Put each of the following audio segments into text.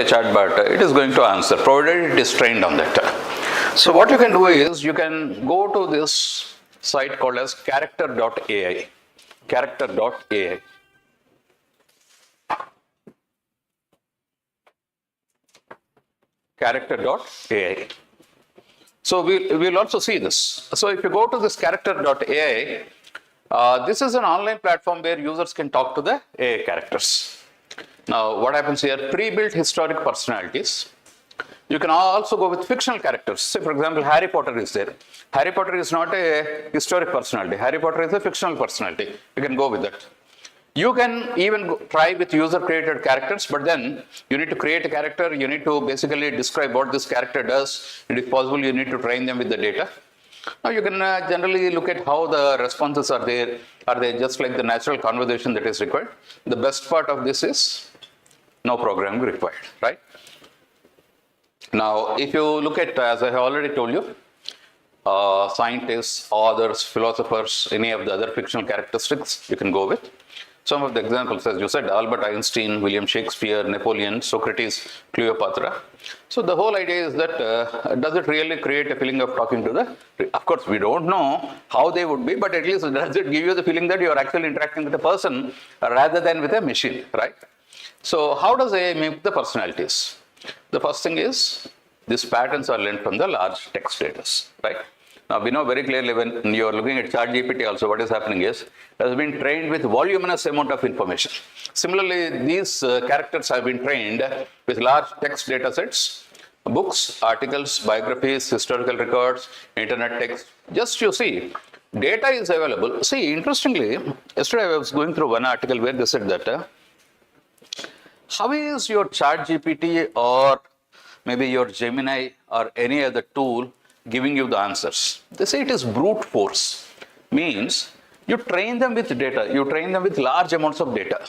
chat, but it is going to answer, provided it is trained on that. So what you can do is, you can go to this site called as character.ai. Character.ai. Character.ai. So we'll also see this. So if you go to this character.ai, this is an online platform where users can talk to the AI characters. Now, what happens here? Pre-built historic personalities. You can also go with fictional characters. Say, for example, Harry Potter is there. Harry Potter is not a historic personality. Harry Potter is a fictional personality. You can go with that. You can even try with user-created characters, but then you need to create a character. You need to basically describe what this character does. And if possible, you need to train them with the data. Now, you can generally look at how the responses are there. Are they just like the natural conversation that is required? The best part of this is no programming required, right? Now, if you look at, as I have already told you, scientists, authors, philosophers, any of the other fictional characteristics you can go with. Some of the examples, as you said, Albert Einstein, William Shakespeare, Napoleon, Socrates, Cleopatra. So the whole idea is that, does it really create a feeling of talking to the, of course, we don't know how they would be, but at least does it give you the feeling that you are actually interacting with a person rather than with a machine, right? So how does AI make the personalities? The first thing is, these patterns are learned from the large text data, right? Now, we know very clearly when you are looking at ChatGPT also, what is happening is, it has been trained with voluminous amount of information. Similarly, these characters have been trained with large text data sets, books, articles, biographies, historical records, internet text. Just you see, data is available. See, interestingly, yesterday I was going through one article where they said that, how is your ChatGPT or maybe your Gemini or any other tool giving you the answers? They say it is brute force. Means you train them with data, you train them with large amounts of data.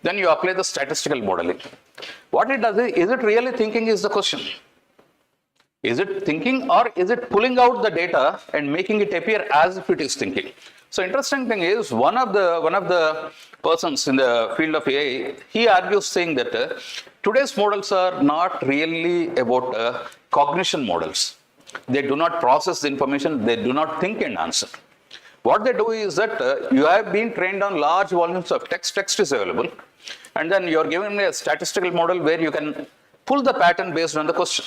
Then you apply the statistical modeling. What it does is it really thinking is the question. Is it thinking, or is it pulling out the data and making it appear as if it is thinking? So interesting thing is, one of the persons in the field of AI, he argues saying that today's models are not really about cognition models. They do not process the information, they do not think and answer. What they do is that you have been trained on large volumes of text is available, and then you are given a statistical model where you can pull the pattern based on the question.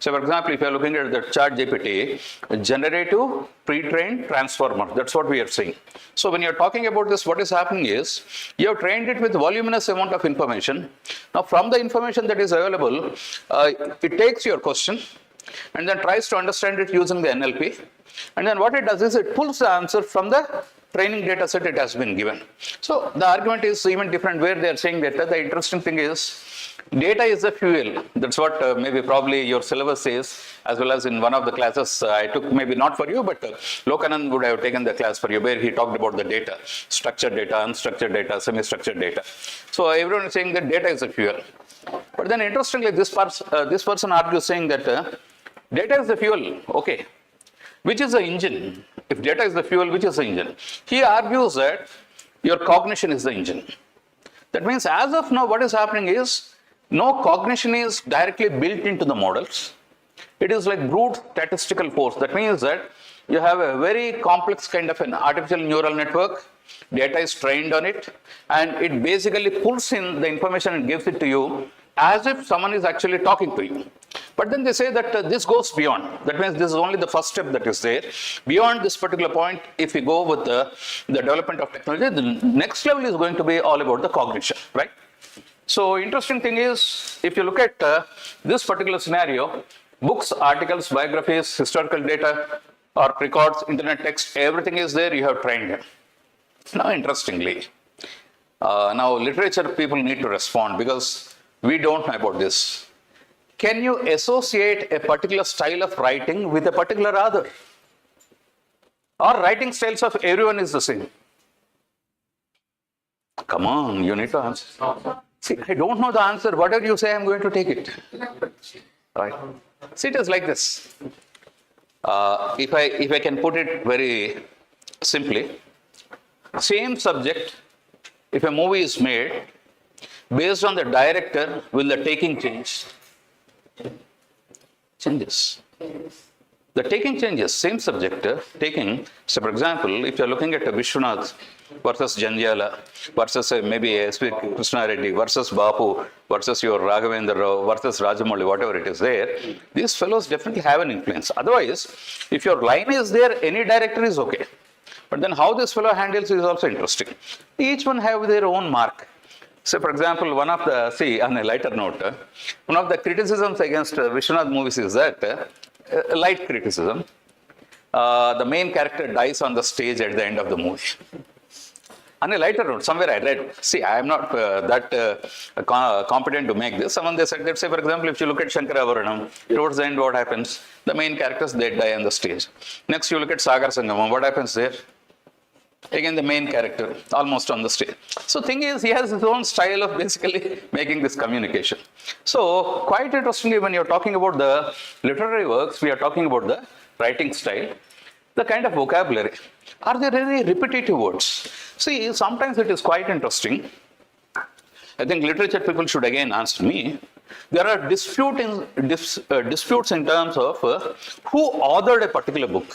So, for example, if you are looking at the ChatGPT, generative, pre-trained, transformer, that's what we are saying. So, when you are talking about this, what is happening is, you have trained it with voluminous amount of information. Now, from the information that is available, it takes your question and then tries to understand it using the NLP. And then what it does is, it pulls the answer from the training data set it has been given. So, the argument is even different, where they are saying that the interesting thing is, data is the fuel. That's what maybe probably your syllabus says, as well as in one of the classes I took, maybe not for you, but Lokanand would have taken the class for you, where he talked about the data, structured data, unstructured data, semi-structured data. So everyone is saying that data is the fuel. But then interestingly, this person argues saying that data is the fuel, okay. Which is the engine? If data is the fuel, which is the engine? He argues that your cognition is the engine. That means as of now, what is happening is, no cognition is directly built into the models. It is like brute statistical force. That means that you have a very complex kind of an artificial neural network, data is trained on it, and it basically pulls in the information and gives it to you as if someone is actually talking to you. But then they say that this goes beyond. That means this is only the first step that is there. Beyond this particular point, if we go with the development of technology, the next level is going to be all about the cognition, right? So interesting thing is, if you look at this particular scenario, books, articles, biographies, historical data, or records, internet text, everything is there, you have trained it. Now interestingly, now literature people need to respond, because we don't know about this. Can you associate a particular style of writing with a particular author? Or writing styles of everyone is the same? Come on, you need to answer. See, I don't know the answer. Whatever you say, I'm going to take it. Right? See, it is like this. If I can put it very simply, same subject, if a movie is made, Based on the director, will the taking change? Changes. The taking changes, same subject, taking. So, for example, if you're looking at a Vishwanath versus Janjala versus maybe S.P. Krishna Reddy versus Bapu versus your Raghavendra Rao versus Rajamouli, whatever it is there, these fellows definitely have an influence. Otherwise, if your line is there, any director is okay. But then how this fellow handles is also interesting. Each one have their own mark. So, for example, one of the, see, on a lighter note, one of the criticisms against Vishwanath movies is that, light criticism, the main character dies on the stage at the end of the movie. On a lighter note, somewhere I read, see, I am not competent to make this. Someone they said that, say, for example, if you look at Shankaravaranam, towards the end, what happens? The main characters, they die on the stage. Next, you look at Sagar Sangamam, what happens there? Again, the main character, almost on the stage. So, thing is, he has his own style of basically making this communication. So, quite interestingly, when you're talking about the literary works, we are talking about the writing style, the kind of vocabulary. Are there any repetitive words? See, sometimes it is quite interesting. I think literature people should again ask me. There are disputes in terms of who authored a particular book.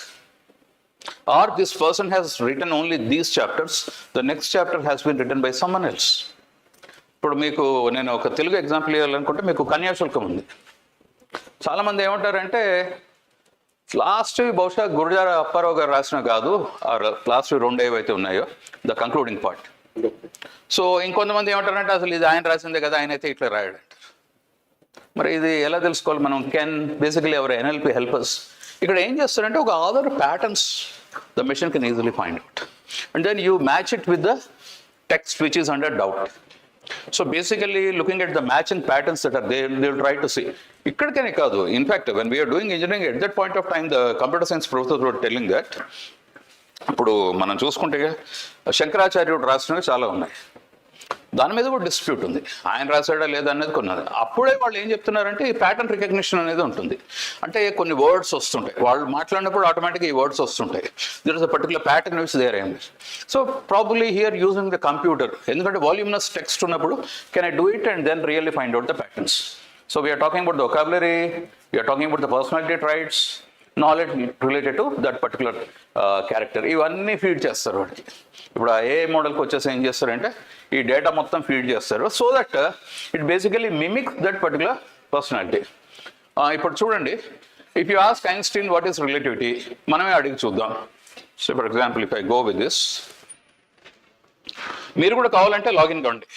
Or this person has written only these chapters, the next chapter has been written by someone else. ఇప్పుడు మీకు నేను ఒక Telugu example ఇవ్వాలనుకుంటే మీకు కన్యాశుల్కం ఉంది. చాలామంది ఏమంటారంటే last బహుశా గురజాడ అప్పారావు గారు రాసిన కాదు, లాస్ట్ రెండు ఏవైతే ఉన్నాయో ద కంక్లూడింగ్ పార్ట్. సో ఇంకొంతమంది ఏమంటారంటే అసలు ఇది ఆయన రాసిందే కదా, ఆయన అయితే ఇట్లా రాయడంటారు. మరి ఇది ఎలా తెలుసుకోవాలి మనం? Can basically our NLP helpers ఇక్కడ ఏం చేస్తారంటే ఒక other patterns the machine can easily find out and then you match it with the text which is under doubt. So basically looking at the matching patterns that are they will try to see. ఇక్కడికనే కాదు, in fact when we're doing engineering at that point of time the computer science professor were telling that ఇప్పుడు మనం చూసుకుంటే శంకరాచార్యుడు రాసినవి చాలా ఉన్నాయి, దాని మీద కూడా డిస్ప్యూట్ ఉంది, ఆయన రాశాడా లేదా అనేది కొన్నది. అప్పుడే వాళ్ళు ఏం చెప్తున్నారంటే ఈ ప్యాటర్న్ రికగ్నిషన్ అనేది ఉంటుంది. అంటే కొన్ని వర్డ్స్ వస్తుంటాయి, వాళ్ళు మాట్లాడినప్పుడు ఆటోమేటిక్గా ఈ వర్డ్స్ వస్తుంటాయి. There is a particular pattern which there ఏం. So probably here using the computer, ఎందుకంటే వాల్యూమినస్ టెక్స్ట్ ఉన్నప్పుడు can I do it and then really find out the patterns. So we're talking about the vocabulary, we're talking about the personality traits, knowledge related to that particular character, ఇవన్నీ feed చేస్తారు వాడికి. ఇప్పుడు ఆ ఏ మోడల్కి వచ్చేసి ఏం చేస్తారంటే ఈ డేటా మొత్తం ఫీడ్ చేస్తారు so that it basically mimic that particular personality. ఇప్పుడు చూడండి, if you ask Einstein what is relativity, మనమే అడిగి చూద్దాం. So for example if I go with this, మీరు కూడా కావాలంటే లాగిన్ కావండి,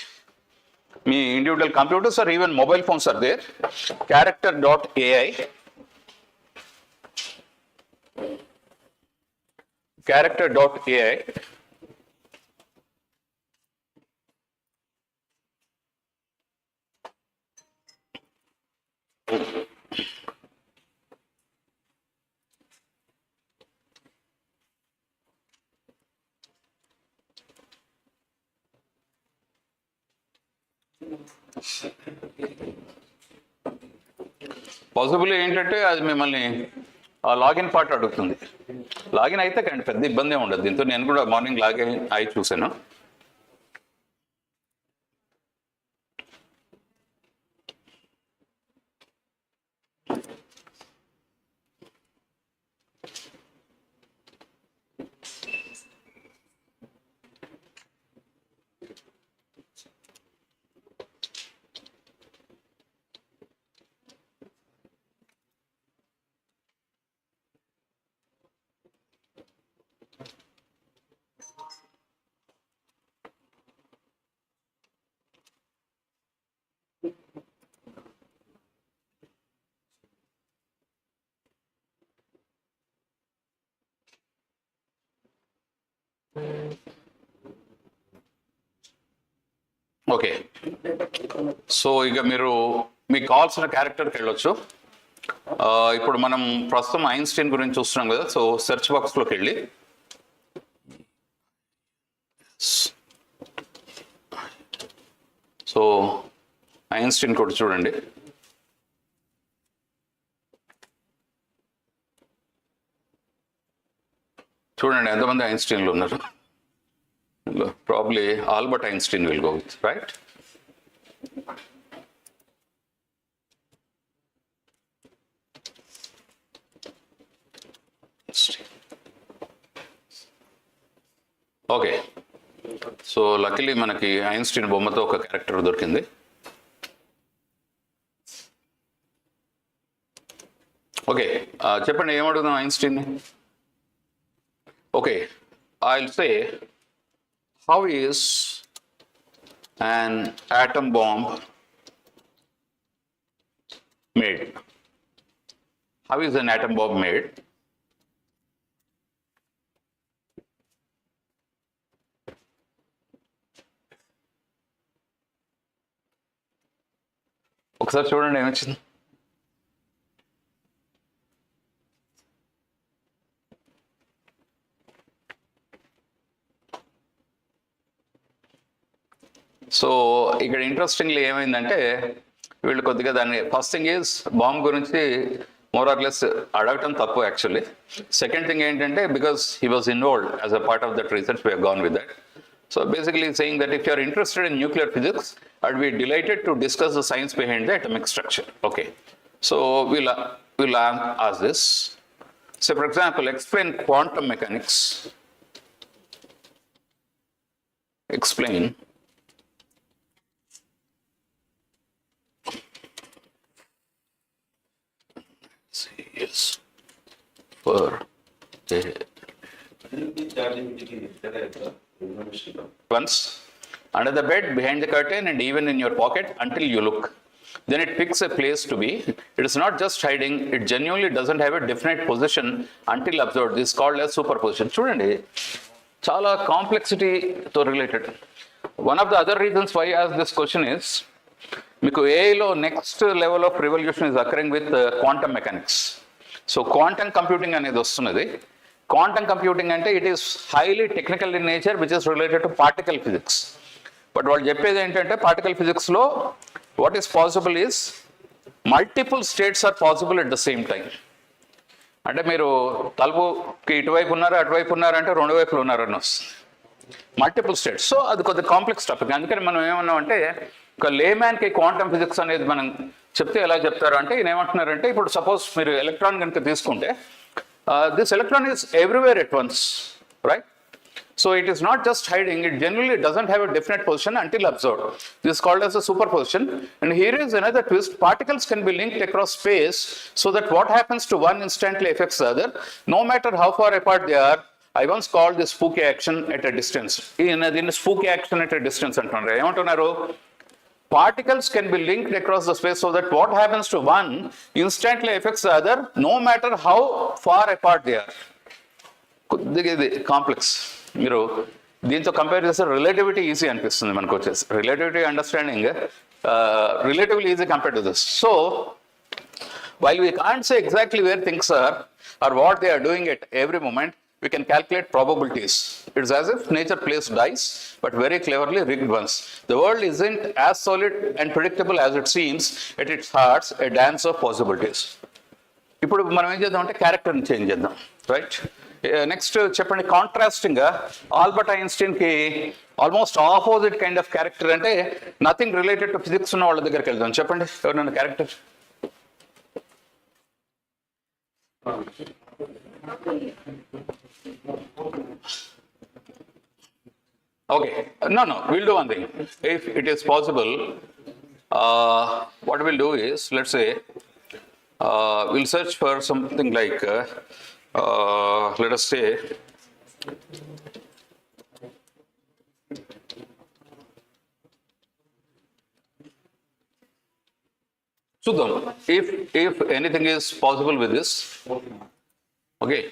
మీ individual computers or even mobile phones are there. character.ai character.ai possible ఏంటంటే అది మిమ్మల్ని లాగిన్ పార్ట్ అడుగుతుంది. లాగిన్ అయితే కండి పెద్ద ఇబ్బంది ఉండదు, దీంతో నేను కూడా మార్నింగ్ లాగిన్ అయి చూశాను. ఓకే, సో ఇక మీరు మీకు కావాల్సిన క్యారెక్టర్కి వెళ్ళొచ్చు. ఇప్పుడు మనం ప్రస్తుతం ఐన్స్టీన్ గురించి చూస్తున్నాం కదా, సో సెర్చ్ బాక్స్లోకి వెళ్ళి సో ఐన్స్టీన్ కూడా చూడండి. చూడండి ఎంతమంది ఐన్స్టీన్లు ఉన్నారు. Probably Albert Einstein will go with, right? Okay, so luckily మనకి ఐన్స్టీన్ బొమ్మతో ఒక క్యారెక్టర్ దొరికింది. ఓకే, చెప్పండి ఏమడుగుదాం ఐన్స్టీన్ని. Okay, I'll say, how is an atom bomb made? How is an atom bomb made? ఒకసారి చూడండి ఏమొచ్చింది. సో ఇక్కడ ఇంట్రెస్టింగ్లీ ఏమైందంటే వీళ్ళు కొద్దిగా దాన్ని ఫస్ట్ థింగ్ ఈజ్ బాంబ్ గురించి మోర్ ఆర్ లెస్ అడగటం తప్పు యాక్చువల్లీ. సెకండ్ థింగ్ ఏంటంటే because he was involved as a part of that research we have gone with that. So basically saying that if you are interested in nuclear physics I'd be delighted to discuss the science behind the atomic structure. Okay, so we'll ask this. So for example, explain quantum mechanics. Explain yes for once under the bed, behind the curtain, and even in your pocket until you look. Then it picks a place to be. It is not just hiding, it genuinely doesn't have a definite position until observed. This is called as superposition. Chudandi, chala complexity to related. One of the other reasons why I ask this question is, meeku AI lo next level of revolution is occurring with quantum mechanics. So quantum computing anedi vastunnadi. Quantum computing ante it is highly technical in nature, which is related to particle physics. But వాళ్ళు చెప్పేది ఏంటంటే particle ఫిజిక్స్లో what is possible is multiple states are possible at the same time. అంటే మీరు తలుపుకి ఇటువైపు ఉన్నారు అటువైపు ఉన్నారంటే రెండు వైపులు ఉన్నారని వస్తుంది, మల్టిపుల్ స్టేట్స్. సో అది కొద్దిగా కాంప్లెక్స్ టాపిక్. అందుకని మనం ఏమన్నామంటే ఒక లేమ్యాన్కి క్వాంటమ్ ఫిజిక్స్ అనేది మనం చెప్తే ఎలా చెప్తారు అంటే ఈయన ఏమంటున్నారంటే ఇప్పుడు సపోజ్ మీరు ఎలక్ట్రాన్ కనుక తీసుకుంటే this electron is everywhere at once, right? So it is not just hiding, it generally doesn't have a definite position until observed. This is called as a superposition. And here is another twist. Particles can be linked across space so that what happens to one instantly affects the other, no matter how far apart they are. I once called this spooky action at a distance. In spooky action at a distance antunnaru. Emantunnaru? Particles can be linked across the space so that what happens to one instantly affects the other, no matter how far apart they are. ఇది complex. మీరు దీంతో compare చేస్తే relativity easy అనిపిస్తుంది మనకు వచ్చేసి. Relativity understanding relatively easy compare to this. So while we can't say exactly where things are are what they are doing at every moment, we can calculate probabilities. It's as if nature plays dice, but very cleverly rigged ones. The world isn't as solid and predictable as it seems. At its heart, a dance of possibilities. ఇప్పుడు మనం ఏం చేద్దాం అంటే క్యారెక్టర్ని change చేద్దాం, right? Next చెప్పండి, contrasting Albert ఐన్స్టీన్కి almost opposite kind of character అంటే నథింగ్ రిలేటెడ్ టు ఫిజిక్స్ ఉన్న వాళ్ళ దగ్గరికి వెళ్దాం. చెప్పండి ఎవరైనా character. Okay, no, we'll do one thing. If it is possible, what we'll do is, let's say, we'll search for something like, let us say, Sudham, if anything is possible with this, okay.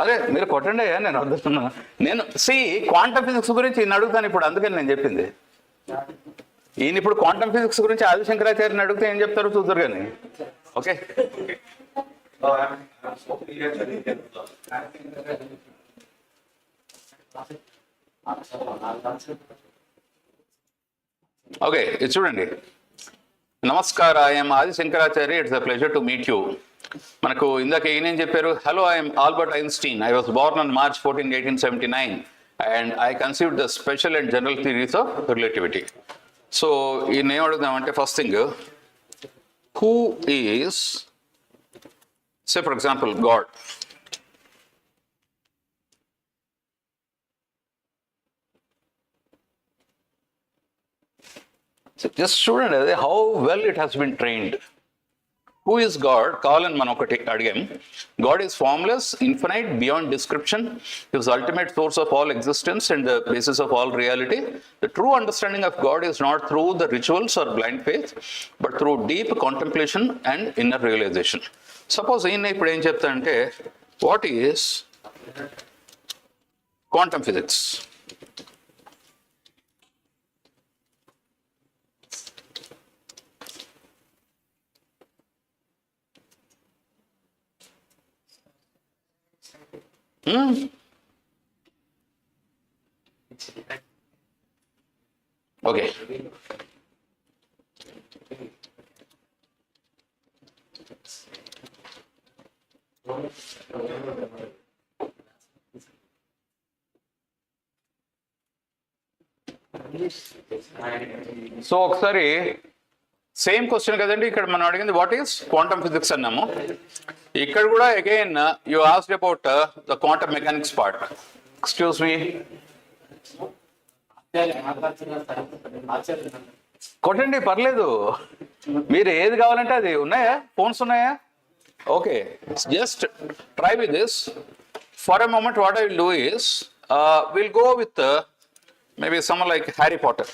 అదే మీరు కొట్టండి అయ్యా, నేను వద్దుతున్నా. నేను quantum physics గురించి ఈయన అడుగుతాను ఇప్పుడు, అందుకని నేను చెప్పింది. ఈయన ఇప్పుడు క్వాంటమ్ ఫిజిక్స్ గురించి ఆదిశంకరాచార్యని అడిగితే ఏం చెప్తారో చూద్దరు కానీ. ఓకే, ఓకే, ఇది చూడండి. నమస్కార, ఐఎమ్ ఆది Shankaracharya. It's a pleasure to meet you. మనకు ఇందాక ఏం చెప్పారు, hello I'm Albert Einstein, I was Born on March 14, 1879 and I conceived the special and general theories of relativity. So ఈయన ఏం అడుగుదామంటే, first thing, who is, say for example, God. So just చూడండి how well it has been trained. Who is God? కావాలని మనం ఒకటి అడిగాం. God is formless, infinite, beyond description. He is ultimate source of all existence and the basis of all reality. The true understanding of God is not through the rituals or blind faith, but through deep contemplation and inner realization. Suppose ఈయన ఇప్పుడు ఏం చెప్తానంటే, what is quantum physics? Okay. So ఒకసారి same question కదండి, ఇక్కడ మనం అడిగింది what is quantum physics అన్నాము. ఇక్కడ కూడా again you asked about the quantum mechanics part. Excuse me, కొట్టండి పర్లేదు, మీరు ఏది కావాలంటే అది. ఉన్నాయా ఫోన్స్ ఉన్నాయా? Okay, just try with this for a moment. What I will do is we'll go with maybe someone like Harry Potter.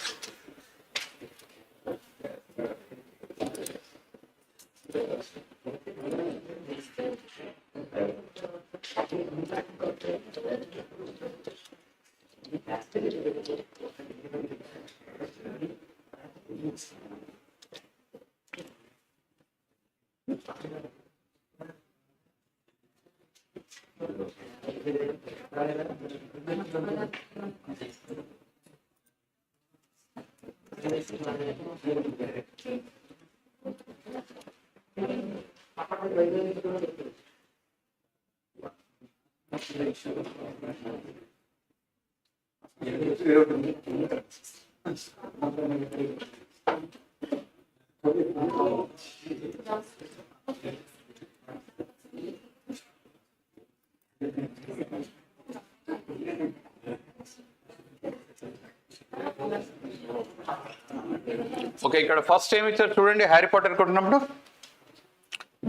Okay, ఇక్కడ first ఏమి ఇచ్చారు చూడండి. హ్యారీ పాటర్ కొట్టినప్పుడు,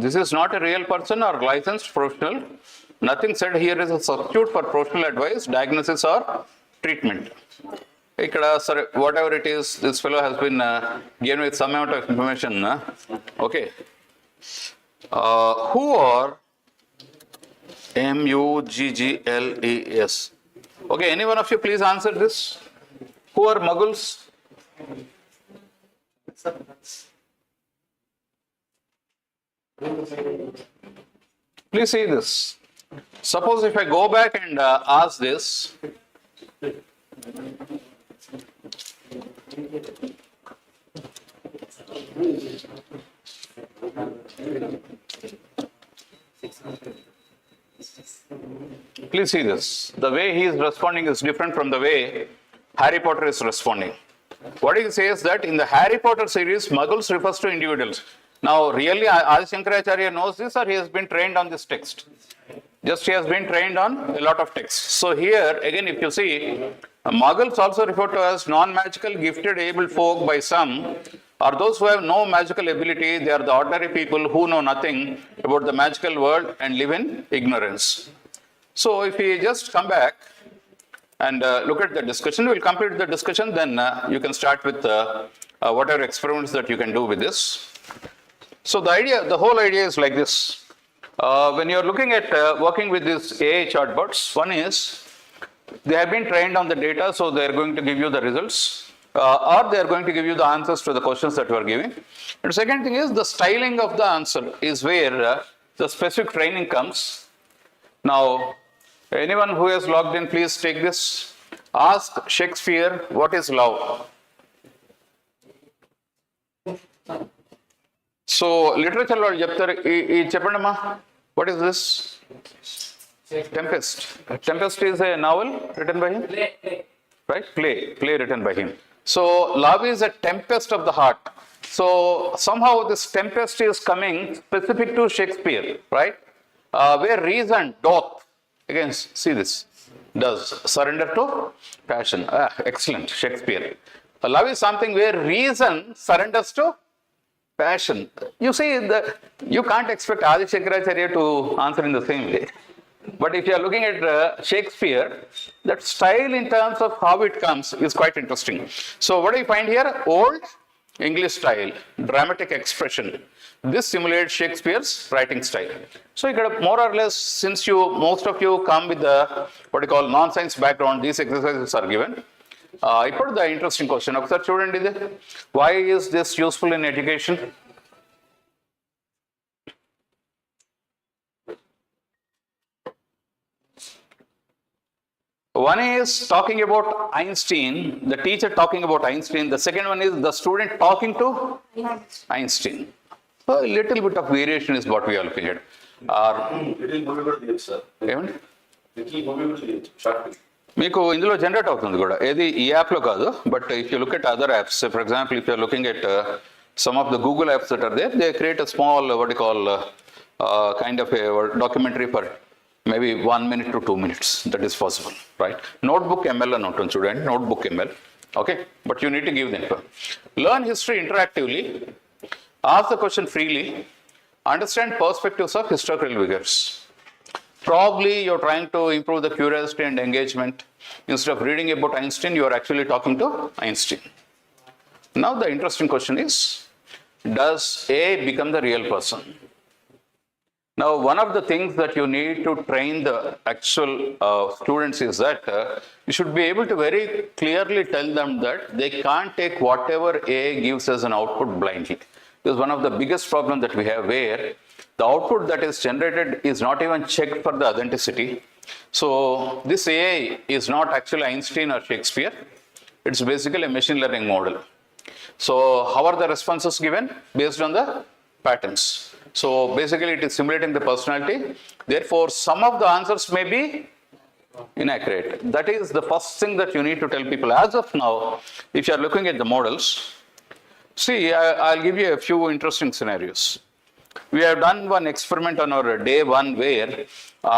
this is not a real person or licensed professional. Nothing said here is a substitute for professional advice, diagnosis or treatment. ఇక్కడ సరే, whatever it is, this fellow has been given with some amount of information. Okay, who are MUGGLES. Okay, any one of you please answer this. Who are Mughals? Please see this. Suppose if I go back and ask this, please see this. The way he is responding is different from the way Harry Potter is responding. What he says that in the Harry Potter series, Muggles refers to individuals. Now, really, Adi Shankaracharya knows this, or he has been trained on this text? Just he has been trained on a lot of texts. So here, again, if you see, Muggles also referred to as non-magical, gifted, able folk by some, are those who have no magical ability. They are the ordinary people who know nothing about the magical world and live in ignorance. So if we just come back and look at the discussion, we'll complete the discussion, then you can start with whatever experiments that you can do with this. So the whole idea is like this. When you're looking at working with these AI chatbots, one is they have been trained on the data, so they're going to give you the results, or they're going to give you the answers to the questions that you are giving. And the second thing is the styling of the answer is where the specific training comes. Now, anyone who has logged in, please take this. Ask Shakespeare, what is love? So literature lo cheptaru ee cheppandamma, what is this? Tempest. Tempest is a novel written by him, right? Play written by him. So love is a tempest of the heart. So somehow this tempest is coming specific to Shakespeare, right? Where reason doth, again see this, does surrender to passion. Excellent, Shakespeare. Love is something where reason surrenders to passion. You see, you can't expect Adi Shankaracharya to answer in the same way. But if you are looking at Shakespeare, that style in terms of how it comes is quite interesting. So what do you find here? Old English style, dramatic expression. This simulates Shakespeare's writing style. So you get more or less, since most of you come with the what you call non-science background, these exercises are given. ఇప్పుడు the interesting question. ఒకసారి చూడండి ఇది. Why is this useful in education? One is talking about Einstein, the teacher talking about Einstein. The second one is the student talking to Einstein. So a little bit of variation is what we are looking at. ఏమండి మీకు ఇందులో generate అవుతుంది కూడా, ఏది ఈ యాప్లో కాదు, but if you look at other apps, for example if you're looking at some of the Google apps that are there, they create a small what you call kind of a documentary for maybe 1 minute to 2 minutes. That is possible, right? Notebook ML and not student, notebook ML. Okay, but you need to give them. Learn history interactively, ask the question freely, understand perspectives of historical figures. Probably you're trying to improve the curiosity and engagement. Instead of reading about Einstein, you are actually talking to Einstein. Now the interesting question is, does A become the real person? Now one of the things that you need to train the actual students is that you should be able to very clearly tell them that they can't take whatever A gives as an output blindly. This is one of the biggest problems that we have, where the output that is generated is not even checked for the authenticity. So this AI is not actually Einstein or Shakespeare. It's basically a machine learning model. So how are the responses given? Based on the patterns. So basically it is simulating the personality. Therefore, some of the answers may be inaccurate. That is the first thing that you need to tell people. As of now, if you are looking at the models, see, I'll give you a few interesting scenarios. We have done one experiment on our day 1 where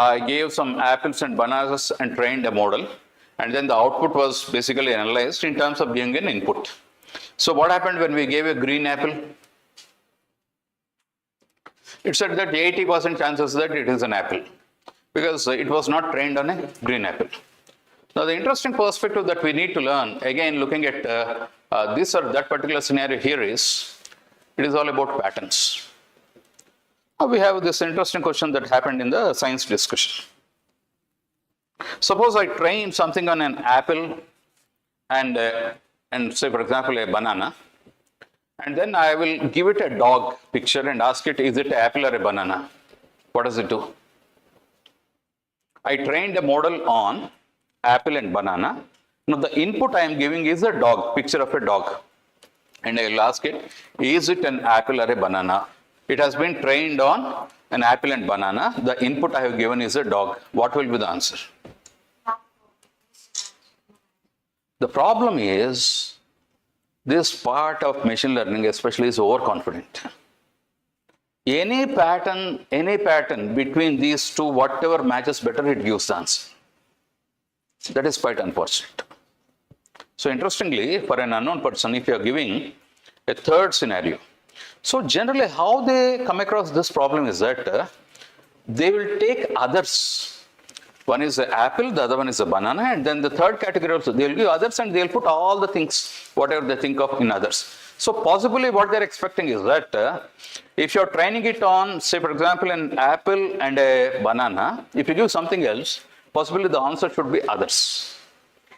I gave some apples and bananas and trained a model, and then the output was basically analyzed in terms of giving an input. So what happened when we gave a green apple? It said that 80% chances that it is an apple, because it was not trained on a green apple. Now the interesting perspective that we need to learn, again looking at this or that particular scenario here, is it is all about patterns. Now we have this interesting question that happened in the science discussion. Suppose I train something on an apple and say, for example, a banana, and then I will give it a dog picture and ask it, is it an apple or a banana? What does it do? I trained a model on apple and banana. Now the input I am giving is a dog, picture of a dog. And I will ask it, is it an apple or a banana? It has been trained on an apple and banana. The input I have given is a dog. What will be the answer? The problem is, this part of machine learning especially is overconfident. Any pattern between these two, whatever matches better, it gives the answer. That is quite unfortunate. So interestingly, for an unknown person, if you are giving a third scenario, so generally how they come across this problem is that they will take others. One is an apple, the other one is a banana, and then the third category also, they will give others and they will put all the things, whatever they think of in others. So possibly what they're expecting is that if you're training it on, say for example, an apple and a banana, if you give something else, possibly the answer should be others.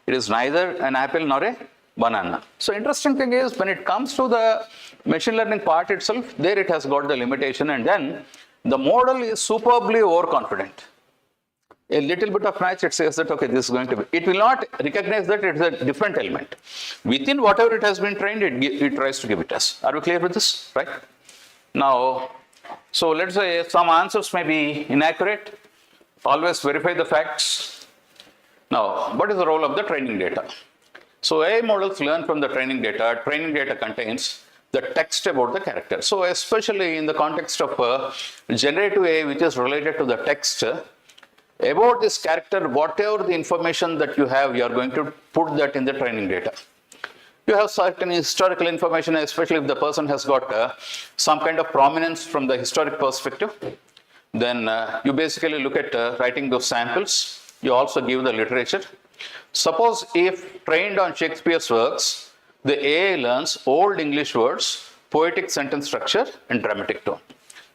It is neither an apple nor a banana. So interesting thing is, when it comes to the machine learning part itself, there it has got the limitation, and then the model is superbly overconfident. A little bit of match, it says that, okay, this is going to be, it will not recognize that it's a different element. Within whatever it has been trained, it tries to give it us. Are we clear with this, right? Now, so let's say some answers may be inaccurate. Always verify the facts. Now, what is the role of the training data? So AI models learn from the training data. Training data contains the text about the character. So especially in the context of generative AI, which is related to the text, about this character, whatever the information that you have, you are going to put that in the training data. You have certain historical information, especially if the person has got some kind of prominence from the historic perspective. Then you basically look at writing those samples. You also give the literature. Suppose if trained on Shakespeare's works, the AI learns old English words, poetic sentence structure, and dramatic tone.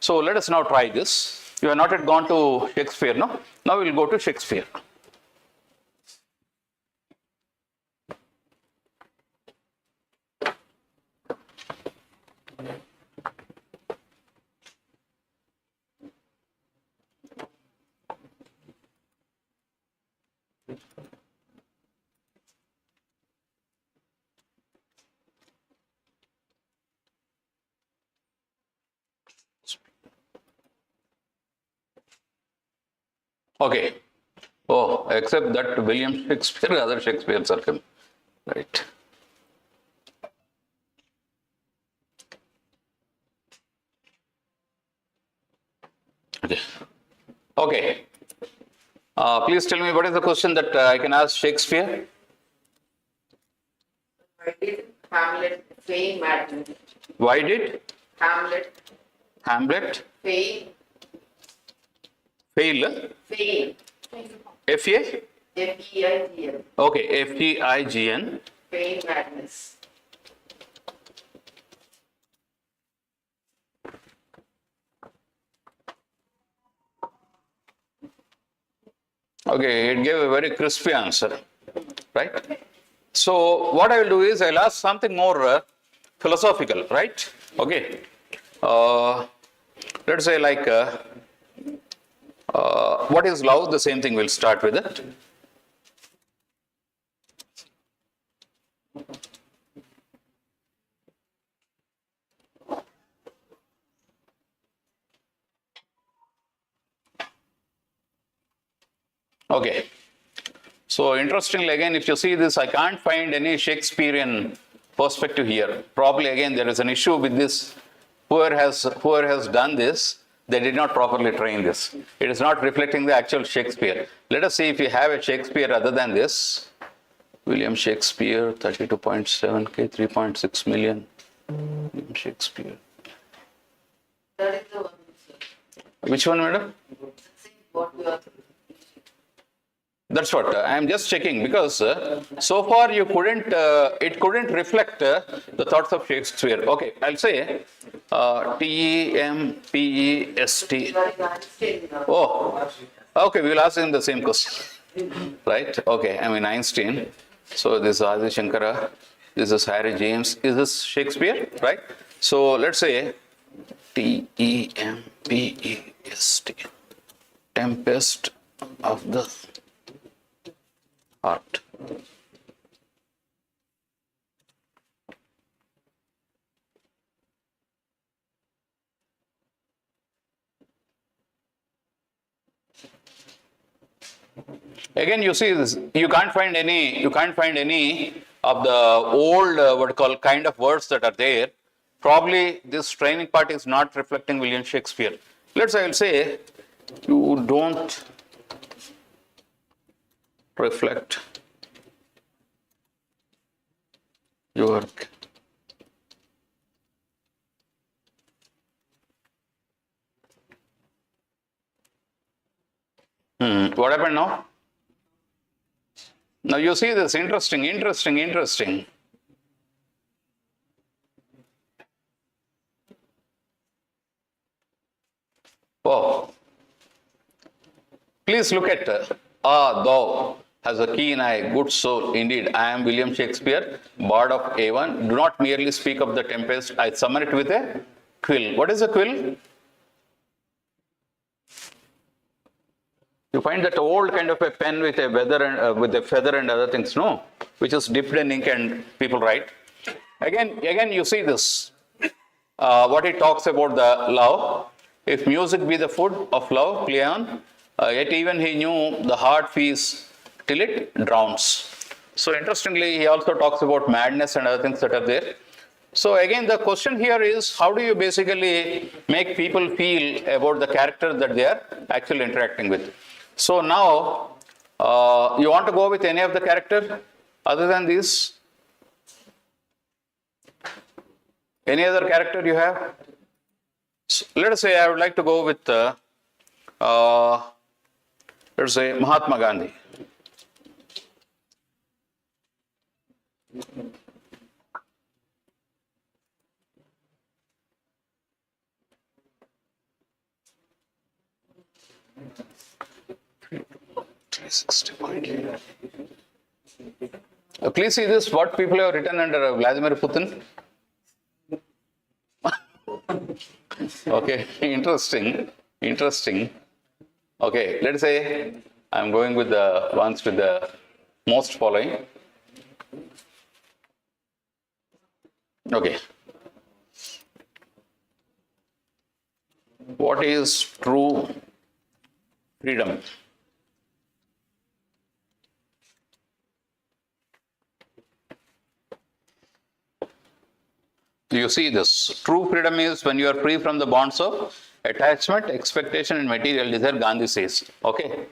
So let us now try this. You have not yet gone to Shakespeare, no? Now we will go to Shakespeare. Okay. Oh, except that William Shakespeare, other Shakespeares are coming. Right. Okay. Okay. Please tell me what is the question that I can ask Shakespeare? Why did Hamlet feign madness? Why did Hamlet fail? feign F-A? F-E-I-G-N Okay, F-E-I-G-N. feign madness. Okay, it gave a very crispy answer, right? So what I will do is I will ask something more philosophical, right? Okay. Let's say like, what is love? The same thing, we'll start with it. Okay. So interestingly, again, if you see this, I can't find any Shakespearean perspective here. Probably again there is an issue with this. Whoever has done this, they did not properly train this. It is not reflecting the actual Shakespeare. Let us see if we have a Shakespeare other than this. William Shakespeare, 32.7K, 3.6 million. William Shakespeare. That is the one, sir. Which one, madam? See what we are. That's what I am just checking, because so far you couldn't, it couldn't reflect the thoughts of Shakespeare. Okay, I'll say T-E-M-P-E-S-T. Oh, okay, we will ask him the same question, right? Okay, I mean Einstein. So this is Adi Shankara, this is Harry James. Is this Shakespeare, right? So let's say T-E-M-P-E-S-T. Tempest of the Heart. Again, you see this. You can't find any of the old what you call kind of words that are there. Probably this training part is not reflecting William Shakespeare. Let's say I will say you don't reflect your what happened now? Now you see this, interesting. Oh, please look at thou has a keen eye, good soul. Indeed, I am William Shakespeare, Bard of Avon. Do not merely speak of the tempest. I summon it with a quill. What is a quill? You find that old kind of a pen with a feather and other things, no? Which is dipped in ink and people write. Again, you see this. what he talks about the love. If music be the food of love, Cleon, yet even he knew the heart feeds till it drowns. So interestingly, he also talks about madness and other things that are there. So again, the question here is, how do you basically make people feel about the character that they are actually interacting with? So now, you want to go with any of the character other than these? Any other character you have? So let us say I would like to go with, let us say Mahatma Gandhi. Please see this, what people have written under Vladimir Putin. Okay, interesting. Okay, let's say I'm going with the ones with the most following. Okay. What is true freedom? You see this. True freedom is when you are free from the bonds of attachment, expectation, and material desire, Gandhi says. Okay.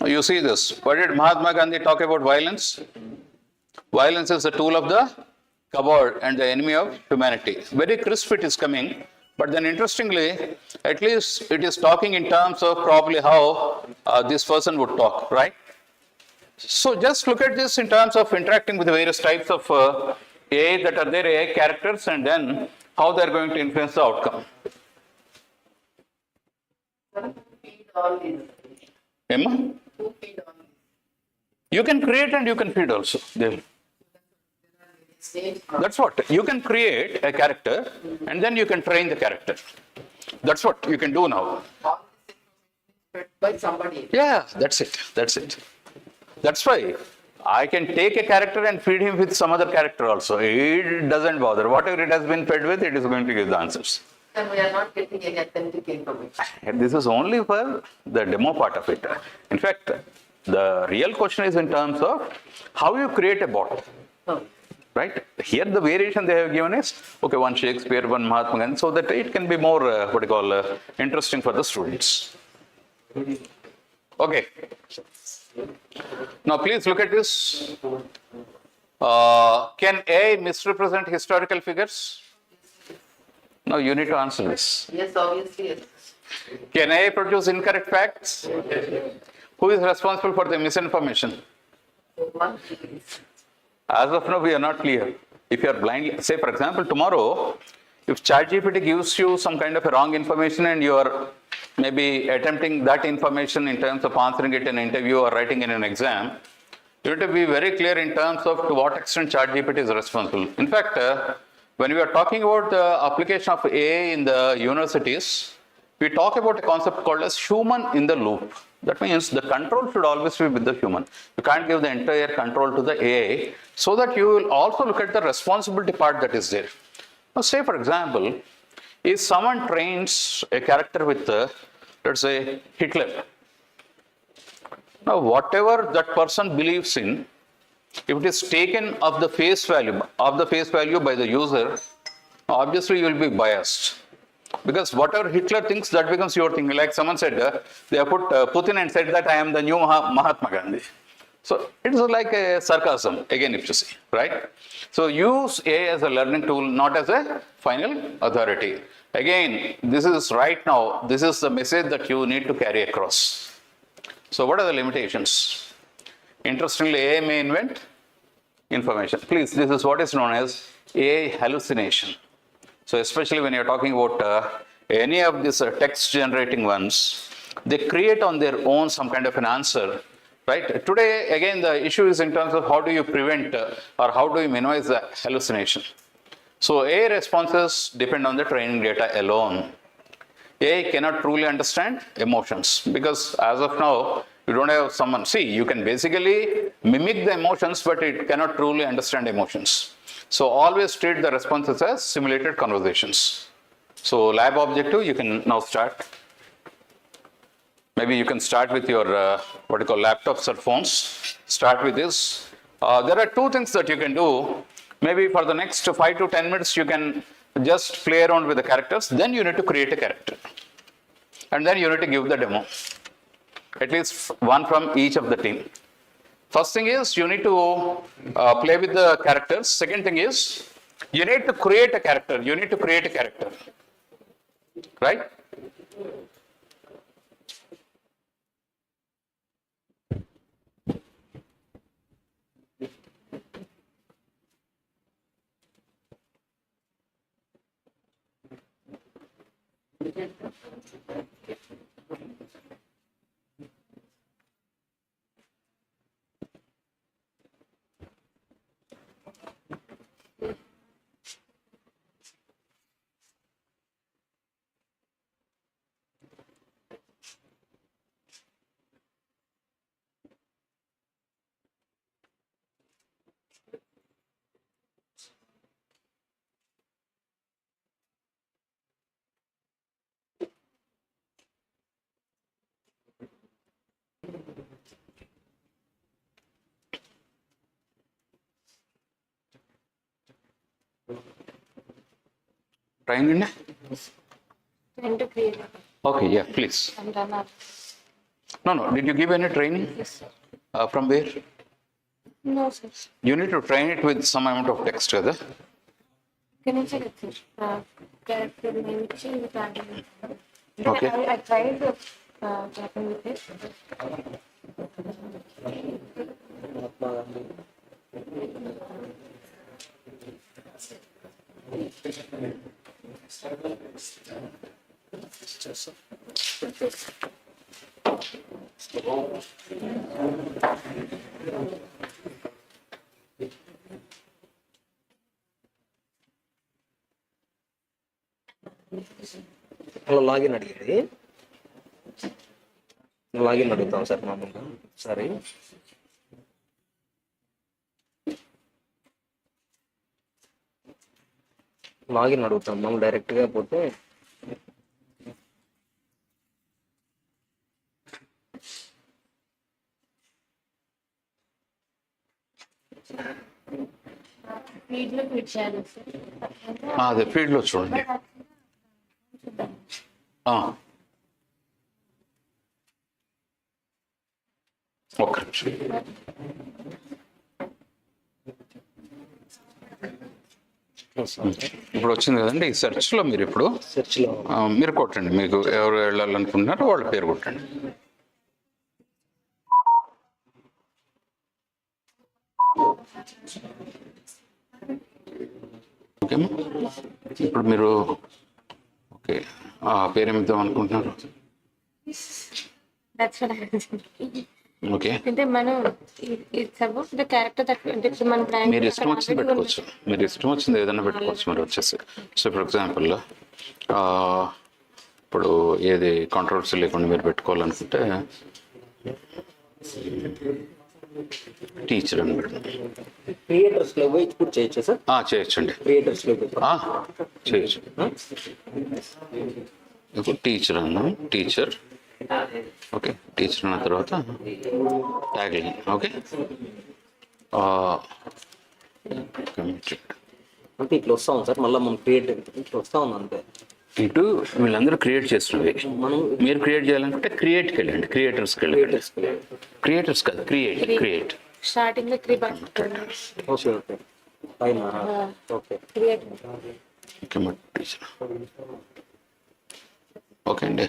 You see this. What did Mahatma Gandhi talk about violence? Violence is a tool of the coward and the enemy of humanity. Very crisp it is coming. But then interestingly, at least it is talking in terms of probably how this person would talk, right? So just look at this in terms of interacting with the various types of AI that are there, AI characters, and then how they are going to influence the outcome. Feed all these. Emma? Who feed all these? You can create and you can feed also. Stage That's what. You can create a character and then you can train the character. That's what you can do now. all this information is fed by somebody. Yeah, that's it. That's why I can take a character and feed him with some other character also. It doesn't bother. Whatever it has been fed with, it is going to give the answers. And we are not getting any authentic information. And this is only for the demo part of it. In fact, the real question is in terms of how you create a bot. Oh. Right? Here the variation they have given is, okay, one Shakespeare, one Mahatma Gandhi, so that it can be more, interesting for the students. Okay. Now please look at this. Can AI misrepresent historical figures? No, you need to answer this. Yes, obviously, yes. Can AI produce incorrect facts? Who is responsible for the misinformation? One, As of now, we are not clear. If you are blindly, say for example, tomorrow, if ChatGPT gives you some kind of a wrong information and you are maybe attempting that information in terms of answering it in an interview or writing in an exam, you have to be very clear in terms of to what extent ChatGPT is responsible. In fact, when we are talking about the application of AI in the universities, we talk about a concept called as human in the loop. That means the control should always be with the human. You can't give the entire control to the AI, so that you will also look at the responsibility part that is there. Now, say for example, if someone trains a character with, let's say, Hitler. Now, whatever that person believes in, if it is taken of the face value by the user, obviously you will be biased. Because whatever Hitler thinks, that becomes your thing. Like someone said, they have put Putin and said that I am the new Mahatma Gandhi. So it is like a sarcasm, again, if you see, right? So use AI as a learning tool, not as a final authority. Again, this is right now, this is the message that you need to carry across. So what are the limitations? Interestingly, AI may invent information. Please, this is what is known as AI hallucination. So especially when you're talking about any of these text generating ones, they create on their own some kind of an answer, right? Today, again, the issue is in terms of how do you prevent or how do you minimize the hallucination. So AI responses depend on the training data alone. AI cannot truly understand emotions because as of now, you don't have someone. See, you can basically mimic the emotions, but it cannot truly understand emotions. So always treat the responses as simulated conversations. So lab objective, you can now start. Maybe you can start with your what you call laptops or phones. Start with this. There are two things that you can do. Maybe for the next 5 to 10 minutes, you can just play around with the characters. Then you need to create a character. And then you need to give the demo. At least one from each of the team. First thing is you need to play with the characters. Second thing is you need to create a character. You need to create a character. Right? Trying. Trying to create. Okay, yeah, please. I'm done now. No. Did you give any training? Yes, sir. From where? No, sir. You need to train it with some amount of text, rather. Can you check it, sir? Character name change the pattern. Okay. I tried the tapping with it. అలా login అడిగింది. Login అడుగుతాం sir మామూలుగా. సరే login అడుగుతాం మామూలు డైరెక్ట్గా పోతే ఫీడ్లో click చేయాలి సార్. అదే ఫీల్డ్లో చూడండి. ఒక్క నిమిషం. ఇప్పుడు వచ్చింది కదండి ఈ సెర్చ్లో మీరు ఇప్పుడు సెర్చ్లో మీరు కొట్టండి, మీకు ఎవరు వెళ్ళాలనుకుంటున్నారో వాళ్ళ పేరు కొట్టండి. ఓకేమా? ఇప్పుడు మీరు ఓకే పేరేమిద్దాం అనుకుంటున్నారు? That's what I was thinking. Okay, అంటే మనం it's about the character that అంటే ఇప్పుడు మన బ్రాండ్ మీరు ఇష్టం వచ్చింది పెట్టుకోవచ్చు. మీరు ఇష్టం వచ్చింది ఏదైనా పెట్టుకోవచ్చు. మరి వచ్చేసి సో ఫర్ ఎగ్జాంపుల్ ఇప్పుడు ఏది కాంట్రవర్సీ లేకుండా మీరు పెట్టుకోవాలనుకుంటే టీచర్ అని పెడతాం. క్రియేటర్స్లో పోయి కూడా చేయొచ్చు సార్. చేయొచ్చండి, క్రియేటర్స్లో చేయొచ్చు. ఇప్పుడు టీచర్ అన్నాం, టీచర్. ఓకే, టీచర్ అన్న తర్వాత ట్యాగ్ లైన్. ఓకే, అంటే ఇట్లా వస్తా ఉంది సార్. మళ్ళీ మనం క్రియేట్ ఇట్లా వస్తా ఉంది అంతే. ఇటు వీళ్ళందరూ క్రియేట్ చేస్తున్నవి. మనం మీరు క్రియేట్ చేయాలంటే క్రియేట్కి వెళ్ళండి, క్రియేటర్స్కి వెళ్ళండి. క్రియేటర్స్ కాదు, క్రియేట్. స్టార్టింగ్ లో 3 ఓకే ఓకే పైన ఓకే క్రియేట్. ఓకే మా టీచర్. ఓకే అండి.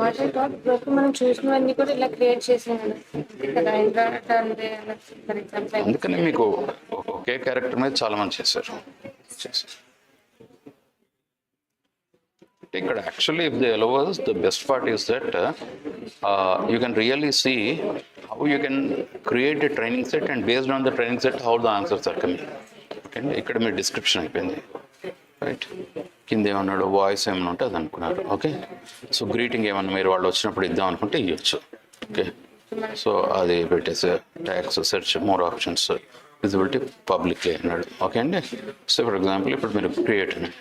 వాట్ ఐ థాట్ ఇప్పుడు మనం చూసినవన్నీ కూడా ఇలా క్రియేట్ చేసాను కదా ఇంట్రాట్ అంటే ఫర్ ఎగ్జాంపుల్ అందుకని మీకు ఒకే క్యారెక్టర్ మీద చాలా మంది చేశారు. ఇక్కడ actually if they allow us, the best part is that you can really see how you can create a training set and based on the training set how the answers are coming. Okay, ఇక్కడ మీ description అయిపోయింది, right? కింద ఏమన్నాడు, voice ఏమన్నా ఉంటే అది అనుకున్నారు. Okay, so greeting ఏమన్నా మీరు వాళ్ళు వచ్చినప్పుడు ఇద్దాం అనుకుంటే ఇవ్వచ్చు. ఓకే, సో అది పెట్టేసి tax search more options visibility publicly అన్నాడు. ఓకే అండి. సో ఫర్ ఎగ్జాంపుల్ ఇప్పుడు మీరు క్రియేట్ అని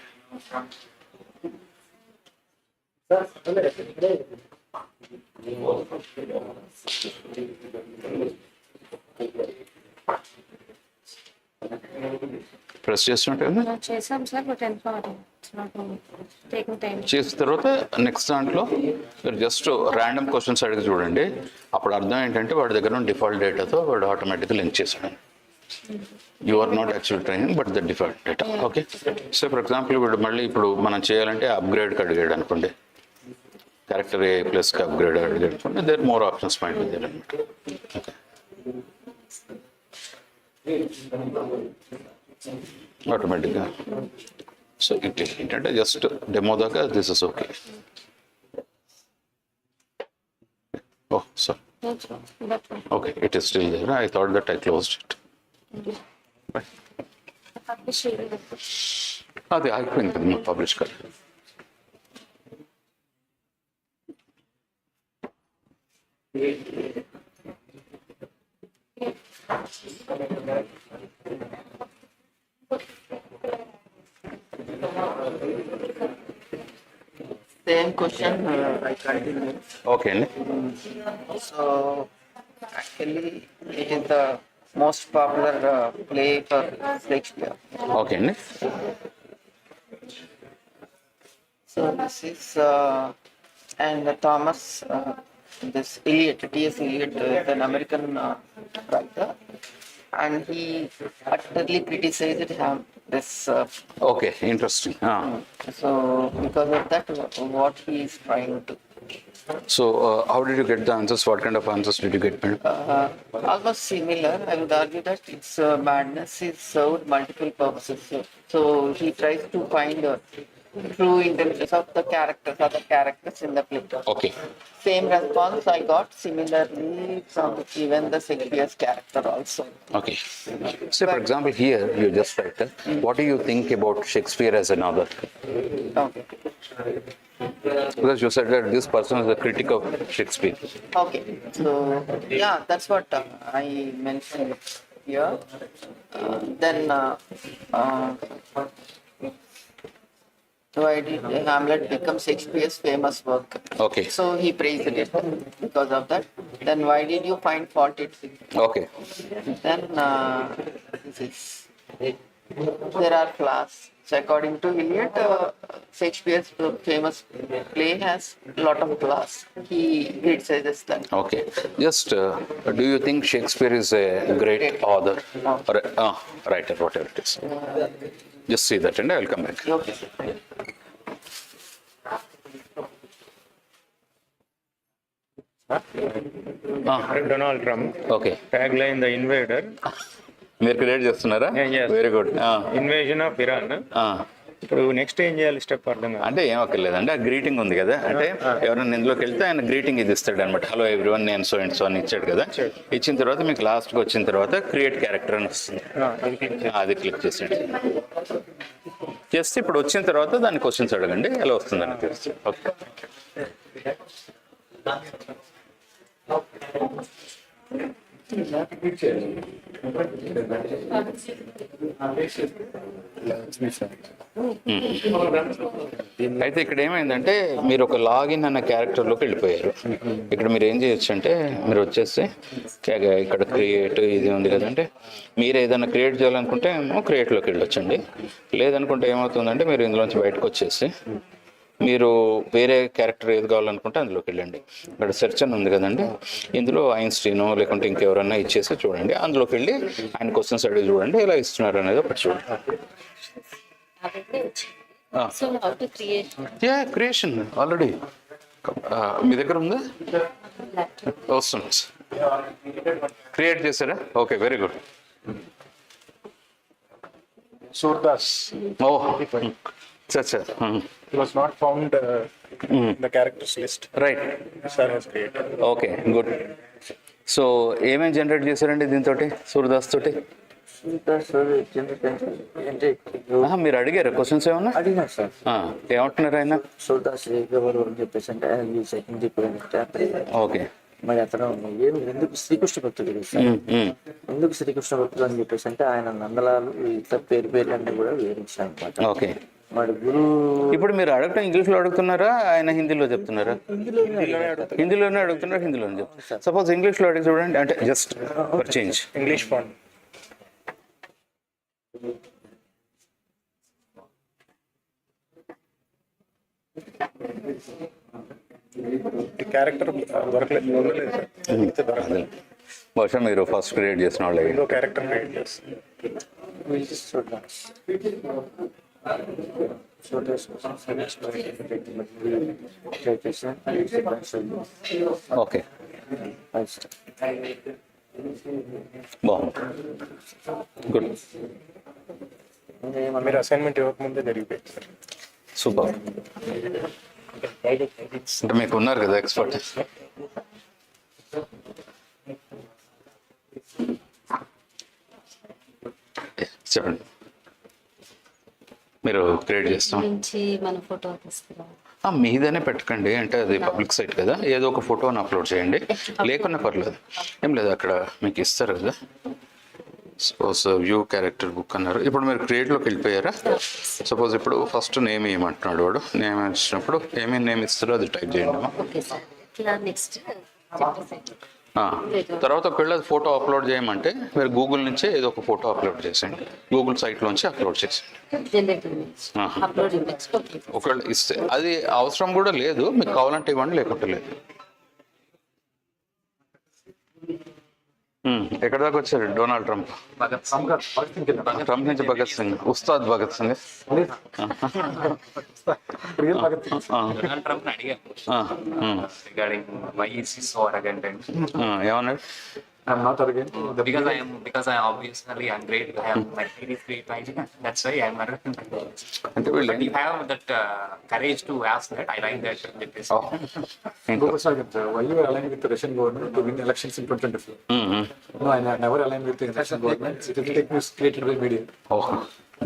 ప్రెస్ చేస్తుంటే చేసాం సార్, బట్ ఎంత టేకింగ్ టైం. చేసిన తర్వాత నెక్స్ట్ దాంట్లో మీరు జస్ట్ ర్యాండమ్ క్వశ్చన్స్ అడిగి చూడండి. అప్పుడు అర్థం ఏంటంటే వాడి దగ్గర ఉన్న డిఫాల్ట్ డేటాతో వాడు ఆటోమేటిక్గా లింక్ చేసాడు. You are not actual training but the default data. Okay, so for example ఇప్పుడు మనం చేయాలంటే అప్గ్రేడ్కి అడిగాడు అనుకోండి, క్యారెక్టర్ ఏ ప్లస్కి అప్గ్రేడ్ అడిగాడు అనుకోండి, there more options mind with there అనమాట. ఓకే, ఆటోమేటిక్గా. సో ఇట్ ఏంటంటే జస్ట్ డెమో దాకా this is okay. Oh sir, okay, it is still there. I thought that I closed it. అది అయిపోయింది కదా పబ్లిష్ కదా. Same question, I continue. Okay అండి. So, actually, it is the most popular play for Shakespeare. Okay అండి. So, this is, and Thomas, this Eliot, T.S. Eliot, an American writer, and he utterly criticized him, this. Okay, interesting. So, because of that, what he is trying to. So, how did you get the answers? What kind of answers did you get? Almost similar. I would argue that its madness is served multiple purposes. So he tries to find true intentions of the characters in the play. Okay. Same response I got similarly from even the Shakespeare's character also. Okay. So, for example, here you just write, what do you think about Shakespeare as an author? Okay. Because you said that this person is a critic of Shakespeare. Okay. So yeah, that's what I mentioned here. Then why did Hamlet become Shakespeare's famous work? Okay. So he praised it because of that. Then why did you find fault it? Okay. Then this is, there are flaws. So according to Eliot, Shakespeare's famous play has a lot of flaws. He criticizes that. Okay. Just do you think Shakespeare is a great author or a writer, whatever it is? Just see that and I will come back. Okay. Donald Trump. Okay. Tagline the invader. మీరు create చేస్తున్నారా? Yes. Very good. Invasion of Iran. ఇప్పుడు next ఏం చేయాలి step అర్థం కాదు. అంటే ఏం అక్కర్లేదండి, ఆ గ్రీటింగ్ ఉంది కదా, అంటే ఎవరైనా ఇందులోకి వెళ్తే ఆయన గ్రీటింగ్ ఇది ఇస్తాడు అనమాట. హలో ఎవ్రీవన్, నేను సో అండ్ సో అని ఇచ్చాడు కదా. ఇచ్చిన తర్వాత మీకు లాస్ట్కి వచ్చిన తర్వాత క్రియేట్ క్యారెక్టర్ అని వస్తుంది. అది క్లిక్ చేసేయండి. చేస్తే ఇప్పుడు వచ్చిన తర్వాత దాన్ని క్వశ్చన్స్ అడగండి, ఎలా వస్తుందని తెలుస్తుంది. ఓకే. అయితే ఇక్కడ ఏమైందంటే మీరు ఒక లాగిన్ అన్న క్యారెక్టర్లోకి వెళ్ళిపోయారు. ఇక్కడ మీరు ఏం చేయొచ్చు అంటే మీరు వచ్చేసి ఇక్కడ క్రియేట్ ఇది ఉంది కదంటే, మీరు ఏదైనా క్రియేట్ చేయాలనుకుంటే ఏమో క్రియేట్లోకి వెళ్ళొచ్చండి. లేదనుకుంటే ఏమవుతుందంటే మీరు ఇందులోంచి బయటకు వచ్చేసి మీరు వేరే క్యారెక్టర్ ఏది కావాలనుకుంటే అందులోకి వెళ్ళండి. ఇక్కడ సెర్చ్ అని ఉంది కదండి, ఇందులో ఐన్స్టీనో లేకుంటే ఇంకెవరన్నా ఇచ్చేసి చూడండి. అందులోకి వెళ్ళి ఆయన క్వశ్చన్స్ అడిగి చూడండి, ఎలా ఇస్తున్నారు అనేది ఒకటి చూడండి. So how to create? Yeah, creation already. మీ దగ్గర ఉందా? వస్తుంది. క్రియేట్ చేశారా? Okay, very good. Surdas. ఓహ్, అచ్చా. It was not found in the characters list. Right. Sir has created. Okay, good. So ఏమేమి జనరేట్ చేశారండి దీంతో, సూర్యదాస్ తోటి? మీరు అడిగారు క్వశ్చన్స్ ఏమన్నా? అడిగినా సార్. ఏమంటున్నారు ఆయన? సూర్దాస్ ఎవరు అని చెప్పేసి అంటే హిందీ ఓకే. మరి అతను ఎందుకు శ్రీకృష్ణ భక్తుడు కదా సార్, ఎందుకు శ్రీకృష్ణ భక్తుడు అని చెప్పేసి అంటే ఆయన నందలాలు ఇట్లా పేర్లన్నీ కూడా వివరించాను అనమాట. ఓకే. మరి గురు ఇప్పుడు మీరు అడగటం ఇంగ్లీష్లో అడుగుతున్నారా, ఆయన హిందీలో చెప్తున్నారా? హిందీలోనే అడుగుతున్నారా, హిందీలోనే చెప్తున్నారు. సపోజ్ ఇంగ్లీష్లో అడిగి చూడండి, అంటే just for change. English font. ఈ క్యారెక్టర్ దొరకలేదు సార్. బహుశా మీరు ఫస్ట్ క్రియేట్ చేసిన వాళ్ళు. ఇంకో క్యారెక్టర్ క్రియేట్ చేస్తాను. సూర్దాస్ ఓకే, బాగుంది, గుడ్, మీరు అసైన్మెంట్ ఇవ్వకముందే జరిగిపోయింది సార్. సూపర్. అంటే మీకు ఉన్నారు కదా ఎక్స్పర్ట్. చెప్పండి, మీరు క్రియేట్ చేస్తాం. మన ఫోటో తీసుకురావాలి. మీదనే పెట్టకండి, అంటే అది పబ్లిక్ సైట్ కదా, ఏదో ఒక ఫోటోని అప్లోడ్ చేయండి, లేకున్నా పర్లేదు, ఏం లేదు, అక్కడ మీకు ఇస్తారు కదా. సపోజ్ వ్యూ క్యారెక్టర్ బుక్ అన్నారు. ఇప్పుడు మీరు క్రియేట్లోకి వెళ్ళిపోయారా? సపోజ్ ఇప్పుడు ఫస్ట్ నేమ్ ఏమంటున్నాడు వాడు, నేమ్ ఇచ్చినప్పుడు ఏమేమి నేమ్ ఇస్తారో అది టైప్ చేయండి. Okay sir. ఇట్లా నెక్స్ట్ తర్వాత ఒకవేళ ఫోటో అప్లోడ్ చేయమంటే మీరు గూగుల్ నుంచే ఏదో ఒక ఫోటో అప్లోడ్ చేసేయండి, గూగుల్ సైట్లోంచి అప్లోడ్ చేసేయండి. Generate image, upload image. Okay. ఒకవేళ ఇస్తే అది అవసరం కూడా లేదు, మీకు కావాలంటే ఇవ్వండి, లేకుంటే లేదు. ఎక్కడ దాకా వచ్చారు? Donald Trump. ట్రంప్ నుంచి భగత్ సింగ్, ఉస్తాద్ భగత్ సింగ్. ఏమన్నాడు? I'm not arrogant. Because I obviously I'm great. I have my theory is great. That's why I'm arrogant. అంటే But you have that courage to ask that. I like that. Why you align with the Russian government to win elections in 2024? No, I never aligned with the Russian government. It is fake news created by media. ఓహ్,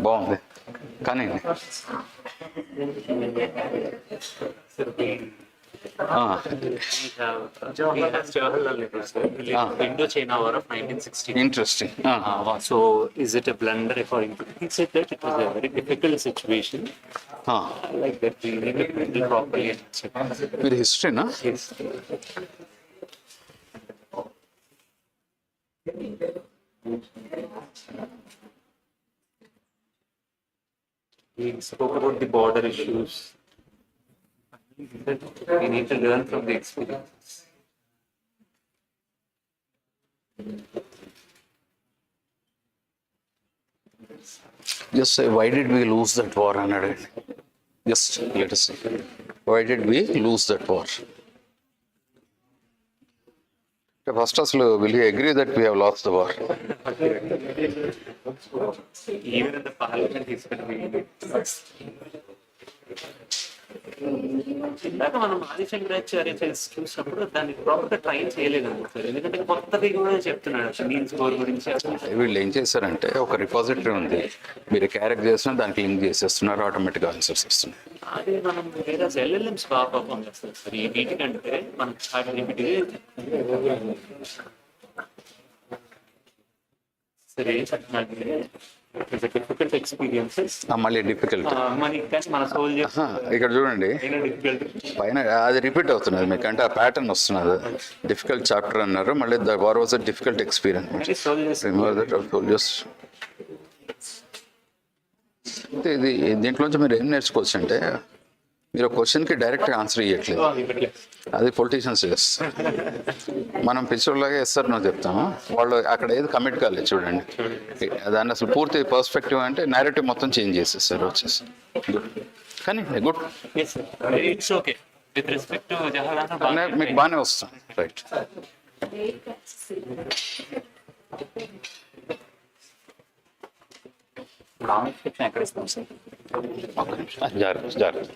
బాగుంది, కానీ Indo-China War of 1960. Interesting. So, is it a blunder according to? He said that it was a very difficult situation. Like that, we need to handle properly. మీరు హిస్టరీనా? Yes. We spoke about the border issues. We need to learn from the experiences. Just say, why did we lose that war? అన్నాడు. Just let us see. Why did we lose that war? First, will you agree that we have lost the war? Even in the parliament, he's going to be. ఇందాక మనం ఆదిశంకరాచార్య చూసినప్పుడు దాన్ని ప్రాపర్గా try చేయలేదు sir, ఎందుకంటే కొత్తది కూడా చెప్తున్నాడు మీన్ స్కోర్ గురించి. వీళ్ళు ఏం చేశారంటే ఒక రిపాజిటరీ ఉంది, మీరు క్యారెక్ట్ చేసినా దానికి లింక్ చేసేస్తున్నారు, ఆటోమేటిక్గా ఆన్సర్స్ వస్తున్నాయి. అది మనం వేరే ఎల్ఎల్ఎంస్ బాగా పర్ఫామ్ చేస్తాం సార్. ఈ వీటికంటే మనం స్టార్ట్ సరే అంటే డిఫికల్ట్ ఎక్స్పీరియన్సెస్, మళ్ళీ డిఫికల్ట్ మన సోల్జర్స్ ఇక్కడ చూడండి పైన అది రిపీట్ అవుతున్నది మీకు, అంటే ఆ ప్యాటర్న్ వస్తున్నది. డిఫికల్ట్ చాప్టర్ అన్నారు, మళ్ళీ the war was a difficult experience. Soldiers అంటే ఇది దీంట్లోంచి మీరు ఏం నేర్చుకోవచ్చు అంటే, మీరు క్వశ్చన్కి డైరెక్ట్గా ఆన్సర్ ఇవ్వట్లేదు, అది పొలిటీషియన్స్ చేస్తారు. మనం పిక్చర్లాగా వేస్తారు నువ్వు చెప్తాము, వాళ్ళు అక్కడ ఏది కమిట్ కాలేదు చూడండి, దాన్ని అసలు పూర్తి పర్స్పెక్టివ్ అంటే నేరేటివ్ మొత్తం చేంజ్ చేసేస్తారు వచ్చేసి. గుడ్, కానీ good. It's okay. With respect to Jawaharlal మీకు బాగానే వస్తుంది. రైట్. కామెంట్ సెక్షన్ ఎక్కడ ఇస్తాం సార్? ఒక్క నిమిషం. జాగ్రత్త.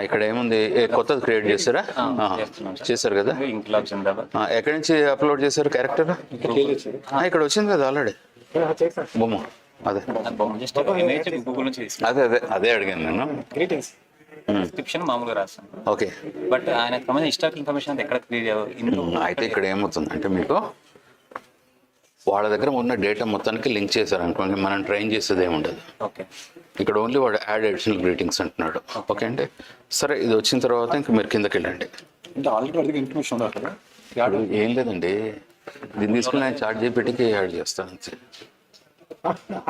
ఇక్కడ ఏముంది, కొత్తది క్రియేట్ చేశారా? చేశారు కదా. ఇంక్లాబ్ జిందాబాద్. ఎక్కడి నుంచి అప్లోడ్ చేశారు క్యారెక్టర్? ఇక్కడ వచ్చింది కదా ఆల్రెడీ బొమ్మ. అదే జస్ట్ ఇమేజ్ గూగుల్ నుంచి తీసుకున్నాను. అదే అడిగాను నేను. డిస్క్రిప్షన్ మామూలుగా రాస్తాను. ఓకే. బట్ ఆయన సంబంధించిన హిస్టారికల్ ఇన్ఫర్మేషన్ అంతా ఎక్కడ క్రియేట్ అయితే ఇక్కడ ఏమవుతుందంటే మీకు వాళ్ళ దగ్గర ఉన్న డేటా మొత్తానికి లింక్ చేశారు అనుకోండి, మనం ట్రైన్ చేసేది ఏమి ఉండదు. ఓకే. ఇక్కడ ఓన్లీ వాడు యాడ్ అడిషనల్ గ్రీటింగ్స్ అంటున్నాడు. ఓకే అంటే సరే, ఇది వచ్చిన తర్వాత ఇంకా మీరు కిందకి వెళ్ళండి. అంటే ఆల్రెడీ వాడికి ఇన్ఫర్మేషన్ ఉందా అక్కడ? ఏం లేదండి, దీన్ని తీసుకుని నేను చార్ట్ జీపీటీకి యాడ్ చేస్తాను అంతే.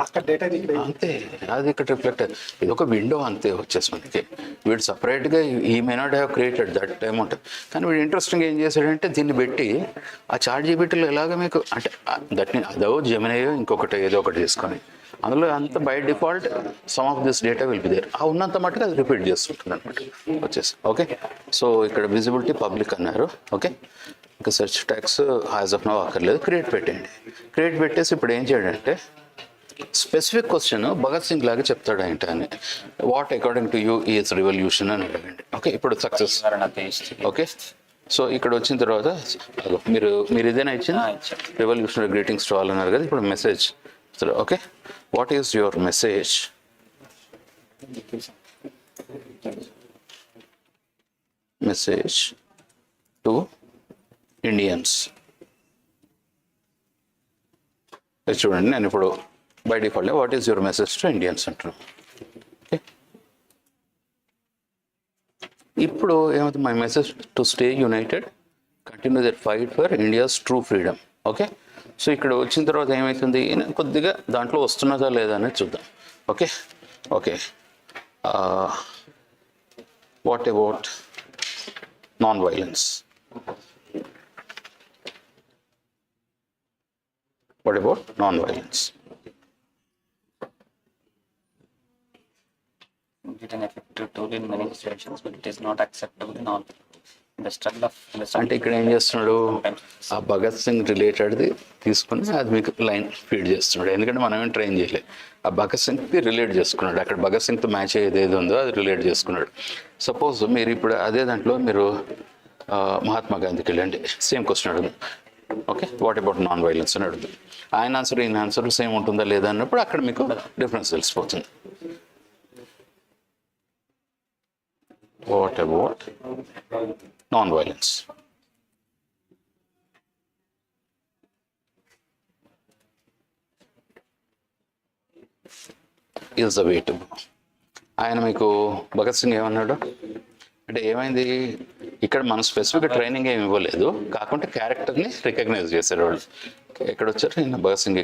అక్కడ డేటా అంతే, అది ఇక్కడ రిఫ్లెక్ట్. ఇది ఒక విండో అంతే వచ్చేసి మనకి. వీడు సపరేట్గా ఈ may not have created that amount, కానీ వీడు ఇంట్రెస్టింగ్ ఏం చేశాడంటే దీన్ని పెట్టి ఆ చార్ట్ జీపీటీలో ఎలాగ మీకు అంటే దట్ని అదో జెమినయో ఇంకొకటి ఏదో ఒకటి తీసుకొని అందులో అంత by default some of this data will be there. ఆ ఉన్నంత మట్టుకు అది రిపీట్ చేస్తుంటుంది అనమాట వచ్చేసి. ఓకే. సో ఇక్కడ విజిబిలిటీ పబ్లిక్ అన్నారు. ఓకే. ఇంకా search tags as of no అక్కర్లేదు. క్రియేట్ పెట్టండి. క్రియేట్ పెట్టేసి ఇప్పుడు ఏం చేయాలంటే స్పెసిఫిక్ క్వశ్చన్ భగత్ సింగ్ లాగా చెప్తాడు ఏంటి అని. What according to you is revolution అని అడగండి. ఓకే. ఇప్పుడు సక్సెస్. ఓకే. సో ఇక్కడ వచ్చిన తర్వాత మీరు ఇదేనా ఇచ్చింది? రెవల్యూషనరీ గ్రీటింగ్స్ టు ఆల్ అన్నారు కదా. ఇప్పుడు message. Okay. What is your message? Message to Indians. చూడండి, నేను ఇప్పుడు by default what is your message to Indians అంటారు. ఓకే. ఇప్పుడు ఏమవుతుంది, my message to stay United, continue that fight for India's true freedom. Okay. So ఇక్కడ వచ్చిన తర్వాత ఏమవుతుంది, కొద్దిగా దాంట్లో వస్తున్నదా లేదా అనేది చూద్దాం. Okay. Okay. What about non violence? What about non-violence? It an effective tool in many situations, but it is not acceptable in all. The struggle of అంటే ఇక్కడ ఏం చేస్తున్నాడు, ఆ భగత్ సింగ్ రిలేటెడ్ది తీసుకుని అది మీకు లైన్ ఫీడ్ చేస్తున్నాడు. ఎందుకంటే మనం ఏం ట్రైన్ చేయలేదు. ఆ భగత్ సింగ్కి రిలేట్ చేసుకున్నాడు. అక్కడ భగత్ సింగ్తో మ్యాచ్ అయ్యేది ఏది ఉందో అది రిలేట్ చేసుకున్నాడు. సపోజ్ మీరు ఇప్పుడు అదే దాంట్లో మీరు మహాత్మా గాంధీకి వెళ్ళండి, సేమ్ క్వశ్చన్ అడుగుతుంది. Okay. What about non violence అని అడుగుతుంది. ఆయన ఆన్సర్ ఈయన ఆన్సర్ సేమ్ ఉంటుందా లేదా అన్నప్పుడు అక్కడ మీకు డిఫరెన్స్ తెలిసిపోతుంది. What about non violence? Is the way to go. ఆయన మీకు భగత్ సింగ్ ఏమన్నాడు అంటే ఏమైంది, ఇక్కడ మనం స్పెసిఫిక్గా ట్రైనింగ్ ఏమి ఇవ్వలేదు, కాకుంటే క్యారెక్టర్ని రికగ్నైజ్ చేశారు వాళ్ళు. ఎక్కడ వచ్చారు, నేను భగత్ సింగ్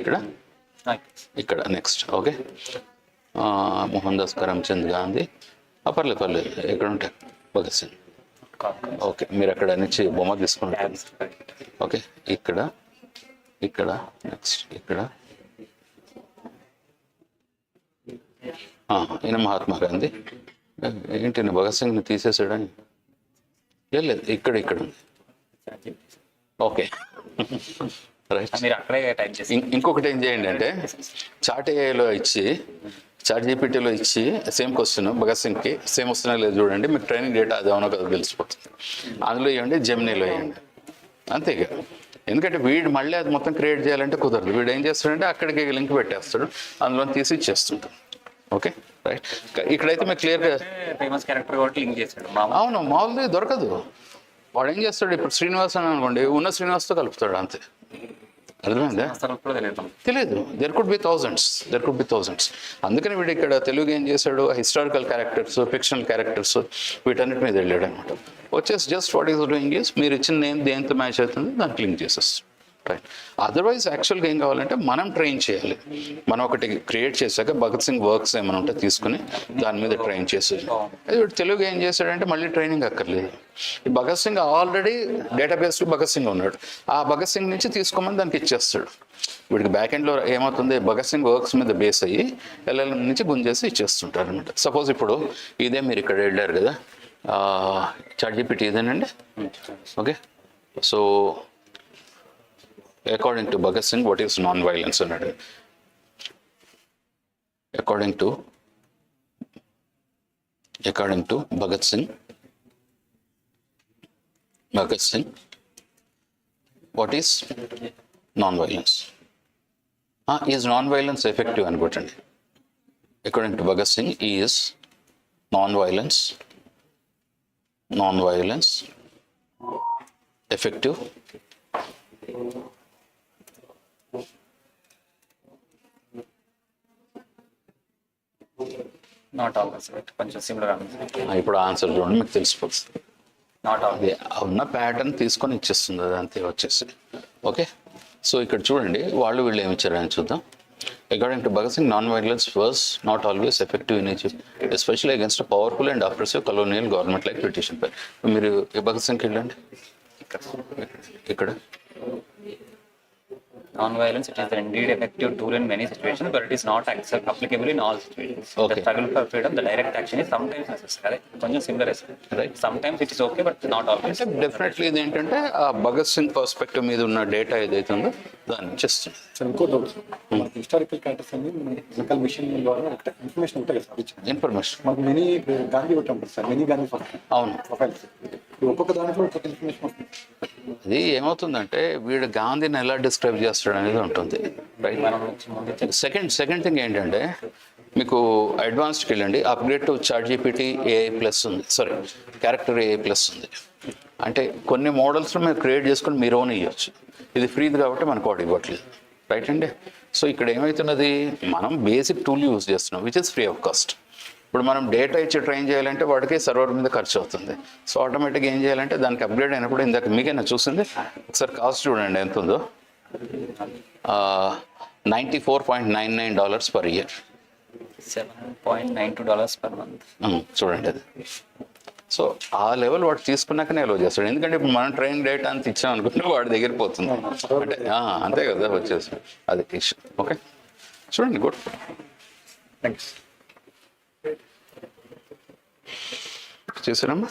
ఇక్కడ నెక్స్ట్. ఓకే. మోహన్ దాస్ కరమ్చంద్ గాంధీ పర్లేదు ఎక్కడ ఉంటాయి భగత్ సింగ్. ఓకే. మీరు అక్కడ నుంచి బొమ్మ తీసుకుంటారు. ఓకే. ఇక్కడ నెక్స్ట్ ఇక్కడ ఈయన మహాత్మా గాంధీ. ఏంటి భగత్ సింగ్ని తీసేసాడని? లేదు, ఇక్కడ ఉంది. ఓకే. రైట్. ఇంకొకటి ఏం చేయండి అంటే చాట్ జీపీటీలో ఇచ్చి సేమ్ క్వశ్చన్ భగత్ సింగ్కి సేమ్ వస్తున్నా లేదు చూడండి, మీకు ట్రైనింగ్ డేటా అది అవునో కదా తెలిసిపోతుంది. అందులో ఇవ్వండి, జెమినీలో ఇవ్వండి, అంతేగా. ఎందుకంటే వీడు మళ్ళీ అది మొత్తం క్రియేట్ చేయాలంటే కుదరదు. వీడు ఏం చేస్తాడంటే అక్కడికి లింక్ పెట్టేస్తాడు, అందులో తీసి ఇచ్చేస్తుంటాడు. ఓకే. రైట్. ఇక్కడైతే మీకు క్లియర్గా ఫేమస్ క్యారెక్టర్ కాబట్టి లింక్ చేశాడు. అవును, మామూలుది దొరకదు. వాడు ఏం చేస్తాడు, ఇప్పుడు శ్రీనివాస్ అని అనుకోండి, ఉన్న శ్రీనివాస్తో కలుపుతాడు అంతే. అర్థమైందా? తెలియదు. There could be thousands. అందుకని వీడు ఇక్కడ తెలుగు ఏం చేశాడు, హిస్టారికల్ క్యారెక్టర్స్, ఫిక్షనల్ క్యారెక్టర్స్ వీటన్నిటి మీద వెళ్ళాడు అనమాట. వచ్చేసి just what is doing is మీరు ఇచ్చిన నేమ్ దేంతో మ్యాచ్ అవుతుంది దానికి లింక్ చేసేస్తాడు. రైట్. అదర్వైజ్ యాక్చువల్గా ఏం కావాలంటే మనం ట్రైన్ చేయాలి. మనం ఒకటి క్రియేట్ చేశాక భగత్ సింగ్ వర్క్స్ ఏమైనా ఉంటే తీసుకుని దాని మీద ట్రైన్ చేసేది. అది తెలుగు ఏం చేశాడంటే మళ్ళీ ట్రైనింగ్ అక్కర్లేదు. ఈ భగత్ సింగ్ ఆల్రెడీ డేటాబేస్లో భగత్ సింగ్ ఉన్నాడు, ఆ భగత్ సింగ్ నుంచి తీసుకోమని దానికి ఇచ్చేస్తాడు. వీడికి బ్యాక్ ఎండ్లో ఏమవుతుంది, భగత్ సింగ్ వర్క్స్ మీద బేస్ అయ్యి ఎల్ఎల్ఎం నుంచి గుంజేసి ఇచ్చేస్తుంటారు అనమాట. సపోజ్ ఇప్పుడు ఇదే మీరు ఇక్కడ వెళ్ళారు కదా, చాట్‌జీపీటీ ఇదేనండి. Okay, so according to Bhagat Singh what is non violence అన్నాడు. According to Bhagat Singh what is non violence? Is non violence effective అనుకోండి. According to Bhagat Singh is non violence effective not always, కొంచెం సిమిలర్ ఇప్పుడు ఆన్సర్ చూడండి, మీకు తెలిసిపోతుంది. నాట్ అదే ఉన్న ప్యాటర్న్ తీసుకొని ఇచ్చేస్తుంది అది అంతే వచ్చేసి. ఓకే, సో ఇక్కడ చూడండి వాళ్ళు వీళ్ళు ఏమి ఇచ్చారని చూద్దాం. According to Bhagat Singh non violence was not always effective in Egypt especially against powerful and oppressive colonial government like British empire. మీరు భగత్ సింగ్కి వెళ్ళండి, ఇక్కడ non-violence, it is indeed effective tool in many situations, but it is not applicable in all situations. Okay. The struggle for freedom, the direct action is sometimes necessary. కొంచెం similar Right. Sometimes it is okay, but not always. అంటే definitely ఇది ఏంటంటే ఆ Bhagat Singh perspective మీద ఉన్న data ఏదైతే ఉందో దాన్ని చేస్తుంది. సార్ ఇంకో డౌట్, మనకి హిస్టారికల్ క్యారెక్టర్స్ అన్ని లోకల్ మిషన్ ద్వారా ఒకటే ఇన్ఫర్మేషన్ ఉంటాయి కదా సార్, ఇన్ఫర్మేషన్ మనకు మినీ గాంధీ ఒకటి ఉంటుంది సార్, మినీ గాంధీ అవును. ప్రొఫైల్స్ ఒక్కొక్క దాంట్లో ఒక్కొక్క ఇన్ఫర్మేషన్ వస్తుంది. అది ఏమవుతుందంటే వీడు గాంధీని ఎలా డిస్క్రైబ్ చేస్తాడు అనేది ఉంటుంది. రైట్. సెకండ్ థింగ్ ఏంటంటే మీకు అడ్వాన్స్డ్కి వెళ్ళండి, upgrade to ChatGPT AI plus ఉంది, సారీ క్యారెక్టర్ AI ప్లస్ ఉంది. అంటే కొన్ని మోడల్స్లో మీరు క్రియేట్ చేసుకొని మీరు ఓన్ ఇవ్వచ్చు. ఇది ఫ్రీది కాబట్టి మనకు వాడు ఇవ్వట్లేదు. రైట్ అండి. సో ఇక్కడ ఏమవుతున్నది, మనం బేసిక్ టూల్ యూజ్ చేస్తున్నాం which is free of cost. ఇప్పుడు మనం డేటా ఇచ్చి ట్రైన్ చేయాలంటే వాడికి సర్వర్ మీద ఖర్చు అవుతుంది. సో ఆటోమేటిక్గా ఏం చేయాలంటే దానికి అప్గ్రేడ్ అయినప్పుడు ఇందాక మీకైనా చూసింది, ఒకసారి కాస్ట్ చూడండి ఎంత ఉందో, $94.99 per year. $7.92 per month. చూడండి అది. సో ఆ లెవెల్ వాడు తీసుకున్నాకనే అలో చేస్తాడు. ఎందుకంటే ఇప్పుడు మనం ట్రైన్ డేటా అంత ఇచ్చాం అనుకుంటే వాడి దగ్గర పోతుంది. అంటే అంతే కదా వచ్చేసి అది ఇష్యూ. ఓకే చూడండి, గుడ్, థ్యాంక్స్. చేశారమ్మా,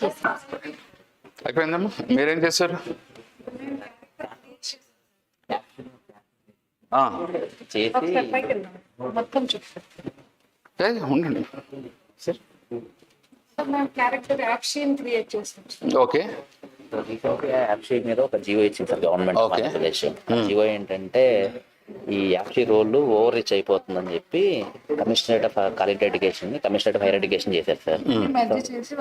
అయిపోయిందమ్మా. మీరేం చేశారు? మొత్తం చెప్తాను. ఉండండి సార్. మనం క్యారెక్టర్ యాక్షన్ క్రియేట్ చేస్తాం. ఓకే, APSCHE మీద ఒక జియో ఇచ్చింది sir government Okay. Andhra Pradesh. Jio ఏంటంటే ఈ APSCHE రోల్ ఓవర్ రీచ్ అయిపోతుందని చెప్పి కమిషనరేట్ ఆఫ్ కాలేజ్ ఎడ్యుకేషన్ ని కమిషనరేట్ ఆఫ్ హైయర్ ఎడ్యుకేషన్ చేశారు సార్. మెర్జ్ చేసి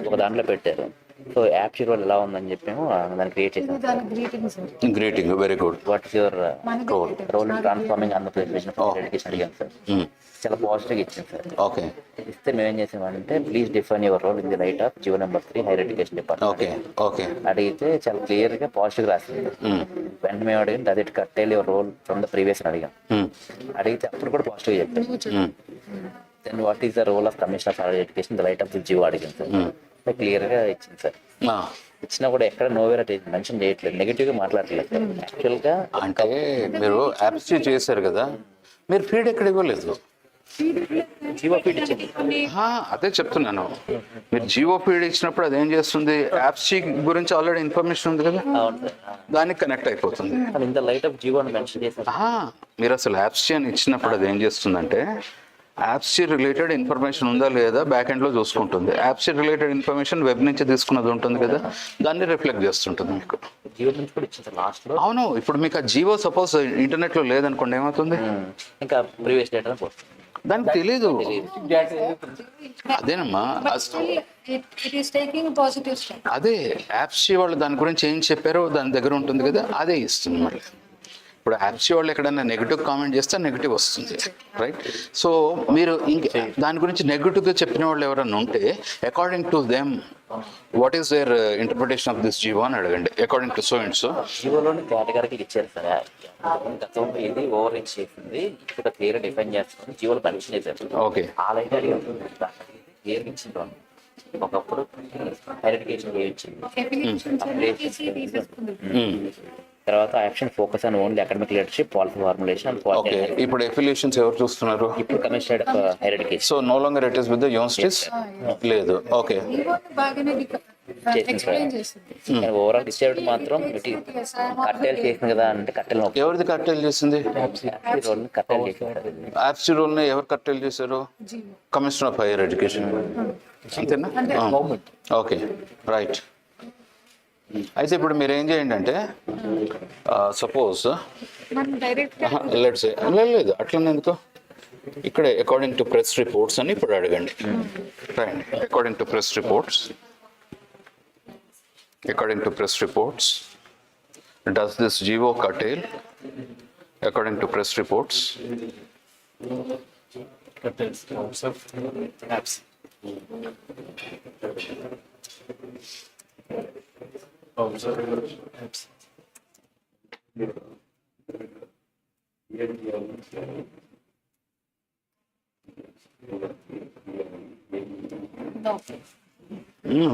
ఒక దాంట్లో పెట్టారు. సో APSCHE రోల్ ఎలా ఉందని చెప్పి దాన్ని క్రియేట్ చేశారు. దాని greeting sir. Greeting, very good. What is your role in transforming Andhra Pradesh higher education అడిగాను సార్. చాలా పాజిటివ్గా ఇచ్చింది సార్. ఓకే, ఇస్తే మేము ఏం చేసామంటే please define your role in the light of Jio number 3 higher education department. Okay, okay. అడిగితే చాలా క్లియర్ గా పాజిటివ్ రాసింది. వెంటనే మేము అడిగిన does it కట్టేల్ your role from the previous అని అడిగాం. అడిగితే అప్పుడు కూడా పాజిటివ్ చెప్పారు. Then what is the role of commissioner of higher education the light of the GO అడిగింది సార్. క్లియర్ గా ఇచ్చింది సార్. ఇచ్చినా కూడా ఎక్కడ నోవేర్ మెన్షన్ చేయట్లేదు, నెగిటివ్ గా మాట్లాడట్లేదు సార్. యాక్చువల్ గా అంటే మీరు APSCHE చేశారు కదా, మీరు ఫీడ్ ఎక్కడ ఇవ్వలేదు. జియో ఫీడ్ ఇచ్చింది. అదే చెప్తున్నాను, మీరు జియో ఫీడ్ ఇచ్చినప్పుడు అదేం చేస్తుంది, APSCHE గురించి ఆల్రెడీ ఇన్ఫర్మేషన్ ఉంది కదా, దానికి కనెక్ట్ అయిపోతుంది. ఇంత లైట్ ఆఫ్ జియో అని మెన్షన్ చేశారు. మీరు అసలు APSCHE అని ఇచ్చినప్పుడు అది ఏం చేస్తుందంటే APSCHE రిలేటెడ్ ఇన్ఫర్మేషన్ ఉందా లేదా బ్యాక్ ఎండ్లో చూసుకుంటుంది. APSCHE రిలేటెడ్ ఇన్ఫర్మేషన్ వెబ్ నుంచి తీసుకున్నది ఉంటుంది కదా, దాన్ని రిఫ్లెక్ట్ చేస్తుంటుంది మీకు. జియో నుంచి కూడా ఇచ్చింది లాస్ట్ లో. అవును, ఇప్పుడు మీకు ఆ జియో సపోజ్ ఇంటర్నెట్లో లేదనుకోండి ఏమవుతుంది, ఇంకా ప్రీవియస్ డేటా పోతుంది. దానికి తెలీదు. అదేనమ్మా, అదే APSCHE వాళ్ళు దాని గురించి ఏం చెప్పారో దాని దగ్గర ఉంటుంది కదా, అదే ఇస్తుంది మళ్ళీ. ఇప్పుడు యాప్సీ వాళ్ళు ఎక్కడైనా నెగిటివ్ కామెంట్ చేస్తే నెగిటివ్ వస్తుంది, రైట్? సో మీరు ఇంక దాని గురించి నెగిటివ్గా చెప్పిన వాళ్ళు ఎవరైనా ఉంటే according to them what is their interpretation of this GO అని అడగండి. According to so and so జీవోలోని కేటగిరీకి ఇచ్చారు సార్. గతంలో ఇది ఓవర్ రీచ్ చేసింది, ఇప్పుడు క్లియర్ డిఫైన్ చేస్తుంది, జీవోలు పరీక్ష చేశారు. ఓకే, ఆల్రెడీ అడిగారు క్లియర్ ఇచ్చింది. ఒకప్పుడు హైయర్ ఎడ్యుకేషన్ తర్వాత action focus on only academic leadership, policy formulation and okay. ఇప్పుడు ఎఫిలియేషన్స్ ఎవరు చూస్తున్నారు? ఇప్పుడు commissionerate of higher education. So no longer it is with the universities లేదు. ఓకే, ఓవరాల్ డిస్ట్రిబ్యూట్ మాత్రం కట్టెలు చేసింది కదా అంటే కట్టెలు ఎవరిది కట్టెలు చేసింది? కట్టెలు చేశారు. యాప్సీ రూల్ని ఎవరు కట్టెలు చేశారు? కమిషనర్ ఆఫ్ హైయర్ ఎడ్యుకేషన్, అంతేనా? Okay, right. అయితే ఇప్పుడు మీరు ఏం చేయండి అంటే సపోజ్ లెట్స్ లేదు అట్లనే ఎందుకో ఇక్కడే అకార్డింగ్ టు ప్రెస్ రిపోర్ట్స్ అని ఇప్పుడు అడగండి. Right, according to press reports, according to press reports, does this GO curtail? According to press reports, curtails terms of apps. Observe apps.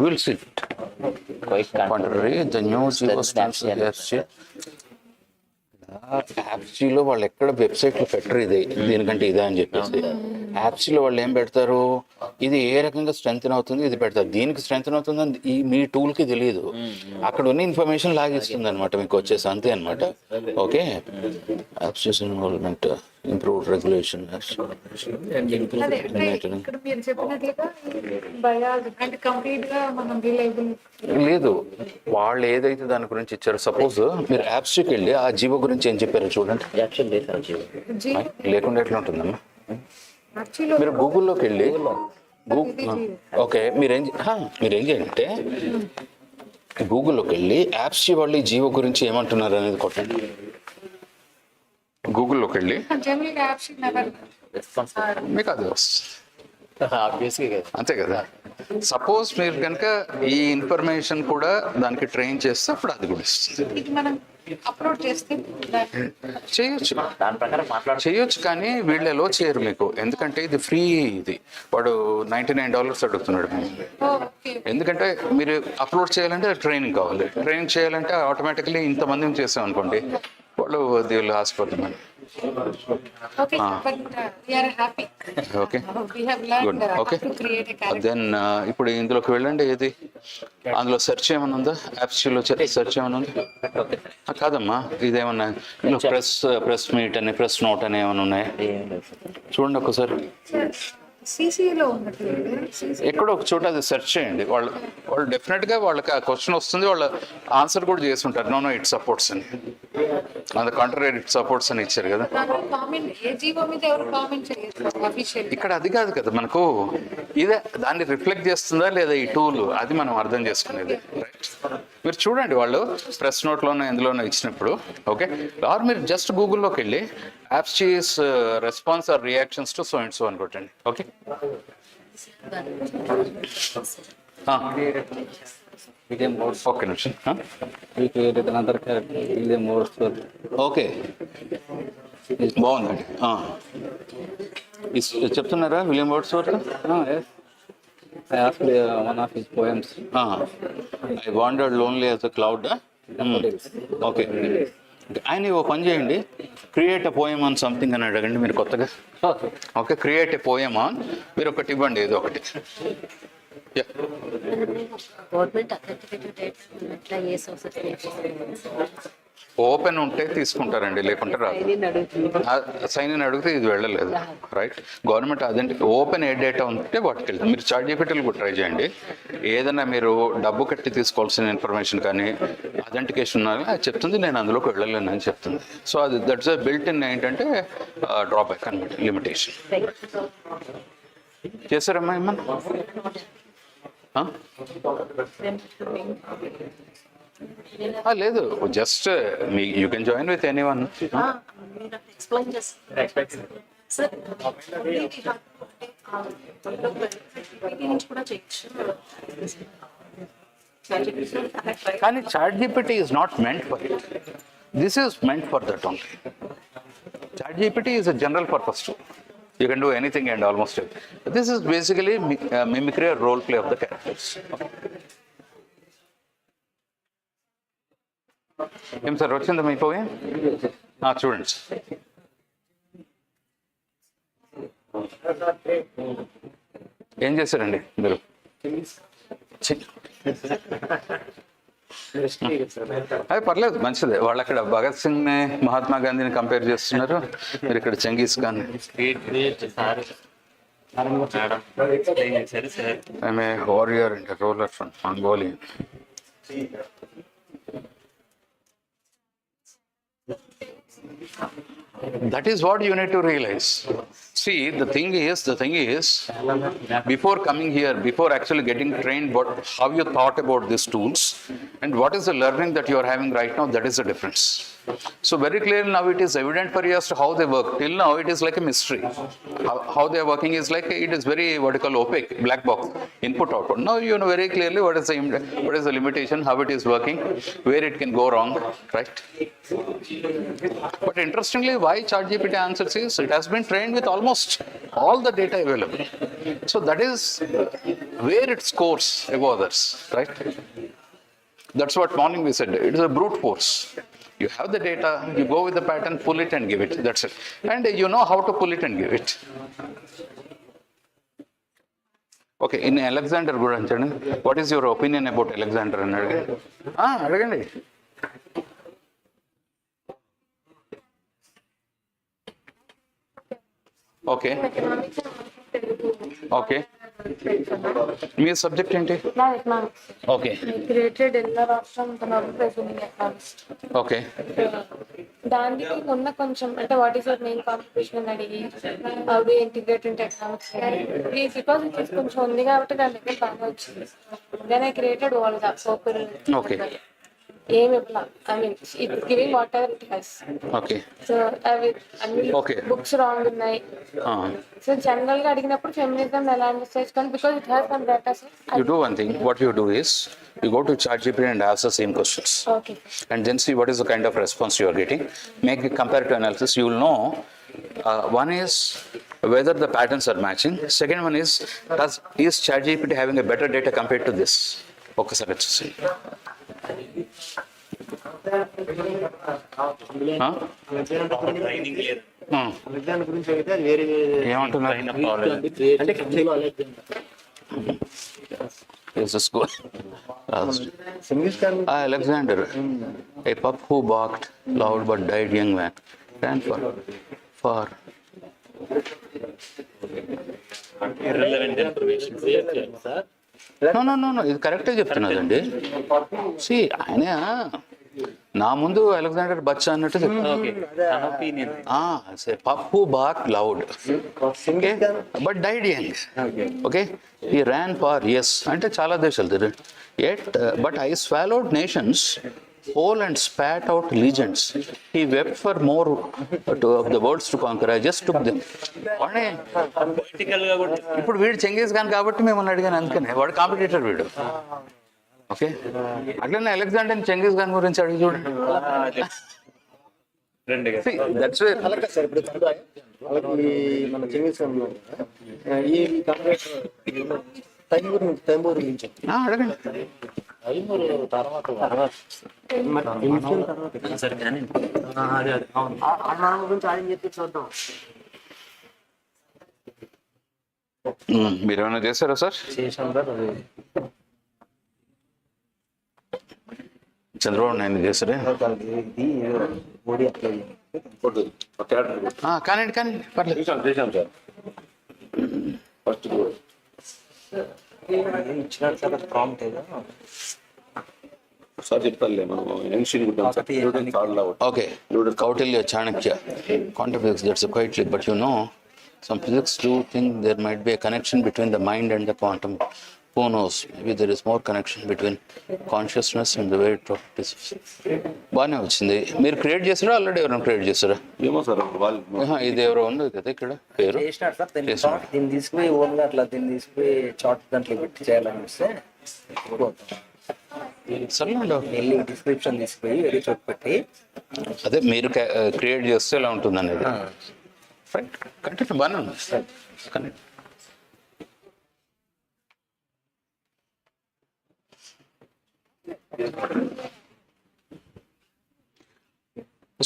we'll see. Quite Contrary, the new GO stands APSCHE. యాప్సీలో వాళ్ళు ఎక్కడ వెబ్సైట్లో పెట్టరు ఇది దీనికంటే ఇదే అని చెప్పేసి. యాప్సీలో వాళ్ళు ఏం పెడతారు, ఇది ఏ రకంగా స్ట్రెంగ్తన్ అవుతుంది ఇది పెడతారు, దీనికి స్ట్రెంగ్తన్ అవుతుంది ఈ మీ టూల్కి తెలియదు, అక్కడ ఉన్న ఇన్ఫర్మేషన్ లాగిస్తుంది అనమాట మీకు వచ్చేసి, అంతే అనమాట. Okay, APPSC's involvement, improved regulation. ఇక్కడ మీరు చెప్పినట్లుగా అంటే కంప్లీట్ గా మనం రిలయబుల్ లేదు, వాళ్ళు ఏదైతే దాని గురించి ఇచ్చారో, సపోజ్ మీరు యాప్స్కి వెళ్ళి ఆ జీవో గురించి ఏం చెప్పారో చూడండి. లేకుండా ఎట్లా ఉంటుందమ్మా? మీరు గూగుల్లోకి వెళ్ళి ఓకే మీరేం చేయండి అంటే గూగుల్లోకి వెళ్ళి యాప్స్కి వాళ్ళు ఈ జీవో గురించి ఏమంటున్నారు అనేది కొట్టండి. గూగుల్లోకి వెళ్ళి మీకు అది వస్తుంది, అంతే కదా. సపోజ్ మీరు కనుక ఈ ఇన్ఫర్మేషన్ కూడా దానికి ట్రైన్ చేస్తే అప్పుడు అది కూడా ఇస్తుంది. అప్లోడ్ చేస్తే చేయొచ్చు, దాని ప్రకారం చేయొచ్చు, కానీ వీళ్ళు ఎలా చేయరు మీకు, ఎందుకంటే ఇది ఫ్రీ. ఇది వాడు $99 అడుగుతున్నాడు మేము, ఎందుకంటే మీరు అప్లోడ్ చేయాలంటే ట్రైనింగ్ కావాలి, ట్రైనింగ్ చేయాలంటే ఆటోమేటిక్లీ ఇంతమందిని చేసాం అనుకోండి వాళ్ళు దీళ్ళు ఆశపడుతున్నారు. Okay, but we are happy. Okay, We have learned good. Okay, how to create a character. Then ఇప్పుడు ఇందులోకి వెళ్ళండి. ఏది అందులో సెర్చ్ ఏమైనా ఉందా? యాప్స్లో సెర్చ్ ఏమైనా ఉందా? కాదమ్మా, ఇదేమన్నా ప్రెస్ మీట్ అని, ప్రెస్ నోట్ అని ఏమైనా ఉన్నాయా? చూడండి ఒకసారి. CCలో ఉన్నట్టు ఎక్కడో ఒక చోట అది సెర్చ్ చేయండి. వాళ్ళు డెఫినెట్గా వాళ్ళకి ఆ క్వశ్చన్ వస్తుంది, వాళ్ళ ఆన్సర్ కూడా చేసి ఉంటారు. నో ఇట్ సపోర్ట్స్ అని, అంత కాంట్రరీ ఇట్ సపోర్ట్స్ అని ఇచ్చారు కదా. కామెంట్ ఏ జీవో మీద ఎవరు కామెంట్ చేయరు అఫీషియల్. ఇక్కడ అది కాదు కదా మనకు, ఇదే దాన్ని రిఫ్లెక్ట్ చేస్తుందా లేదా ఈ టూల్, అది మనం అర్థం చేసుకునేది. రైట్, మీరు చూడండి వాళ్ళు ప్రెస్ నోట్లోనో ఎందులోనో ఇచ్చినప్పుడు. ఓకే, ఆర్ మీరు జస్ట్ గూగుల్లోకి వెళ్ళి APSCHE's response or reactions to so and so అని కొట్టండి. ఓకే, ఓకే నిమిషం. ఓకే, బాగుందండి. చెప్తున్నారా William Wordsworth? I asked one of his poems. I wandered lonely as a cloud. Okay, ఆయన ఓ పని చేయండి, create a poem on something అని అడగండి మీరు కొత్తగా. Okay, create a poem on, మీరు ఒకటి ఇవ్వండి ఏదో ఒకటి. గవర్నమెంట్ అథెంటికేటెడ్ ఎట్లా ఏ సోర్సెస్ ఓపెన్ ఉంటే తీసుకుంటారండి, లేకుంటే రాదు. సైన్ ఇన్ అడిగితే ఇది వెళ్ళలేదు. రైట్, గవర్నమెంట్ అథెంటిక్ ఓపెన్ ఏ డేటా ఉంటే వాటికి వెళ్తాం. మీరు చాట్‌జీపీటీలో కూడా ట్రై చేయండి. ఏదైనా మీరు డబ్బు కట్టి తీసుకోవాల్సిన ఇన్ఫర్మేషన్ కానీ అథెంటికేషన్ ఉన్నా అది చెప్తుంది, నేను అందులోకి వెళ్ళలేను అని చెప్తుంది. సో అది దట్స్ అ బిల్ట్ ఇన్ ఏంటంటే డ్రాబ్యాక్ అనమాట, లిమిటేషన్. చేశారమ్మా ఏమన్నా? లేదు just you can join with anyone. Explain చేస్తాను సార్. కూడా చేయొచ్చు. కానీ ChatGPT is not meant for it. This is meant for that only. ChatGPT is a general purpose tool. You can do anything and almost everything. This is basically mimicry or role play of the characters. ఏం sir వచ్చిందా మీ పోయి? చూడండి sir. ఏం చేశారండి మీరు? అది పర్లేదు, మంచిదే. వాళ్ళు అక్కడ భగత్ సింగ్ ని మహాత్మా గాంధీని కంపేర్ చేస్తున్నారు, మీరు ఇక్కడ Genghis Khan. I'm a warrior and ruler from Mongolia. That is what you need to realize. See, the thing is, before coming here, before actually getting trained, how you thought about these tools and what is the learning that you are having right now, that is the difference. So very clearly now it is evident for you as to how they work. Till now it is like a mystery. How they are working is like, it is very, what you call, opaque, black box, input output. Now you know very clearly what is the limitation, how it is working, where it can go wrong, right? But interestingly, why ChatGPT answers is, it has been trained with almost all the data available. So that is where it scores above others, right? That's what morning we said. It is a brute force. You have the data, you go with the pattern, pull it and give it. That's it. And you know how to pull it and give it. Okay, in Alexander Guranchani, what is your opinion about Alexander? Adagandi. Okay okay, మీ subject ఏంటి? Okay created ఎల్ల రాష్ట్రం తన economics. Okay, దానికి ఉన్న కొంచెం అంటే what is your main contribution అని అడిగి how do integrate in economics because it కొంచెం ఉంది కాబట్టి దాని దగ్గర బాగా వచ్చింది. Then I created all the super. Okay, ఏం ఇట్లా I mean it's giving whatever it has. Okay, so అన్ని బుక్స్ రాంగ్ ఉన్నాయి. సో జనరల్ గా అడిగినప్పుడు ఫెమినిజం ఎలా అండర్స్టాండ్ చేసుకోవాలి because it has some data. You do one thing. What you do is, you go to ChatGPT and ask the same questions. Okay. And then see what is the kind of response you are getting. Make a comparative analysis. You will know. One is whether the patterns are matching. Second one is ChatGPT having a better data compared to this? Okay, sir. Let's see. Alexander, a pup who barked loud but died young man, ran for irrelevant information. No, ఇది కరెక్టే చెప్తున్నదండి. C ఆయన నా ముందు Alexander బచ్చా అన్నట్టు పప్పు bark loud but died young. Okay, ఈ ran far ఎస్ అంటే చాలా దేశాలు తిరిగి at but I swallowed nations whole and spat out legions. He wept for more of the worlds to conquer. I just took them. ఇప్పుడు వీడు చెంగీస్ ఖాన్ కాబట్టి మిమ్మల్ని అడిగాను, అందుకనే వాడు కాంపిటీటర్ వీడు. ఓకే, అట్లనే అలెగ్జాండర్ చెంగీస్ ఖాన్ గురించి అడిగి చూడండి. దట్స్ వేర్ మన చెంగీస్ ఖాన్ ఈ తైమూర్ గురించి అడగండి. మీరేమైనా చేశారా సార్? చంద్రబాబు నాయుడు చేశారే? కానీ పర్లేదు. ఇచ్చినాడు సార్ ప్రాంప్ట్ ఏదో సార్ చెప్తారులే మనం okay, Kautilya Chanakya contributes that's quiet but you know some physics do think there might be a connection between the mind and the quantum Who knows? Maybe there is more connection between consciousness and the way it practices. బాగానే వచ్చింది. మీరు create చేసారా already ఎవరైనా create చేసారా? ఏమో sir వాళ్ళు ఇది ఎవరో ఉంది కదా ఇక్కడ పేరు. చేసినాడు సార్. దీన్ని తీసుకుపోయి ఓన్గా అట్లా దీన్ని తీసుకుపోయి చార్ట్ దాంట్లో పెట్టి చేయాలని వస్తే వెళ్ళి డిస్క్రిప్షన్ తీసుకుపోయి వేరే చోటు పెట్టి అదే మీరు క్రియేట్ చేస్తే ఎలా ఉంటుంది అనేది. కంటెంట్ బాగానే ఉంది sir. Content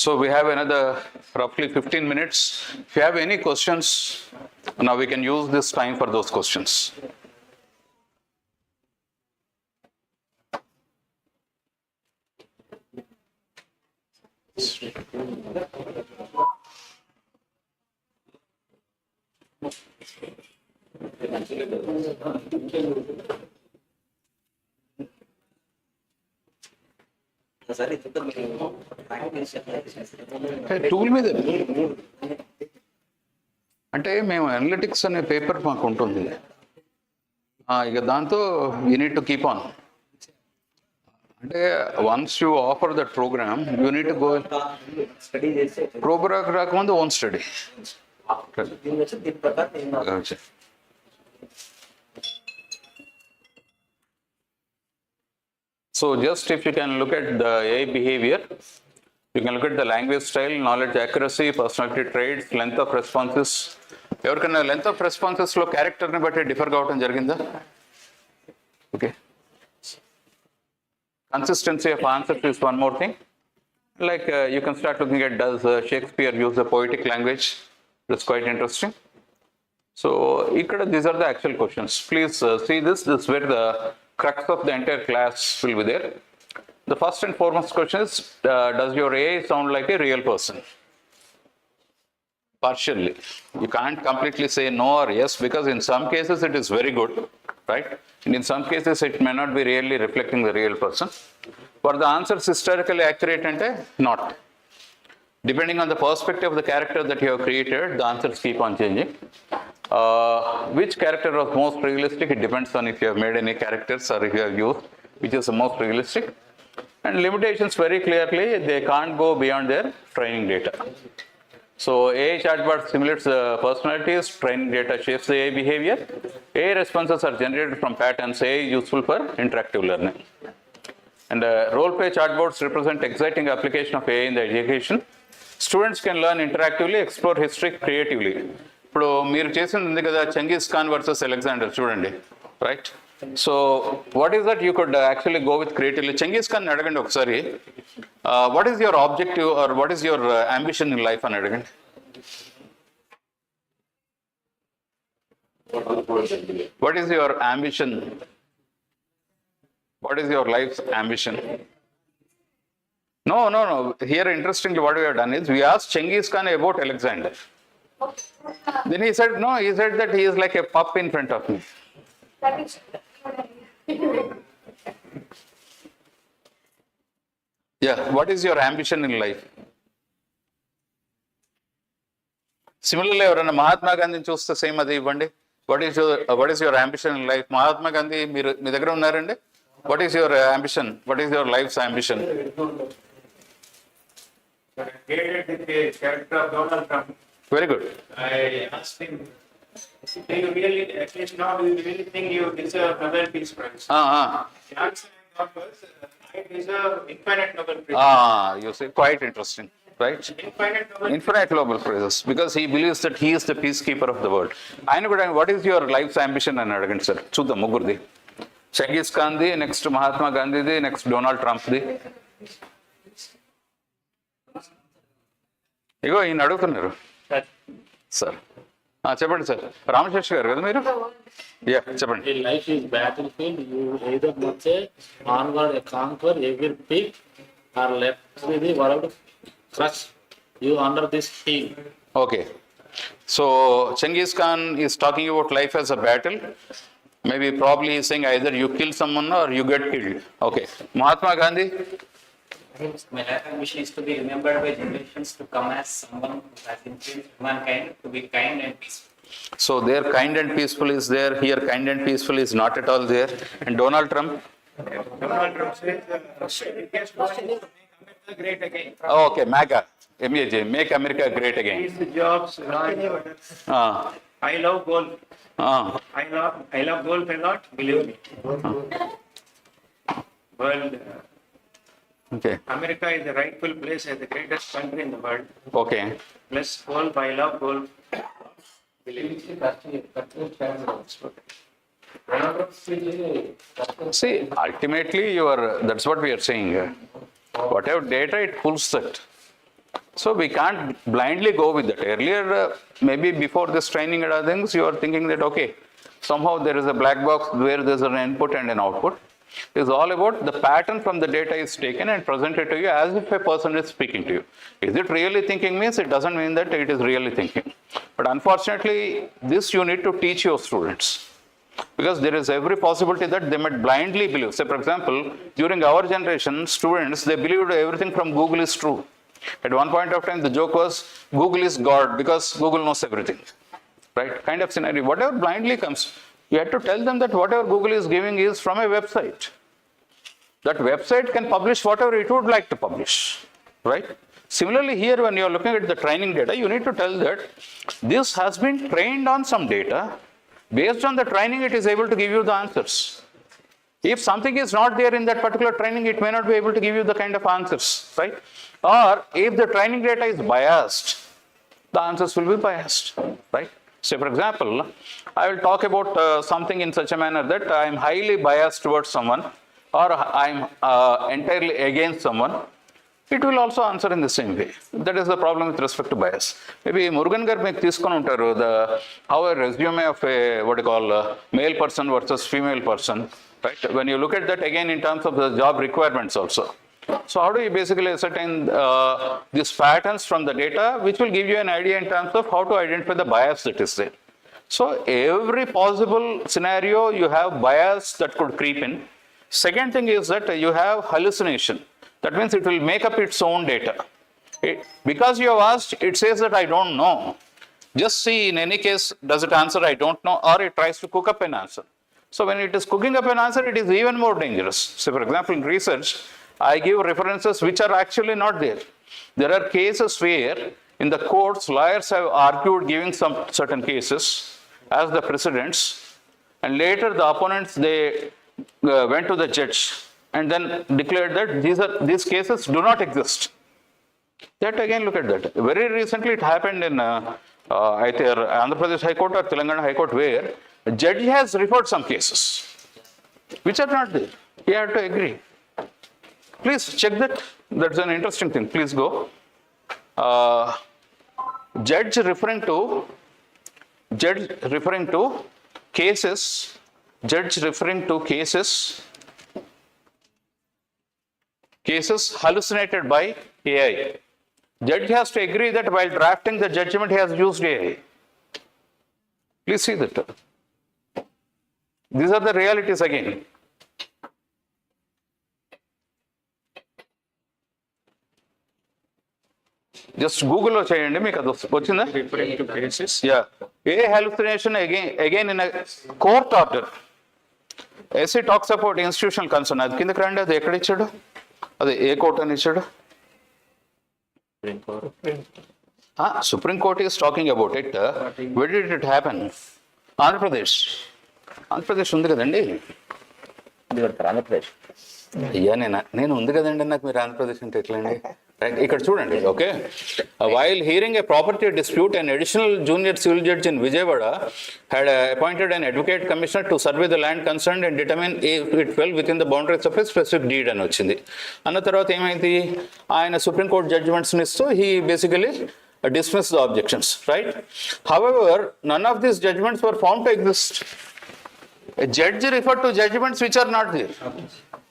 So we have another roughly 15 minutes. If you have any questions, now we can use this time for those questions. Tool మీద అంటే మేము అనలిటిక్స్ అనే పేపర్ మాకు ఉంటుంది. ఇక దాంతో you need to keep on. అంటే once you offer that program you need to go. Program రాకముందు own study. So just if you can look at the AI behavior, you can look at the language style, knowledge accuracy, personality traits, length of responses. ఎవరికైనా length of responses లో క్యారెక్టర్ని బట్టి differ కావడం జరిగిందా? Okay. Consistency of answers is one more thing. Like you can start looking at, does Shakespeare use a poetic language? That's quite interesting. So these are the actual questions. Please see this. This is where the crux of the entire class will be there. The first and foremost question is, does your AI sound like a real person? Partially. You can't completely say no or yes, because in some cases it is very good, right? And in some cases it may not be really reflecting the real person. For the answers historically accurate and not. Depending on the perspective of the character that you have created, the answers keep on changing. Which character was most realistic? It depends on if you have made any characters or if you have used which is the most realistic. And limitations very clearly, they can't go beyond their training data. So AI chatbot simulates the personalities, training data shapes the AI behavior. AI responses are generated from patterns. AI is useful for interactive learning. And role play chatbots represent exciting application of AI in the education. Students can learn interactively, explore history creatively. ఇప్పుడు మీరు చేసింది ఉంది కదా, Genghis Khan versus Alexander చూడండి, right? So what is that you could actually go with creatively. Genghis Khan అడగండి ఒకసారి, what is your objective or what is your ambition in life అని అడగండి. What is your ambition? What is your life ambition? No. Here, interestingly, what we have done is we asked Genghis Khan about Alexander. Then he said, no, he said that he is like a pup in front of me. Yeah, what is your ambition in life? Similarly, ఎవరైనా మహాత్మా గాంధీని చూస్తే same అది ఇవ్వండి. What is your ambition in life? Mahatma Gandhi మీరు మీ దగ్గర ఉన్నారండి. What is your ambition? What is your life's ambition? Created the character of Donald Trump. Very good. I asked him, do you really, at least now, do you really think you deserve Nobel Peace Prize? The answer I got was, I deserve infinite Nobel Prize. You see, quite interesting, right? Infinite Nobel Prizes, because he believes that he is the peacekeeper of the world. I know, what is your life's ambition? And Aragan sir, Chuddha Mugurdi. Genghis Khan di, next Mahatma Gandhi di, next Donald Trump di. ఇగో ఈయన అడుగుతున్నారు sir. చెప్పండి sir, రామశేష్ గారు కదా మీరు? Yeah చెప్పండి. Life is battle field. You either must say onward conquer every peak or left with the world crush you under this heel. Okay, so Genghis Khan is talking about life as a battle. Maybe probably he's saying either you kill someone or you get killed. Okay, Mahatma Gandhi. My life ambition is to be remembered by generations to come as someone who has influenced mankind to be kind and peaceful. So there kind and peaceful is there, here kind and peaceful is not at all there. And Donald Trump? Donald Trump says, biggest one is to make America great again. Oh, okay, MAGA, M-A-J, make America great again. Peace, jobs, law and order. I love golf. I love golf a lot, believe me. World, Okay, America is the rightful place as the greatest country in the world. okay. Plus golf, I love golf. Believe me. See, ultimately, that's what we are saying. Whatever data, it pulls that. So we can't blindly go with that. Earlier, maybe before this training and other things, you are thinking that, okay, somehow there is a black box where there's an input and an output. It's all about the pattern from the data is taken and presented to you as if a person is speaking to you. Is it really thinking means it doesn't mean that it is really thinking. But unfortunately, this you need to teach your students. Because there is every possibility that they might blindly believe. Say, for example, during our generation, students, they believed everything from Google is true. At one point of time, the joke was, Google is God because Google knows everything. Right? Kind of scenario. Whatever blindly comes, you have to tell them that whatever Google is giving is from a website. That website can publish whatever it would like to publish. Right? Similarly, here when you are looking at the training data, you need to tell that this has been trained on some data. Based on the training, it is able to give you the answers. If something is not there in that particular training, it may not be able to give you the kind of answers, right? Or if the training data is biased, the answers will be biased, right? So, for example, I will talk about something in such a manner that I am highly biased towards someone or I am entirely against someone. It will also answer in the same way. That is the problem with respect to bias. Maybe Murugan gar make teeskoni untaru how a resume of a male person versus female person, right? When you look at that again in terms of the job requirements also. So how do you basically ascertain these patterns from the data, which will give you an idea in terms of how to identify the bias that is there. So every possible scenario you have bias that could creep in. Second thing is that you have hallucination. That means it will make up its own data. Because you have asked, it says that I don't know. Just see, in any case, does it answer I don't know, or it tries to cook up an answer. So when it is cooking up an answer, it is even more dangerous. So for example, in research, I give references which are actually not there. There are cases where in the courts, lawyers have argued giving some certain cases as the precedents, and later the opponents, they went to the judge and then declared that these cases do not exist. That again, look at that. Very recently it happened in either Andhra Pradesh High Court or Telangana High Court, where a judge has referred some cases which are not there. You have to agree. Please check that. That's an interesting thing. Please go. Judge referring to cases hallucinated by AI. Judge has to agree that while drafting the judgment, he has used AI. Please see that. These are the realities again. Just Google lo cheyandi, meeku adu vachinda? Referring to cases. Yeah. AI hallucination again in a court order. SC talks about institutional concern. Adi kindaki randi, adi ekkada ichchadu? Adi A court అని ఇచ్చాడు? Supreme Court is talking about it. Where did it happen? Andhra Pradesh. Andhra Pradesh ఉంది కదండి. ఆంధ్రప్రదేశ్. అయ్యా నేను ఉంది కదండి, నాకు మీరు ఆంధ్రప్రదేశ్ అంటే ఎట్లండి? రైట్, ఇక్కడ చూడండి. Okay, while hearing A property dispute, an additional junior civil judge in Vijayawada had appointed an advocate commissioner to survey the land concerned and determine if it fell within the boundaries of a specific deed అని వచ్చింది. అన్న తర్వాత ఏమైంది, ఆయన supreme court జడ్జిమెంట్స్ని ఇస్తూ he basically dismissed the objections, right? However, none of these judgments were found to exist. A judge referred to judgments which are not there.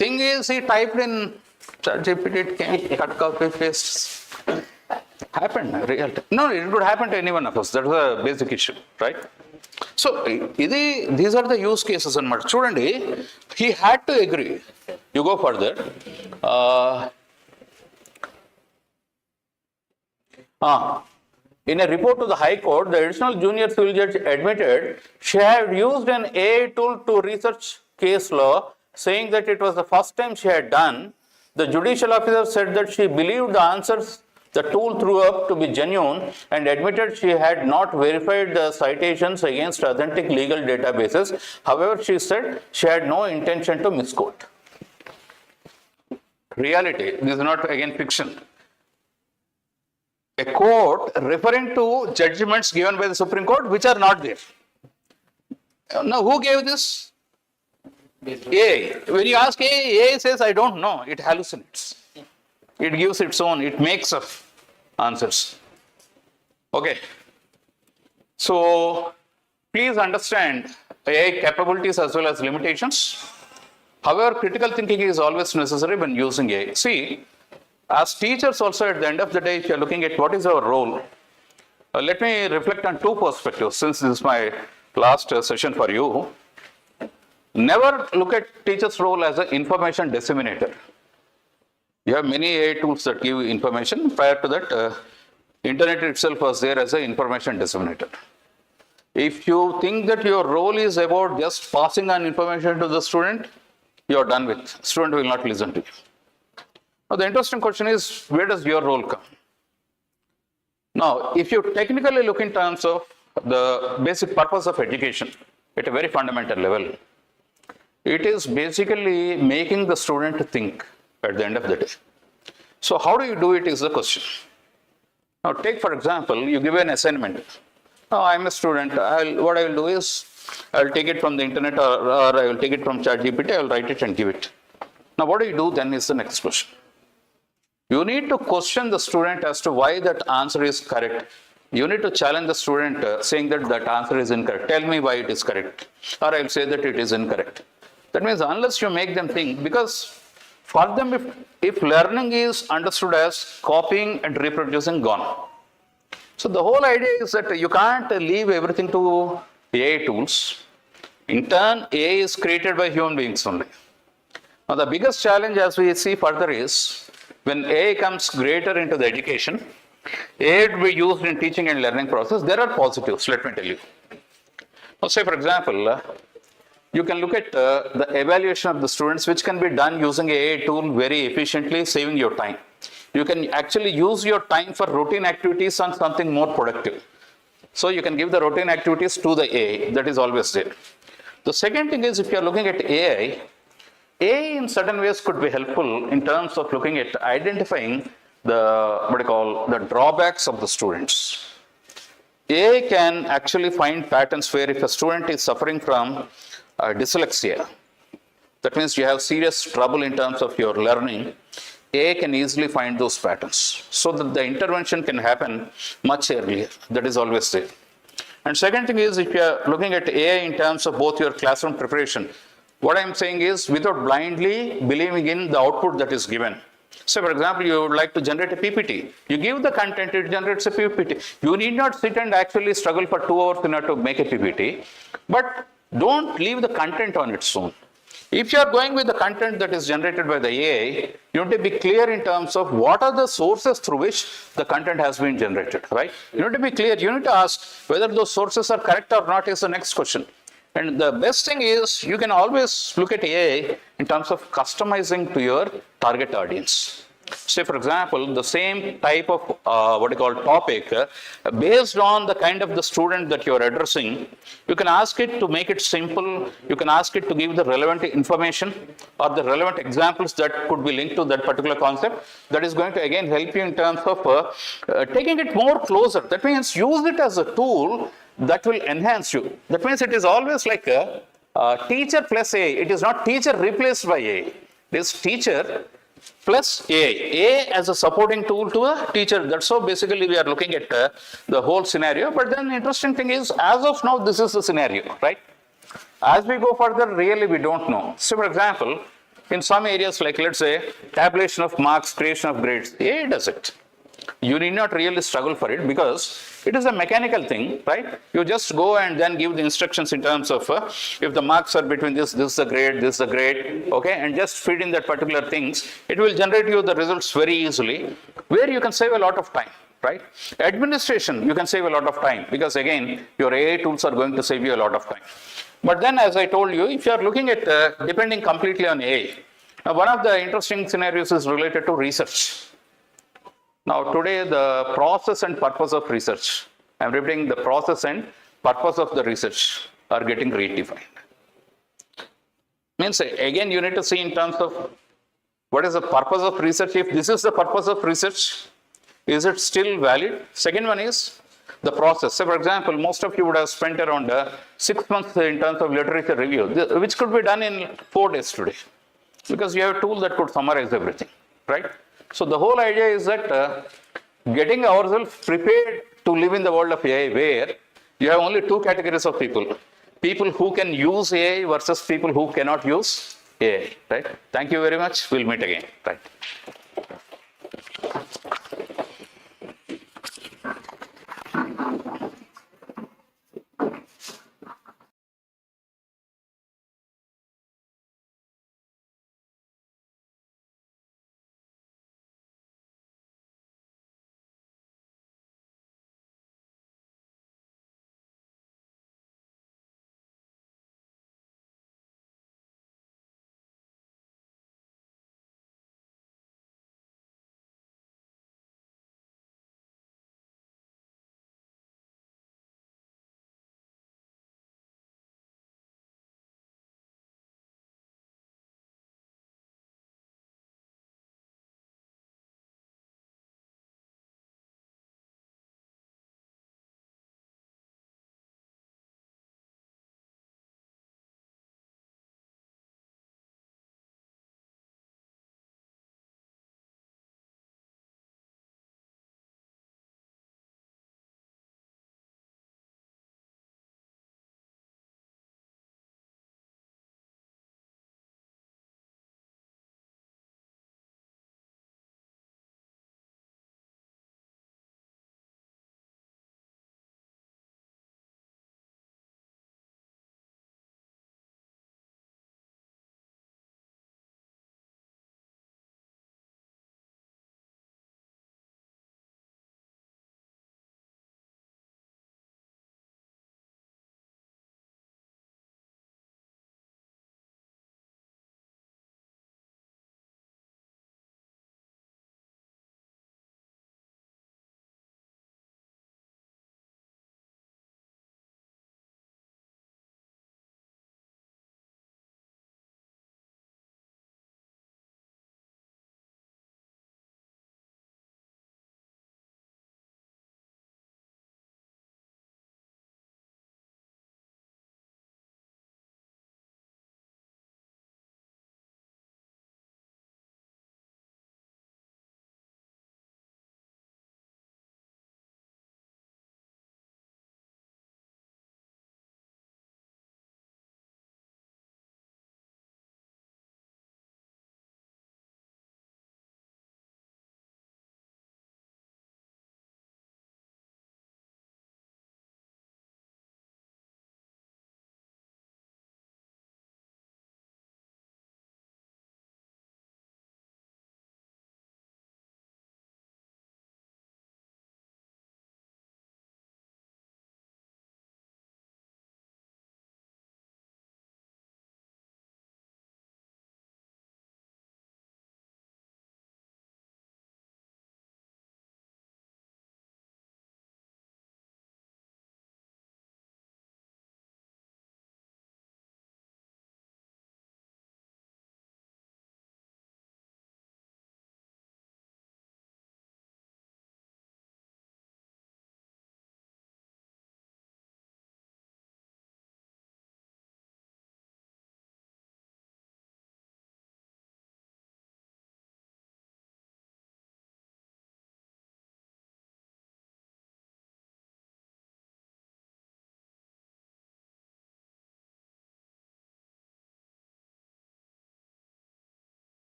Thing is, he typed in ChatGPT, it came, cut, copy, paste. Happened, real. No, it could happen to any one of us. That's the basic issue, right? So, these are the use cases and much. Chudandi, he had to agree. You go further. In a report to the High Court, the additional junior civil judge admitted she had used an AI tool to research case law, saying that it was the first time she had done. The judicial officer said that she believed the answers the tool threw up to be genuine and admitted she had not verified the citations against authentic legal databases. However, she said she had no intention to misquote. Reality, this is not again fiction. A court referring to judgments given by the Supreme Court which are not there. Now, who gave this? AI. When you ask AI says, I don't know, it hallucinates. It gives its own, it makes up answers. Okay. So, please understand AI capabilities as well as limitations. However, critical thinking is always necessary when using AI. See, as teachers also at the end of the day, if you are looking at what is our role, let me reflect on two perspectives since this is my last session for you. Never look at teacher's role as an information disseminator. You have many AI tools that give information. Prior to that, internet itself was there as an information disseminator. If you think that your role is about just passing on information to the student, you are done with. Student will not listen to you. Now, the interesting question is, where does your role come? Now, if you technically look in terms of the basic purpose of education at a very fundamental level, it is basically making the student think at the end of the day. So how do you do it is the question. Now take for example, you give an assignment. Now I'm a student, what I will do is, I will take it from the internet or I will take it from ChatGPT, I will write it and give it. Now what do you do then is the next question. You need to question the student as to why that answer is correct. You need to challenge the student saying that that answer is incorrect. Tell me why it is correct. Or I will say that it is incorrect. That means unless you make them think, because for them if learning is understood as copying and reproducing, gone. So the whole idea is that you can't leave everything to AI tools. In turn, AI is created by human beings only. Now the biggest challenge as we see further is, when AI comes greater into the education, AI will be used in teaching and learning process. There are positives, let me tell you. Now say for example, you can look at the evaluation of the students, which can be done using AI tool very efficiently, saving your time. You can actually use your time for routine activities on something more productive. So you can give the routine activities to the AI, that is always there. The second thing is, if you are looking at AI in certain ways could be helpful in terms of looking at identifying the drawbacks of the students. AI can actually find patterns where if a student is suffering from dyslexia, that means you have serious trouble in terms of your learning, AI can easily find those patterns so that the intervention can happen much earlier. That is always there. And second thing is, if you are looking at AI in terms of both your classroom preparation, what I am saying is, without blindly believing in the output that is given. So for example, you would like to generate a PPT. You give the content, it generates a PPT. You need not sit and actually struggle for 2 hours in order to make a PPT, but don't leave the content on its own. If you are going with the content that is generated by the AI, you need to be clear in terms of what are the sources through which the content has been generated, right? You need to be clear. You need to ask whether those sources are correct or not is the next question. And the best thing is, you can always look at AI in terms of customizing to your target audience. Say for example, the same type of topic, based on the kind of the student that you are addressing, you can ask it to make it simple, you can ask it to give the relevant information or the relevant examples that could be linked to that particular concept. That is going to again help you in terms of taking it more closer. That means use it as a tool that will enhance you. That means it is always like a teacher plus AI. It is not teacher replaced by AI. It is teacher plus AI. AI as a supporting tool to a teacher. That's how basically we are looking at the whole scenario. But then the interesting thing is, as of now, this is the scenario, right? As we go further, really we don't know. So for example, in some areas like let's say tabulation of marks, creation of grades, AI does it. You need not really struggle for it because it is a mechanical thing, right? You just go and then give the instructions in terms of if the marks are between this is the grade, this is the grade, okay, and just feed in that particular things. It will generate you the results very easily, where you can save a lot of time. right? Administration, you can save a lot of time because again, your AI tools are going to save you a lot of time. But then as I told you, if you are looking at depending completely on AI, now one of the interesting scenarios is related to research. Now today the process and purpose of research, I'm repeating, the process and purpose of the research are getting redefined. Means again you need to see in terms of what is the purpose of research. If this is the purpose of research, is it still valid? Second one is the process. So for example, most of you would have spent around 6 months in terms of literature review, which could be done in 4 days today, because you have a tool that could summarize everything, right? So the whole idea is that getting ourselves prepared to live in the world of AI, where you have only 2 categories of people. People who can use AI versus people who cannot use AI, right? Thank you very much. We'll meet again, right?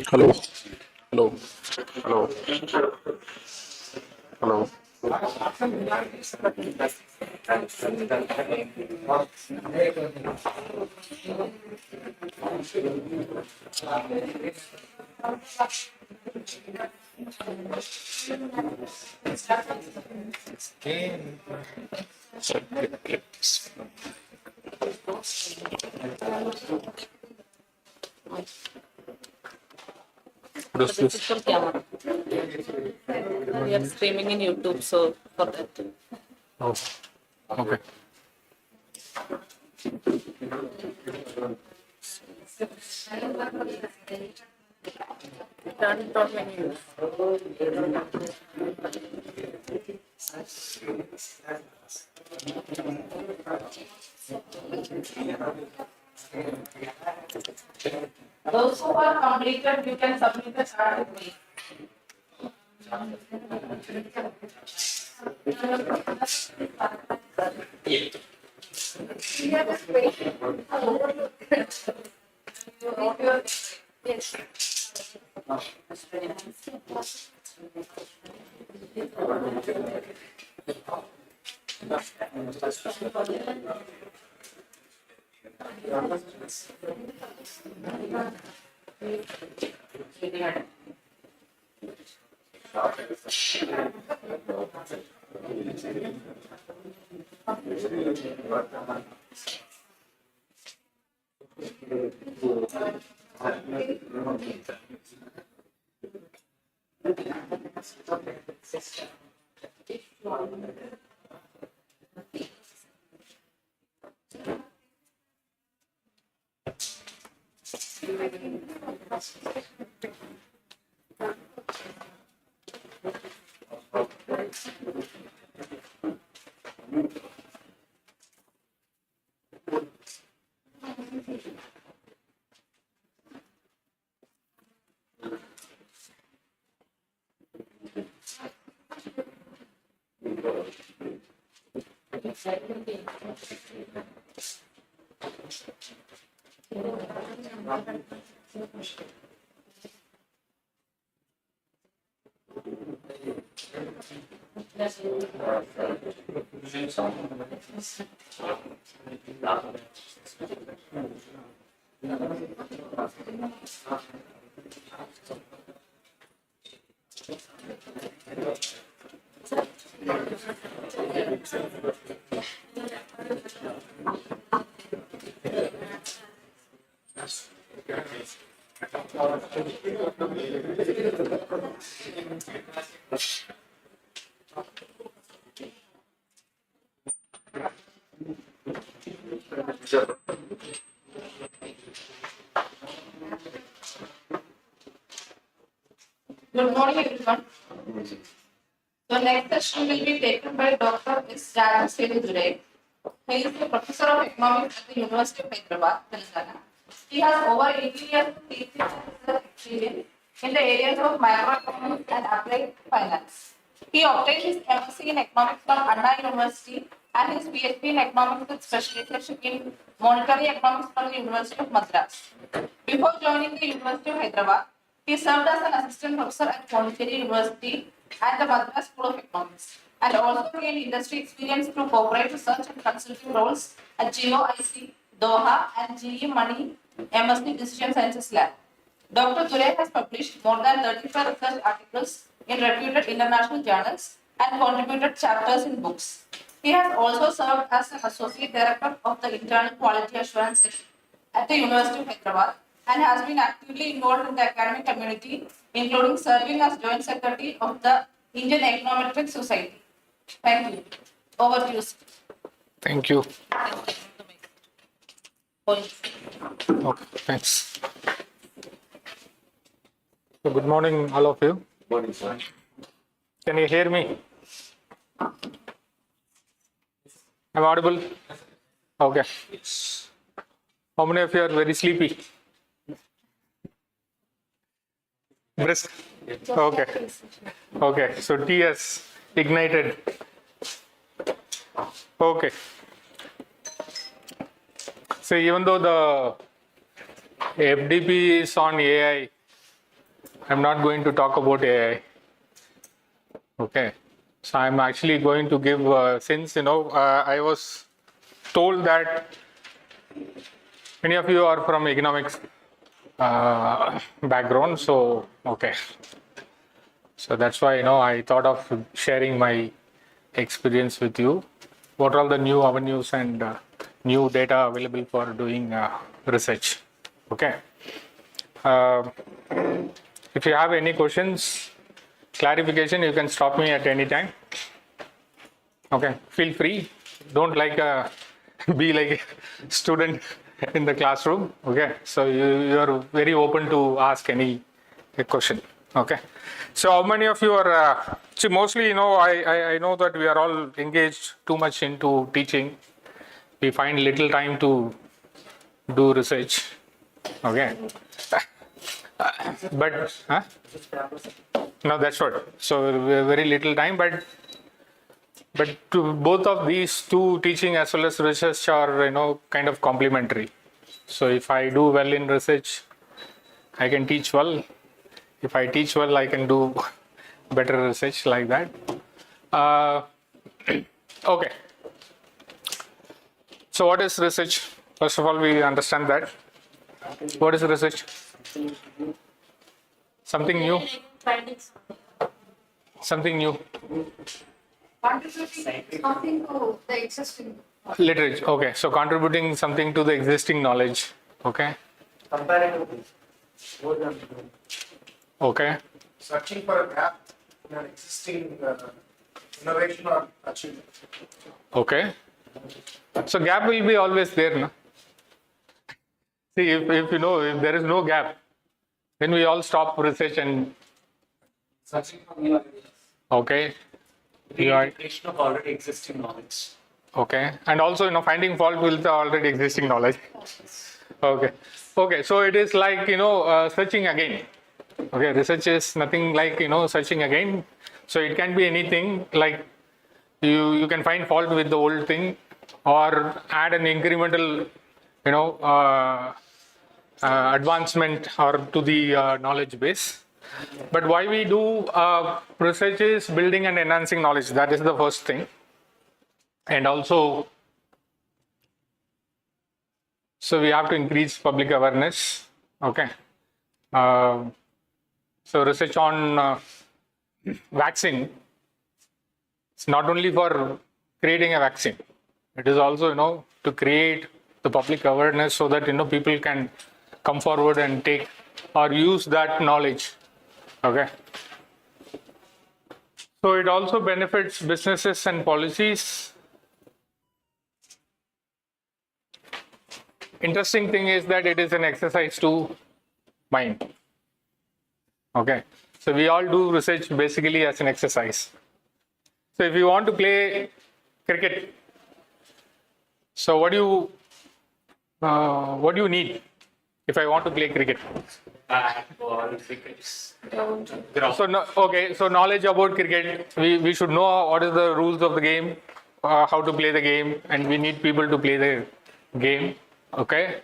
Hello. Hello. Hello. Hello. The physical camera. We are streaming in YouTube, so for that. Oh. Okay. Don't many. Those who are completed, you can submit the chart with me. Good morning, everyone. The next session will be taken by Dr. S. Rashtriya. He is a professor of economics at the University of Hyderabad, Telangana. He has over 18 years of teaching and experience in the areas of macroeconomics and applied finance. He obtained his MSc in economics from Andhra University and his PhD in economics with specialization in monetary economics from the University of Madras. Before joining the University of Hyderabad, he served as an assistant professor at Collegiate University and the Madras School of Economics, and also gained industry experience through corporate research and consulting roles at UoH, Doha, and GE Money MSc Decision Sciences Lab. Dr. Dure has published more than 35 research articles in reputed international journals and contributed chapters in books. He has also served as an associate director of the internal quality assurance section at the University of Hyderabad and has been actively involved in the academic community, including serving as joint secretary of the Indian Econometric Society. Thank you. Over to you, sir. Thank you. Okay, thanks. So good morning, all of you. Morning, sir. Can you hear me? I'm audible? Okay. How many of you are very sleepy? Brisk? Okay. Okay, so tea has ignited. So even though the FDP is on AI, I'm not going to talk about AI. Okay. So I'm actually going to give, since I was told that many of you are from economics background, so okay. So that's why I thought of sharing my experience with you. What are all the new avenues and new data available for doing research? Okay. If you have any questions, clarification, you can stop me at any time. Okay, feel free. Don't be like a student in the classroom. Okay, so you are very open to ask any question. Okay, so how many of you are? See, mostly, I know that we are all engaged too much into teaching. We find little time to do research. Okay, but no, that's what. So very little time, but to both of these two, teaching as well as research, are kind of complementary. So if I do well in research, I can teach well. If I teach well, I can do better research like that. Okay. So what is research? First of all, we understand that. What is research? Something new. Something new. Contributing something to the existing Literature. Okay. So contributing something to the existing knowledge. Okay. Comparative. Okay. Searching for a gap in an existing innovation or achievement. Okay. So gap will be always there, no? See, if if there is no gap, then we all stop research and Searching for new ideas. okay. Reintegration of already existing knowledge. Okay. And also, finding fault with the already existing knowledge. Okay. Okay. So it is like, searching again. Okay. Research is nothing like, searching again. So it can be anything like you can find fault with the old thing or add an incremental, advancement or to the knowledge base. But why we do research is building and enhancing knowledge. That is the first thing. And also, so we have to increase public awareness. Okay. So research on vaccine. It's not only for creating a vaccine. It is also, to create the public awareness so that, people can come forward and take or use that knowledge. Okay. So it also benefits businesses and policies. Interesting thing is that it is an exercise to mind. Okay. So we all do research basically as an exercise. So if you want to play cricket, so what do you need if I want to play cricket? So okay, so knowledge about cricket, we should know what is the rules of the game, how to play the game, and we need people to play the game. Okay.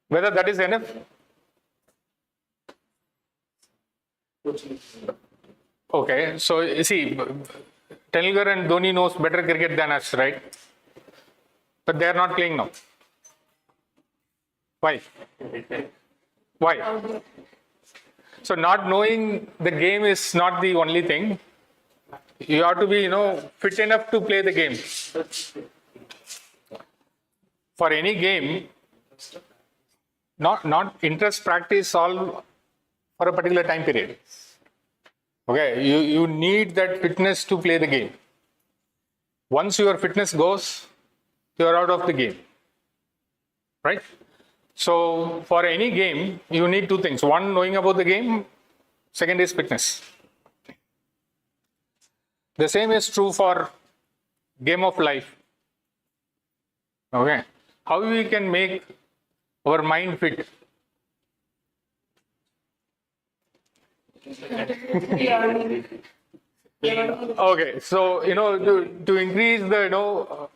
Whether that is enough? Okay, so you see, Tendulkar and Dhoni knows better cricket than us, right? But they are not playing now. Why? Why? So not knowing the game is not the only thing. You have to be, fit enough to play the game. For any game, not interest practice all for a particular time period. Okay, you need that fitness to play the game. Once your fitness goes, you are out of the game. Right? So for any game, you need two things. One, knowing about the game. Second is fitness. The same is true for game of life. Okay. How we can make our mind fit? Okay, so to increase the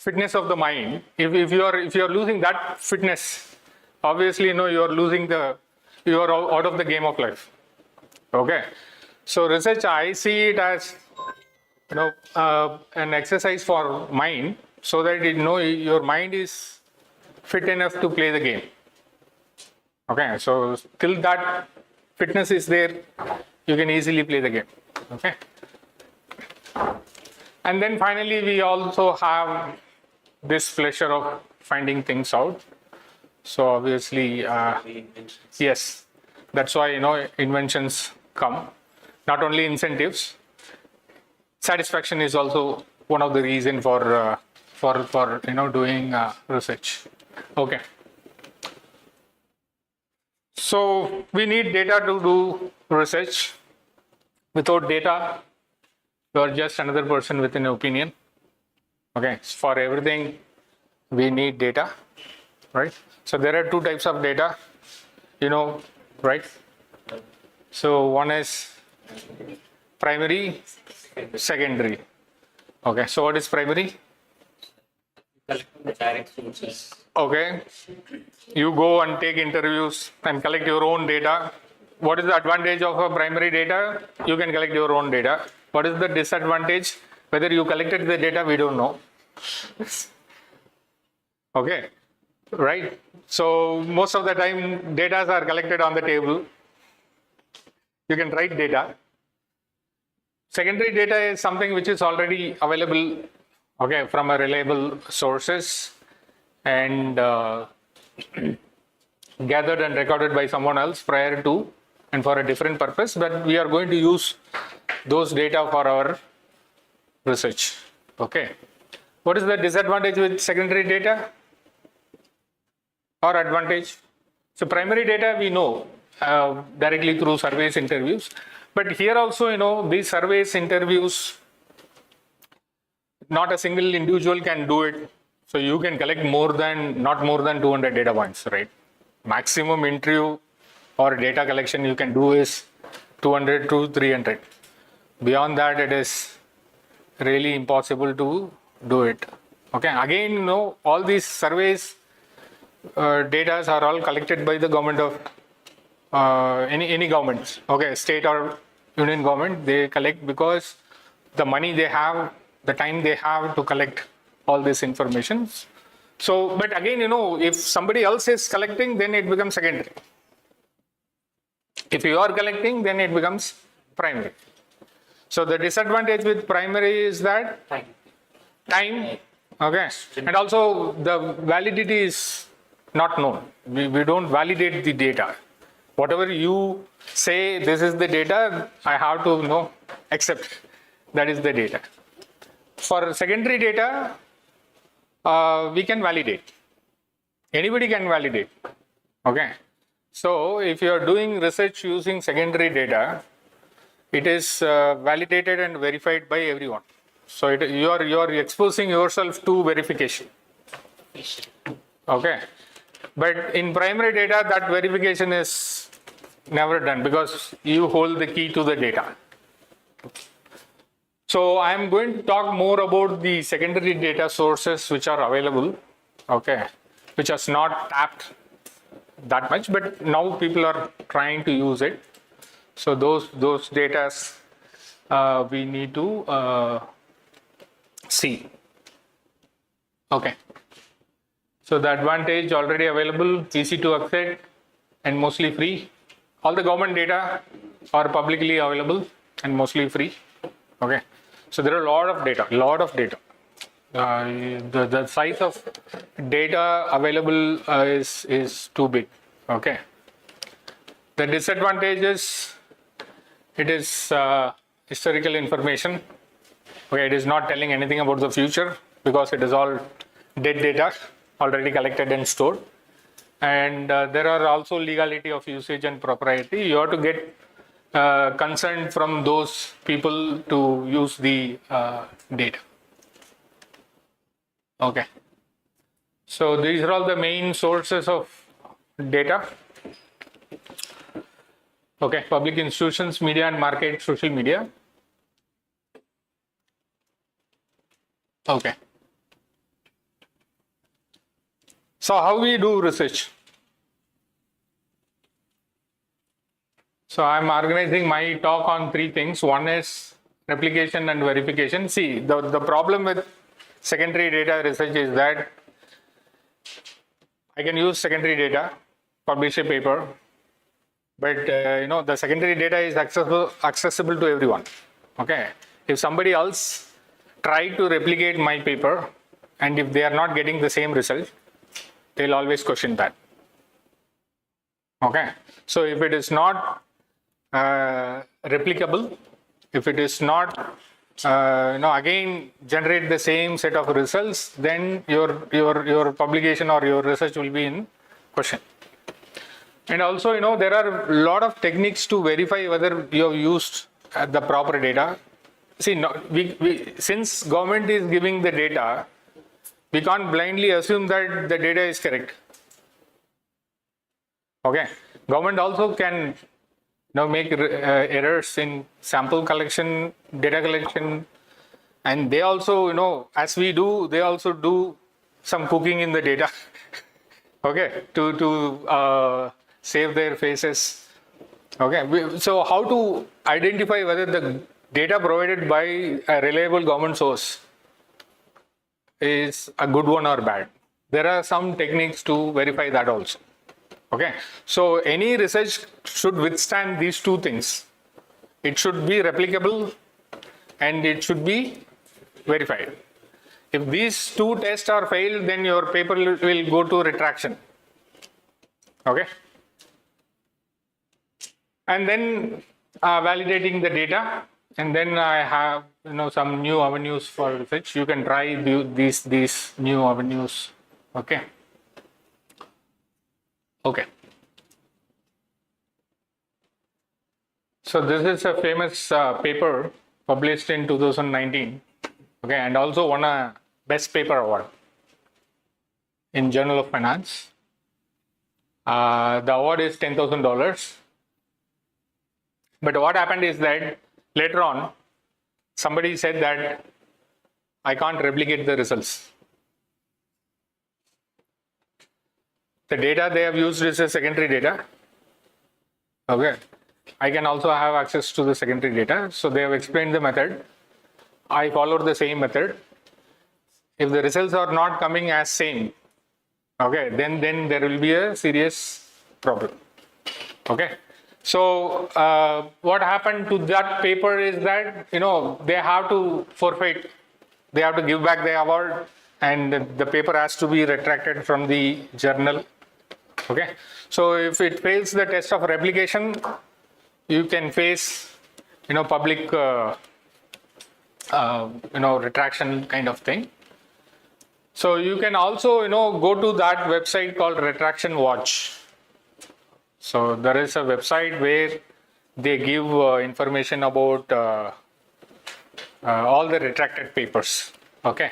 fitness of the mind, if you are losing that fitness, obviously, you are losing you are out of the game of life. Okay. So research, I see it as, an exercise for mind, so that your mind is fit enough to play the game. Okay. So till that fitness is there, you can easily play the game. Okay. And then finally, we also have this pleasure of finding things out. So obviously, yes, that's why, inventions come. Not only incentives, satisfaction is also one of the reasons for doing research. Okay. So we need data to do research. Without data, you are just another person with an opinion. Okay. For everything, we need data, right? So there are two types of data, right? So one is primary, secondary. Okay, so what is primary? Direct sources. Okay, you go and take interviews and collect your own data. What is the advantage of a primary data? You can collect your own data. What is the disadvantage? Whether you collected the data, we don't know. Okay, right? So most of the time, data are collected on the table. You can write data. Secondary data is something which is already available, okay, from a reliable sources and gathered and recorded by someone else prior to and for a different purpose, but we are going to use those data for our research. Okay. What is the disadvantage with secondary data or advantage? So primary data we know directly through surveys, interviews, but here also, these surveys, interviews, not a single individual can do it. So you can collect not more than 200 data points, right? Maximum interview or data collection you can do is 200 to 300. Beyond that, it is really impossible to do it. Okay. Again, all these surveys, data are all collected by the government of any governments. Okay, state or union government, they collect because the money they have, the time they have to collect all this information. So, but again, if somebody else is collecting, then it becomes secondary. If you are collecting, then it becomes primary. So the disadvantage with primary is that time, okay, and also the validity is not known. We don't validate the data. Whatever you say, this is the data, I have to accept that is the data. For secondary data, we can validate. Anybody can validate. Okay. So if you are doing research using secondary data, it is validated and verified by everyone. So you are exposing yourself to verification. Okay. But in primary data, that verification is never done because you hold the key to the data. So I am going to talk more about the secondary data sources which are available, okay, which is not tapped that much, but now people are trying to use it. So those data we need to see. Okay. So the advantage already available, easy to access and mostly free. All the government data are publicly available and mostly free. Okay. So there are a lot of data. The size of data available is too big. Okay. The disadvantages, it is historical information. Okay, it is not telling anything about the future because it is all dead data already collected and stored. And there are also legality of usage and propriety. You have to get consent from those people to use the data. Okay. So these are all the main sources of data. Okay, public institutions, media and market, social media. Okay. So how we do research? So I'm organizing my talk on three things. One is replication and verification. See, the problem with secondary data research is that I can use secondary data, publish a paper, but the secondary data is accessible to everyone. Okay, if somebody else try to replicate my paper, and if they are not getting the same result, they'll always question that. Okay, so if it is not replicable, if it is not again generate the same set of results, then your publication or your research will be in question. And also, there are a lot of techniques to verify whether you have used the proper data. See, since government is giving the data, we can't blindly assume that the data is correct. Okay, government also can make errors in sample collection, data collection, and they also, as we do, they also do some cooking in the data. Okay, to save their faces. Okay, so how to identify whether the data provided by a reliable government source is a good one or bad? There are some techniques to verify that also. Okay, so any research should withstand these two things. It should be replicable and it should be verified. If these two tests are failed, then your paper will go to retraction. Okay, and then validating the data, and then I have some new avenues for research. You can try these new avenues. Okay. Okay. So this is a famous paper published in 2019. Okay, and also won a Best Paper Award in Journal of Finance. The award is $10,000. But what happened is that later on, somebody said that I can't replicate the results. The data they have used is a secondary data. Okay, I can also have access to the secondary data. So they have explained the method. I followed the same method. If the results are not coming as same, okay, then there will be a serious problem. Okay, so what happened to that paper is that they have to forfeit, they have to give back the award, and the paper has to be retracted from the journal. Okay, so if it fails the test of replication, you can face public retraction kind of thing. So you can also go to that website called Retraction Watch. So there is a website where they give information about all the retracted papers, okay,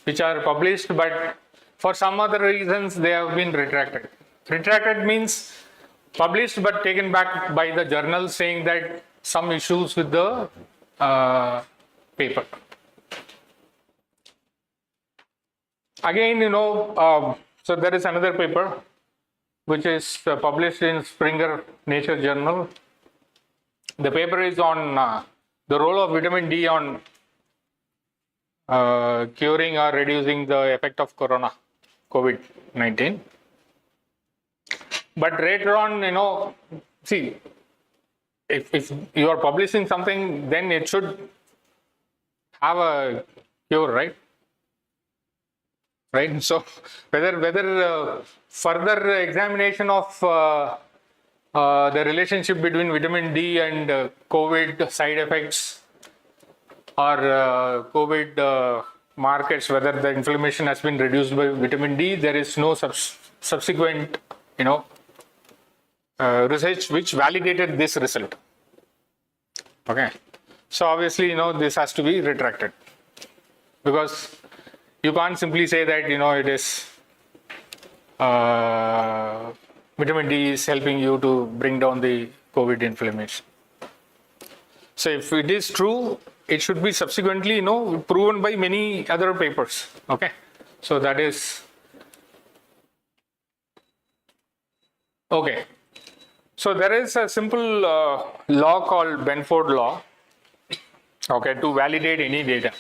which are published, but for some other reasons they have been retracted. Retracted means published but taken back by the journal, saying that some issues with the paper. Again, so there is another paper which is published in Springer Nature Journal. The paper is on the role of vitamin D on curing or reducing the effect of COVID-19. But later on, see, if you are publishing something, then it should have a cure, right? Right. So whether further examination of the relationship between vitamin D and COVID side effects or COVID markers, whether the inflammation has been reduced by vitamin D, there is no subsequent, research which validated this result. Okay. So obviously, this has to be retracted, because you can't simply say that, it is vitamin D is helping you to bring down the COVID inflammation. So if it is true, it should be subsequently, proven by many other papers. Okay. So that is Okay. So there is a simple law called Benford law, okay, to validate any data.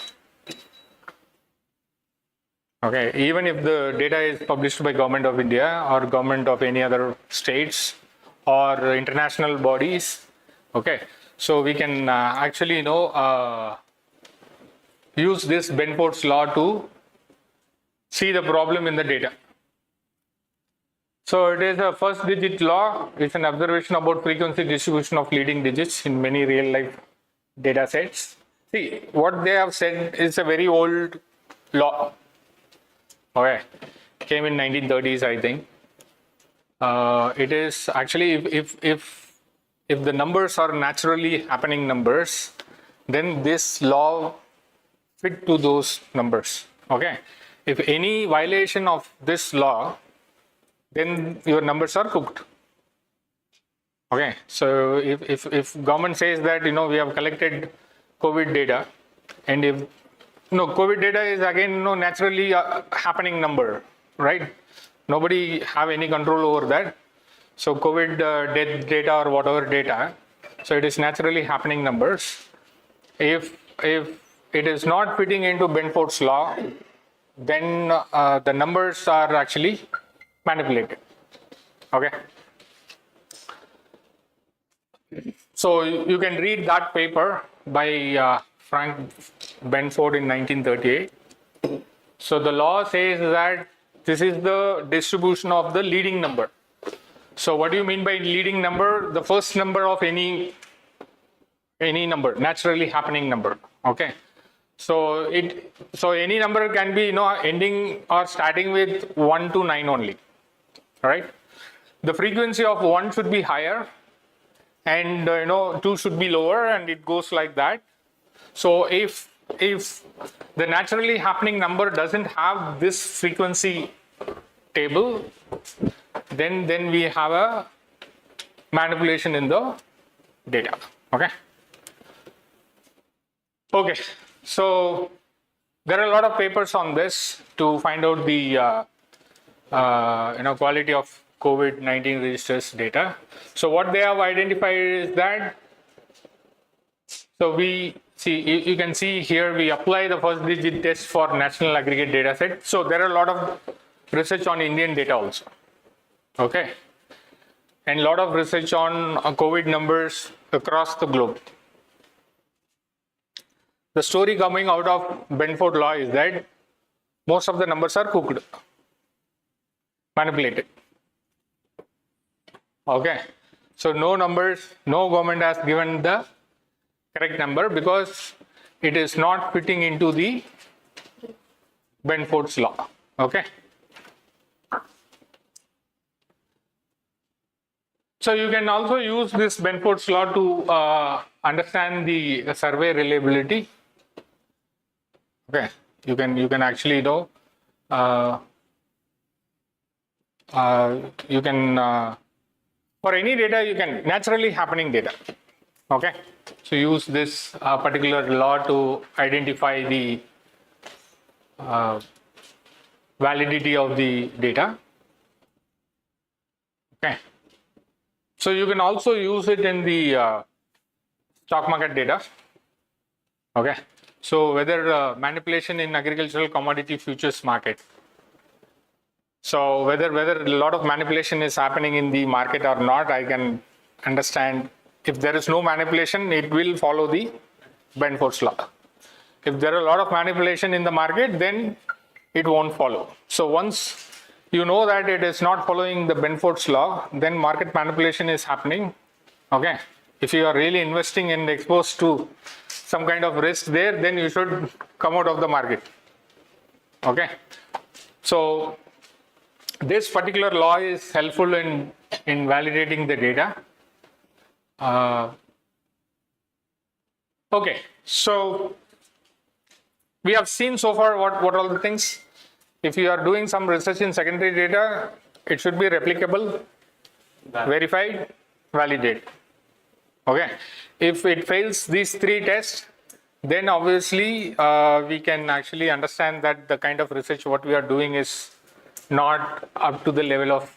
Okay, even if the data is published by Government of India or government of any other states or international bodies, okay, so we can actually use this Benford's law to see the problem in the data. So it is a first digit law. It's an observation about frequency distribution of leading digits in many real life data sets. See, what they have said is a very old law. Okay, came in 1930s, I think. It is actually, if the numbers are naturally happening numbers, then this law fit to those numbers. Okay, if any violation of this law, then your numbers are cooked. Okay, so if government says that we have collected COVID data, and if COVID data is again naturally happening number, right? Nobody have any control over that. So COVID death data or whatever data, so it is naturally happening numbers. If it is not fitting into Benford's law, then the numbers are actually manipulated. Okay. So you can read that paper by Frank Benford in 1938. So the law says that this is the distribution of the leading number. So what do you mean by leading number? The first number of any number, naturally happening number. Okay. So any number can be ending or starting with 1 to 9 only. Right? The frequency of 1 should be higher, and 2 should be lower, and it goes like that. So if the naturally happening number doesn't have this frequency table, then we have a manipulation in the data. Okay. Okay. So there are a lot of papers on this to find out the quality of COVID-19 registers data. So what they have identified is that, so we see, you can see here we apply the first digit test for national aggregate data set. So there are a lot of research on Indian data also. Okay. And a lot of research on COVID numbers across the globe. The story coming out of Benford law is that most of the numbers are cooked, manipulated. Okay, so no numbers, no government has given the correct number because it is not fitting into the Benford's law. Okay. So you can also use this Benford's law to understand the survey reliability. Okay, you can actually you can for any data you can naturally happening data. Okay, so use this particular law to identify the validity of the data. Okay, so you can also use it in the stock market data. Okay, so whether manipulation in agricultural commodity futures market. So whether a lot of manipulation is happening in the market or not, I can understand. If there is no manipulation, it will follow the Benford's law. If there are a lot of manipulation in the market, then it won't follow. So once you know that it is not following the Benford's law, then market manipulation is happening. Okay. If you are really investing and exposed to some kind of risk there, then you should come out of the market. Okay. So this particular law is helpful in validating the data. Okay, so we have seen so far what all the things. If you are doing some research in secondary data, it should be replicable, verified, validated. Okay, if it fails these three tests, then obviously we can actually understand that the kind of research what we are doing is not up to the level of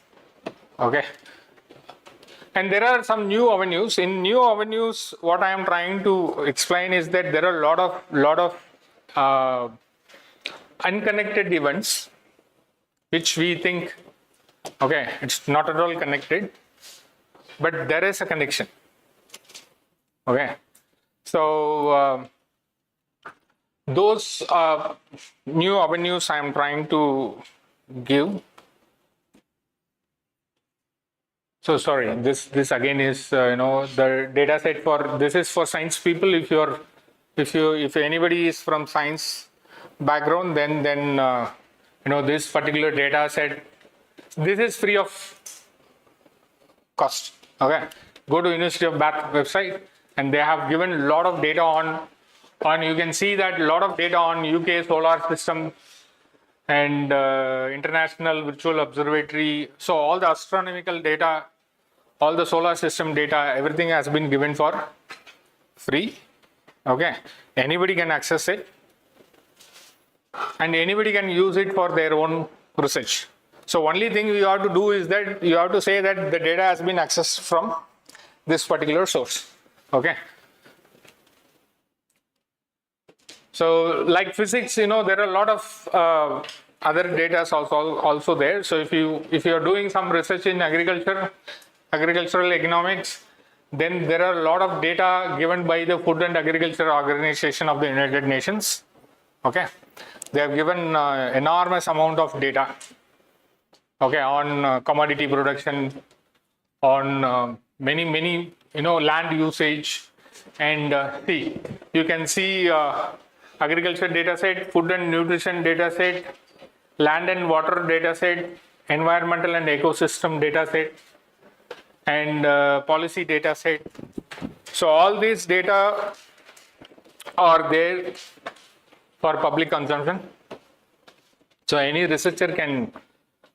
And there are some new avenues. In new avenues, what I am trying to explain is that there are a lot of unconnected events, which we think, okay, it's not at all connected, but there is a connection. Okay, so those new avenues I am trying to give. So sorry, this again is the data set for this is for science people. If anybody is from science background, then this particular data set, this is free of cost. Okay, go to University of Bath website, and they have given a lot of data on you can see that a lot of data on UK solar system and International Virtual Observatory. So all the astronomical data, all the solar system data, everything has been given for free. Okay, anybody can access it, and anybody can use it for their own research. So only thing you have to do is that you have to say that the data has been accessed from this particular source. Okay. So like physics, there are a lot of other data also there. So if you are doing some research in agricultural economics, then there are a lot of data given by the Food and Agriculture Organization of the United Nations. Okay, they have given enormous amount of data. Okay, on commodity production, on many land usage, and see, you can see agriculture data set, food and nutrition data set, land and water data set, environmental and ecosystem data set, and policy data set. So all these data are there for public consumption. So any researcher can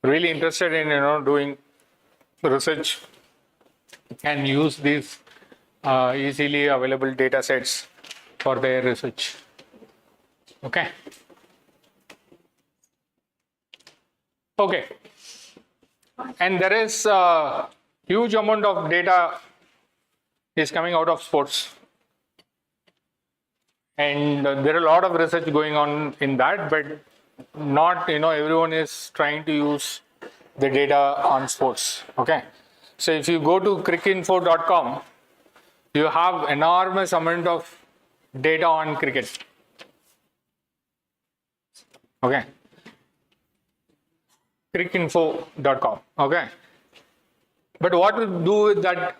really interested in doing research can use these easily available data sets for their research. Okay. Okay. And there is a huge amount of data is coming out of sports. And there are a lot of research going on in that, but not, everyone is trying to use the data on sports. Okay. So if you go to crickinfo.com, you have enormous amount of data on cricket. Okay. crickinfo.com. Okay. But what to do with that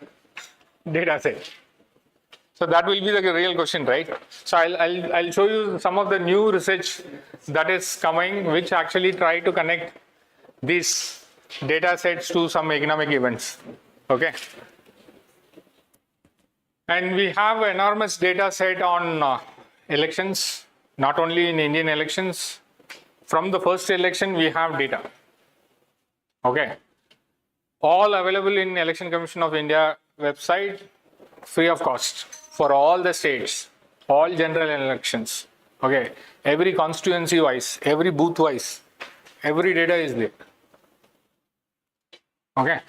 data set? So that will be the real question, right? So I'll show you some of the new research that is coming, which actually try to connect these data sets to some economic events. Okay. And we have an enormous data set on elections, not only in Indian elections. From the first election, we have data. Okay. All available in Election Commission of India website, free of cost for all the states, all general elections. Okay. Every constituency wise, every booth wise, every data is there. Okay.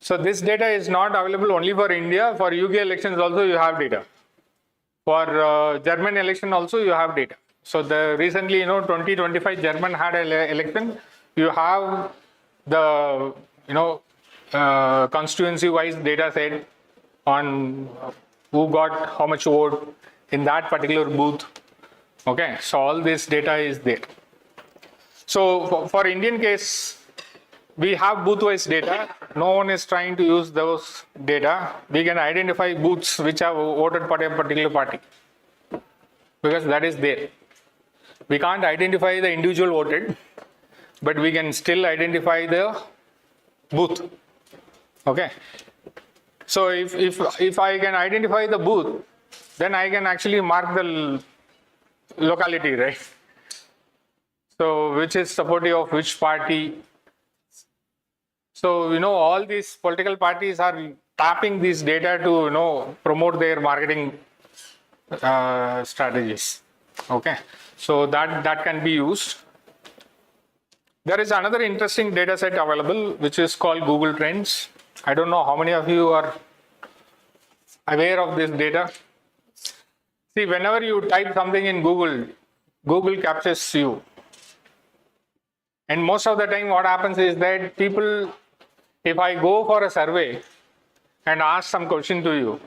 So this data is not available only for India. For UK elections also you have data. For German election also you have data. So the recently 2025 German had an election. You have the constituency wise data set on who got how much vote in that particular booth. Okay. So all this data is there. So for Indian case, we have booth-wise data. No one is trying to use those data. We can identify booths which have voted for a particular party because that is there. We can't identify the individual voted, but we can still identify the booth. Okay. So if I can identify the booth, then I can actually mark the locality, right? So which is supportive of which party. So, all these political parties are tapping this data to, promote their marketing strategies. Okay. So that can be used. There is another interesting data set available, which is called Google Trends. I don't know how many of you are aware of this data. See, whenever you type something in Google, Google captures you. And most of the time what happens is that people, if I go for a survey and ask some question to you,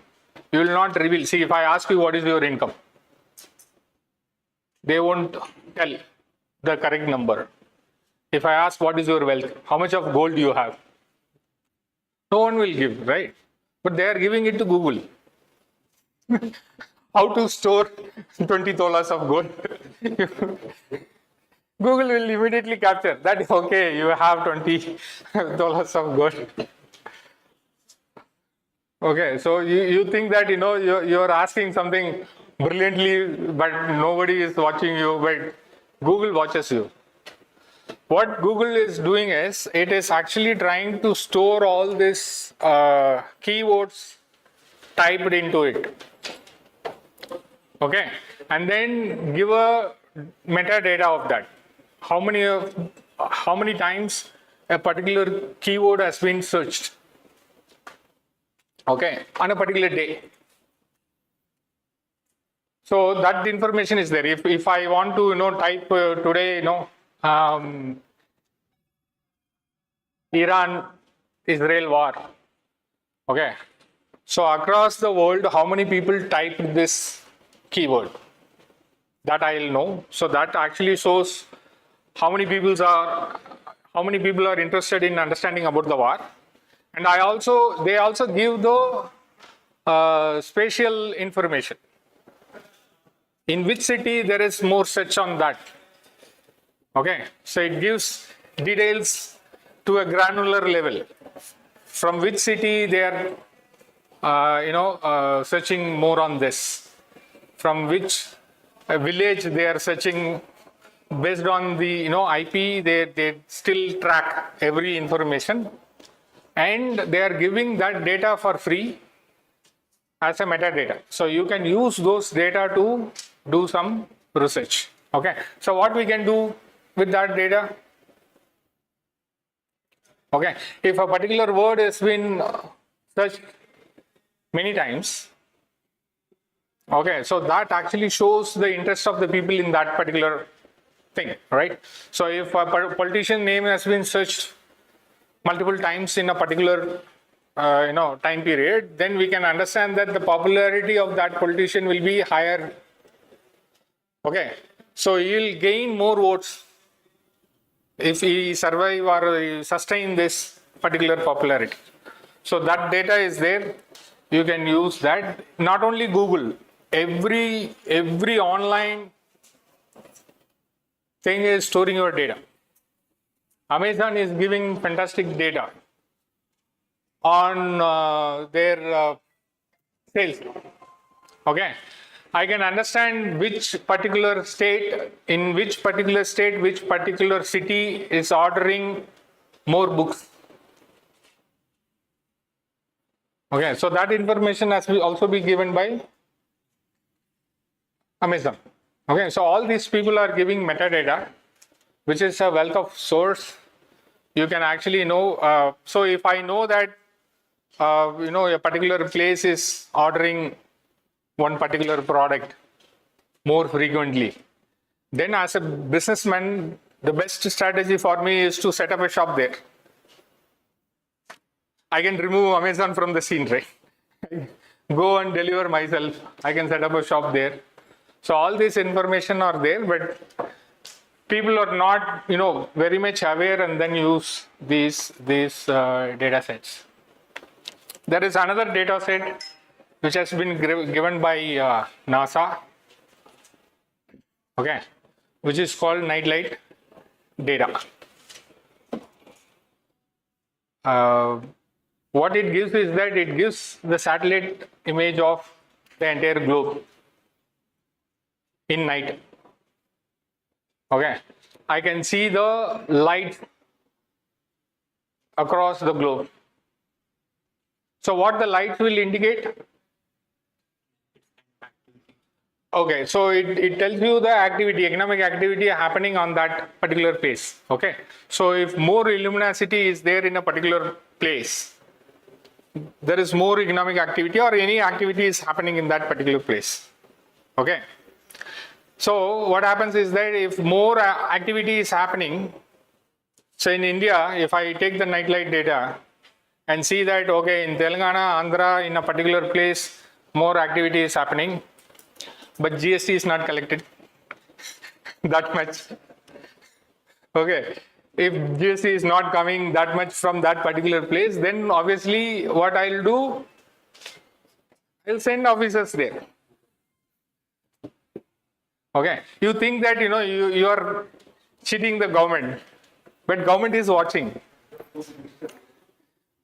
you will not reveal. See, if I ask you what is your income, they won't tell the correct number. If I ask what is your wealth, how much of gold you have, no one will give, right? But they are giving it to Google. How to store 20 tolas of gold? Google will immediately capture that. Okay, you have 20 dollars of gold. Okay, so you think that you're asking something brilliantly, but nobody is watching you, but Google watches you. What Google is doing is, it is actually trying to store all these keywords typed into it. Okay, and then give a metadata of that. How many times a particular keyword has been searched, okay, on a particular day. So that information is there. If I want to type today Iran-Israel war, okay, so across the world, how many people typed this keyword? That I'll know. So that actually shows how many people are interested in understanding about the war. And they also give the spatial information. In which city there is more search on that. Okay, so it gives details to a granular level. From which city they are searching more on this. From which village they are searching. Based on the IP, they still track every information, and they are giving that data for free as a metadata. So you can use those data to do some research. Okay, so what we can do with that data? Okay, if a particular word has been searched many times, okay, so that actually shows the interest of the people in that particular thing, right? So if a politician name has been searched multiple times in a particular time period, then we can understand that the popularity of that politician will be higher. Okay, so he will gain more votes if he survive or sustain this particular popularity. So that data is there. You can use that. Not only Google, every online thing is storing your data. Amazon is giving fantastic data on their sales. Okay, I can understand which particular state, which particular city is ordering more books. Okay, so that information has to also be given by Amazon. Okay, so all these people are giving metadata, which is a wealth of source. You can actually know. So if I know that a particular place is ordering one particular product more frequently, then as a businessman, the best strategy for me is to set up a shop there. I can remove Amazon from the scene, right? Go and deliver myself. I can set up a shop there. So all this information are there, but people are not, very much aware and then use these data sets. There is another data set which has been given by NASA, okay, which is called nightlight data. What it gives is that it gives the satellite image of the entire globe in night. Okay, I can see the light across the globe. So what the light will indicate? Okay, so it tells you the activity, economic activity happening on that particular place. Okay, so if more luminosity is there in a particular place, there is more economic activity or any activity is happening in that particular place. Okay. So what happens is that if more activity is happening, so in India, if I take the nightlight data and see that, okay, in Telangana, Andhra, in a particular place, more activity is happening, but GST is not collected that much. Okay. If GST is not coming that much from that particular place, then obviously what I'll do, I'll send officers there. Okay. You think that, you are cheating the government, but government is watching.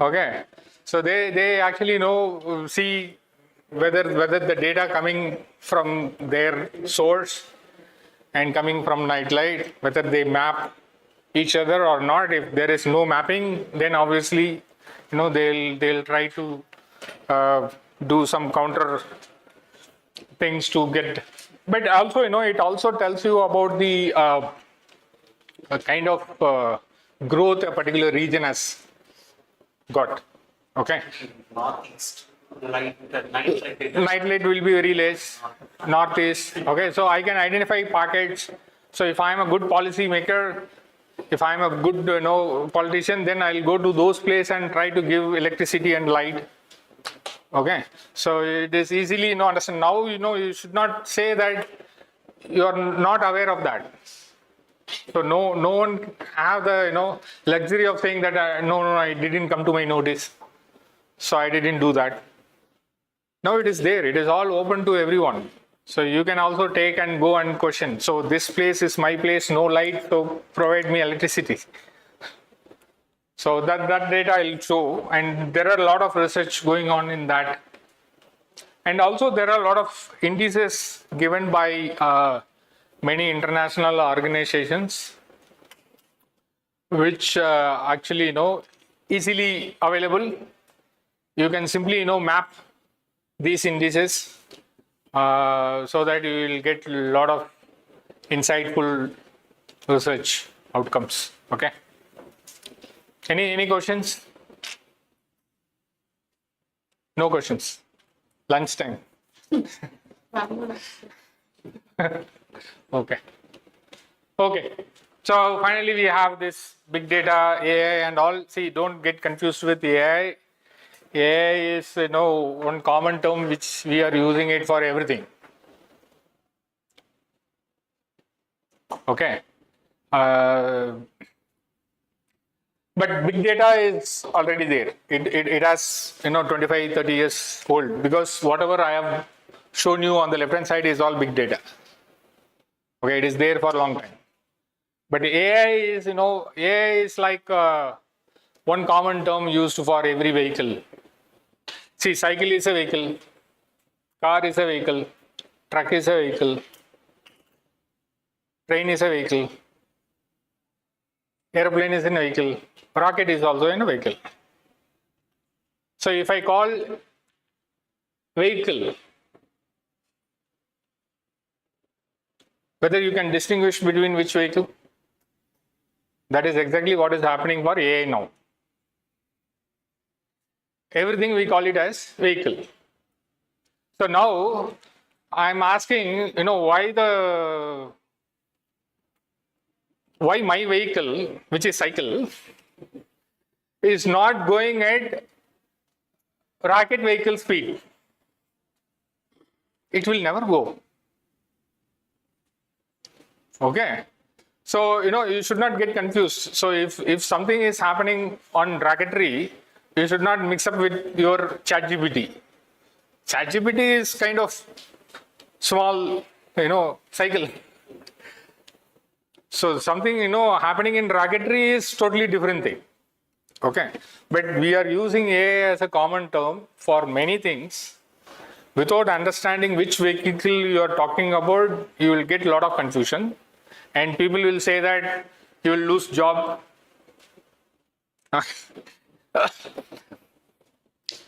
Okay. So they actually see whether the data coming from their source and coming from nightlight, whether they map each other or not. If there is no mapping, then obviously, they'll try to do some counter things to get. But also, it also tells you about the kind of growth a particular region has got. Okay. Northeast. Nightlight will be very less. Northeast. Okay. So I can identify pockets. So if I am a good policy maker, if I am a good politician, then I'll go to those places and try to give electricity and light. Okay. So it is easily understand. Now you should not say that you are not aware of that. So no one have the luxury of saying that no, I didn't come to my notice, so I didn't do that. Now it is there. It is all open to everyone. So you can also take and go and question. So this place is my place, no light, so provide me electricity. So that data I'll show, and there are a lot of research going on in that. And also there are a lot of indices given by many international organizations, which actually easily available. You can simply map these indices so that you will get a lot of insightful research outcomes. Okay. Any questions? No questions. Lunchtime. Okay. Okay. So finally we have this big data, AI and all. See, don't get confused with AI. AI is one common term which we are using it for everything. Okay. But big data is already there. It has 25-30 years old, because whatever I have shown you on the left hand side is all big data. Okay, it is there for a long time. But AI is like one common term used for every vehicle. See, cycle is a vehicle, car is a vehicle, truck is a vehicle, train is a vehicle, airplane is a vehicle, rocket is also in a vehicle. So if I call vehicle, whether you can distinguish between which vehicle, that is exactly what is happening for AI now. Everything we call it as vehicle. So now I'm asking, why my vehicle, which is cycle, is not going at rocket vehicle speed. It will never go. Okay. So, you should not get confused. So if something is happening on rocketry, you should not mix up with your ChatGPT. ChatGPT is kind of small, cycle. So something, happening in rocketry is totally different thing. Okay. But we are using AI as a common term for many things. Without understanding which vehicle you are talking about, you will get a lot of confusion. And people will say that you will lose job.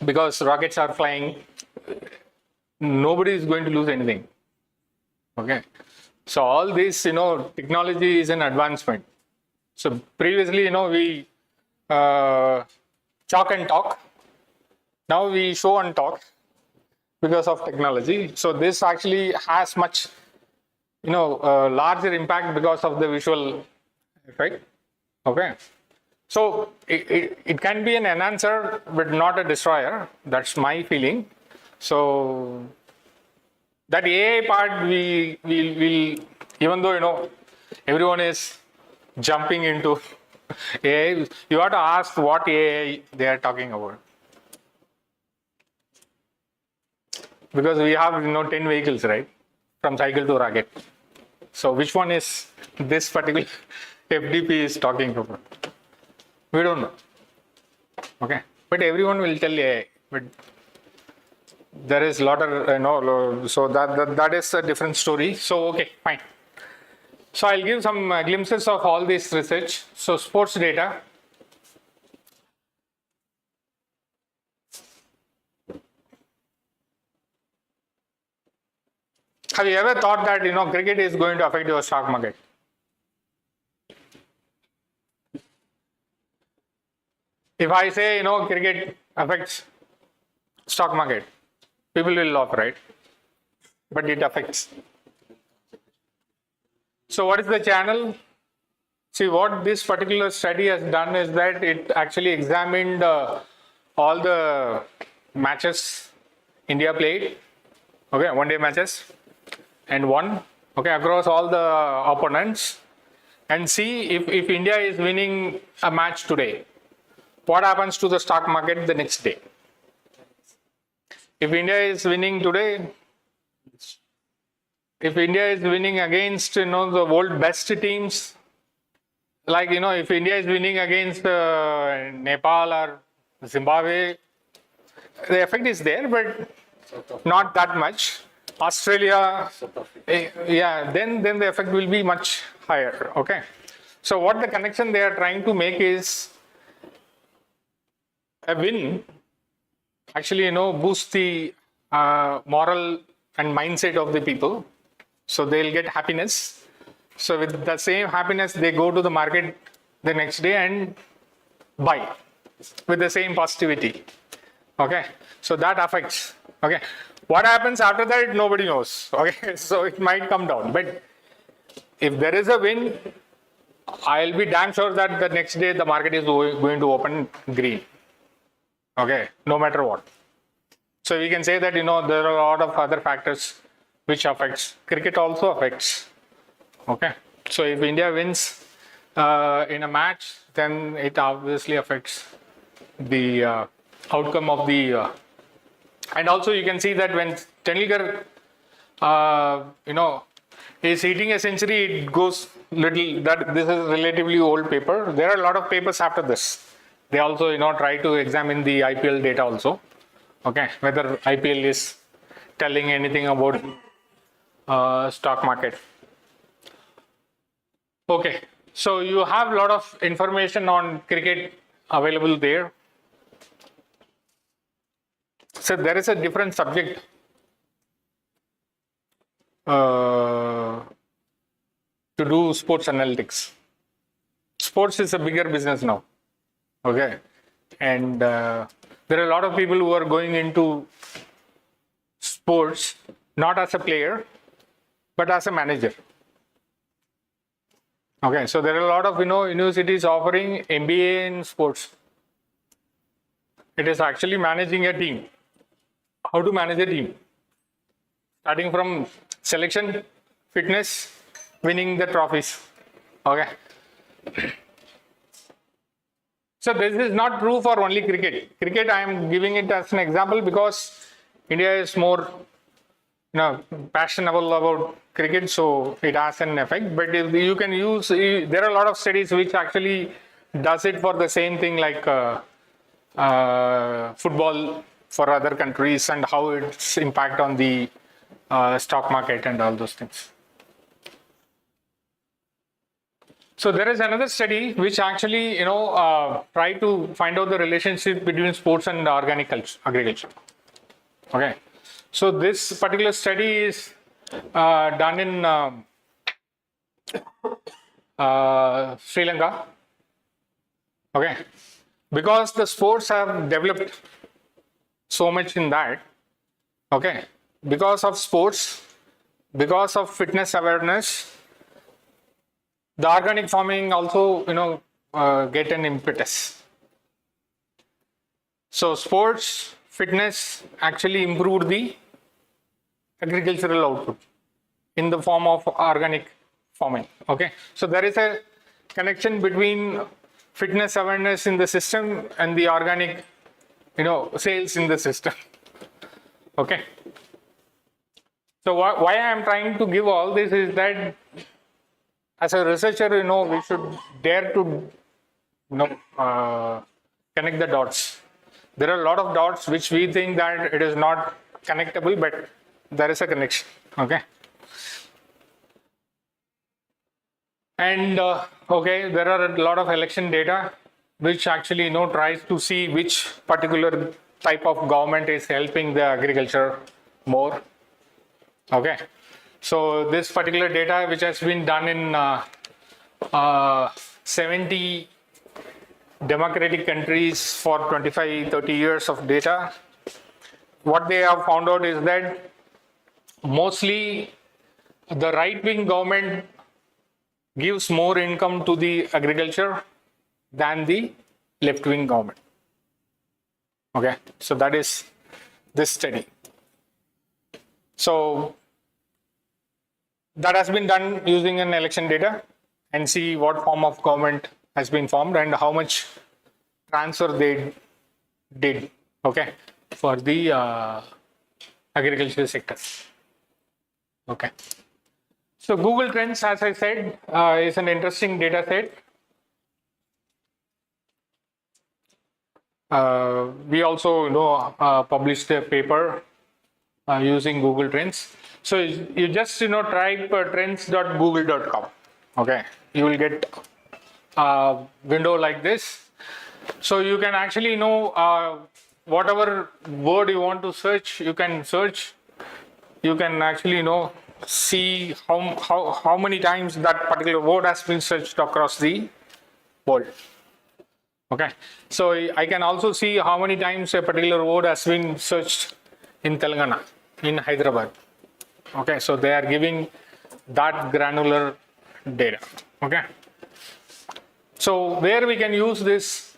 Because rockets are flying, nobody is going to lose anything. Okay. So all this, technology is an advancement. So previously, we chalk and talk. Now we show and talk because of technology. So this actually has much, larger impact because of the visual effect. Okay. So it can be an enhancer, but not a destroyer. That's my feeling. So that AI part, we even though everyone is jumping into AI, you have to ask what AI they are talking about. Because we have 10 vehicles, right? From cycle to rocket. So which one is this particular FDP is talking about? We don't know. Okay. But everyone will tell AI. But there is a lot of, so that is a different story. So, okay, fine. So I'll give some glimpses of all this research. So sports data. Have you ever thought that, cricket is going to affect your stock market? If I say, cricket affects stock market, people will laugh, right? But it affects. So what is the channel? See, what this particular study has done is that it actually examined all the matches India played, okay, one-day matches, and won, okay, across all the opponents, and see if India is winning a match today, what happens to the stock market the next day. If India is winning today, if India is winning against the world best teams, like if India is winning against Nepal or Zimbabwe, the effect is there, but not that much. Australia, yeah, then the effect will be much higher. Okay, so what the connection they are trying to make is a win actually boosts the moral and mindset of the people, so they'll get happiness. So with the same happiness, they go to the market the next day and buy with the same positivity. Okay, so that affects. Okay, what happens after that, nobody knows. Okay, so it might come down, but if there is a win, I'll be damn sure that the next day the market is going to open green. Okay, no matter what. So we can say that there are a lot of other factors which affects. Cricket also affects. Okay, so if India wins in a match, then it obviously affects the outcome of the. And also you can see that when Tendulkar, is hitting a century, it goes little. That this is relatively old paper. There are a lot of papers after this. They also try to examine the IPL data also. Okay, whether IPL is telling anything about stock market. Okay, so you have a lot of information on cricket available there. So there is a different subject to do sports analytics. Sports is a bigger business now. Okay, and there are a lot of people who are going into sports not as a player but as a manager. Okay, so there are a lot of universities offering MBA in sports. It is actually managing a team. How to manage a team? Starting from selection, fitness, winning the trophies. Okay. So this is not true for only cricket. Cricket, I am giving it as an example because India is more passionate about cricket, so it has an effect. But if you can use, there are a lot of studies which actually does it for the same thing, like football for other countries and how its impact on the stock market and all those things. So there is another study which actually try to find out the relationship between sports and organic agriculture. Okay, so this particular study is done in Sri so much in that. Okay, because of sports, because of fitness awareness, the organic farming also, get an impetus. So sports, fitness actually improved the agricultural output in the form of organic farming. Okay, so there is a connection between fitness awareness in the system and the organic, sales in the system. Okay. So why I am trying to give all this is that as a researcher, we should dare to, connect the dots. There are a lot of dots which we think that it is not connectable, but there is a connection. Okay. And okay, there are a lot of election data which actually tries to see which particular type of government is helping the agriculture more. Okay, so this particular data which has been done in 70 democratic countries for 25-30 years of data, what they have found out is that mostly the right-wing government gives more income to the agriculture than the left-wing government. Okay, so that is this study. So that has been done using an election data and see what form of government has been formed and how much transfer they did, okay, for the agricultural sector. Okay. So Google Trends, as I said, is an interesting data set. We also published a paper using Google Trends. So you just type trends.google.com. Okay, you will get a window like this. So you can actually whatever word you want to search, you can search. You can actually see how many times that particular word has been searched across the world. Okay, so I can also see how many times a particular word has been searched in Telangana, in Hyderabad. Okay, so they are giving that granular data. Okay, so where we can use this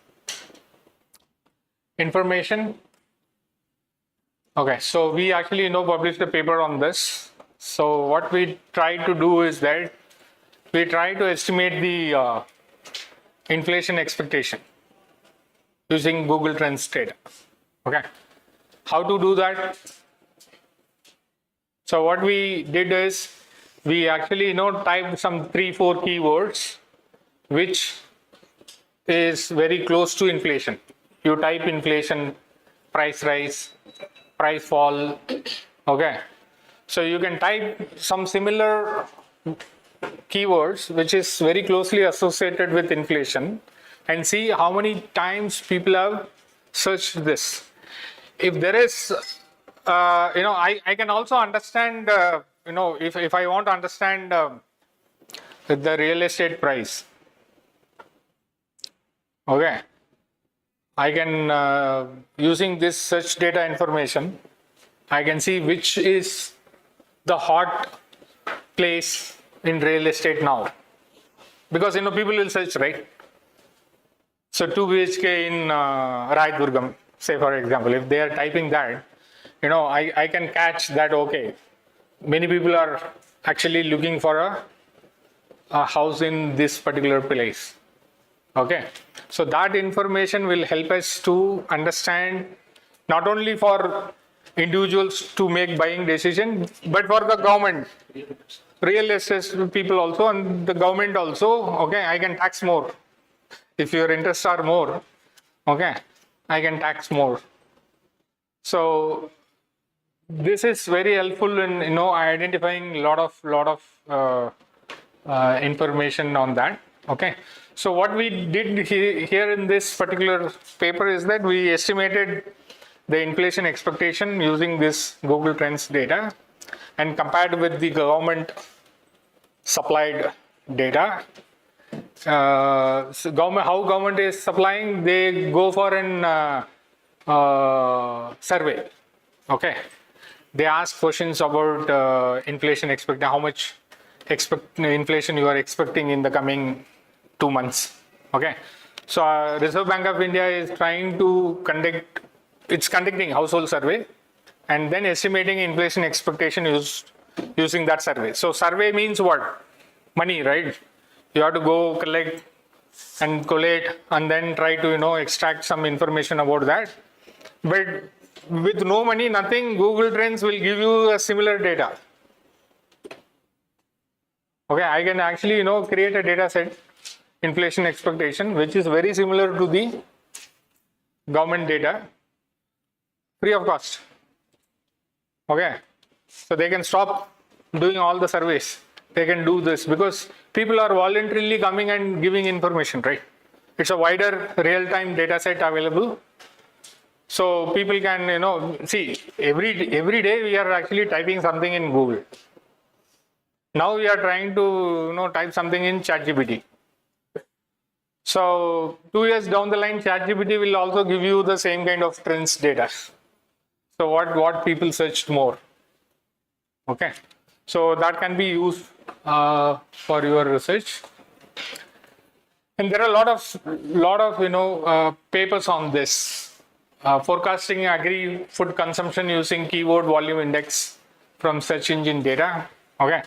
information. Okay, so we actually published a paper on this. So what we try to do is that we try to estimate the inflation expectation using Google Trends data. Okay, how to do that? So what we did is we actually typed some 3-4 keywords which is very close to inflation. You type inflation, price rise, price fall. Okay, so you can type some similar keywords which is very closely associated with inflation and see how many times people have searched this. If there is I can also understand if I want to understand the real estate price. Okay, I can using this search data information, I can see which is the hot place in real estate now, because people will search, right? So 2 BHK in Raidurgam, say for example, if they are typing that, I can catch that. Okay, many people are actually looking for a house in this particular place. Okay, so that information will help us to understand not only for individuals to make buying decision, but for the government, real estate people also, and the government also. Okay, I can tax more. If your interests are more, okay, I can tax more. So this is very helpful in identifying a lot of information on that. Okay, so what we did here in this particular paper is that we estimated the inflation expectation using this Google Trends data and compared with the government supplied data. So how government is supplying, they go for an survey. Okay, they ask questions about inflation how much inflation you are expecting in the coming 2 months. Okay, so Reserve Bank of India is trying to conducting household survey and then estimating inflation expectation using that survey. So survey means what? Money, right? You have to go collect and collate and then try to extract some information about that. But with no money, nothing, Google Trends will give you a similar data. Okay, I can actually create a data set, inflation expectation, which is very similar to the government data, free of cost. Okay, so they can stop doing all the surveys. They can do this because people are voluntarily coming and giving information, right? It's a wider real-time data set available. So people can, see, every day we are actually typing something in Google. Now we are trying to, type something in ChatGPT. So 2 years down the line, ChatGPT will also give you the same kind of trends data. So what people searched more. Okay, so that can be used for your research. And there are a lot of papers on this. Forecasting agri-food consumption using keyword volume index from search engine data. Okay,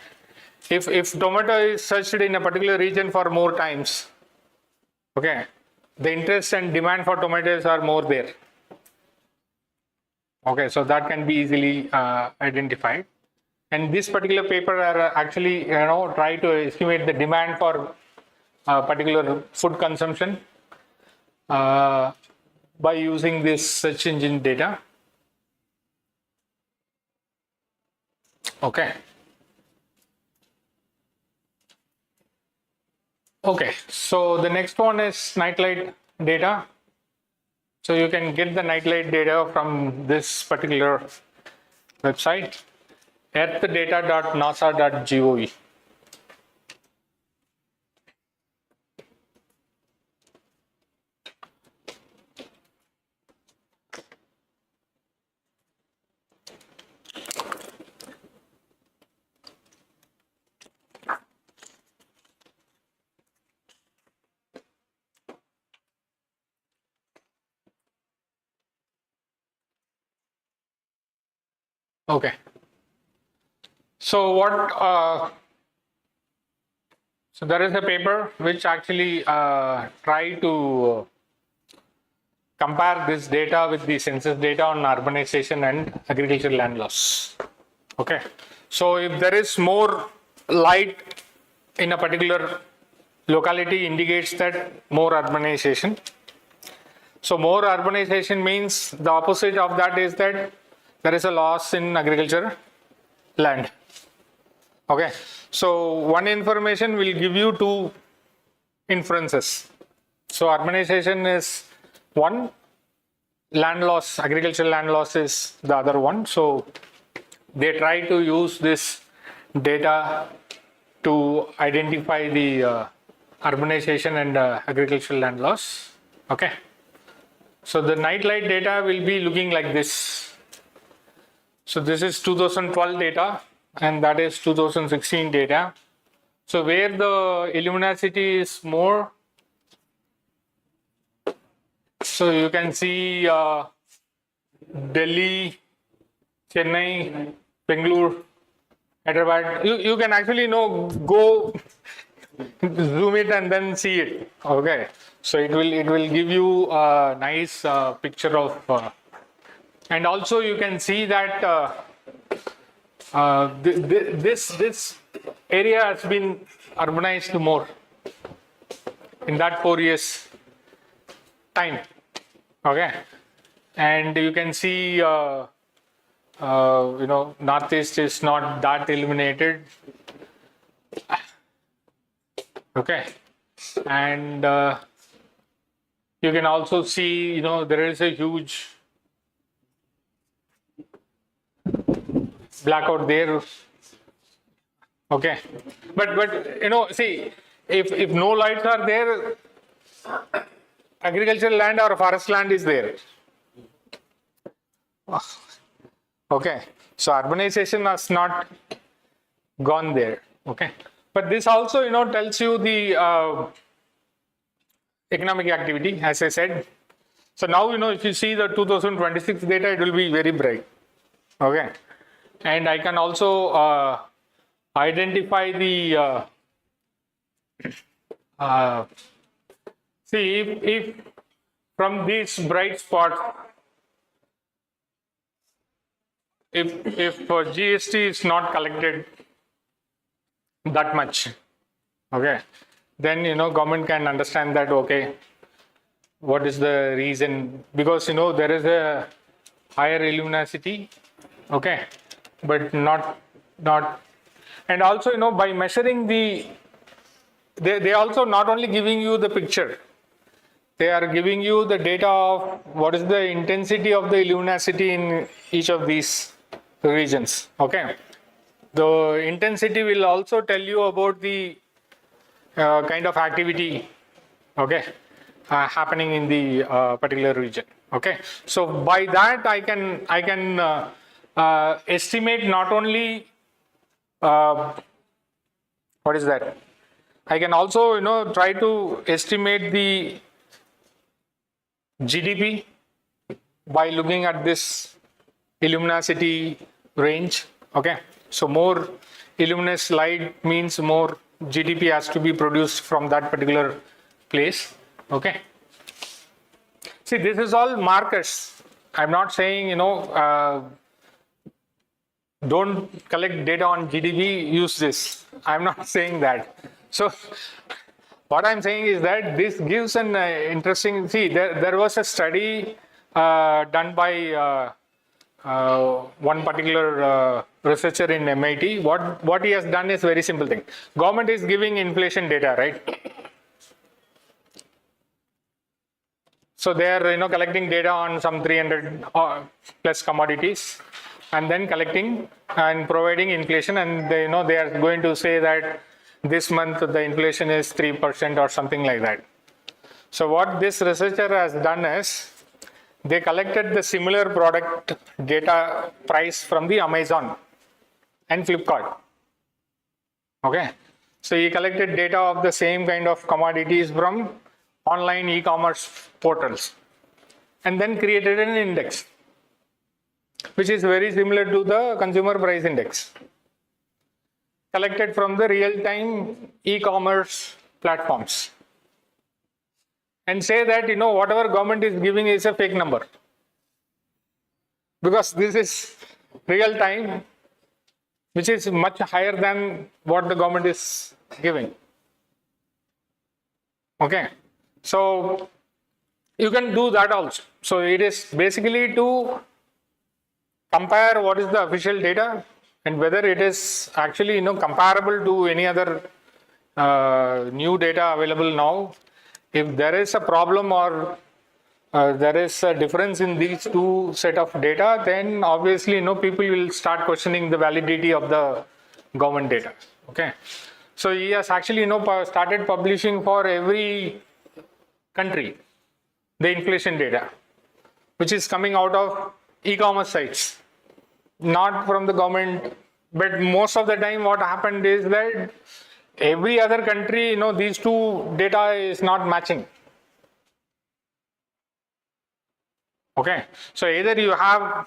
if tomato is searched in a particular region for more times, okay, the interest and demand for tomatoes are more there. Okay, so that can be easily identified. And this particular paper are actually try to estimate the demand for particular food consumption by using this search engine data. Okay. Okay, so the next one is nightlight data. So you can get the nightlight data from this particular website, earthdata.nasa.gov. Okay. So so there is a paper which actually try to compare this data with the census data on urbanization and agricultural land loss. Okay. So if there is more light in a particular locality, indicates that more urbanization. So more urbanization means the opposite of that is that there is a loss in agriculture land. Okay, so one information will give you two inferences. So urbanization is one, land loss, agricultural land loss is the other one. So they try to use this data to identify the urbanization and agricultural land loss. Okay, so the nightlight data will be looking like this. So this is 2012 data and that is 2016 data. So where the luminosity is more, so you can see Delhi, Chennai, Bangalore, Hyderabad. You can actually go zoom it and then see it. Okay, so it will give you a nice picture of. And also you can see that this area has been urbanized more in that 4 years time. Okay, and you can see northeast is not that illuminated. Okay, and you can also see there is a huge blackout there. Okay, but see, if no lights are there, agricultural land or forest land is there. Okay, so urbanization has not gone there. Okay, but this also tells you the economic activity, as I said. So now if you see the 2026 data, it will be very bright. Okay, and I can also identify the see if from this bright spot, if GST is not collected that much, okay, then government can understand that, okay, what is the reason, because there is a higher luminosity, okay, but not and also by measuring they also not only giving you the picture, they are giving you the data of what is the intensity of the luminosity in each of these regions. Okay, the intensity will also tell you about the kind of activity, okay, happening in the particular region. Okay, so by that I can estimate not only what is that, I can also try to estimate the GDP by looking at this luminosity range. Okay, so more luminous light means more GDP has to be produced from that particular place. Okay, see, this is all markers. I'm not saying don't collect data on GDP, use this. I'm not saying that. So what I'm saying is that this gives an interesting, see, there was a study done by one particular researcher in MIT. What he has done is very simple thing. Government is giving inflation data, right? So they are collecting data on some 300 plus commodities, and then collecting and providing inflation, and they are going to say that this month the inflation is 3% or something like that. So what this researcher has done is they collected the similar product data price from the Amazon and Flipkart. Okay, so he collected data of the same kind of commodities from online e-commerce portals and then created an index which is very similar to the consumer price index collected from the real-time e-commerce platforms, and say that whatever government is giving is a fake number, because this is real time, which is much higher than what the government is giving. Okay, so you can do that also. So it is basically to compare what is the official data and whether it is actually comparable to any other new data available now. If there is a problem or there is a difference in these two set of data, then obviously people will start questioning the validity of the government data. Okay, so he has actually started publishing for every country the inflation data, which is coming out of e-commerce sites, not from the government. But most of the time what happened is that every other country, these two data is not matching. Okay, so either you have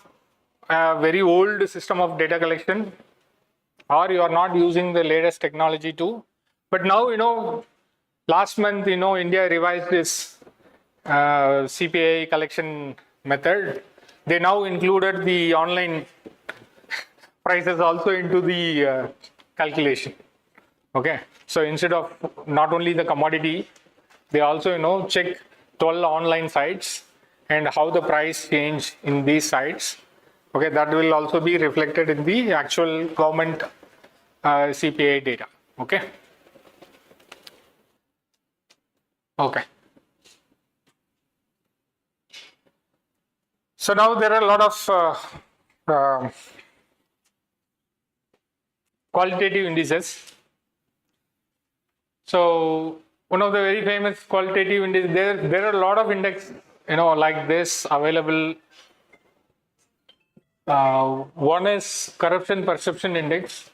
a very old system of data collection, or you are not using the latest technology too. But now, last month, India revised this CPI collection method. They now included the online prices also into the calculation. Okay, so instead of not only the commodity, they also check 12 online sites and how the price change in these sites. Okay, that will also be reflected in the actual government CPI data. Okay. Okay. So now there are a lot of qualitative indices. So one of the very famous qualitative indices, there are a lot of index, like this available One is corruption perception index.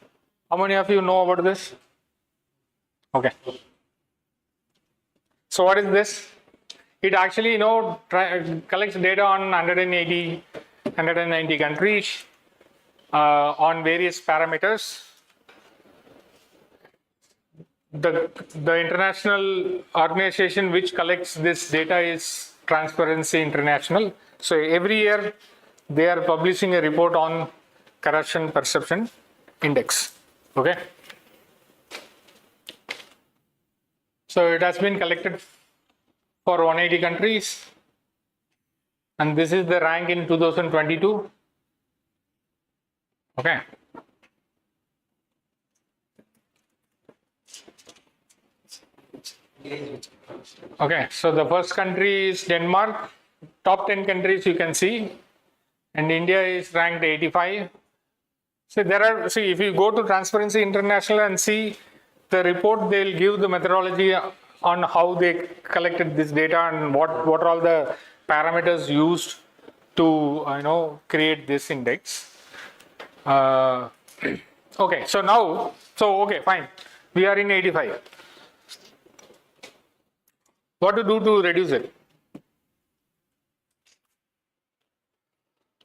How many of you know about this? Okay. So what is this? It actually, collects data on 180, 190 countries on various parameters. The international organization which collects this data is Transparency International. So every year they are publishing a report on corruption perception index. Okay. So it has been collected for 180 countries, and this is the rank in 2022. Okay. Okay, so the first country is Denmark. Top 10 countries you can see, and India is ranked 85. So if you go to Transparency International and see the report, they'll give the methodology on how they collected this data and what are all the parameters used to create this index. Okay, okay, fine. We are in 85. What to do to reduce it?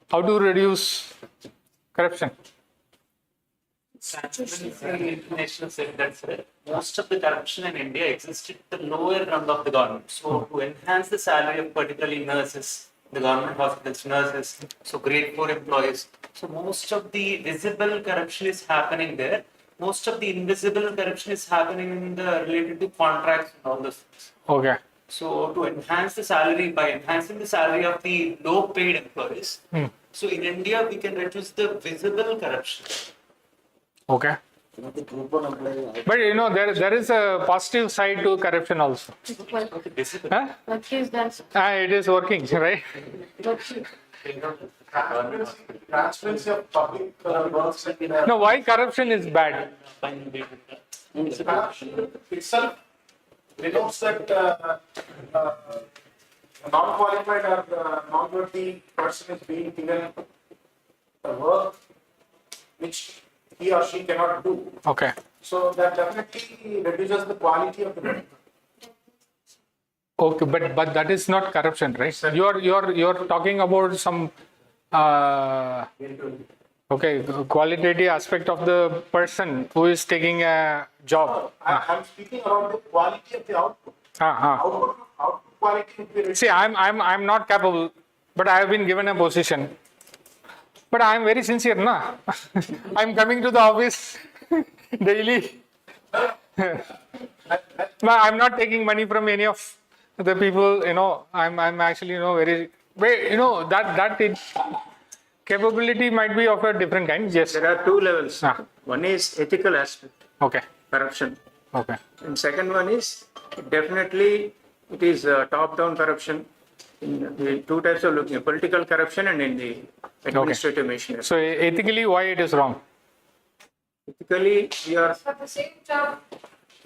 How to reduce corruption? Transparency International said that most of the corruption in India exists at the lower rung of the government. So to enhance the salary of particularly nurses, the government hospitals, nurses, so grade 4 employees. So most of the visible corruption is happening there. Most of the invisible corruption is happening in the related to contracts and all those things. Okay. So to enhance the salary, by enhancing the salary of the low paid employees, so in India we can reduce the visible corruption. Okay. But there is a positive side to corruption also. Huh? What is that? It is working, right? Transparency of public works. No, why corruption is bad? Corruption itself denotes that a non-qualified or non-worthy person is being given a work which he or she cannot do. Okay. So that definitely reduces the quality of the work. Okay, but that is not corruption, right? You're talking about some qualitative aspect of the person who is taking a job. I'm speaking about the quality of the output. Output quality would be reduced. See, I'm not capable, but I have been given a position. But I am very sincere, na. I'm coming to the office daily. I'm not taking money from any of the people. I'm actually very. That capability might be of a different kind. Yes. There are two levels. One is ethical aspect. Okay. Corruption. Okay. And second one is definitely it is top-down corruption. In the two types of looking, political corruption and in the administrative machinery. So ethically, why it is wrong? Ethically, we are. For the same job,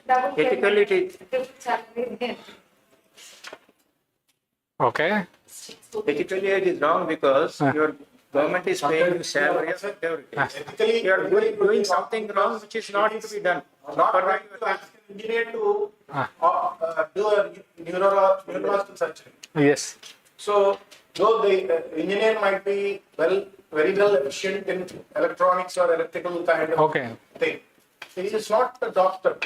Ethically, it is. different salary. Okay. Ethically, it is wrong because your government is paying you salary of everything. You are doing something wrong which is not to be done. Not right to ask an engineer to do a neurological surgery. Yes. So, though the engineer might be very well efficient in electronics or electrical kind of thing, he is not a doctor.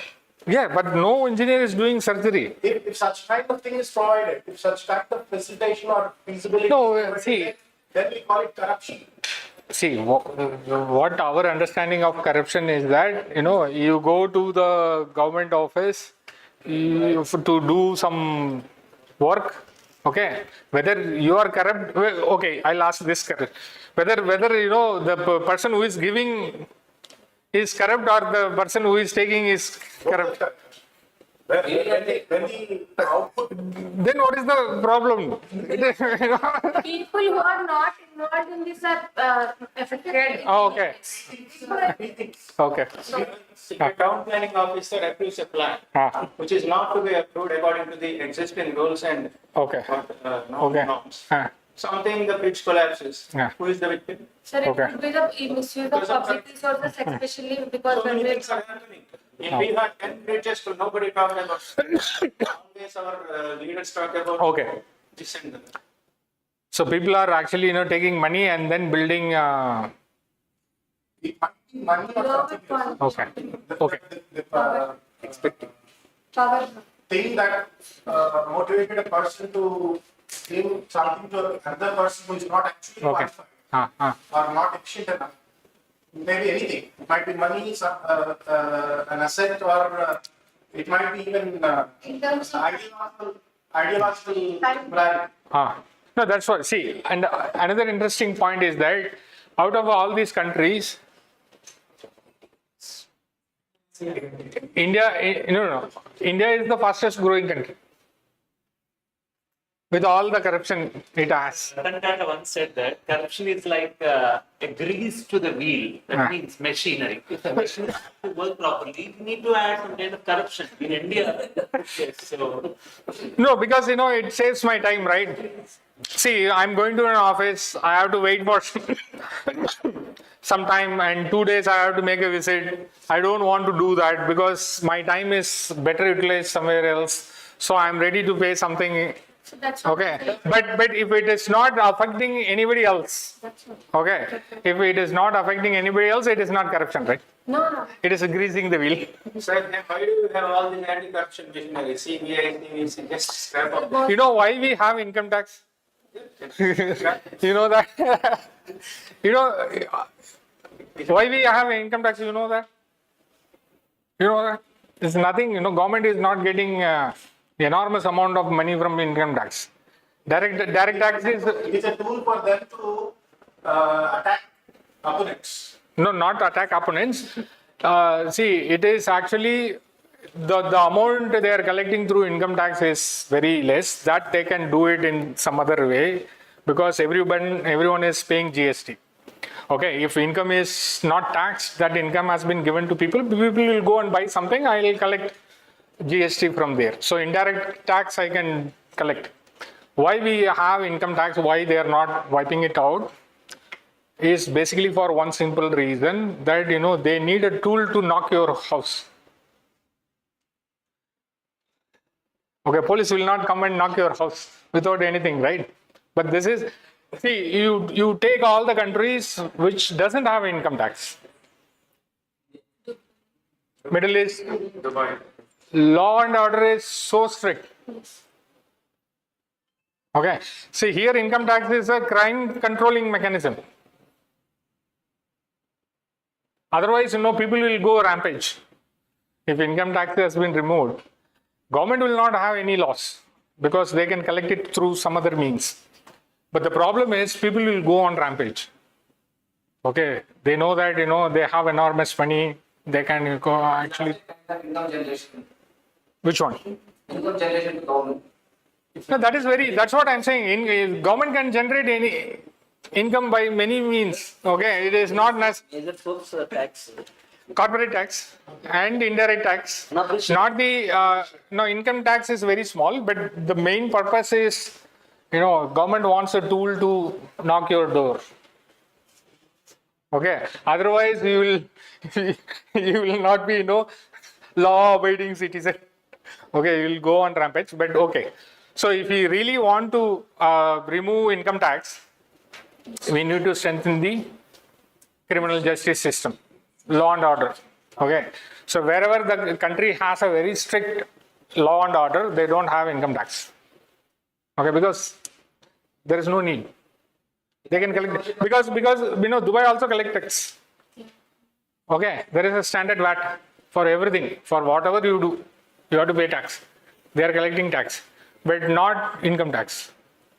Yeah, but no engineer is doing surgery. If such kind of thing is provided, if such kind of facilitation or feasibility, then we call it corruption. See, what our understanding of corruption is that, you go to the government office to do some work, okay? Whether you are corrupt, okay, I'll ask this correct. Whether the person who is giving is corrupt or the person who is taking is corrupt. When the output. Then what is the problem? People who are not involved in this are affected. Oh, okay. Okay. A town planning officer approves a plan, which is not to be approved according to the existing rules and norms. something the bridge collapses. Yeah. Who is the victim? Sir, it Okay. could be the misuse of public resources, especially because So when many we things are happening. In Bihar, 10 bridges, so nobody talked about. Always our leaders talk about Okay. this and that. So people are actually, taking money and then building. Money or something else. Okay. Okay. Expecting. power. Thing that motivated a person to give something to another person who is not actually Okay. qualified or not efficient enough. Maybe anything. It might be money, an asset, or it might be even In terms of ideological brand. No, that's what. See, and another interesting point is that out of all these countries, India is the fastest growing country with all the corruption it has. Ratan Tata once said that corruption is like a grease to the wheel. That means machinery. If the machine has to work properly, you need to add some kind of corruption. In India, yes, so No, because it saves my time, right? See, I'm going to an office, I have to wait for some time, and 2 days I have to make a visit. I don't want to do that because my time is better utilized somewhere else. So I'm ready to pay something. So that's what Okay, but if it is not affecting anybody else, okay, if it is not affecting anybody else, it is not corruption, right? No. It is greasing the wheel. So then why do you have all these anti-corruption missionaries, CBI, CVC, just scrap off? You know why we have income tax? You know that? Why we have income tax? You know that? It's nothing. Government is not getting enormous amount of money from income tax. Direct tax is. It is a tool for them to attack opponents. No, not attack opponents. See, it is actually the amount they are collecting through income tax is very less. That they can do it in some other way because everyone is paying GST. Okay, if income is not taxed, that income has been given to people. People will go and buy something. I will collect GST from there. So indirect tax I can collect. Why we have income tax? Why they are not wiping it out? Is basically for one simple reason that they need a tool to knock your house. Okay, police will not come and knock your house without anything, right? But this is, see, you take all the countries which doesn't have income tax. Middle East, Dubai. Law and order is so strict. Okay, see here income tax is a crime controlling mechanism. Otherwise, people will go rampage. If income tax has been removed, government will not have any loss because they can collect it through some other means. But the problem is people will go on rampage. Okay, they know that, they have enormous money. They can go actually. Income generation. Which one? Income generation to government. No, that's what I'm saying. Government can generate any income by many means. Okay, it is not Major source tax. corporate tax and indirect tax. Not the income tax is very small, but the main purpose is, government wants a tool to knock your door. Okay, otherwise you will not be, law-abiding citizen. Okay, you will go on rampage. But okay, so if we really want to remove income tax, we need to strengthen the criminal justice system, law and order. Okay, so wherever the country has a very strict law and order, they don't have income tax. Okay, because there is no need. They can collect because Dubai also collect tax. Okay, there is a standard VAT for everything. For whatever you do, you have to pay tax. They are collecting tax, but not income tax.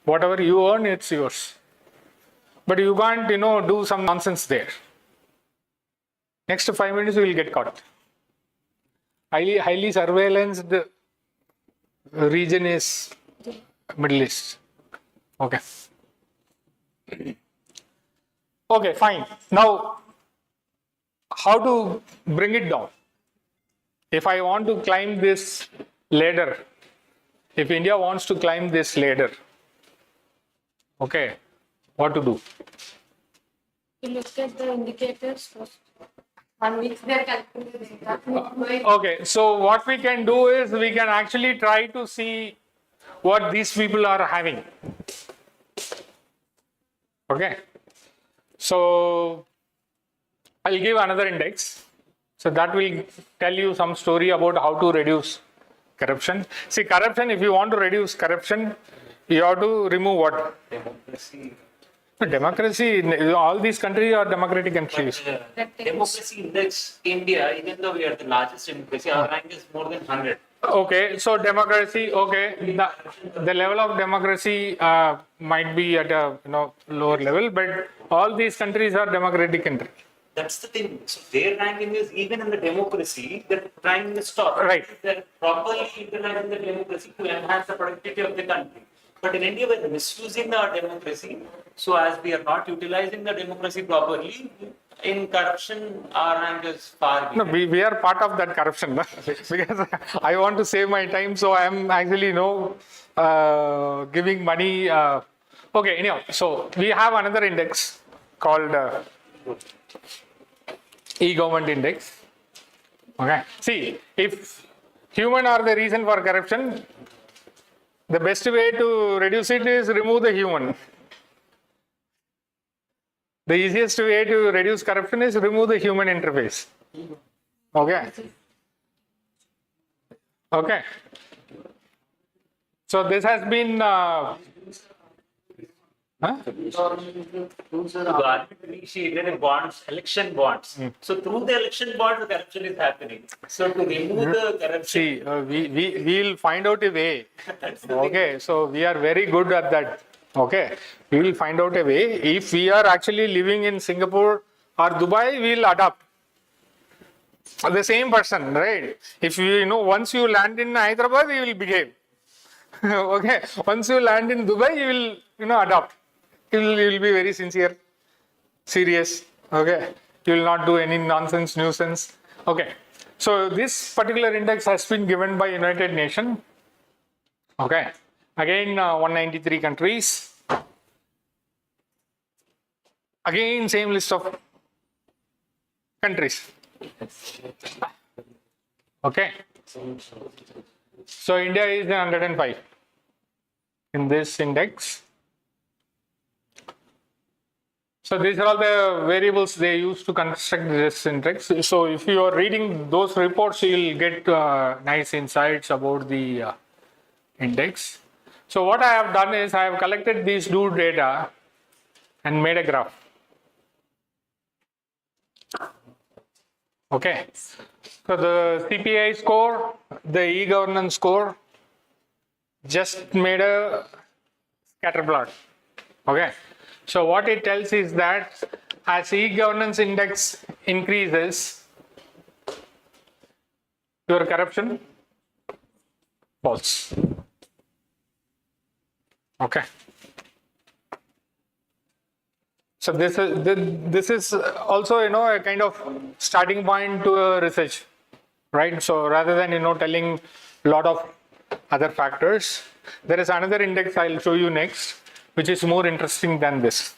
Whatever you earn, it's yours. But you can't, do some nonsense there. Next 5 minutes, you will get caught. Highly surveillanced region is Middle East. Okay. Okay, fine. Now, how to bring it down? If I want to climb this ladder, if India wants to climb this ladder, Okay, what to do? You look at the indicators first. On which they are calculating. Okay, so what we can do is we can actually try to see what these people are having. Okay, so I'll give another index. So that will tell you some story about how to reduce corruption. See, corruption, if you want to reduce corruption, you have to remove what? Democracy. Democracy, all these countries are democratic countries. Democracy index, India, even though we are the largest democracy, our rank is more than 100. Okay, so democracy, okay, the level of democracy might be at a lower level, but all these countries are democratic countries. That's the thing. So their ranking is even in the democracy, their ranking is top. Right. They're properly utilizing the democracy to enhance the productivity of the country. But in India, we're misusing our democracy. So as we are not utilizing the democracy properly, in corruption, our rank is far behind. No, we are part of that corruption because I want to save my time, so I am actually giving money. Okay, anyhow, so we have another index called e-government index. Okay, see, if human are the reason for corruption, the best way to reduce it is remove the human. The easiest way to reduce corruption is remove the human interface. Okay. Okay. So this has been. The government initiated bonds, election bonds. So through the election bonds, the corruption is happening. So to remove the corruption. See, we will find out a way. Okay, so we are very good at that. Okay, we will find out a way. If we are actually living in Singapore or Dubai, we will adopt the same person, right? If you once you land in Hyderabad, you will behave. Okay, once you land in Dubai, you will adopt. You will be very sincere, serious. Okay, you will not do any nonsense, nuisance. Okay, so this particular index has been given by United Nations. Okay. Again, 193 countries. Again, same list of countries. Okay. So India is 105 in this index. So these are all the variables they use to construct this index. So if you are reading those reports, you will get nice insights about the index. So what I have done is I have collected these two data and made a graph. Okay. So the CPI score, the e-governance score, just made a scatter plot. Okay. So what it tells is that as e-governance index increases, your corruption falls. Okay. So this is also a kind of starting point to a research, right? So rather than telling a lot of other factors, there is another index I'll show you next, which is more interesting than this.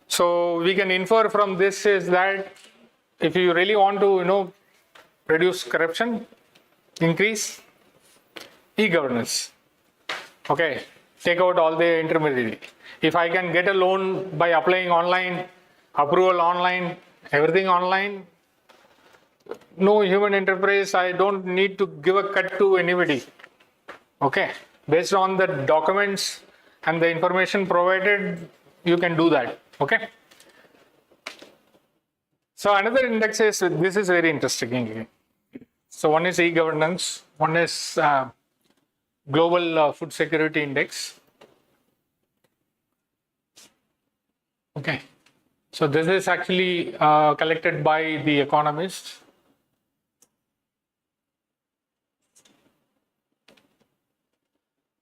So we can infer from this is that if you really want to reduce corruption, increase e-governance. Okay. Take out all the intermediary. If I can get a loan by applying online, approval online, everything online, no human enterprise, I don't need to give a cut to anybody. Okay. Based on the documents and the information provided, you can do that. Okay. So another index is, this is very interesting. So one is e-governance, one is Global Food Security Index. Okay, so this is actually collected by The Economist.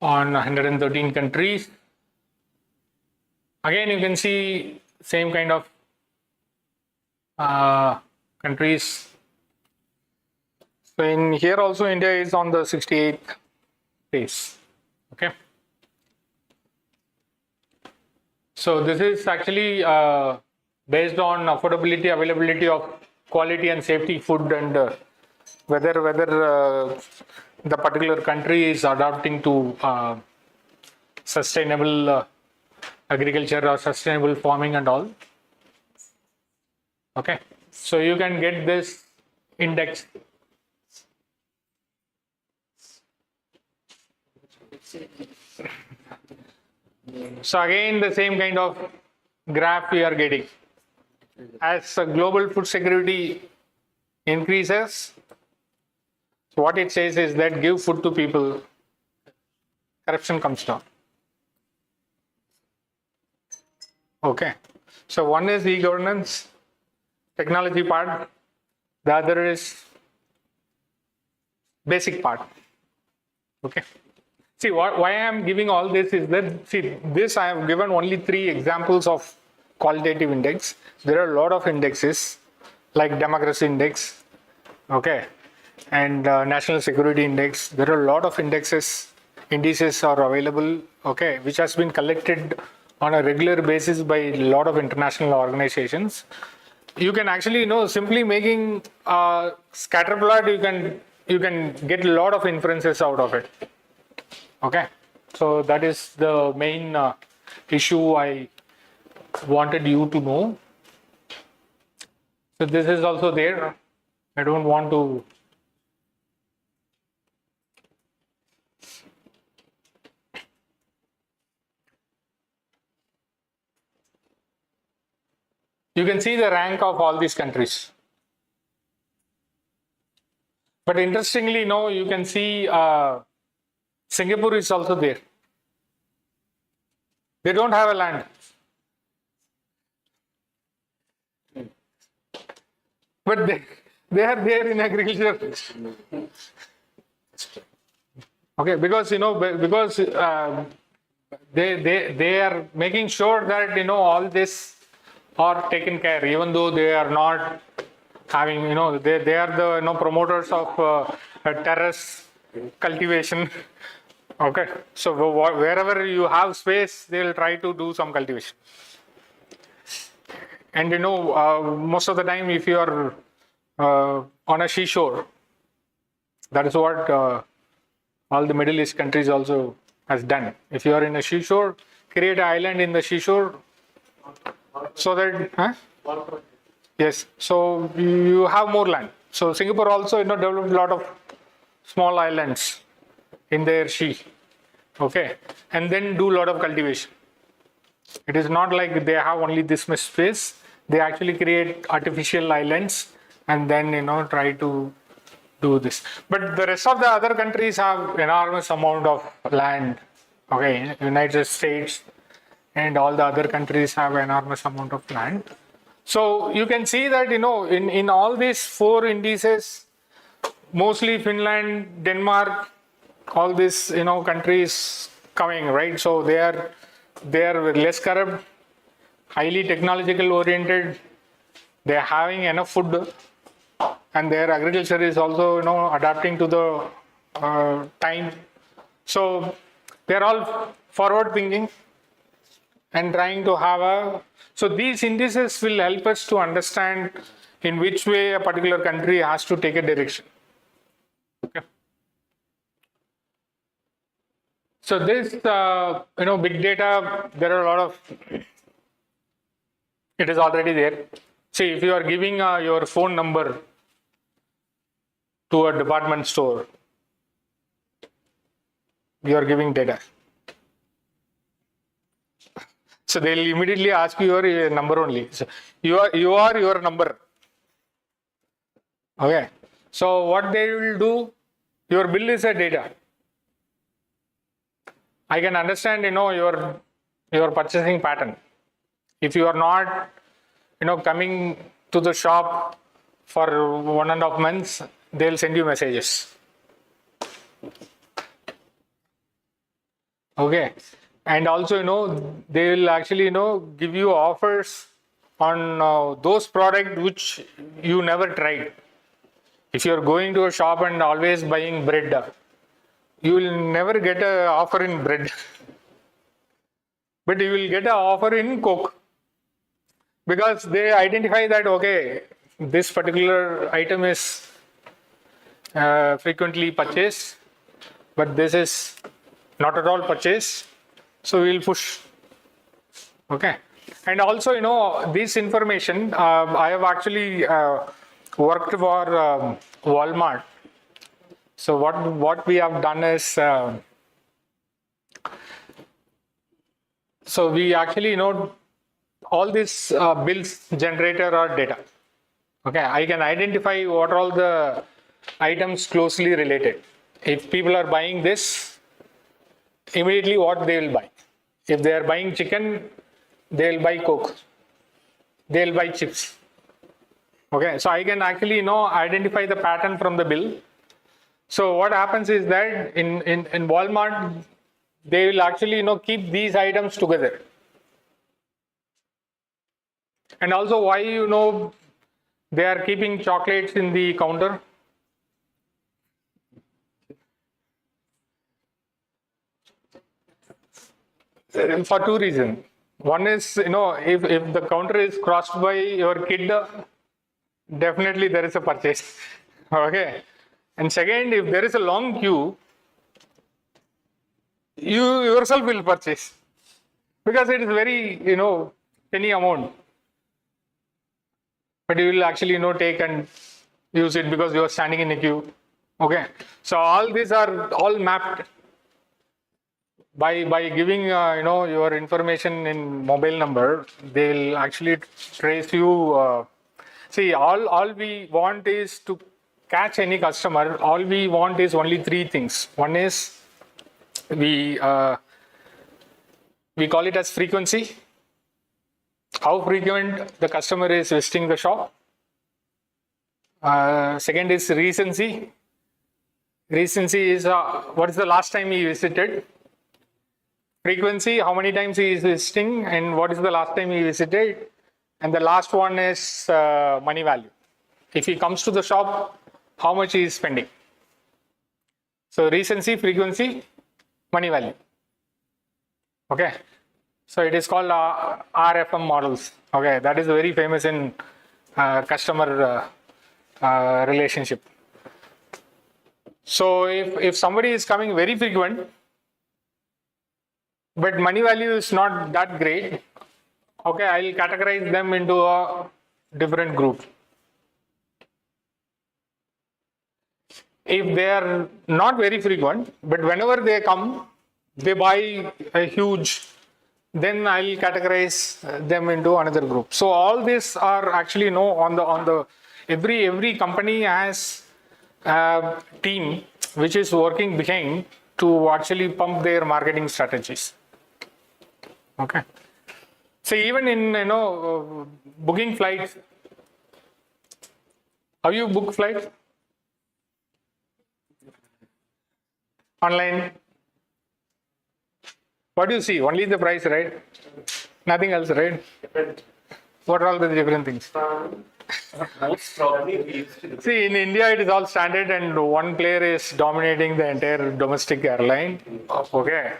On 113 countries. Again, you can see same kind of countries. So in here also India is on the 68th place. Okay. So this is actually based on affordability, availability of quality and safety food, and whether the particular country is adapting to sustainable agriculture or sustainable farming and all. Okay, so you can get this index. So again, the same kind of graph we are getting. As global food security increases, so what it says is that give food to people, corruption comes down. Okay, so one is e-governance, technology part, the other is basic part. Okay. See, why I am giving all this is that, see, this I have given only 3 examples of qualitative index. There are a lot of indexes like democracy index, okay, and national security index. There are a lot of indices are available, okay, which has been collected on a regular basis by a lot of international organizations. You can actually, simply making scatter plot, you can get a lot of inferences out of it. Okay, so that is the main issue I wanted you to know. So this is also there. I don't want to. You can see the rank of all these countries. But interestingly, you can see Singapore is also there. They don't have a land. But they are there in agriculture. Okay, because they are making sure that all this are taken care, even though they are not having, they are the promoters of terrace cultivation. Okay, so wherever you have space, they will try to do some cultivation. And most of the time, if you are on a seashore, that is what all the Middle East countries also has done. If you are in a seashore, create an island in the seashore, so that, yes, so you have more land. So Singapore also, developed a lot of small islands in their sea, okay, and then do a lot of cultivation. It is not like they have only this much space. They actually create artificial islands and then try to do this. But the rest of the other countries have enormous amount of land. Okay, United States and all the other countries have enormous amount of land. So you can see that in all these 4 indices, mostly Finland, Denmark, all these countries coming, right? So they are less corrupt, highly technological oriented, they are having enough food, and their agriculture is also adapting to the time. So they are all forward thinking and trying to have so these indices will help us to understand in which way a particular country has to take a direction. Okay. So this, big data, there are a lot of, it is already there. See, if you are giving your phone number to a department store, you are giving data. So they will immediately ask you your number only. So you are your number. Okay. So what they will do, your bill is a data. I can understand, your purchasing pattern. If you are not, coming to the shop for 1.5 months, they'll send you messages. Okay. And also, they will actually, give you offers on those products which you never tried. If you are going to a shop and always buying bread, you will never get an offer in bread. but you will get an offer in Coke because they identify that, okay, this particular item is frequently purchased, but this is not at all purchased, so we will push. Okay, and also, you know, this information, I have actually worked for Walmart. So what we have done is, so we actually, you know, all these bills generator or data. Okay, I can identify what are all the items closely related. If people are buying this, immediately what they will buy. If they are buying chicken, they will buy Coke. They will buy chips. Okay, so I can actually, you know, identify the pattern from the bill. So what happens is that in Walmart, they will actually, you know, keep these items together. And also, why, you know, they are keeping chocolates in the counter? For two reasons. One is, you know, if the counter is crossed by your kid, definitely there is a purchase. Okay. And second, if there is a long queue, you yourself will purchase because it is very, you know, penny amount. But you will actually, you know, take and use it because you are standing in a queue. Okay. So all these are all mapped by giving, you know, your information in mobile number. They will actually trace you. See, all we want is to catch any customer. All we want is only three things. One is we call it as frequency. How frequent the customer is visiting the shop. Second is recency. Recency is what is the last time he visited. Frequency, how many times he is visiting and what is the last time he visited. And the last one is money value. If he comes to the shop, how much he is spending. So recency, frequency, money value. Okay. So it is called RFM models. Okay, that is very famous in customer relationship. So if somebody is coming very frequent, but money value is not that great, okay, I'll categorize them into a different group. If they are not very frequent, but whenever they come, they buy a huge, then I'll categorize them into another group. So all these are actually, you know, on the every company has a team which is working behind to actually pump their marketing strategies. Okay. So even in, you know, booking flights, how you book flights? Online. What do you see? Only the price, right? Nothing else, right? What are all the different things? Most probably. See, in India, it is all standard and one player is dominating the entire domestic airline. Okay.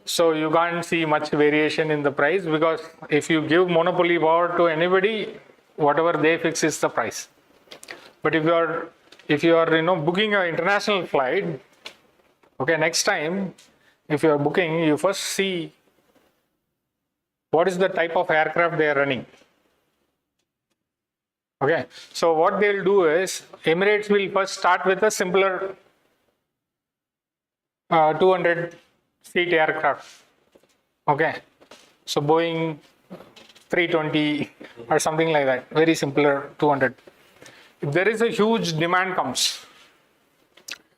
So you can't see much variation in the price because if you give monopoly power to anybody, whatever they fix is the price. But if you are, you know, booking an international flight, okay, next time, if you are booking, you first see what is the type of aircraft they are running. Okay, so what they'll do is Emirates will first start with a simpler 200-seat aircraft. Okay, so Boeing 320 or something like that, very simpler 200. If there is a huge demand comes,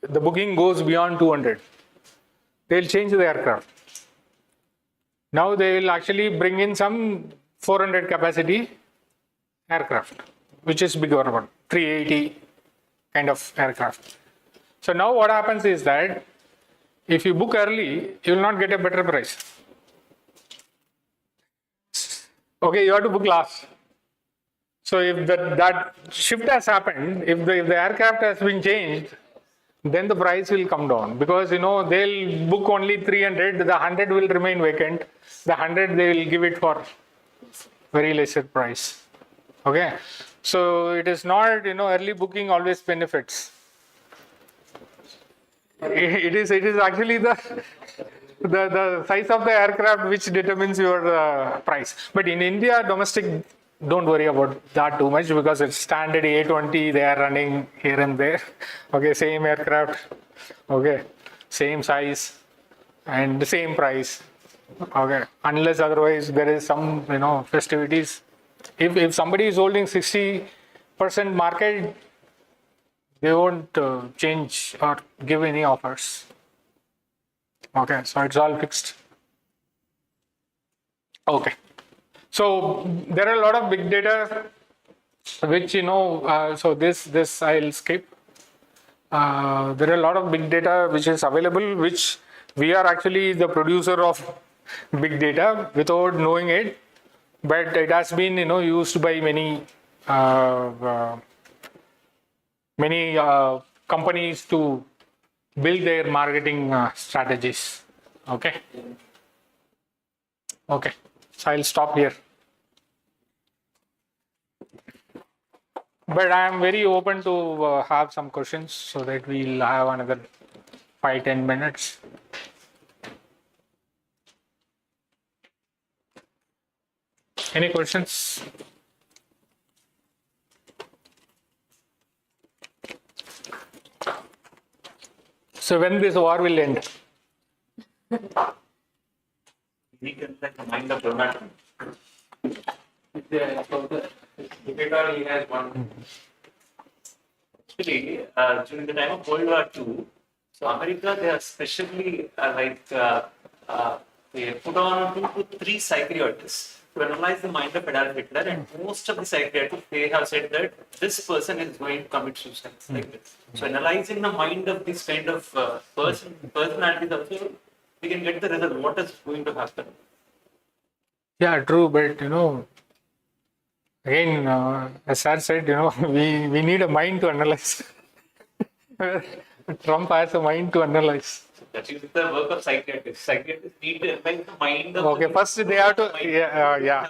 the booking goes beyond 200. They'll change the aircraft. Now they will actually bring in some 400 capacity aircraft, which is bigger one, 380 kind of aircraft. So now what happens is that if you book early, you will not get a better price. Okay, you have to book last. So if that shift has happened, if the aircraft has been changed, then the price will come down, because they'll book only 300, the 100 will remain vacant, the 100 they will give it for very lesser price. Okay, so it is not, early booking always benefits. It is actually the size of the aircraft which determines your price. But in India, domestic, don't worry about that too much, because it's standard A20, they are running here and there. Okay, same aircraft, okay, same size and the same price. Okay, unless otherwise there is some, festivities. If somebody is holding 60% market, they won't change or give any offers. Okay, so it's all fixed. Okay, so there are a lot of big data which so this I'll skip. There are a lot of big data which is available, which we are actually the producer of big data without knowing it, but it has been used by many companies to build their marketing strategies. Okay, so I'll stop here. But I am very open to have some questions, so that we'll have another 5-10 minutes. Any questions? So when this war will end? We can like the mind of Donald Trump. Debater, he has one. Actually, during the time of World War II, so America, they are especially they put on 2 to 3 psychiatrists to analyze the mind of Adolf Hitler, and most of the psychiatrists, they have said that this person is going to commit suicide, like this. So analyzing the mind of this kind of personalities also, we can get the result, what is going to happen. Yeah, true, but again, as Sir said, we need a mind to analyze. Trump has a mind to analyze. That is the work of psychiatrists. Psychiatrists need to analyze the mind of Okay, first they have to,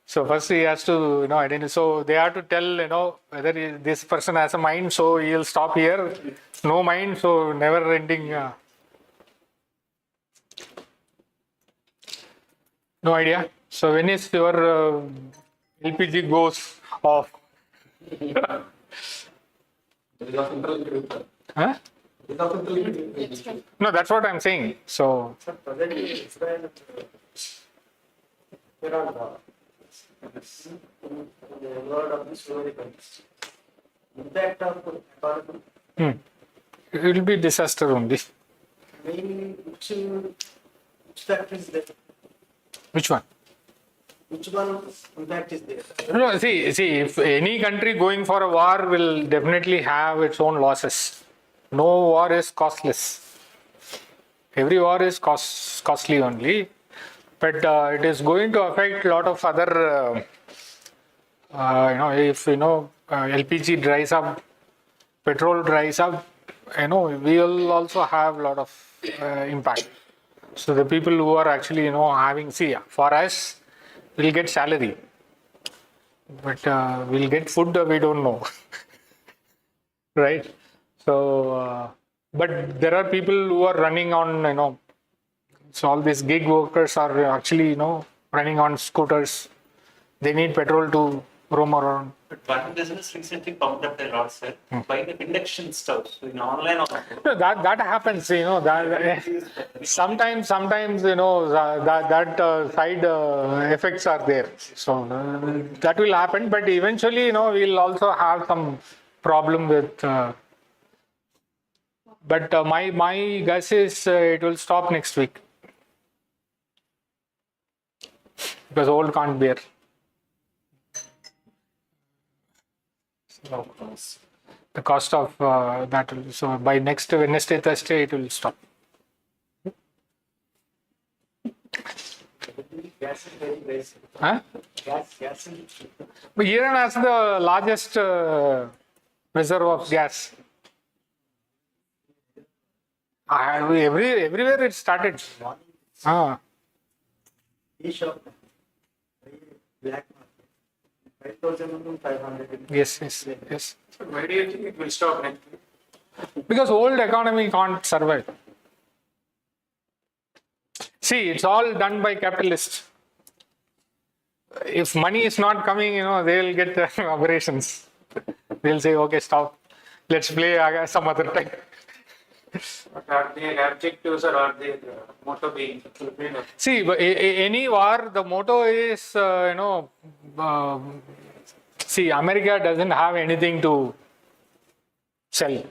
So first he has to, identify. So they have to tell, whether this person has a mind, so he'll stop here. No mind, so never ending. No idea. So when is your LPG goes off? Huh? No, that's what I'm saying. So. It will be disaster only. Which one? Which one impact is there? No, see, if any country going for a war will definitely have its own losses. No war is costless. Every war is costly only, but it is going to affect a lot of other. If LPG dries up, petrol dries up, we will also have a lot of impact. So the people who are actually having, for us, we'll get salary, but we'll get food, we don't know. Right? So, but there are people who are running on, so all these gig workers are actually, running on scooters. They need petrol to roam around. But one business recently pumped up a lot, sir, by the induction stove. So in online also. No, that happens, that sometimes, that side effects are there. So that will happen, but eventually, we'll also have some problem with. But my guess is it will stop next week, because old can't bear. So the cost of that will, so by next Wednesday, Thursday, it will stop. Gas is very basic. Huh? Gas. But Iran has the largest reserve of gas. Everywhere it started. Ah. E-shop, black market, 5,500. Yes. So why do you think it will stop next? Because old economy can't survive. See, it's all done by capitalists. If money is not coming, they'll get aberrations. They'll say, okay, stop. Let's play some other time. But are their objectives or are their motto being fulfilled? See, any war, the motto is, see, America doesn't have anything to sell.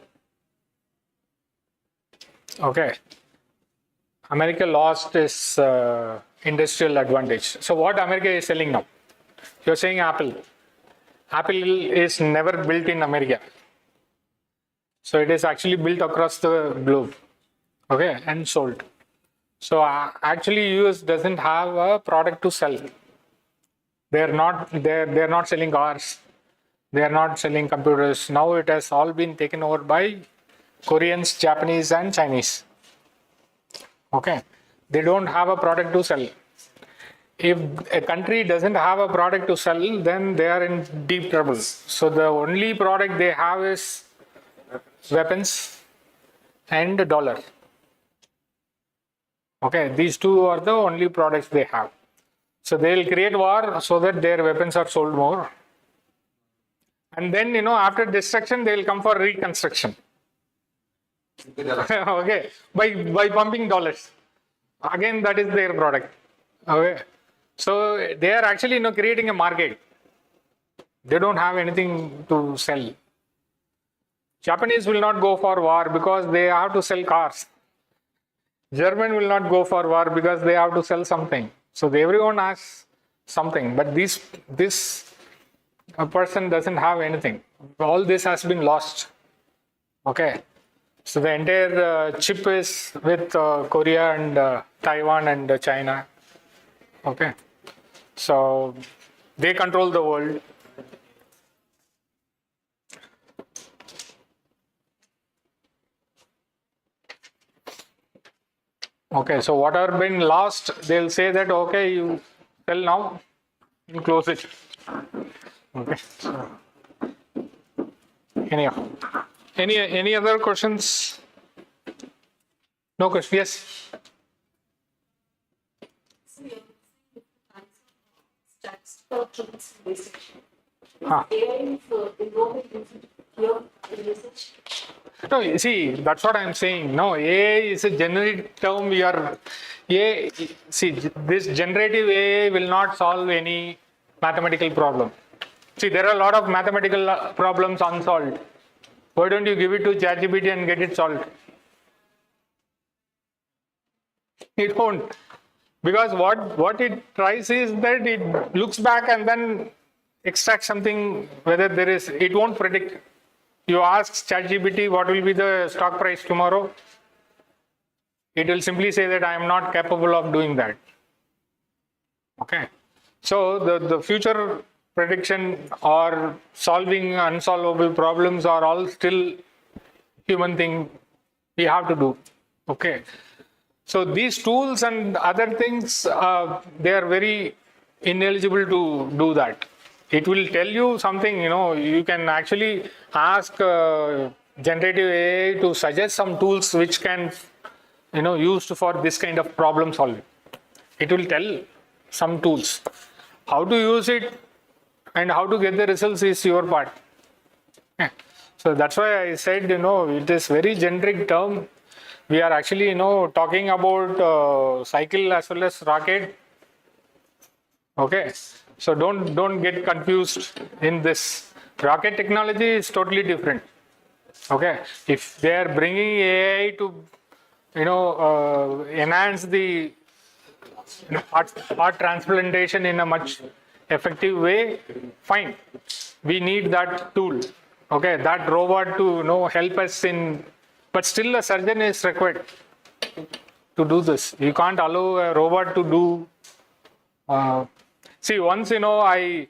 Okay. America lost its industrial advantage. So what America is selling now? You're saying Apple. Apple is never built in America. So it is actually built across the globe. Okay, and sold. So actually US doesn't have a product to sell. They're not selling cars. They're not selling computers. Now it has all been taken over by Koreans, Japanese and Chinese. Okay, they don't have a product to sell. If a country doesn't have a product to sell, then they are in deep trouble. So the only product they have is weapons and dollar. Okay, these two are the only products they have. So they will create war so that their weapons are sold more. And then, after destruction, they will come for reconstruction. Okay, by pumping dollars. Again, that is their product. Okay, so they are actually creating a market. They don't have anything to sell. Japanese will not go for war because they have to sell cars. German will not go for war because they have to sell something. So everyone has something, but this a person doesn't have anything. All this has been lost. Okay. So the entire chip is with Korea and Taiwan and China. Okay. So they control the world. Okay, so what are been lost, they'll say that, okay, you sell now, you close it. Okay. Anyhow, any other questions? No question. Yes. Statistical tools research. Huh. AI involved in your research? No, you see, that's what I'm saying. No, AI is a generic term. See, this generative AI will not solve any mathematical problem. See, there are a lot of mathematical problems unsolved. Why don't you give it to ChatGPT and get it solved? It won't. Because what it tries is that it looks back and then extracts something, whether there is, it won't predict. You ask ChatGPT what will be the stock price tomorrow, it will simply say that I am not capable of doing that. Okay. So the future prediction or solving unsolvable problems are all still human thing we have to do. Okay. So these tools and other things, they are very ineligible to do that. It will tell you something, you can actually ask generative AI to suggest some tools which can, used for this kind of problem solving. It will tell some tools. How to use it and how to get the results is your part. Yeah. So that's why I said, it is very generic term. We are actually, talking about cycle as well as rocket. Okay. So don't get confused in this. Rocket technology is totally different. Okay. If they are bringing AI to, enhance the heart transplantation in a much effective way, fine. We need that tool. Okay. That robot to, help us in, but still a surgeon is required to do this. You can't allow a robot to do, see, once, I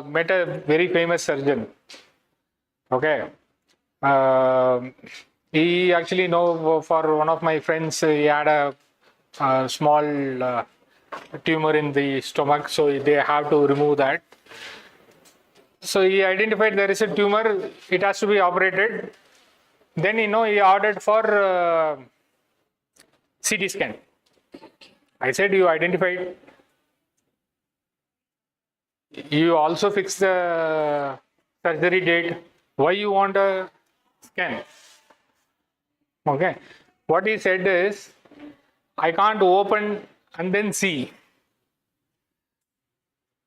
met a very famous surgeon. Okay. He actually know for one of my friends, he had a small tumor in the stomach, so they have to remove that. So he identified there is a tumor, it has to be operated. Then he ordered for CT scan. I said, you identified. You also fix the surgery date. Why you want a scan? Okay. What he said is, I can't open and then see.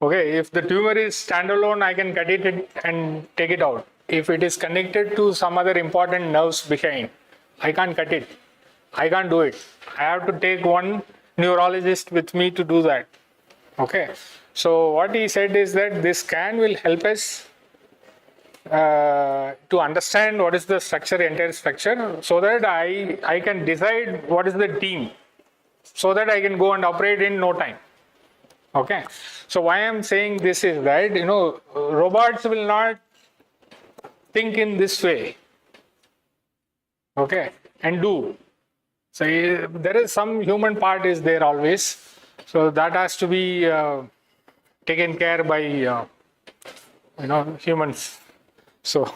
Okay, if the tumor is standalone, I can cut it and take it out. If it is connected to some other important nerves behind, I can't cut it. I can't do it. I have to take one neurologist with me to do that. Okay. So what he said is that this scan will help us to understand what is the structure, entire structure, so that I can decide what is the team, so that I can go and operate in no time. Okay. So why I'm saying this is that, robots will not think in this way. Okay. And do. So there is some human part is there always. So that has to be taken care by, humans. So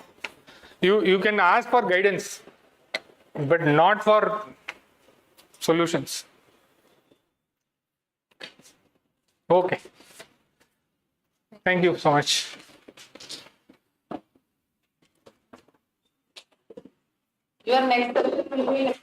you can ask for guidance, but not for solutions. Okay. Thank you so much. Your next will be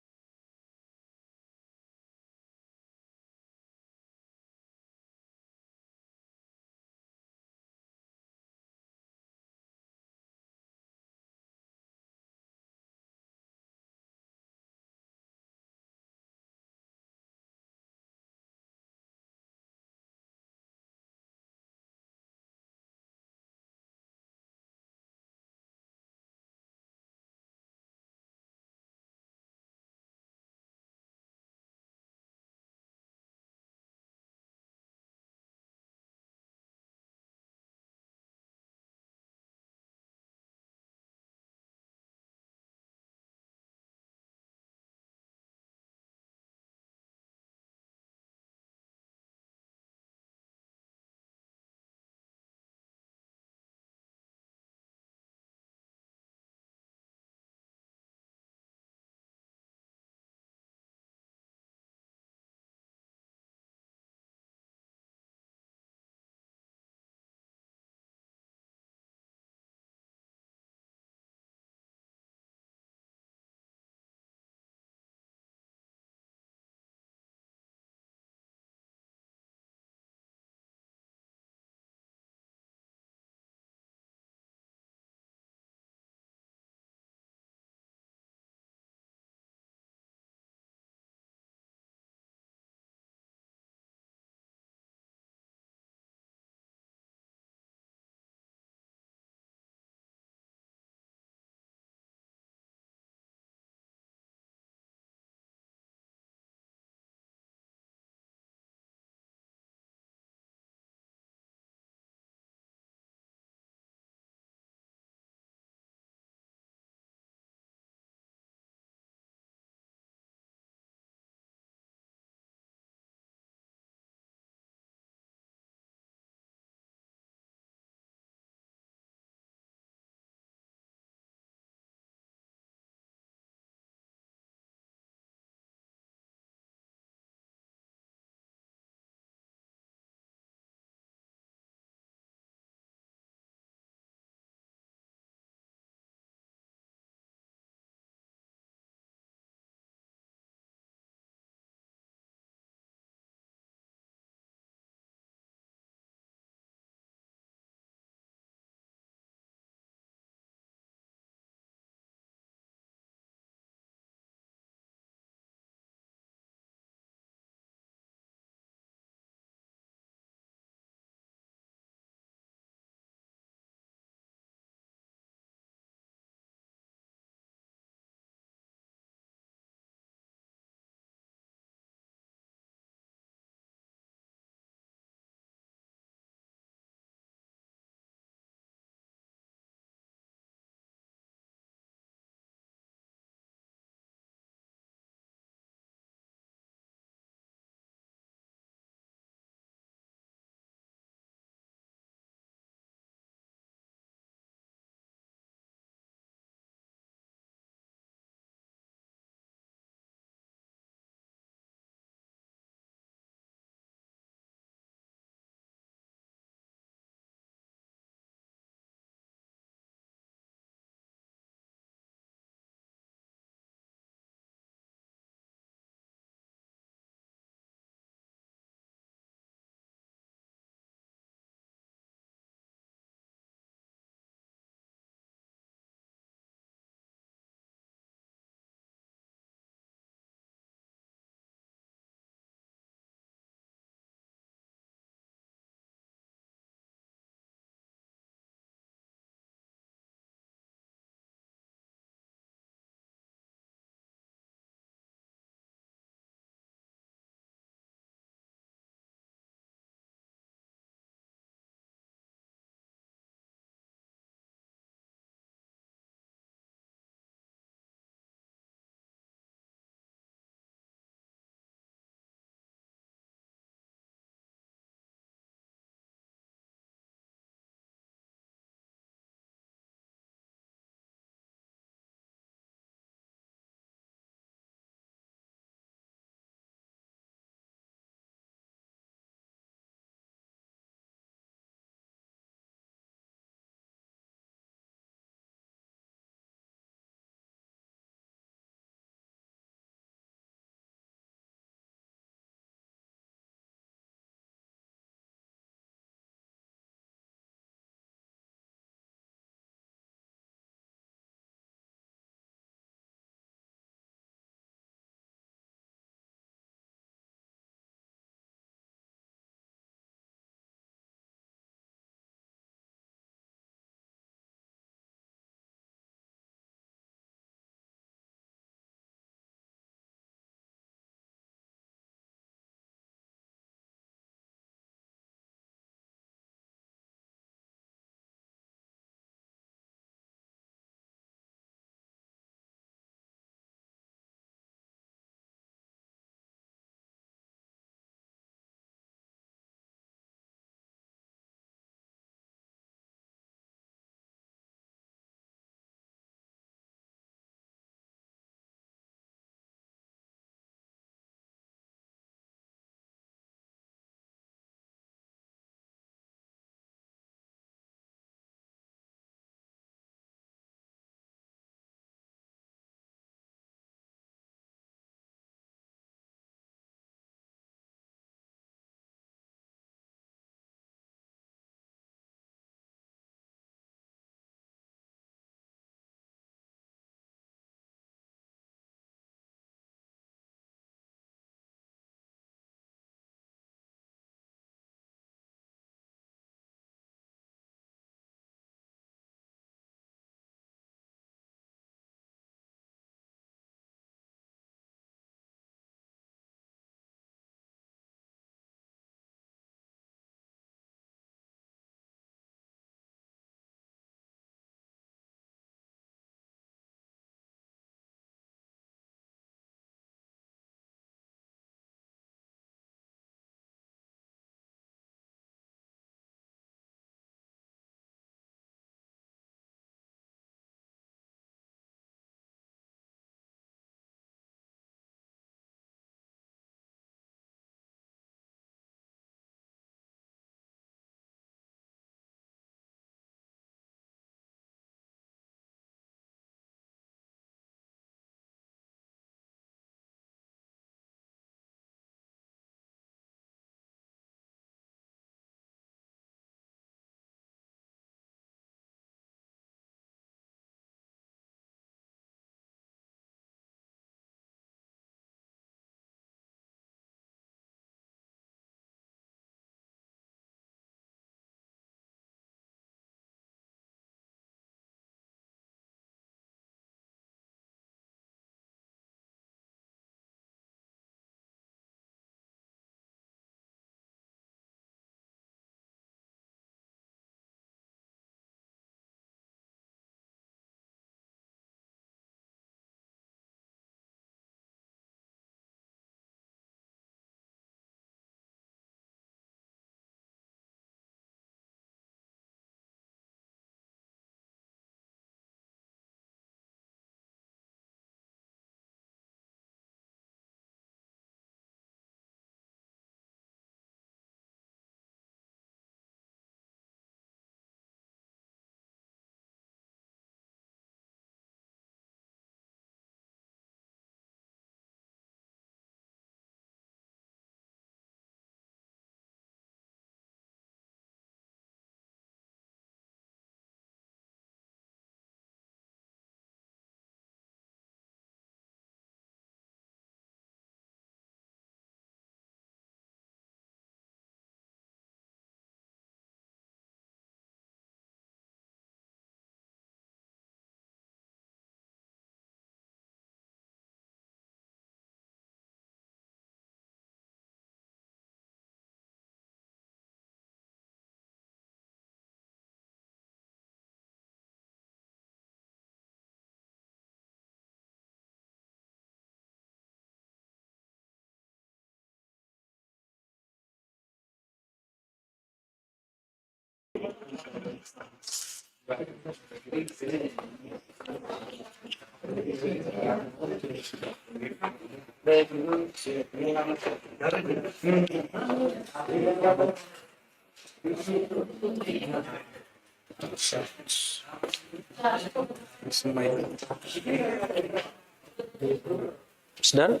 It's done.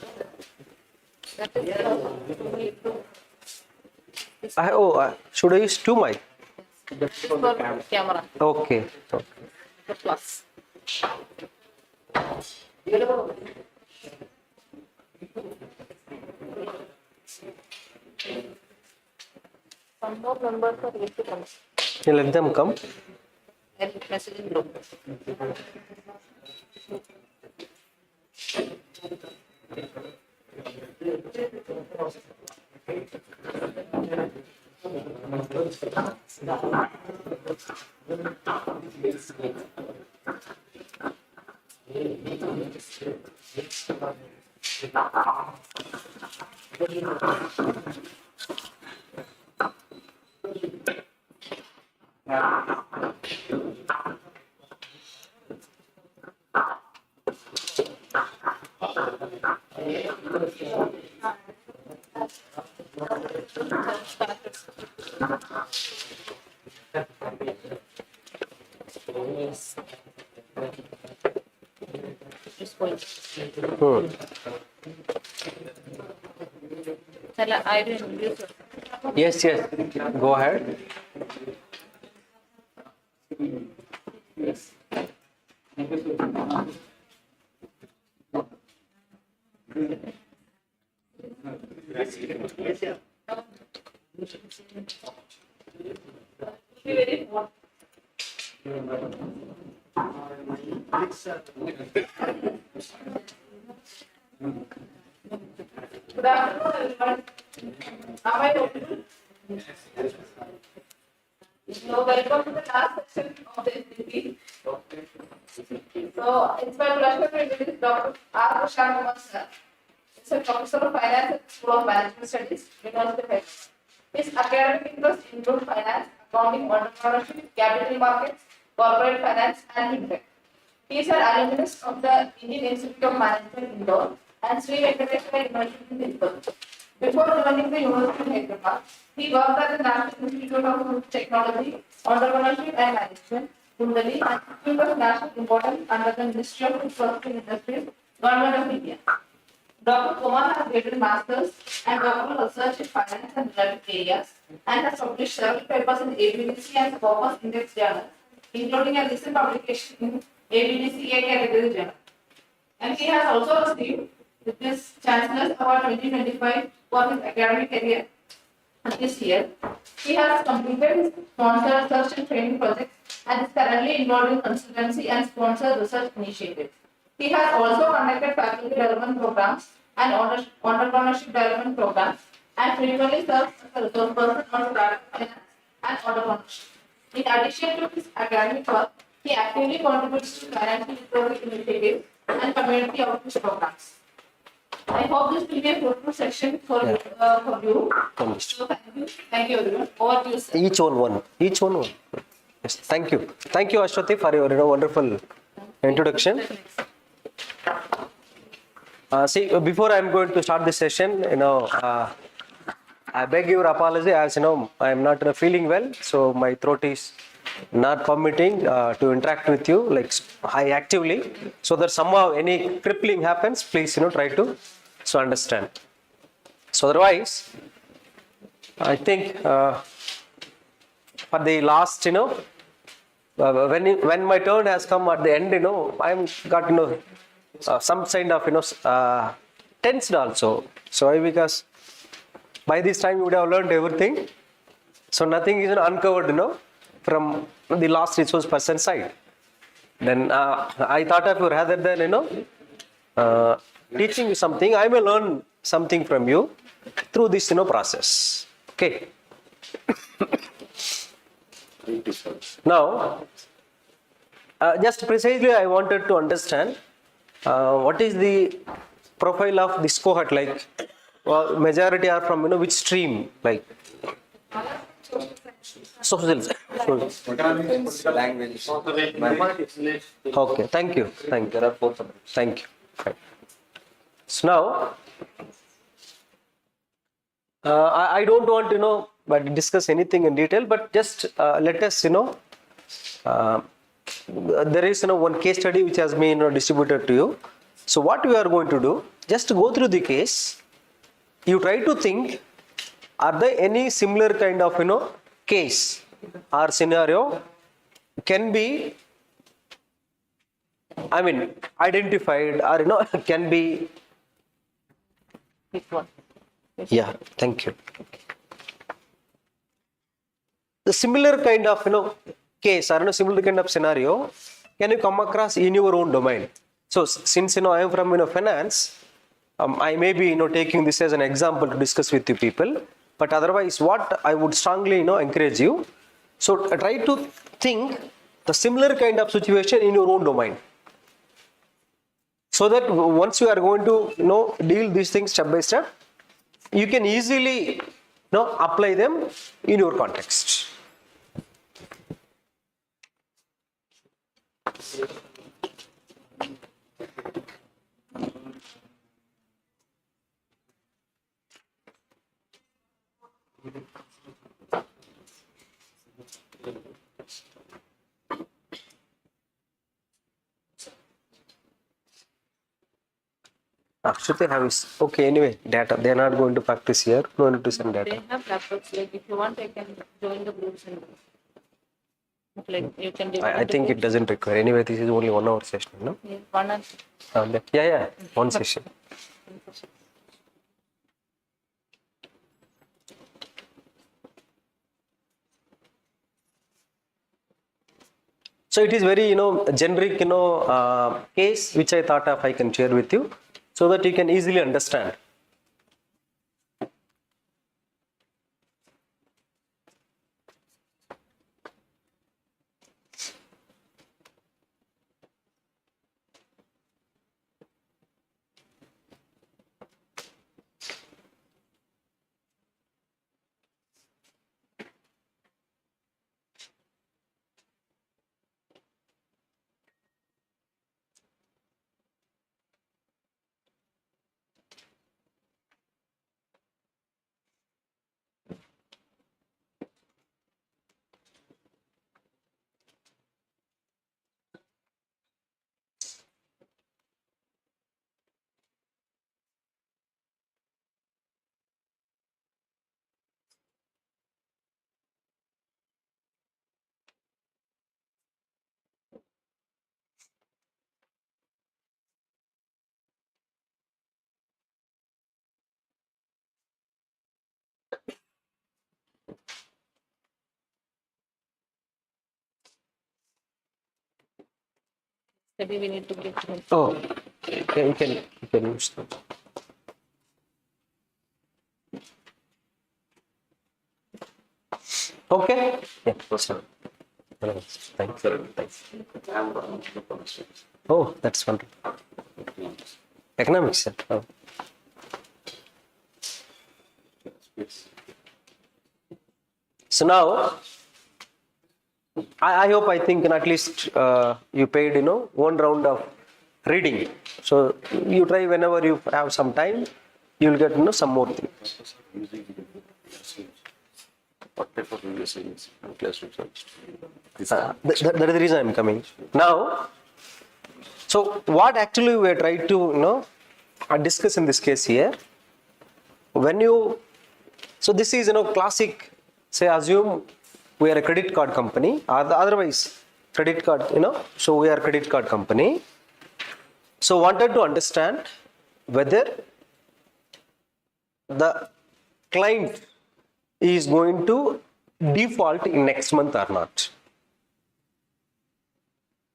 Should I use two mic? For camera. Okay. The plus. Some more members are yet to come. Yeah, let them come. And messaging group. Shall I do introduce? Yes, go ahead. Good afternoon, everyone. Am I audible? So, welcome to the last section of the FDP. So, it's my pleasure to introduce Dr. R. Rashtriya sir. He's a professor of finance at the School of Management Studies, University of Hyderabad. His academic interests include finance, accounting, entrepreneurship, capital markets, corporate finance, and fintech. He is an alumnus of the Indian Institute of Management, Indore, and Sri Venkateswara University in Tirupati. Before joining the University of Hyderabad, he worked at the National Institute of Technology, Entrepreneurship and Management, Kundali, and Institute of National Importance under the Ministry of Infrastructure Industries, Government of India. Dr. Kumar has graded masters and doctoral research in finance and related areas and has published several papers in APSCHE and Scopus Index journals, including a recent publication in APSCHE A category journal. And he has also received this Chancellor's Award 2025 for his academic career this year. He has completed his sponsored research and training projects and is currently involved in consultancy and sponsored research initiatives. He has also conducted faculty development programs and entrepreneurship development programs and frequently serves as a resource person on startup finance and entrepreneurship. In addition to his academic work, he actively contributes to financial literacy initiatives and community outreach programs. I hope this will be a fruitful session for you. So thank you everyone. Over to you, sir. Each one. Yes, thank you. Thank you, Ashwati, for your wonderful introduction. Before I'm going to start this session, I beg your apology, as I'm not feeling well, so my throat is not permitting to interact with you like actively, so that somehow any crippling happens, please try to understand. So otherwise, I think for the last when my turn has come at the end, I'm got some kind of tensed also. So because by this time you would have learned everything, so nothing is uncovered from the last resource person side. Then I thought of you, rather than teaching you something, I may learn something from you through this process. Okay. Now, just precisely I wanted to understand what is the profile of this cohort, like majority are from which stream, like social science. Language. Okay, thank you. There are 4 subjects. Thank you. Fine. So now, I don't want to but discuss anything in detail, but just let us there is one case study which has been distributed to you. So what we are going to do, just go through the case. You try to think, are there any similar kind of case or scenario can be identified or can be. Pick one. Yeah, thank you. The similar kind of case or similar kind of scenario can you come across in your own domain. So since I am from finance, I may be taking this as an example to discuss with you people. But otherwise, what I would strongly encourage you. So try to think the similar kind of situation in your own domain. So that once you are going to deal these things step by step, you can easily apply them in your context. Should they have okay anyway data? They are not going to practice here. No need to send data. They have laptops. Like if you want, I can join the groups and like you can. I think it doesn't require. Anyway, this is only 1 hour session, no? Yeah, 1 hour. Yeah, one session. So it is very generic case which I thought of I can share with you so that you can easily understand. Maybe we need to give them. Oh, you can use that. Okay. Yeah, sir. Thanks. Oh, that's wonderful. Economics, sir. Oh. So now, I hope I think at least you paid one round of reading. So you try whenever you have some time, you will get some more things. What type of classroom service? That is the reason I am coming. Now, so what actually we are trying to discuss in this case here, when you, so this is classic, say assume we are a credit card company or otherwise credit card, so we are a credit card company. So wanted to understand whether the client is going to default in next month or not.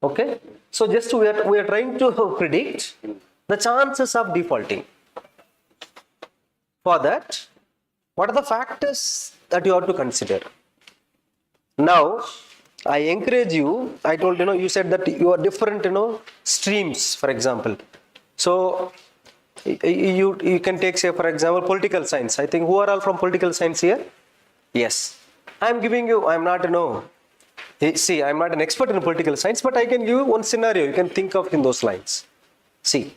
Okay, so just we are trying to predict the chances of defaulting. For that, what are the factors that you have to consider? Now, I encourage you, I told you said that you are different streams, for example. So you can take, say for example, political science. I think who are all from political science here? Yes. I am giving you, I am not See, I'm not an expert in political science, but I can give you one scenario. You can think of in those lines. See,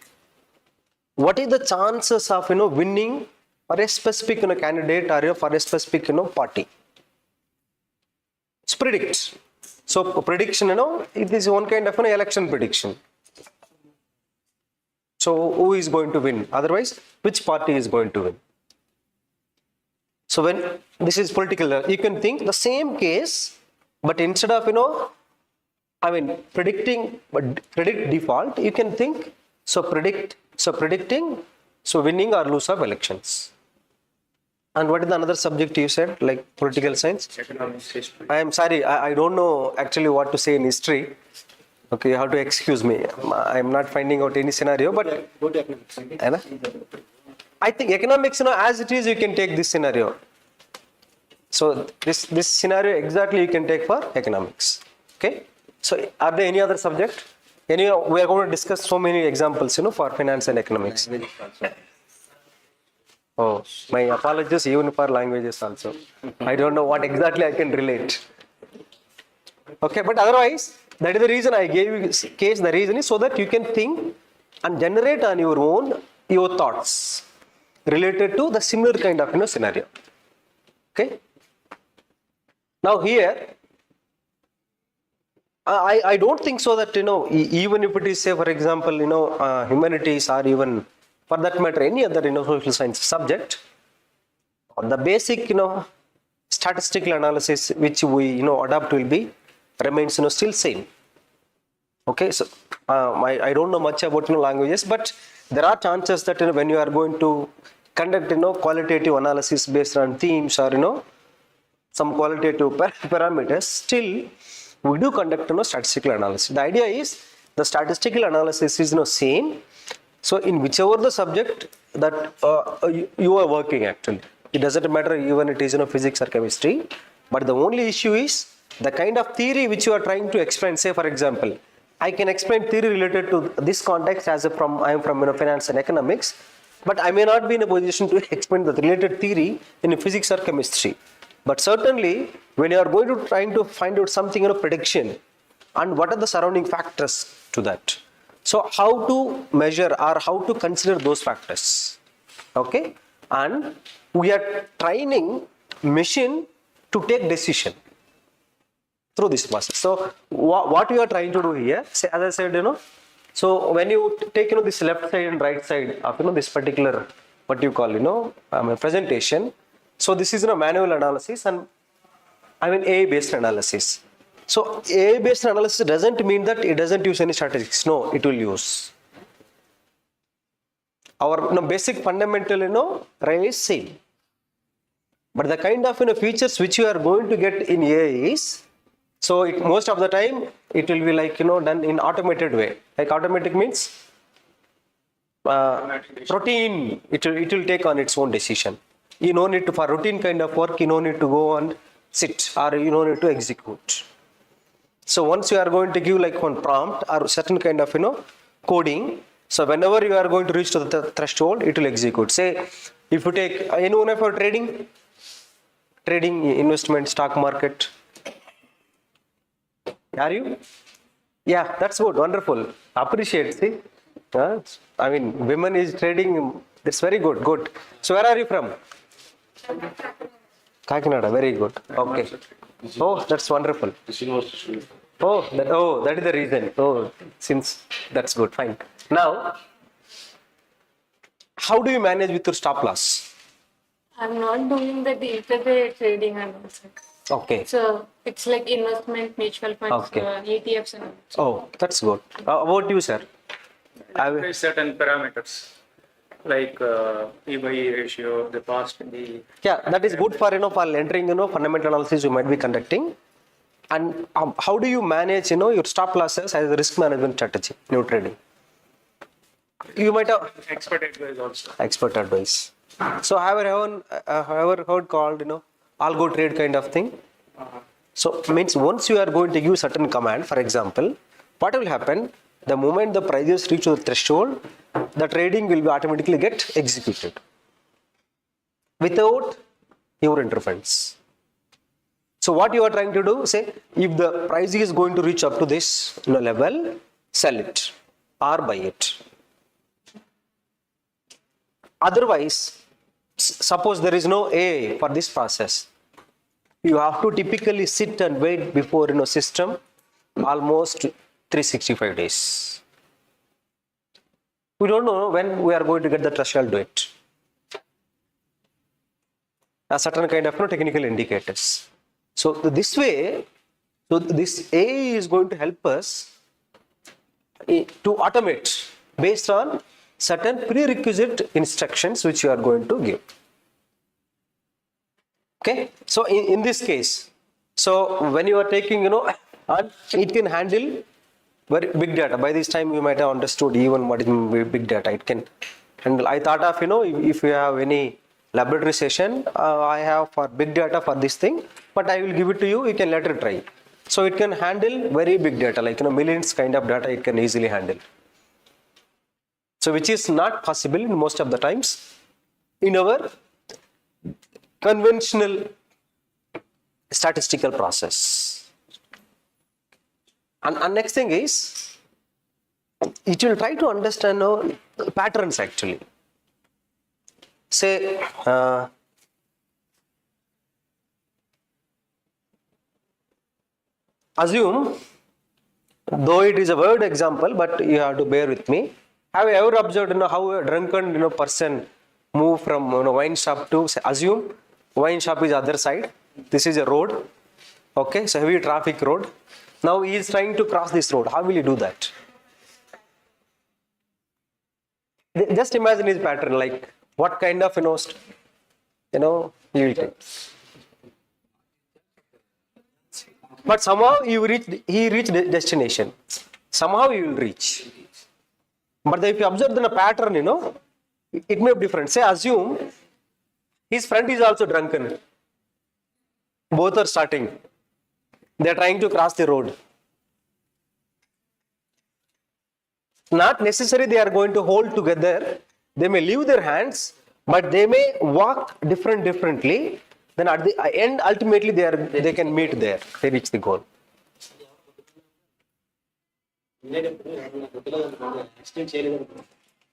what is the chances of winning for a specific candidate or for a specific party? It's predict. So prediction, it is one kind of an election prediction. So who is going to win? Otherwise, which party is going to win? So when this is political, you can think the same case, but instead of predicting, but predict default, you can think predicting, winning or lose of elections. And what is the another subject you said, like political science? Economics, history. I am sorry, I don't know actually what to say in history. Okay, you have to excuse me. I am not finding out any scenario, but Go to economics. I think economics, as it is, you can take this scenario. So this scenario exactly you can take for economics. Okay. So are there any other subject? We are going to discuss so many examples, for finance and economics. Oh, my apologies even for languages also. I don't know what exactly I can relate. Okay, but otherwise, that is the reason I gave you this case. The reason is so that you can think and generate on your own your thoughts related to the similar kind of scenario. Okay. Now here, I don't think so that even if it is, say, for example, humanities or even for that matter any other social science subject, the basic statistical analysis which we adopt will be remains still same. Okay, so I don't know much about languages, but there are chances that when you are going to conduct qualitative analysis based on themes or some qualitative parameters, still we do conduct statistical analysis. The idea is the statistical analysis is same. So in whichever the subject that you are working actually, it doesn't matter even it is physics or chemistry, but the only issue is the kind of theory which you are trying to explain. Say for example, I can explain theory related to this context as I am from finance and economics, but I may not be in a position to explain the related theory in physics or chemistry. But certainly, when you are going to trying to find out something prediction and what are the surrounding factors to that. So how to measure or how to consider those factors. Okay, and we are training machine to take decision through this process. So what we are trying to do here, say, as I said, so when you take this left side and right side of this particular what you call presentation. So this is manual analysis and AI-based analysis. So AI-based analysis doesn't mean that it doesn't use any statistics. No, it will use. Our basic fundamental is same. But the kind of features which you are going to get in AI is, so most of the time it will be like done in automated way. Like automatic means routine. It will take on its own decision. You don't need to, for routine kind of work, you don't need to go and sit or you don't need to execute. So once you are going to give like one prompt or certain kind of coding, so whenever you are going to reach to the threshold, it will execute. Say if you take anyone for trading, investment, stock market. Are you? Yeah, that's good, wonderful. Appreciate, see. Women is trading, that's very good, good. So where are you from? Kakinada, very good. Okay. Oh, that's wonderful. Oh, that is the reason. Oh, since that's good, fine. Now, how do you manage with your stop loss? I'm not doing the day-to-day trading and also. Okay. So it's like investment, mutual funds, Okay. ETFs and all. Oh, that's good. About you, sir? There are certain parameters like P/E ratio, the past, the. Yeah, that is good for for entering fundamental analysis you might be conducting. And how do you manage your stop losses as a risk management strategy in your trading? You might have Expert advice also. expert advice. So have you ever heard called algo trade kind of thing? So means once you are going to use certain command, for example, what will happen? The moment the prices reach the threshold, the trading will be automatically get executed without your interference. So what you are trying to do, say if the price is going to reach up to this level, sell it or buy it. Otherwise, suppose there is no AI for this process, you have to typically sit and wait before system almost 365 days. We don't know when we are going to get the threshold to it. A certain kind of technical indicators. So this way, this AI is going to help us to automate based on certain prerequisite instructions which you are going to give. Okay, so in this case, so when you are taking, and it can handle very big data. By this time you might have understood even what is big data. It can handle. I thought of, if you have any laboratory session, I have for big data for this thing, but I will give it to you, you can later try. So it can handle very big data, like millions kind of data it can easily handle. So which is not possible in most of the times in our conventional statistical process. And next thing is, it will try to understand patterns actually. Say, assume, though it is a word example, but you have to bear with me. Have you ever observed how a drunken person move from wine shop to, say, assume wine shop is other side. This is a road. Okay, so heavy traffic road. Now he is trying to cross this road. How will he do that? Just imagine his pattern, like what kind of he will take. But somehow he reached destination. Somehow he will reach. But if you observe the pattern, it may be different. Say, assume his friend is also drunken. Both are starting. They are trying to cross the road. Not necessarily they are going to hold together. They may leave their hands, but they may walk differently. Then at the end, ultimately they can meet there. They reach the goal.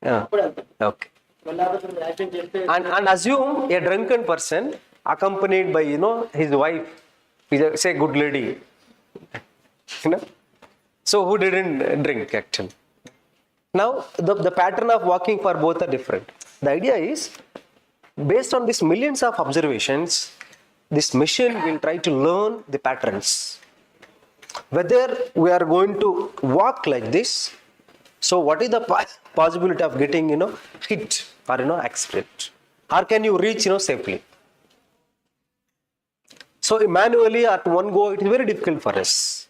Yeah. Okay. And assume a drunken person accompanied by his wife, say good lady, so who didn't drink actually. Now the pattern of walking for both are different. The idea is, based on these millions of observations, this machine will try to learn the patterns. Whether we are going to walk like this, so what is the possibility of getting hit or accident, or can you reach safely? So manually at one go it is very difficult for us.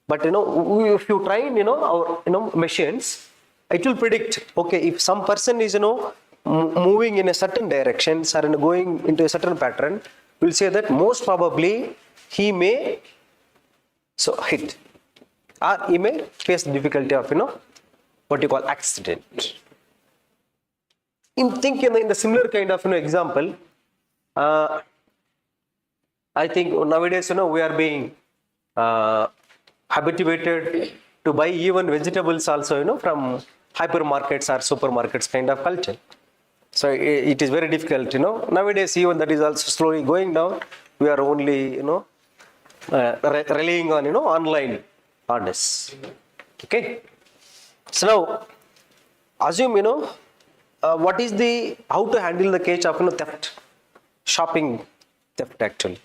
But if you train our machines, it will predict, okay, if some person is moving in a certain direction or going into a certain pattern, we'll say that most probably he may hit, or he may face the difficulty of what you call accident. In the similar kind of example, I think nowadays we are being habituated to buy even vegetables also from hypermarkets or supermarkets kind of culture. So it is very difficult nowadays, even that is also slowly going down. We are only relying on online orders. Okay, so now assume what is how to handle the case of theft, shopping theft actually.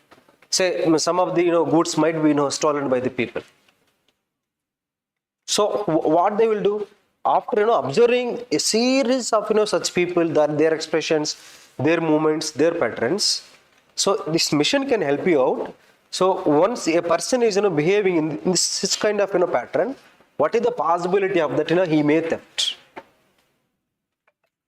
Say some of the goods might be stolen by the people. So what they will do, after observing a series of such people, that their expressions, their movements, their patterns, so this machine can help you out. So once a person is behaving in this kind of pattern, what is the possibility of that he may theft,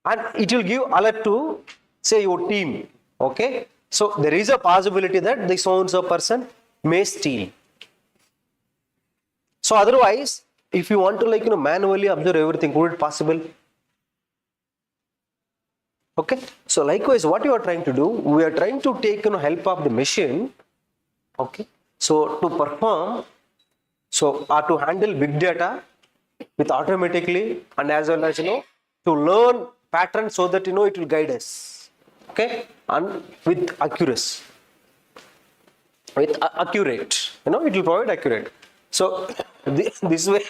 and it will give alert to say your team. Okay, so there is a possibility that this so-and-so person may steal. So otherwise, if you want to manually observe everything, would it possible? Okay, so likewise what you are trying to do, we are trying to take help of the machine Okay. So to perform, to handle big data with automatically, and as well as to learn patterns so that it will guide us. Okay, and with accuracy, accurate, it will provide accurate. So this way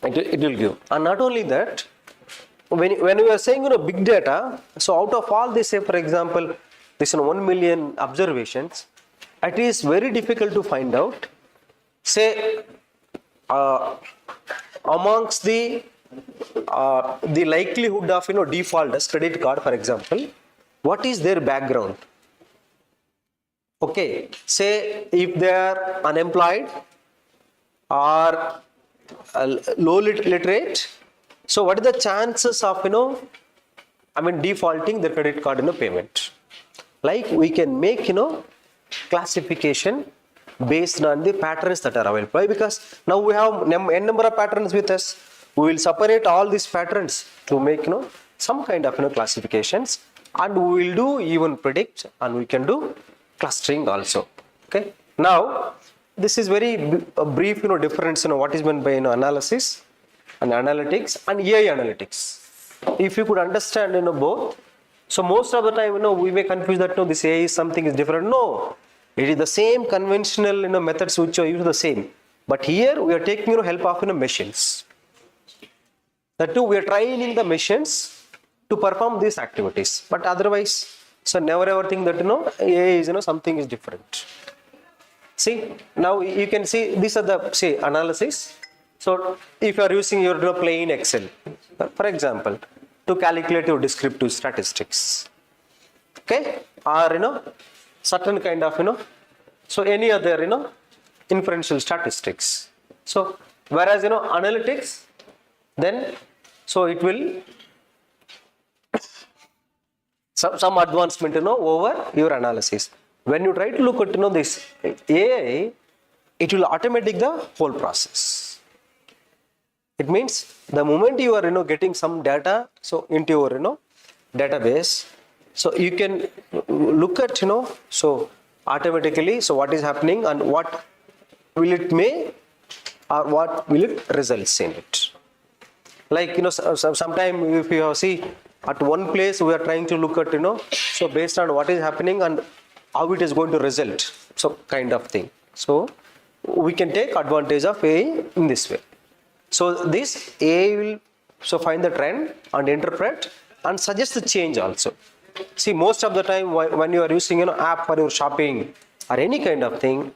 it will give. And not only that, when we are saying big data, so out of all this, say for example, this 1 million observations, it is very difficult to find out, say amongst the likelihood of default as credit card, for example, what is their background? Okay, say if they are unemployed or low literate, so what are the chances of defaulting their credit card payment? Like we can make classification based on the patterns that are available. Why? Because now we have n number of patterns with us. We will separate all these patterns to make some kind of classifications, and we will do even predict, and we can do clustering also. Okay. Now this is very brief difference what is meant by analysis and analytics and AI analytics. If you could understand both, so most of the time we may confuse that this AI is something is different. No, it is the same conventional methods which are used the same, but here we are taking help of machines. That too, we are training the machines to perform these activities, but otherwise, so never ever think that AI is something is different. See, now you can see these are the say analysis. So if you are using your plain Excel, for example, to calculate your descriptive statistics, okay, or certain kind of so any other inferential statistics. So whereas analytics, then so it will some advancement over your analysis. When you try to look at this AI, it will automate the whole process. It means the moment you are getting some data so into your database, so you can look at so automatically so what is happening and what will it make or what will it results in it. Like sometime if you see at one place we are trying to look at so based on what is happening and how it is going to result, so kind of thing. So we can take advantage of AI in this way. So this AI will so find the trend and interpret and suggest the change also. See, most of the time when you are using app for your shopping or any kind of thing,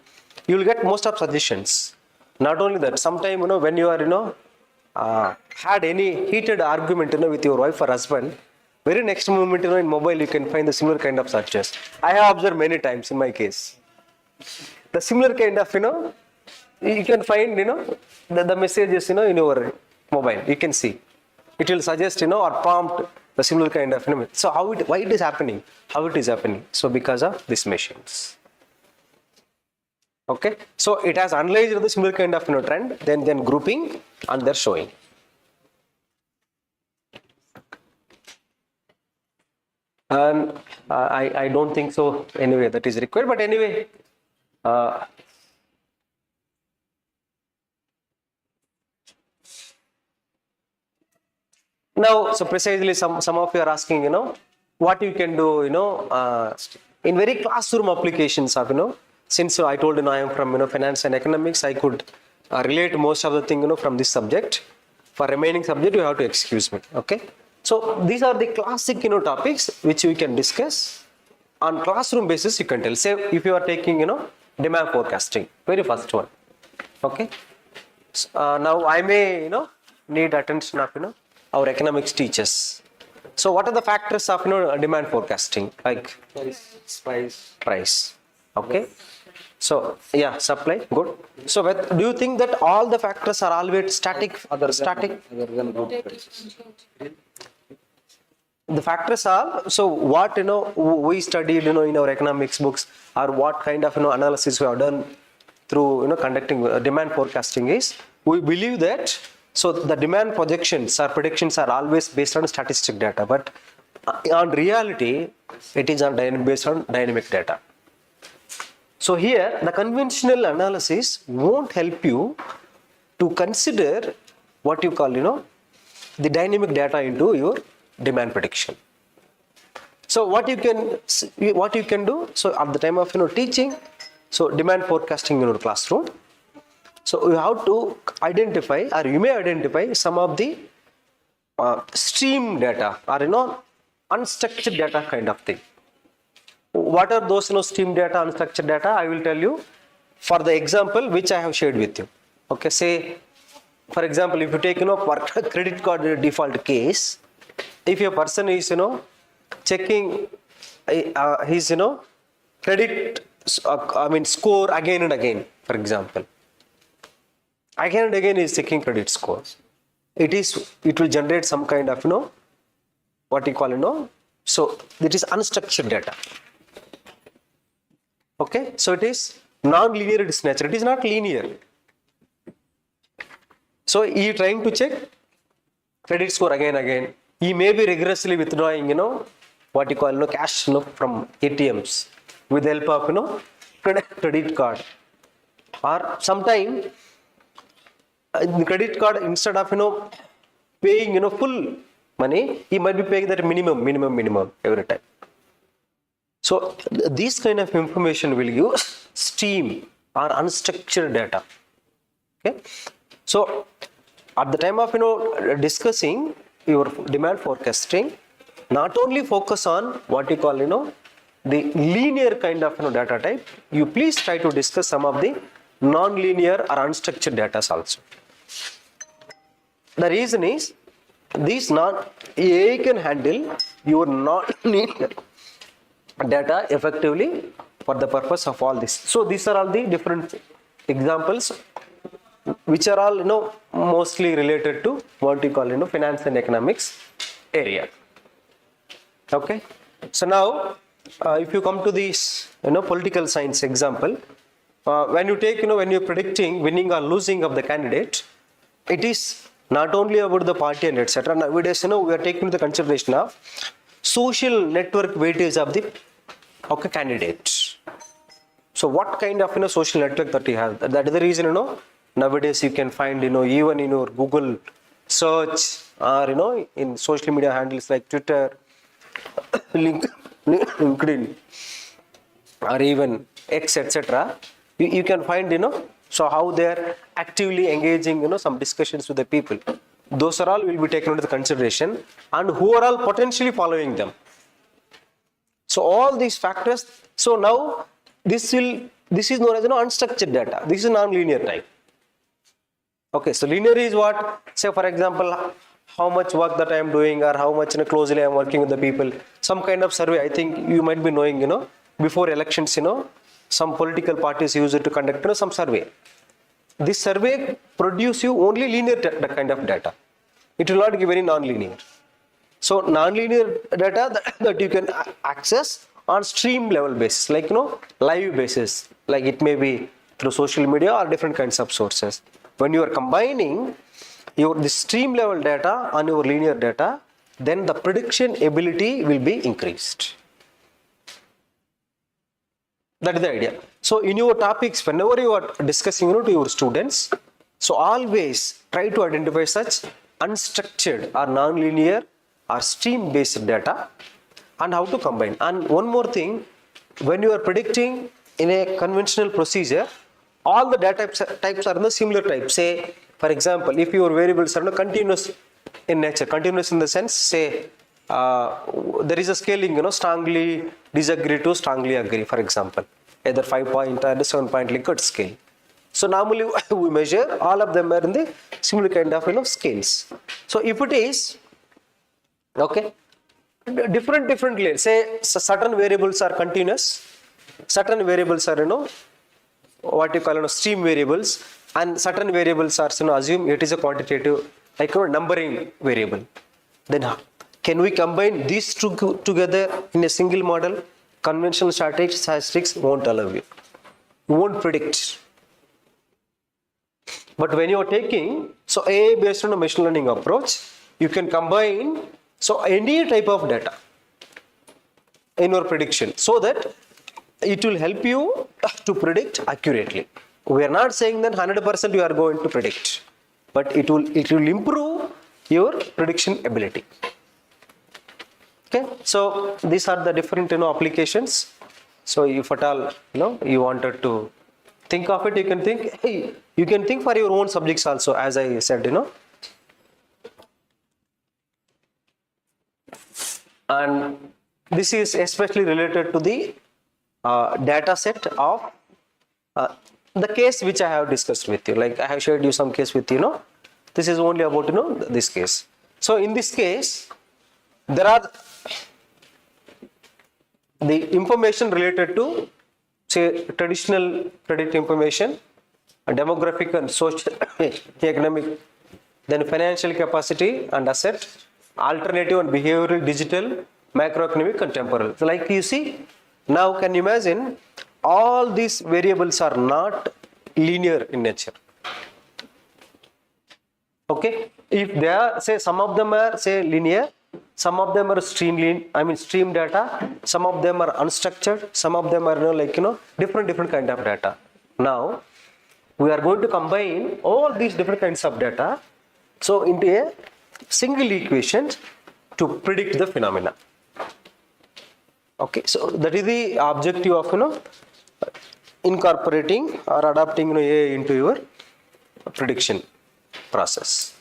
you will get most of suggestions. Not only that, sometime when you are had any heated argument with your wife or husband, very next moment in mobile you can find the similar kind of searches. I have observed many times in my case. The similar kind of you can find the messages in your mobile. You can see it will suggest or prompt the similar kind of so why it is happening, how it is happening, so because of these machines. Okay, so it has analyzed the similar kind of trend, then grouping and they're showing. And I don't think so anyway that is required, but anyway now, so precisely some of you are asking, what you can do, in very classroom applications of, since I told I am from finance and economics, I could relate most of the thing from this subject. For remaining subject, you have to excuse me. Okay. So these are the classic topics which we can discuss on classroom basis. You can tell. Say if you are taking demand forecasting, very first one. Okay. Now I may need attention of our economics teachers. So what are the factors of demand forecasting? Like price. Okay. So yeah, supply, good. So do you think that all the factors are always static? The factors are, so what we studied in our economics books, or what kind of analysis we have done through conducting demand forecasting is, we believe that so the demand projections or predictions are always based on statistic data, but on reality it is based on dynamic data. So here the conventional analysis won't help you to consider what you call, the dynamic data into your demand prediction. So what you can do, so at the time of teaching, so demand forecasting in your classroom, so you have to identify, or you may identify some of the stream data, or unstructured data kind of thing. What are those stream data, unstructured data? I will tell you for the example which I have shared with you. Okay, say for example, if you take for credit card default case, if a person is checking his credit score again and again, for example, again and again he is checking credit scores, it will generate some kind of what you call so it is unstructured data. Okay, so it is non-linear in its nature, it is not linear. So he is trying to check credit score again and again. He may be rigorously withdrawing what you call cash from ATMs with the help of credit card, or sometime the credit card, instead of paying full money, he might be paying that minimum every time. So this kind of information will give stream or unstructured data. Okay, so at the time of discussing your demand forecasting, not only focus on what you call the linear kind of data type, you please try to discuss some of the non-linear or unstructured data also. The reason is AI can handle your non-linear data effectively for the purpose of all this. So these are all the different examples which are all mostly related to what you call finance and economics area. Okay, so now if you come to this political science example, when you take when you're predicting winning or losing of the candidate, it is not only about the party and etc. Nowadays we are taking the consideration of social network weightage of the candidate. So what kind of social network that you have, that is the reason nowadays you can find even in your Google search, or in social media handles like Twitter, LinkedIn, or even X, etc. You can find so how they are actively engaging some discussions with the people. Those are all will be taken into the consideration, and who are all potentially following them. So all these factors. So now this is known as unstructured data. This is non-linear type. Okay, so linear is what? Say for example, how much work that I am doing, or how much closely I am working with the people. Some kind of survey. I think you might be knowing before elections some political parties use it to conduct some survey. This survey produce you only linear kind of data. It will not give any non-linear. So non-linear data that you can access on stream level basis, like live basis, like it may be through social media or different kinds of sources. When you are combining the stream level data on your linear data, then the prediction ability will be increased. That is the idea. So in your topics, whenever you are discussing to your students, so always try to identify such unstructured or non-linear or stream based data and how to combine. And one more thing, when you are predicting in a conventional procedure, all the data types are in the similar type. Say for example, if your variables are continuous in nature, continuous in the sense, say there is a scaling, strongly disagree to strongly agree, for example, either 5-point or 7-point Likert scale. So normally we measure all of them are in the similar kind of scales. So if it is okay, different layers, say certain variables are continuous, certain variables are what you call stream variables, and certain variables are assume it is a quantitative like numbering variable. Then can we combine these two together in a single model? Conventional statistics won't allow you. You won't predict. But when you are taking AI based on a machine learning approach, you can combine any type of data in your prediction, so that it will help you to predict accurately. We are not saying that 100% you are going to predict, but it will improve your prediction ability. Okay, so these are the different applications. So if at all you wanted to think of it, you can think. Hey, you can think for your own subjects also, as I said, and this is especially related to the data set of the case which I have discussed with you. Like I have shared you some case with this is only about this case. So in this case, there are the information related to, say, traditional credit information, demographic and social, economic, then financial capacity and asset, alternative and behavioral, digital, macroeconomic and temporal. So like you see, now can you imagine, all these variables are not linear in nature. Okay, if they are, say, some of them are, say, linear, some of them are stream data, some of them are unstructured, some of them are different kind of data. Now we are going to combine all these different kinds of data so into a single equation to predict the phenomena. Okay, so that is the objective of incorporating or adapting AI into your prediction process.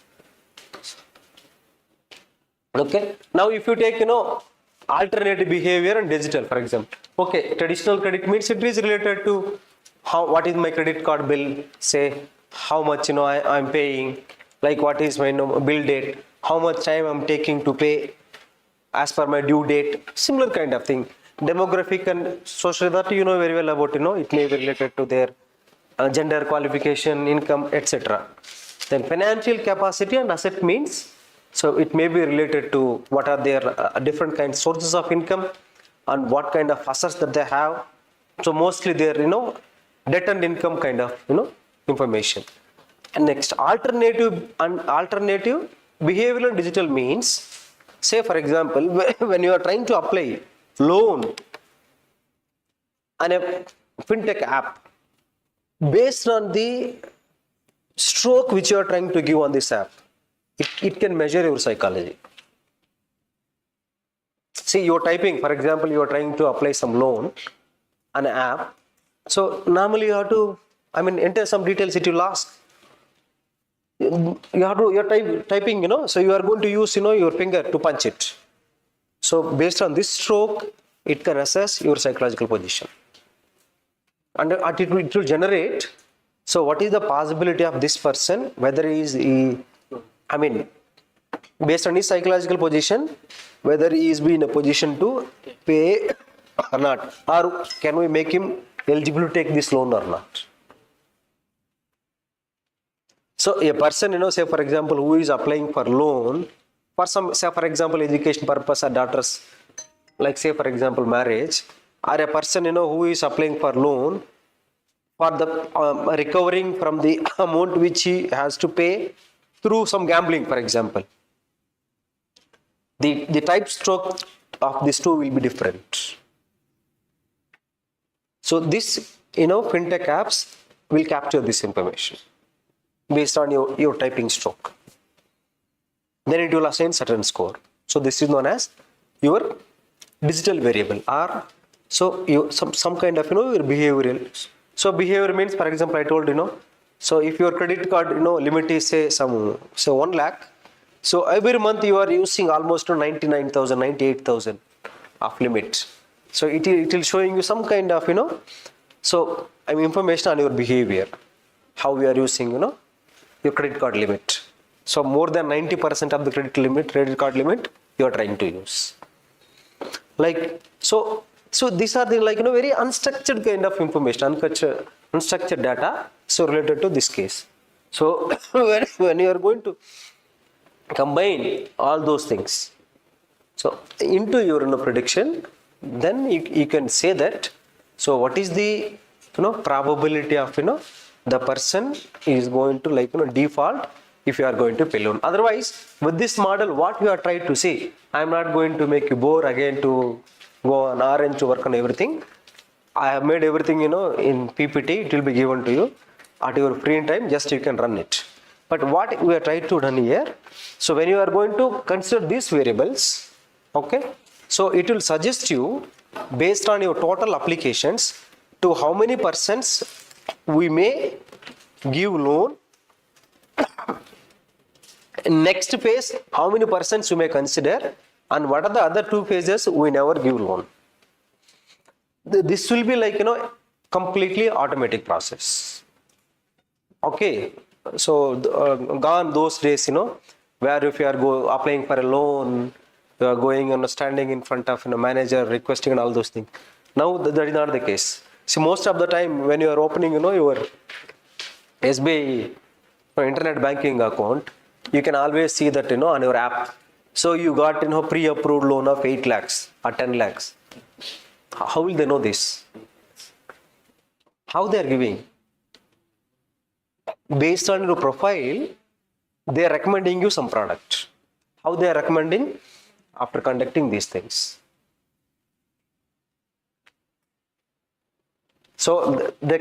Okay, now if you take alternative behavior and digital, for example. Okay, traditional credit means it is related to what is my credit card bill, say how much I am paying, like what is my bill date, how much time I am taking to pay as per my due date, similar kind of thing. Demographic and social, that very well about, it may be related to their gender, qualification, income, etc. Then financial capacity and asset means, so it may be related to what are their different kinds sources of income and what kind of assets that they have. So mostly their debt and income kind of information. And next, alternative behavioral and digital means, say for example, when you are trying to apply loan on a fintech app, based on the stroke which you are trying to give on this app, it can measure your psychology. See, you are typing, for example, you are trying to apply some loan on an app. So normally you have to, enter some details it will ask. You're typing, so you are going to use, your finger to punch it. So based on this stroke, it can assess your psychological position. And it will generate, so what is the possibility of this person, whether he is, based on his psychological position, whether he is in a position to pay or not, or can we make him eligible to take this loan or not. So a person, say for example, who is applying for loan for some, say for example, education purpose or daughters, like say for example marriage, or a person who is applying for loan for the recovering from the amount which he has to pay through some gambling, for example. The type stroke of these two will be different. So this fintech apps will capture this information based on your typing stroke. Then it will assign certain score. So this is known as your digital variable, or so some kind of your behavioral. So behavior means, for example, I told so if your credit card limit is say 1 lakh, so every month you are using almost 99,000, 98,000 of limit. So it will showing you some kind of so information on your behavior, how you are using your credit card limit. So more than 90% of the credit card limit you are trying to use. Like so these are the very unstructured kind of information, unstructured data, so related to this case. So when you are going to combine all those things, so into your prediction, then you can say that, so what is the probability of the person is going to default if you are going to pay loan. Otherwise, with this model, what we are trying to see, I am not going to make you bore again to go on orange to work on everything. I have made everything, in PPT. It will be given to you at your free time. Just you can run it. But what we are trying to done here, so when you are going to consider these variables, okay, so it will suggest you based on your total applications to how many persons we may give loan. Next phase, how many persons you may consider, and what are the other two phases we never give loan. This will be like, completely automatic process. Okay, so gone those days, where if you are applying for a loan, you are going, standing in front of manager requesting and all those things. Now that is not the case. See, most of the time when you are opening, your SBI internet banking account, you can always see that, on your app. So you got, pre-approved loan of 8 lakhs or 10 lakhs. How will they know this? How they are giving? Based on your profile, they are recommending you some product. How they are recommending? After conducting these things. So they're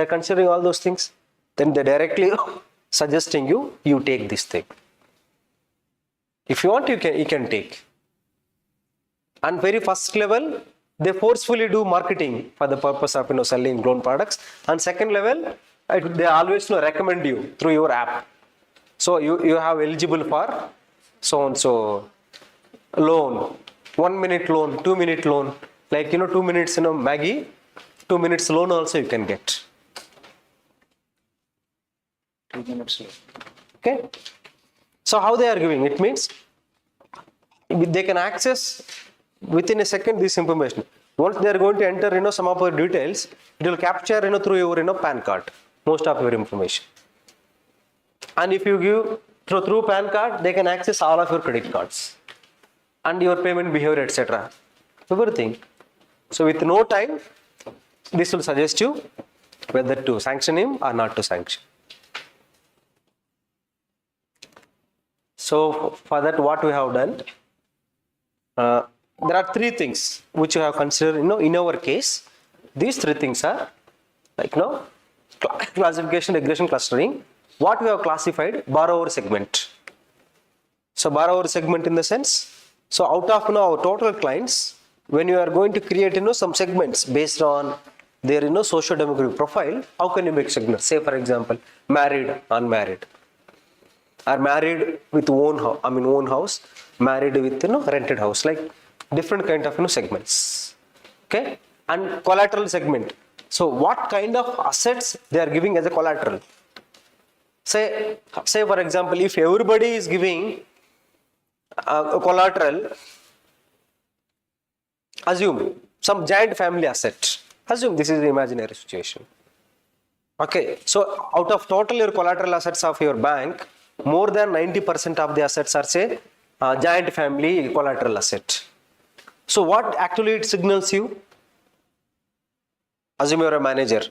considering all those things, then they're directly suggesting you take this thing. If you want, you can take. And very first level, they forcefully do marketing for the purpose of selling loan products. And second level, they always recommend you through your app. So you have eligible for so and so loan, 1 minute loan, 2 minute loan, like 2 minutes Maggie, 2 minutes loan also you can get. 2 minutes loan. Okay. So how they are giving? It means they can access within a second this information. Once they are going to enter some of your details, it will capture through your PAN card most of your information. And if you give through PAN card, they can access all of your credit cards and your payment behavior, etc. Everything. So with no time, this will suggest you whether to sanction him or not to sanction. So for that, what we have done, there are 3 things which you have considered. In our case, these 3 things are like classification, regression, clustering. What we have classified, borrower segment. So borrower segment in the sense, so out of our total clients, when you are going to create some segments based on their socio-demographic profile, how can you make segments? Say for example, married, unmarried, or married with own house, married with rented house, like different kind of segments. Okay, and collateral segment. So what kind of assets they are giving as a collateral? Say for example, if everybody is giving a collateral, assume some giant family asset. Assume this is an imaginary situation. Okay, so out of total your collateral assets of your bank, more than 90% of the assets are say giant family collateral asset. So what actually it signals you? Assume you're a manager.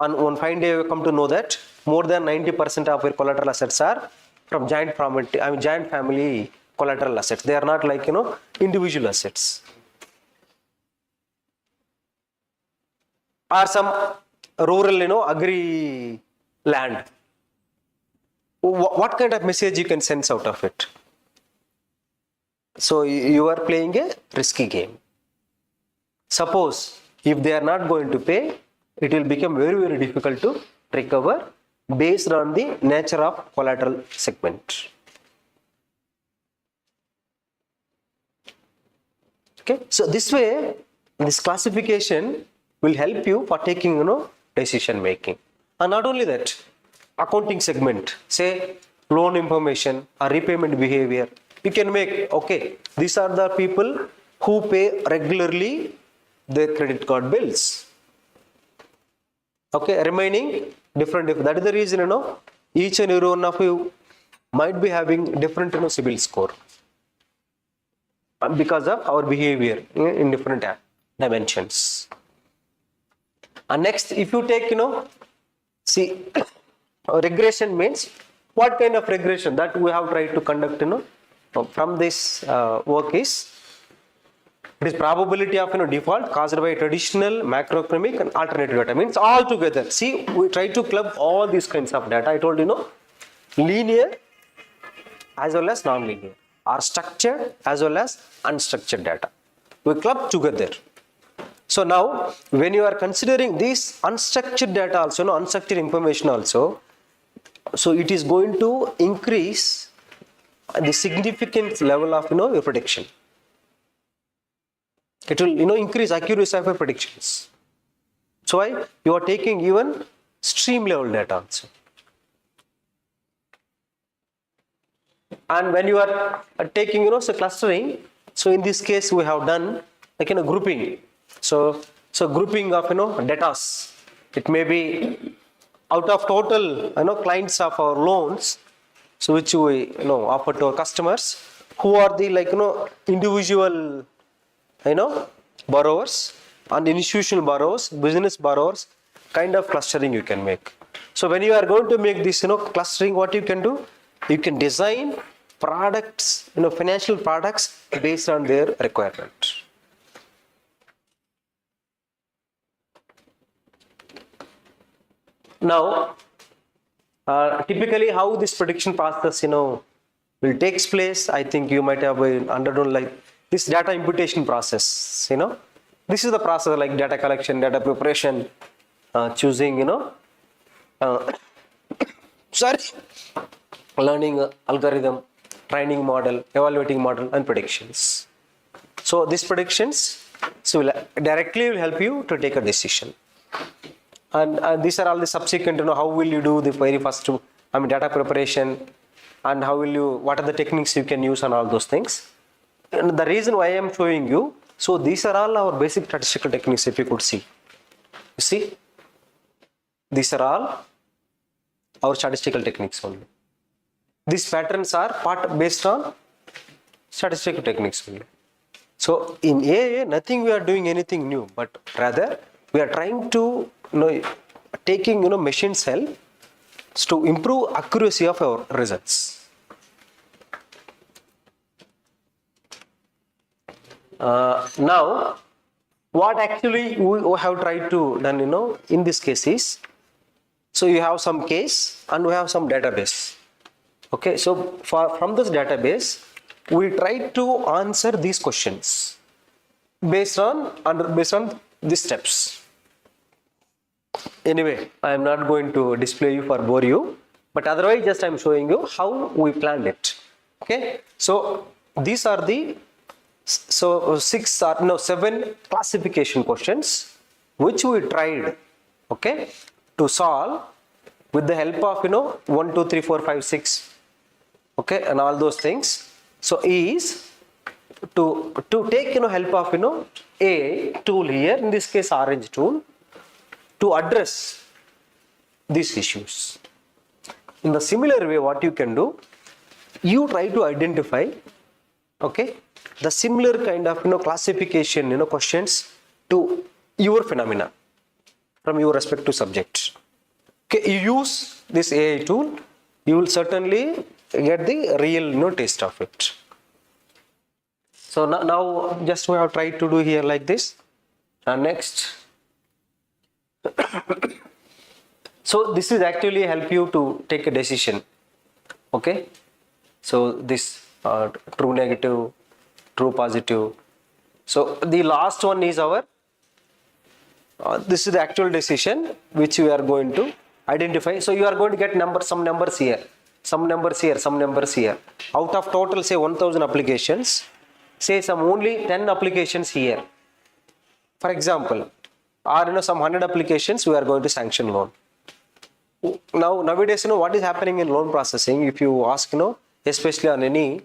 On one fine day, you come to know that more than 90% of your collateral assets are from giant family collateral assets. They are not like individual assets. Or some rural agri land. What kind of message you can sense out of it? So you are playing a risky game. Suppose if they are not going to pay, it will become very, very difficult to recover based on the nature of collateral segment. Okay, so this way, this classification will help you for taking, decision making. And not only that, accounting segment, say loan information or repayment behavior, you can make, okay, these are the people who pay regularly their credit card bills. Okay, remaining different. That is the reason, each and every one of you might be having different, CIBIL score because of our behavior in different dimensions. And next, if you take, see, regression means what kind of regression that we have tried to conduct, from this work is It is probability of default caused by traditional, macroeconomic and alternative data. Means all together. See, we try to club all these kinds of data. I told linear as well as non-linear, or structured as well as unstructured data. We club together. So now, when you are considering this unstructured data also, unstructured information also, so it is going to increase the significant level of your prediction. It will increase accuracy of your predictions. So why you are taking even stream level data also. And when you are taking so clustering, so in this case we have done like grouping. So grouping of datas. It may be out of total clients of our loans, so which we offer to our customers, who are the individual borrowers and institutional borrowers, business borrowers, kind of clustering you can make. So when you are going to make this clustering, what you can do, you can design products, financial products based on their requirement. Now, typically how this prediction process, will takes place, I think you might have undergone like this data imputation process, This is the process like data collection, data preparation, choosing, learning algorithm, training model, evaluating model and predictions. So these predictions will directly help you to take a decision. And these are all the subsequent, how will you do the very first data preparation, and what are the techniques you can use and all those things. And the reason why I am showing you, so these are all our basic statistical techniques, if you could see. You see, these are all our statistical techniques only. These patterns are part based on statistical techniques only. So in AA, nothing we are doing anything new, but rather we are trying to taking machine's help to improve accuracy of our results. Now, what actually we have tried to done in this case is, so you have some case and we have some database. Okay, so from this database, we try to answer these questions based on these steps. Anyway, I am not going to display you for bore you, but otherwise just I am showing you how we planned it. Okay, so these are the 7 classification questions which we tried, okay, to solve with the help of 1, 2, 3, 4, 5, 6, okay, and all those things. So is to take help of a tool here, in this case orange tool, to address these issues. In the similar way, what you can do, you try to identify, okay, the similar kind of classification questions to your phenomena from your respective subject. Okay, you use this AI tool, you will certainly get the real taste of it. So now just we have tried to do here like this. And next, so this is actually help you to take a decision. Okay, so this true negative, true positive. So the last one is our this is the actual decision which we are going to identify. So you are going to get some numbers here, some numbers here, some numbers here. Out of total say 1000 applications, say some only 10 applications here, for example, or some 100 applications we are going to sanction loan. Now nowadays what is happening in loan processing, if you ask especially on any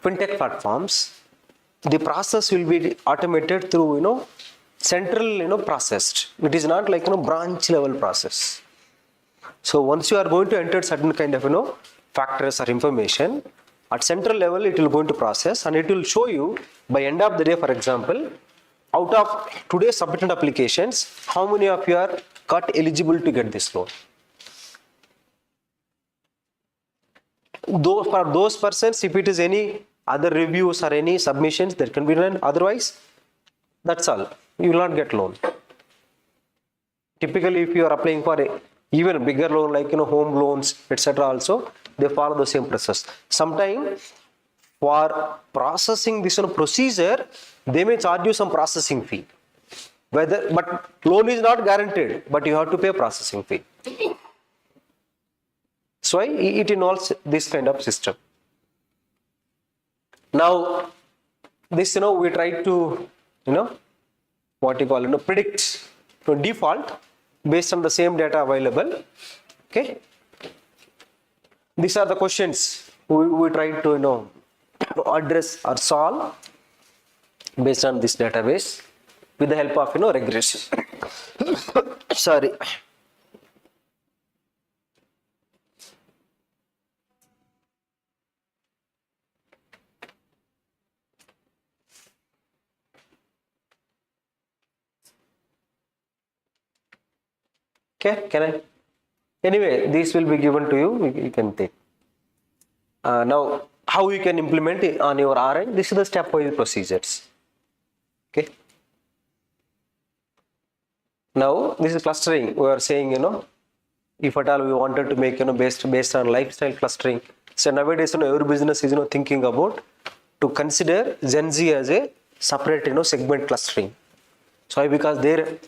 fintech platforms, the process will be automated through central processed. It is not like branch level process. So once you are going to enter certain kind of factors or information at central level, it will going to process and it will show you by end of the day, for example, out of today's submitted applications, how many of you are got eligible to get this loan. Though for those persons, if it is any other reviews or any submissions that can be done. Otherwise, that's all. You will not get loan. Typically, if you are applying for a even bigger loan like home loans, etc., also they follow the same process. Sometimes for processing this procedure, they may charge you some processing fee. But loan is not guaranteed, but you have to pay processing fee. So it involves this kind of system. Now, this we try to what you call predict to default based on the same data available. Okay, these are the questions we try to address or solve based on this database with the help of regression. Sorry. Okay, can I? Anyway, this will be given to you. You can take. Now, how you can implement it on your RN? This is the stepwise procedures. Okay. Now, this is clustering. We are saying, if at all we wanted to make, based on lifestyle clustering. So nowadays, every business is, thinking about to consider Gen Z as a separate, segment clustering. So why? Because their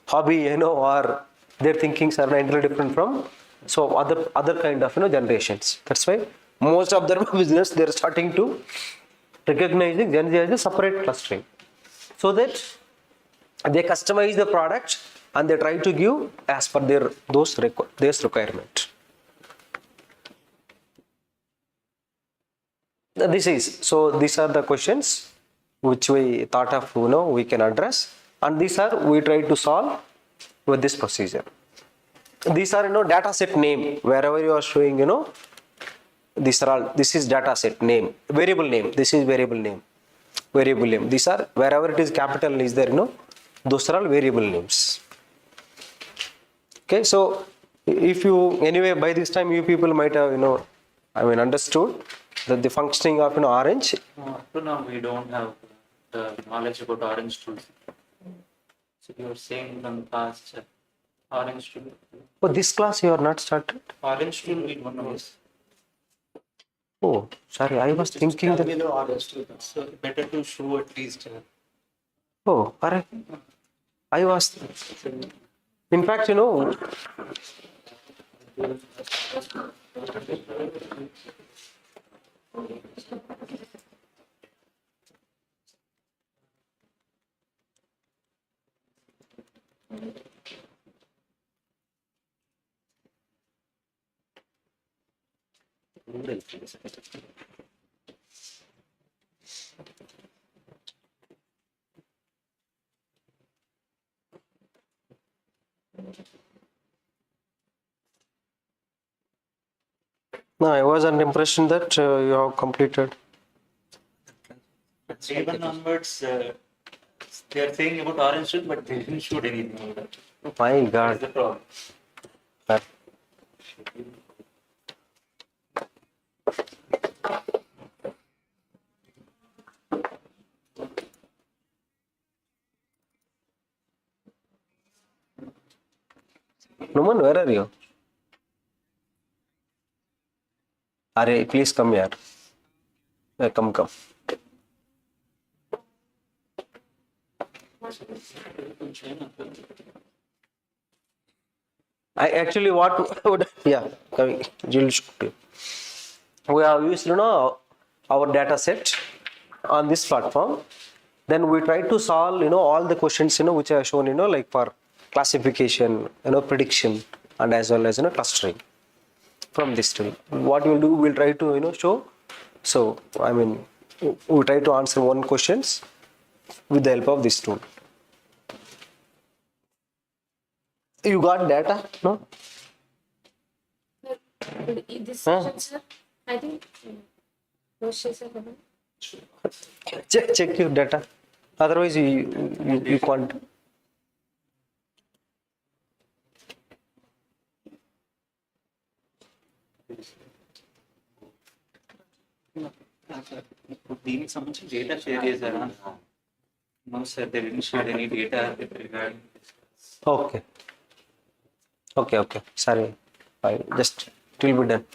hobby, or their thinkings are entirely different from other kind of generations. That's why most of their business they are starting to recognizing Gen Z as a separate clustering, so that they customize the product and they try to give as per their requirement. These are the questions which we thought of we can address, and these are we try to solve with this procedure. These are data set name, wherever you are showing these are all, this is data set name, variable name, this is variable name, these are wherever it is capital is there, those are all variable names. Okay, so if you anyway by this time you people might have understood that the functioning of Orange. Up to now we don't have the knowledge about Orange tools. So you were saying from the past Orange tool. Oh, this class you are not started? Orange tool we don't know. Oh, sorry, I was thinking that. So better to show at least. Oh, correct. I was. In fact, no, I was under impression that you have completed. Even onwards, they are saying about Orange tool, but they didn't shoot anything. My God. That's the problem. Numan, where are you? Are please come here. Come. I actually what would coming. We have used our data set on this platform. Then we try to solve all the questions which are shown like for classification, prediction, and as well as clustering from this tool. What we'll do, we'll try to show. So we try to answer one questions with the help of this tool. You got data, no? This session, sir, I think check your data. Otherwise, you can't. ఇప్పుడు దీనికి సంబంధించి data share చేశారా? No sir, they didn't share any data regarding. Okay. Okay. Sorry. Fine. Just it will be done.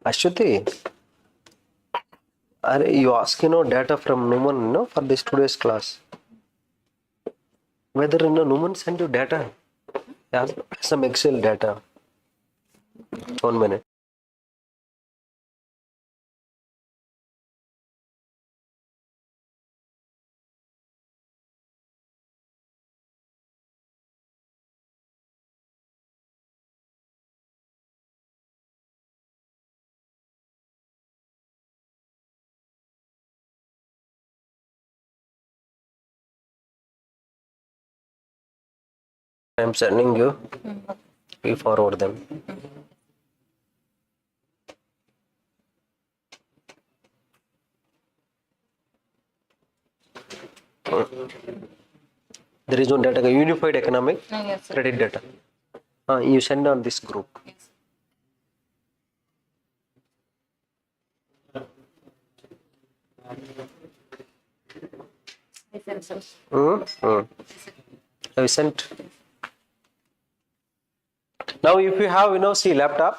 Ashwati, you ask data from Numan for this today's class. Whether Numan sent you data, some Excel data. 1 minute. I'm sending you. We forward them. There is one data, unified economic credit data. You send on this group. I sent. Now, if you have, see laptop.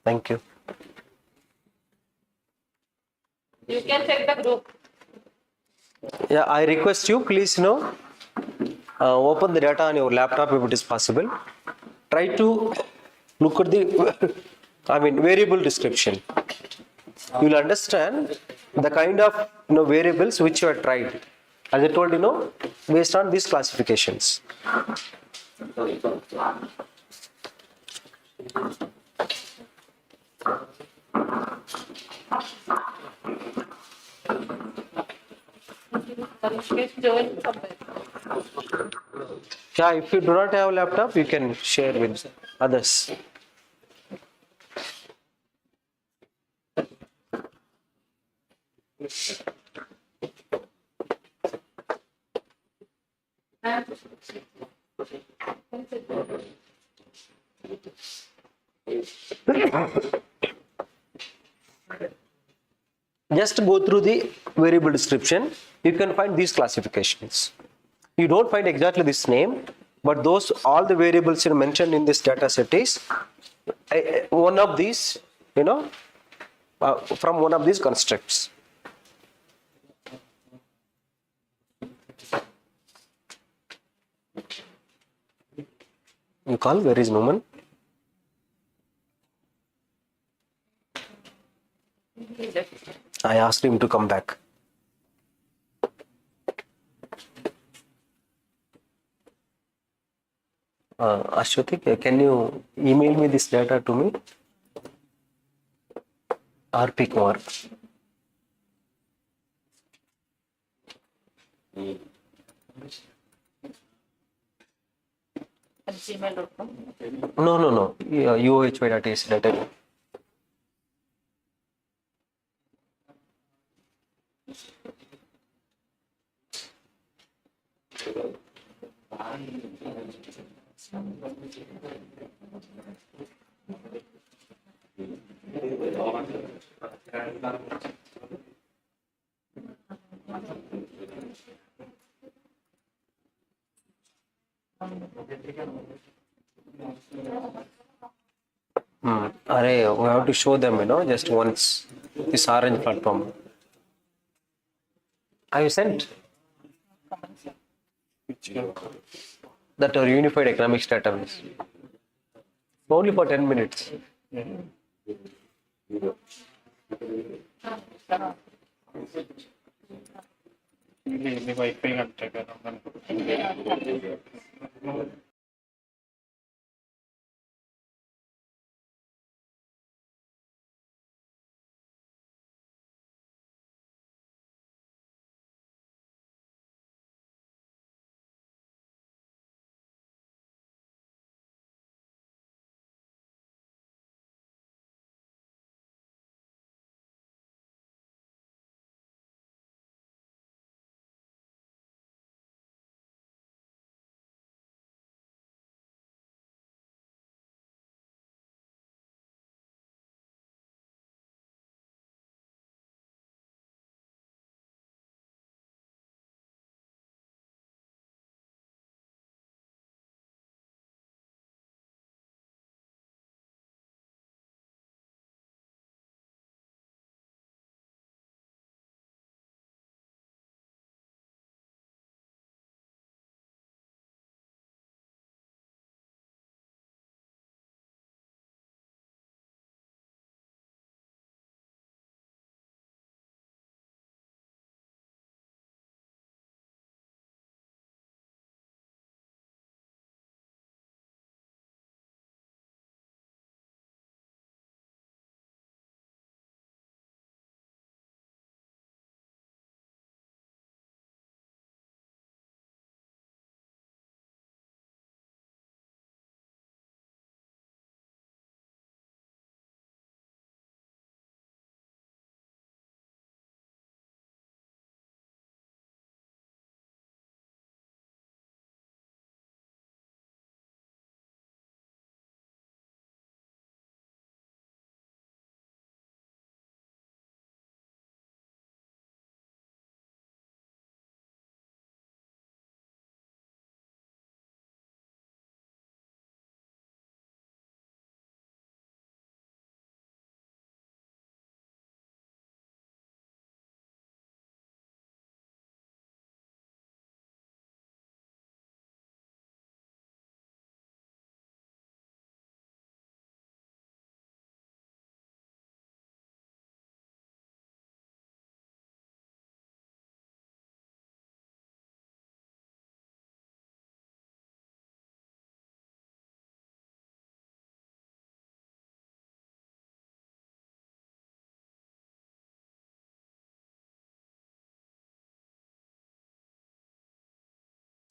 Thank you. You can check the group. Yeah, I request you, please, open the data on your laptop if it is possible. Try to look at the, variable description. You will understand the kind of variables which you have tried. As I told based on these classifications. Yeah, if you do not have a laptop, you can share with others. Just go through the variable description. You can find these classifications. You don't find exactly this name, but all the variables mentioned in this data set is one of these, from one of these constructs. You call, where is Numan? I asked him to come back. Ashwati, can you email me this data to me? RP Kumar. At gmail.com. No. Yeah, UoH.ac.in. Array, we have to show them, just once. This orange platform. Have you sent? That our unified economics database. Only for 10 minutes. ಇಲ್ಲಿ wifi connect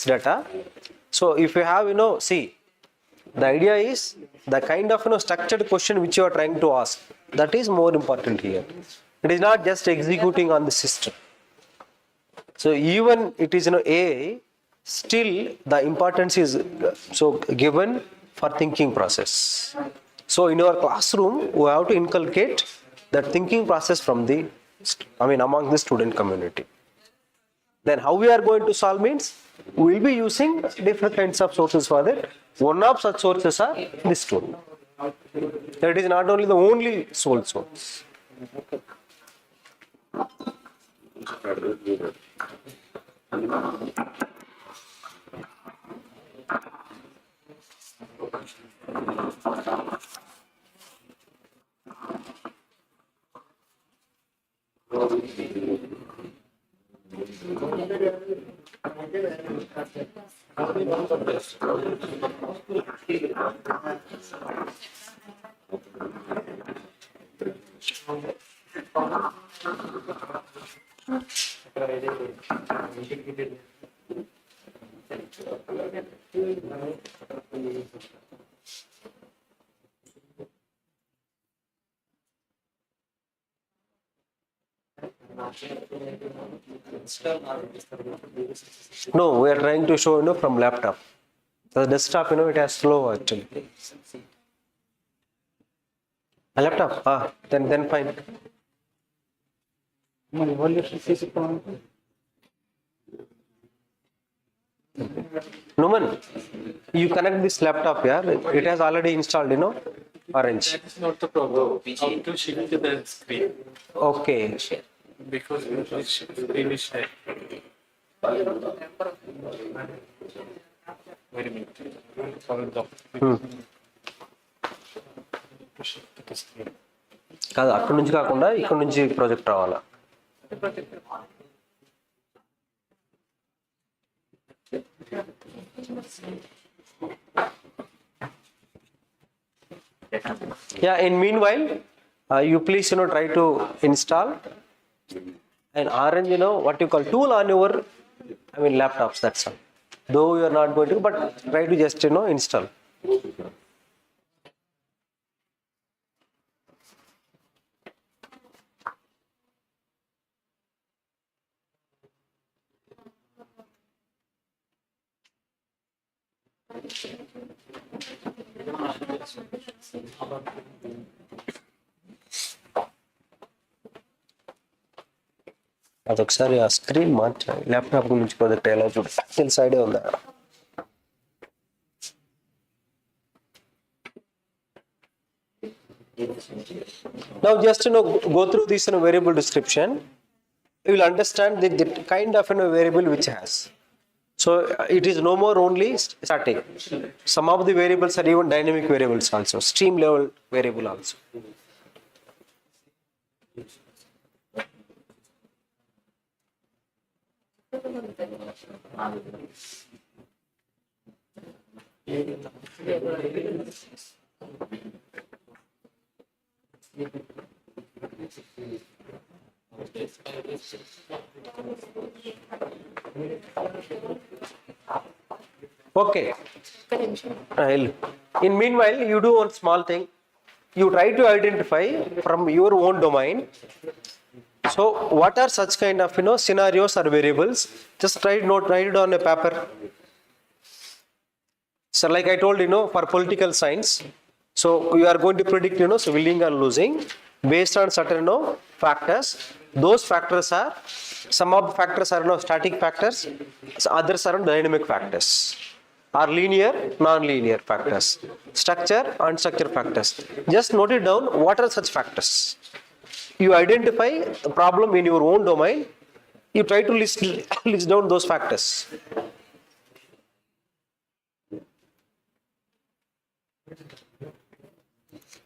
data. So if you have, see, the idea is the kind of structured question which you are trying to ask. That is more important here. It is not just executing on the system. So even it is AI, still the importance is so given for thinking process. So in our classroom, we have to inculcate that thinking process from the, among the student community. Then how we are going to solve means, we will be using different kinds of sources for that. One of such sources are this tool. That is not only the only sole source. No, we are trying to show from laptop. The desktop it has slow actually. A laptop, then fine. Numan, you connect this laptop here. It has already installed, Orange. That is not the problem. How to shift to the screen? Okay. Because the screen is shared. Wait a minute. Hold on. To shift to the screen. కాదు అక్కడ నుంచి కాకుండా ఇక్కడ నుంచి project రావాలా? Yeah, in meanwhile, you please try to install an Orange what you call tool on your laptops. That's all. Though you are not going to, but try to just install. అదొకసారి ఆ screen మార్చాలి. Laptop నుంచి project ఎలా చూడు సైడే ఉందా? Now just go through this variable description. You will understand the kind of variable which has. So it is no more only static. Some of the variables are even dynamic variables also, stream level variable also. Okay. In meanwhile, you do one small thing. You try to identify from your own domain. So, what are such kind of scenarios or variables? Just write it on a paper. So, like I told for political science, so you are going to predict so winning and losing based on certain factors. Those factors are, some of the factors are static factors, others are dynamic factors, or linear, non-linear factors, structure, unstructured factors. Just note it down. What are such factors? You identify the problem in your own domain. You try to list down those factors.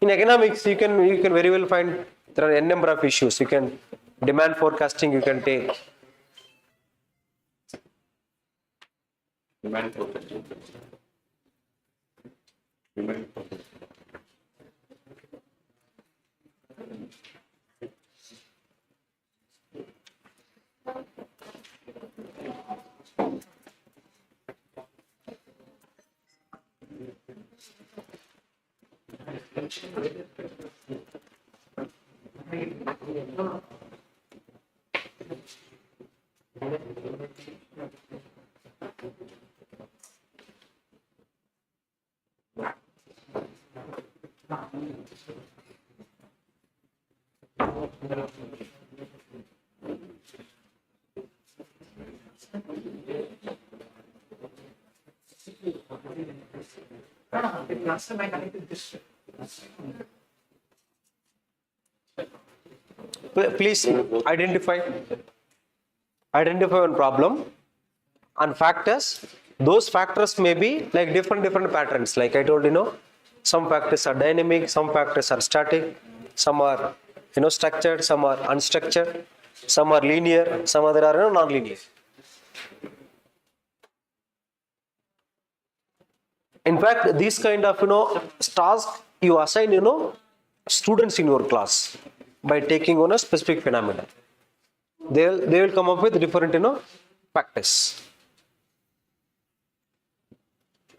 In economics, you can very well find there are n number of issues. You can demand forecasting. You can take. Demand forecasting. Last time I connected this. Please identify one problem and factors. Those factors may be like different patterns. Like I told some factors are dynamic, some factors are static, some are structured, some are unstructured, some are linear, some other are non-linear. In fact, these kind of tasks you assign students in your class. by taking on a specific phenomenon. They will come up with different factors.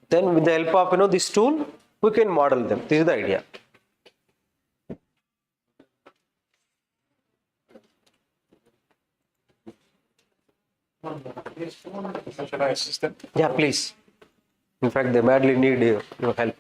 Then with the help of this tool, we can model them. This is the idea. Should I assist them? Yeah, please. In fact, they badly need your help.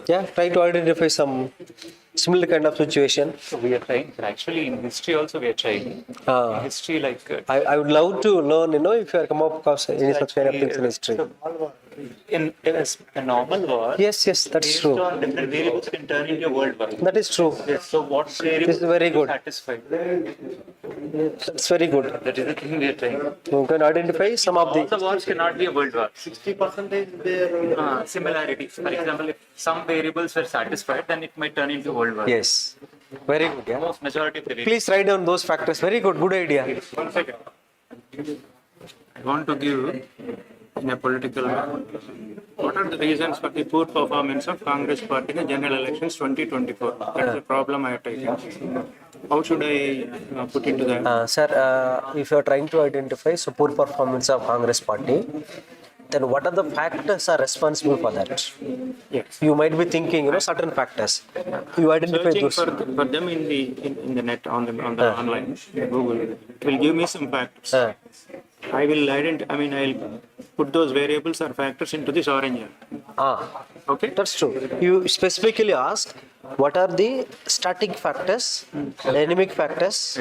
Yeah, try to identify some similar kind of situation. So we are trying, actually in history also we are trying. History I would love to learn, if you are come up across any such kind of things in history. In a normal war. Yes, that's based true. on different variables can turn into a world war. That is true. Yes, so what variables This is very good. satisfied? That's very good. That is the thing we are trying. You can identify some of All the wars cannot be a world war. 60% there similarities. For example, if some variables were satisfied, then it might turn into a world war. Yes. Very good. Yeah. Most majority of the variables. Please write down those factors. Very good. Good idea. 1 second. I want to give in a political what are the reasons for the poor performance of Congress party in the general elections 2024? That's the problem I have taken. How should I put into that? Sir, if you are trying to identify poor performance of Congress party, then what are the factors are responsible for that? Yes. You might be thinking, certain factors. You identify Searching those. for them in the net on the online Google it will give me some factors. I will I'll put those variables or factors into this orange here. Okay. That's true. You specifically ask what are the static factors, dynamic factors,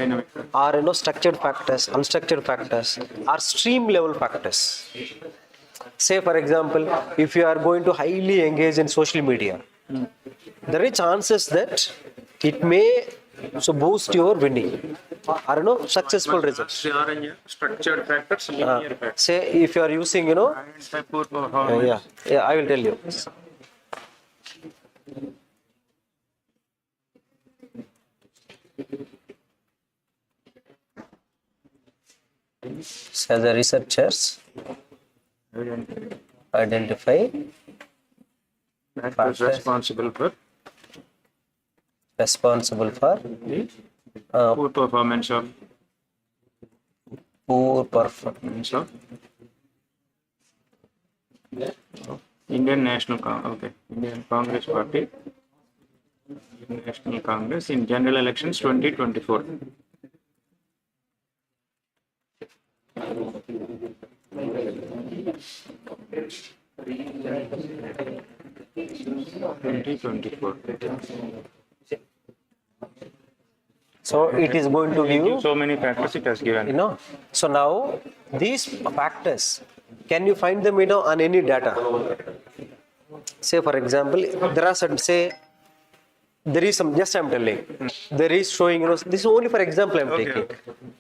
or structured factors, unstructured factors, or stream level factors. Say for example, if you are going to highly engage in social media, there are chances that it may boost your winning or successful results. Structured factors, linear factors. Say if you are using, Poor performance. yeah, I will tell you. So the researchers identify factors responsible for poor performance of Indian Congress Party, National Congress in general elections 2024. So it is going to give so many factors it has given. So now these factors, can you find them on any data? Say for example, there are some, say there is some, just I'm telling, there is showing, this is only for example I'm taking.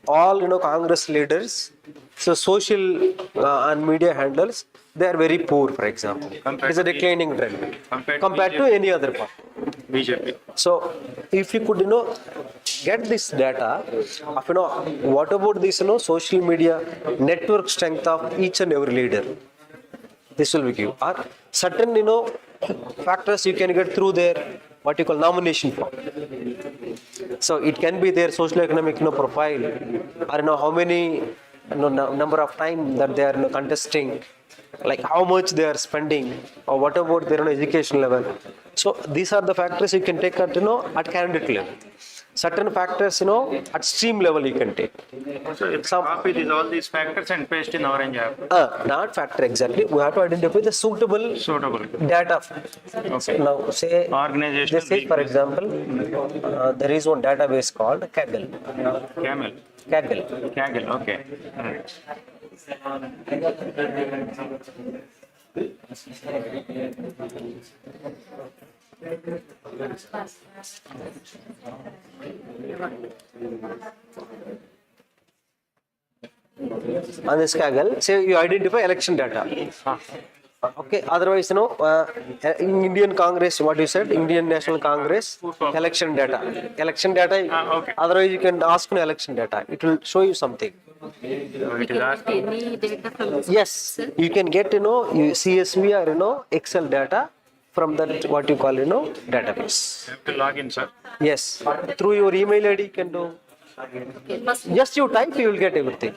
All, Congress leaders, so social and media handlers, they are very poor, for example. It's a declining trend compared to any other party. BJP. So if you could, get this data of, what about this, social media network strength of each and every leader. This will be give. Or certain, factors you can get through their what you call nomination form. So it can be their socio-economic profile, or how many number of time that they are contesting, like how much they are spending, or what about their education level. So these are the factors you can take at at candidate level. certain factors, at stream level you can take. So if you copy all these factors and paste in Orange app. Not factor exactly. We have to identify the suitable data. Okay. Now, say, Organizational this is, for example, there is one database called Kaggle. Kaggle, okay. On this Kaggle, say you identify election data. Okay, otherwise, in Indian Congress, what you said, Indian National Congress, election data. Election data, otherwise you can ask for election data. It will show you something. Yes, you can get, CSV or, Excel data from that, what you call, database. You have to log in, sir. Yes, through your email ID you can do. Just you type, you will get everything.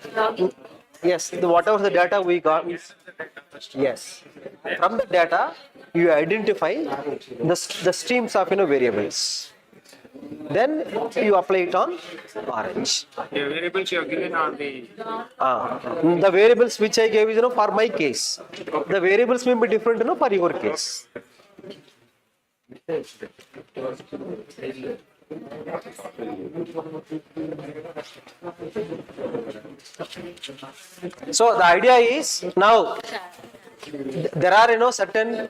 Yes, whatever the data we got. Yes, from the data you identify the streams of variables. Then you apply it on Orange. The variables you have given on the. The variables which I gave is for my case. The variables may be different for your case. So the idea is now there are certain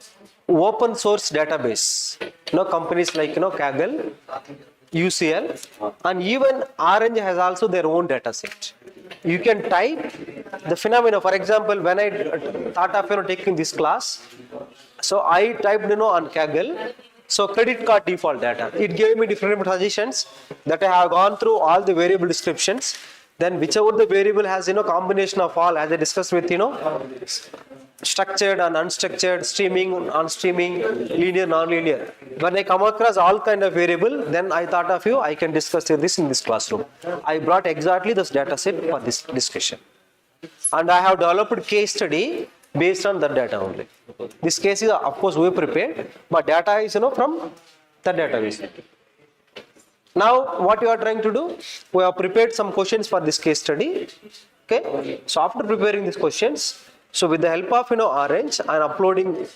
open source database, companies like Kaggle, UCL, and even Orange has also their own data set. You can type the phenomena. For example, when I thought of taking this class, so I typed on Kaggle. So credit card default data. It gave me different suggestions that I have gone through all the variable descriptions. Then whichever the variable has combination of all, as I discussed with structured and unstructured, streaming, unstreaming, linear, non-linear. When I come across all kind of variable, then I thought of I can discuss this in this classroom. I brought exactly this data set for this discussion. And I have developed case study based on that data only. This case is, of course, we prepared, but data is from the database. Now, what you are trying to do? We have prepared some questions for this case study. Okay. So after preparing these questions, so with the help of Orange and uploading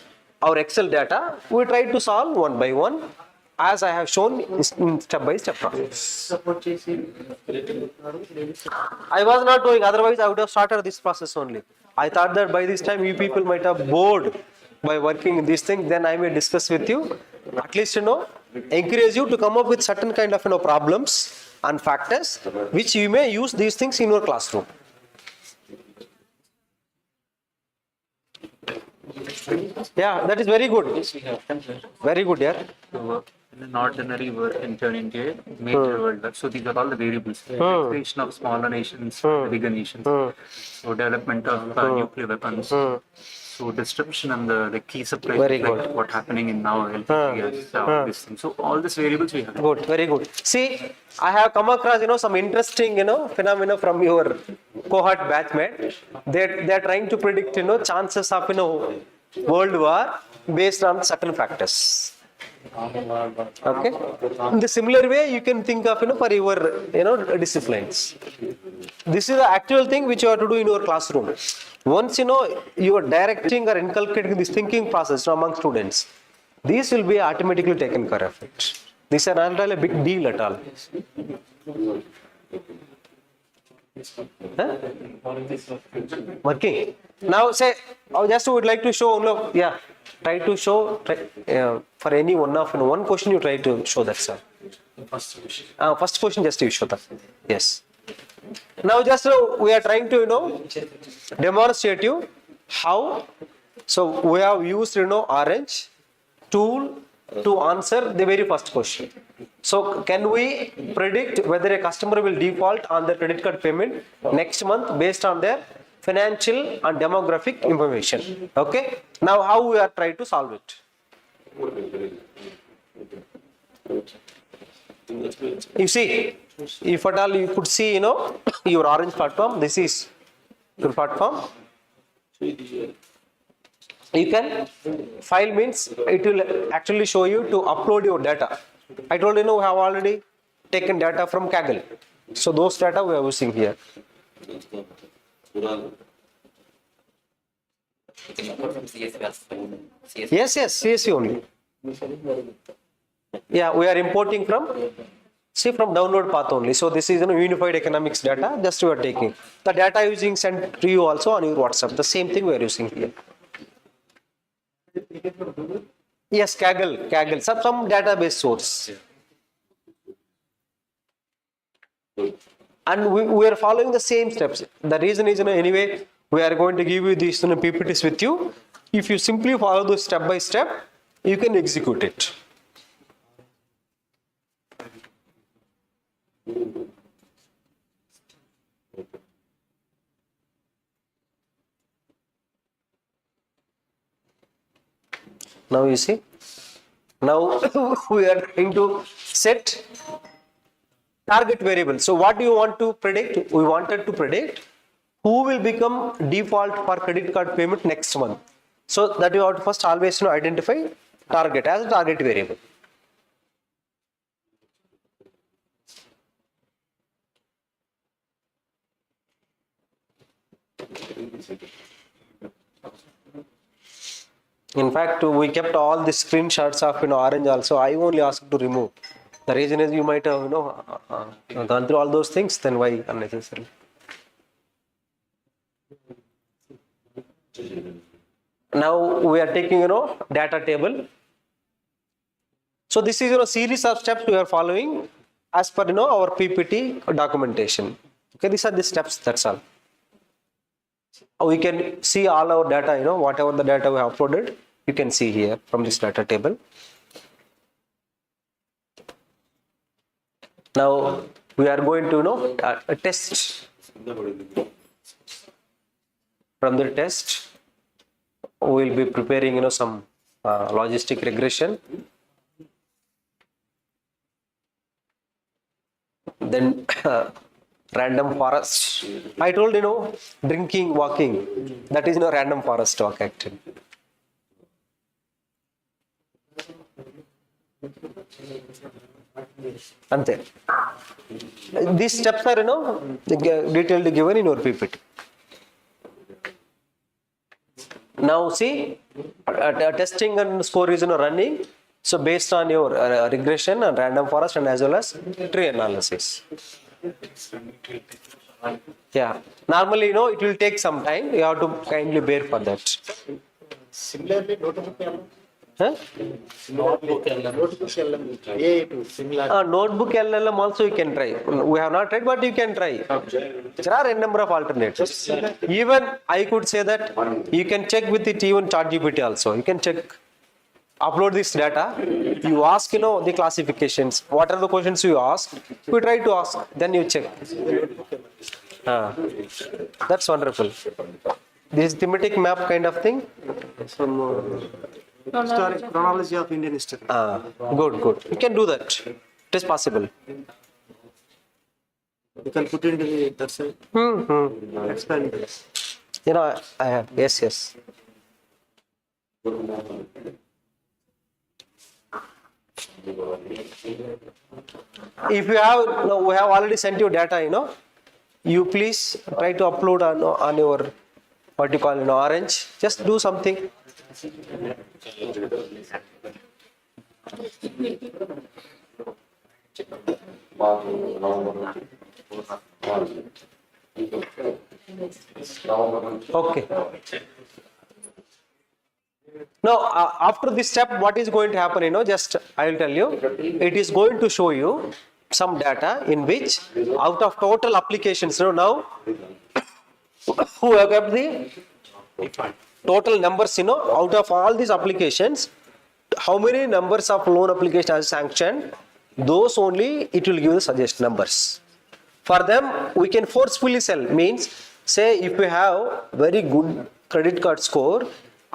our Excel data, we try to solve one by one, as I have shown in step by step process. I was not doing, otherwise I would have started this process only. I thought that by this time you people might have bored by working in these things, then I may discuss with you, at least encourage you to come up with certain kind of problems and factors which you may use these things in your classroom. Yeah, that is very good. Very good, yeah. In an ordinary work and turn into a major world work. So these are all the variables. Creation of smaller nations, bigger nations. So development of nuclear weapons. So disruption and the key supply, like what's happening in now LPG, this thing. So all these variables we have. Good, very good. See, I have come across some interesting phenomena from your cohort batchmate. They are trying to predict chances of world war based on certain factors. Okay. In the similar way, you can think of for your disciplines. This is the actual thing which you have to do in your classroom. Once you are directing or inculcating this thinking process among students, these will be automatically taken care of it. These are not really a big deal at all. Huh? Working. Now say, I just would like to show, try to show, for any one question you try to show that, sir. First question just you show that. Yes. Now just we are trying to, demonstrate you how, so we have used, Orange tool to answer the very first question. So can we predict whether a customer will default on their credit card payment next month based on their financial and demographic information? Okay. Now how we are trying to solve it? You see, if at all you could see, your Orange platform, this is your platform. You can, file means it will actually show you to upload your data. I told we have already taken data from Kaggle. So those data we are using here. Yes, CSV only. Yeah, we are importing from download path only. So this is unified economics data, just we are taking. The data using sent to you also on your WhatsApp. The same thing we are using here. Yes, Kaggle, some database source. And we are following the same steps. The reason is, anyway, we are going to give you these PPTs with you. If you simply follow this step by step, you can execute it. Now you see, now we are trying to set target variable. So what do you want to predict? We wanted to predict who will become default for credit card payment next month. So that you have to first always identify target as a target variable. In fact, we kept all the screenshots of orange also. I only asked to remove. The reason is you might have gone through all those things, then why unnecessary? Now we are taking data table. So this is a series of steps we are following as per our PPT documentation. Okay, these are the steps, that's all. We can see all our data, whatever the data we have uploaded, you can see here from this data table. Now we are going to test. From the test, we will be preparing some logistic regression. Then random forest. I told drinking, walking. That is random forest talk actually. Ante. These steps are detailed given in your PPT. Now see, testing and score is running. So based on your regression and random forest and as well as tree analysis. Yeah, normally it will take some time. You have to kindly bear for that. Similarly, notebook LLM also you can try. We have not tried, but you can try. There are a number of alternatives. Even I could say that you can check with it even ChatGPT also. You can check. Upload this data, you ask the classifications, what are the questions you ask, we try to ask, then you check. That's wonderful. This is thematic map kind of thing. Some historic chronology of Indian history. Good. You can do that. It is possible. You can put it into the side. Expand. I have. Yes. If you have, we have already sent you data, you please try to upload on your, what you call, orange. Just do something. Okay. Now, after this step, what is going to happen, just I will tell you, it is going to show you some data in which out of total applications, now who have got the total numbers, out of all these applications, how many numbers of loan applications are sanctioned, those only it will give the suggest numbers. For them, we can forcefully sell, means say if you have very good credit card score,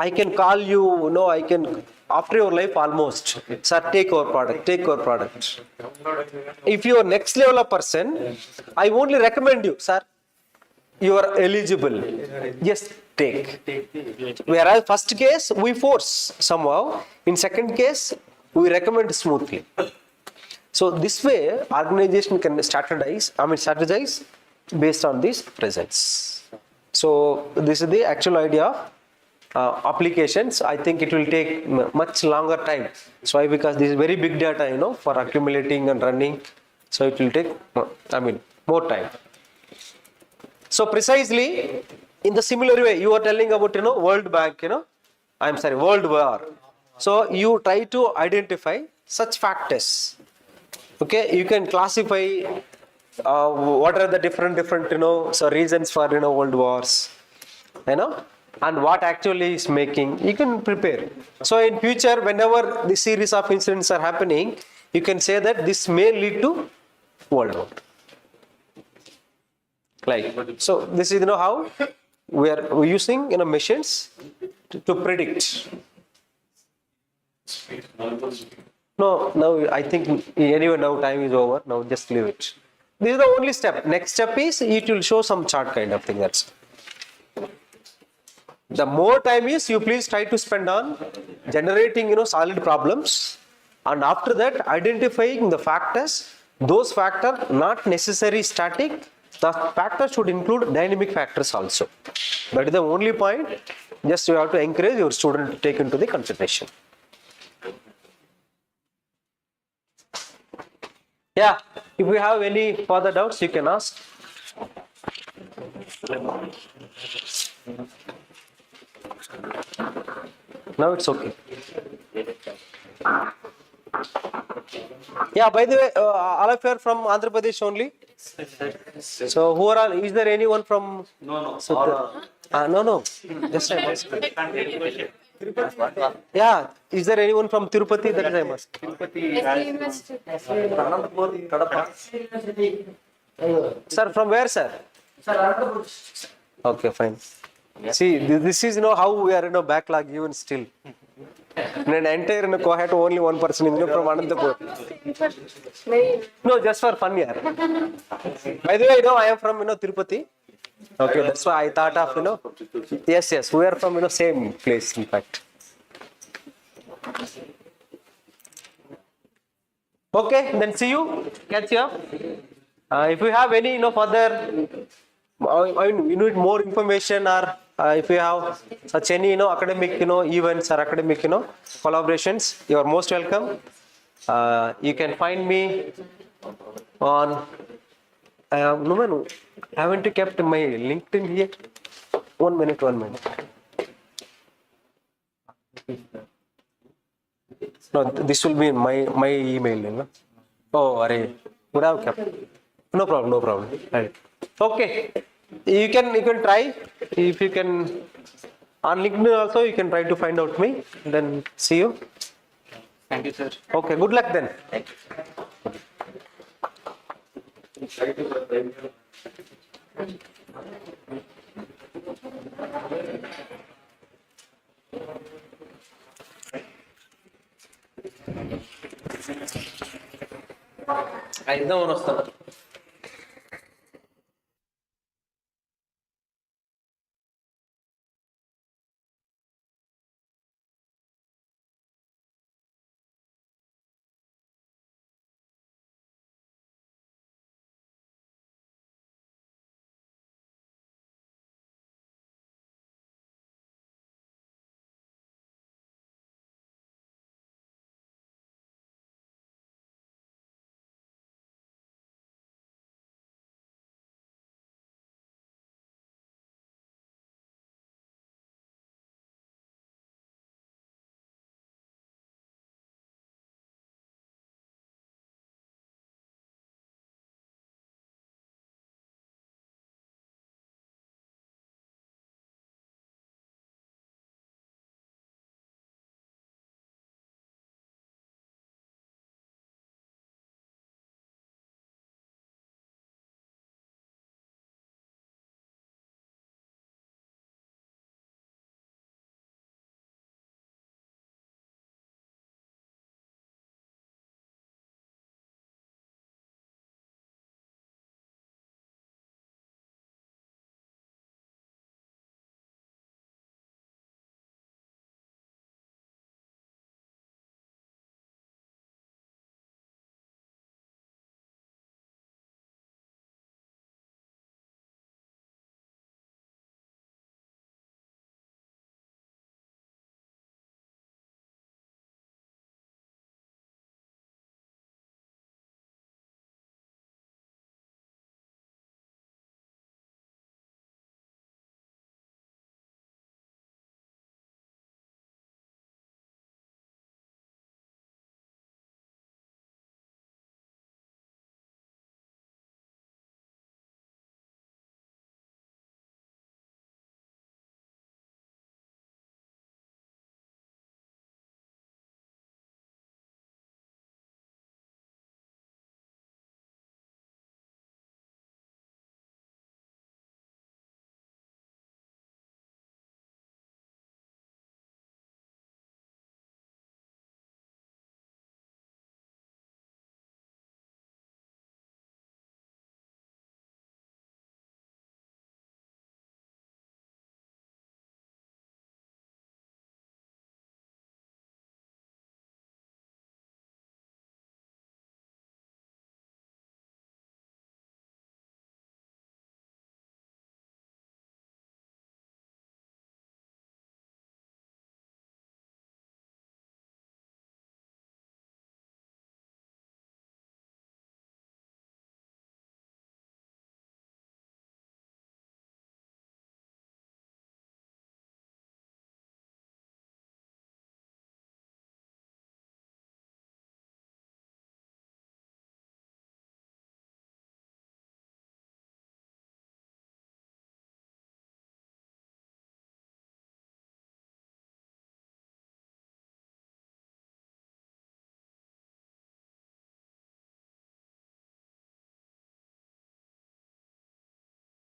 I can call you, I can, after your life almost, sir, take our product. If you are next level of person, I only recommend you, sir, you are eligible, just take. Whereas first case, we force somehow. In second case, we recommend smoothly. So this way, organization can strategize based on these results. So this is the actual idea of applications. I think it will take much longer time. So why? Because this is very big data, for accumulating and running. So it will take, more time. So precisely in the similar way, you are telling about, World Bank, World War. So you try to identify such factors. Okay, you can classify what are the different so reasons for world wars, and what actually is making. You can prepare. So in future, whenever this series of incidents are happening, you can say that this may lead to world war. So this is how we are using machines to predict. No, now I think anyway now time is over. Now just leave it. This is the only step. Next step is it will show some chart kind of thing. That's it. The more time is you please try to spend on generating solid problems, and after that identifying the factors. Those factors not necessarily static. The factors should include dynamic factors also. That is the only point. Just you have to encourage your student to take into the consideration. Yeah, if you have any further doubts, you can ask. Now it's okay. Yeah, by the way, all of you are from Andhra Pradesh only? So who are all, is there anyone from? No. No. Just I must. Yeah, is there anyone from Tirupati? That is I must. Sir, from where, sir? Okay, fine. See, this is how we are in a backlog even still. In an entire cohort, only one person is from Anantapur. No, just for fun, yeah. By the way, I am from Tirupati. Okay, that's why I thought of Yes, we are from same place in fact. Okay, then see you. Catch you up. If you have any further, you need more information, or if you have such any academic events or academic collaborations, you are most welcome. You can find me on. No, haven't you kept my LinkedIn here? 1 minute. No, this will be my email. Oh, array. Would have kept. No problem. Right. Okay. You can try. If you can on LinkedIn also, you can try to find out me. Then see you. Thank you, sir. Okay. Good luck then. Thank you. I know one of them.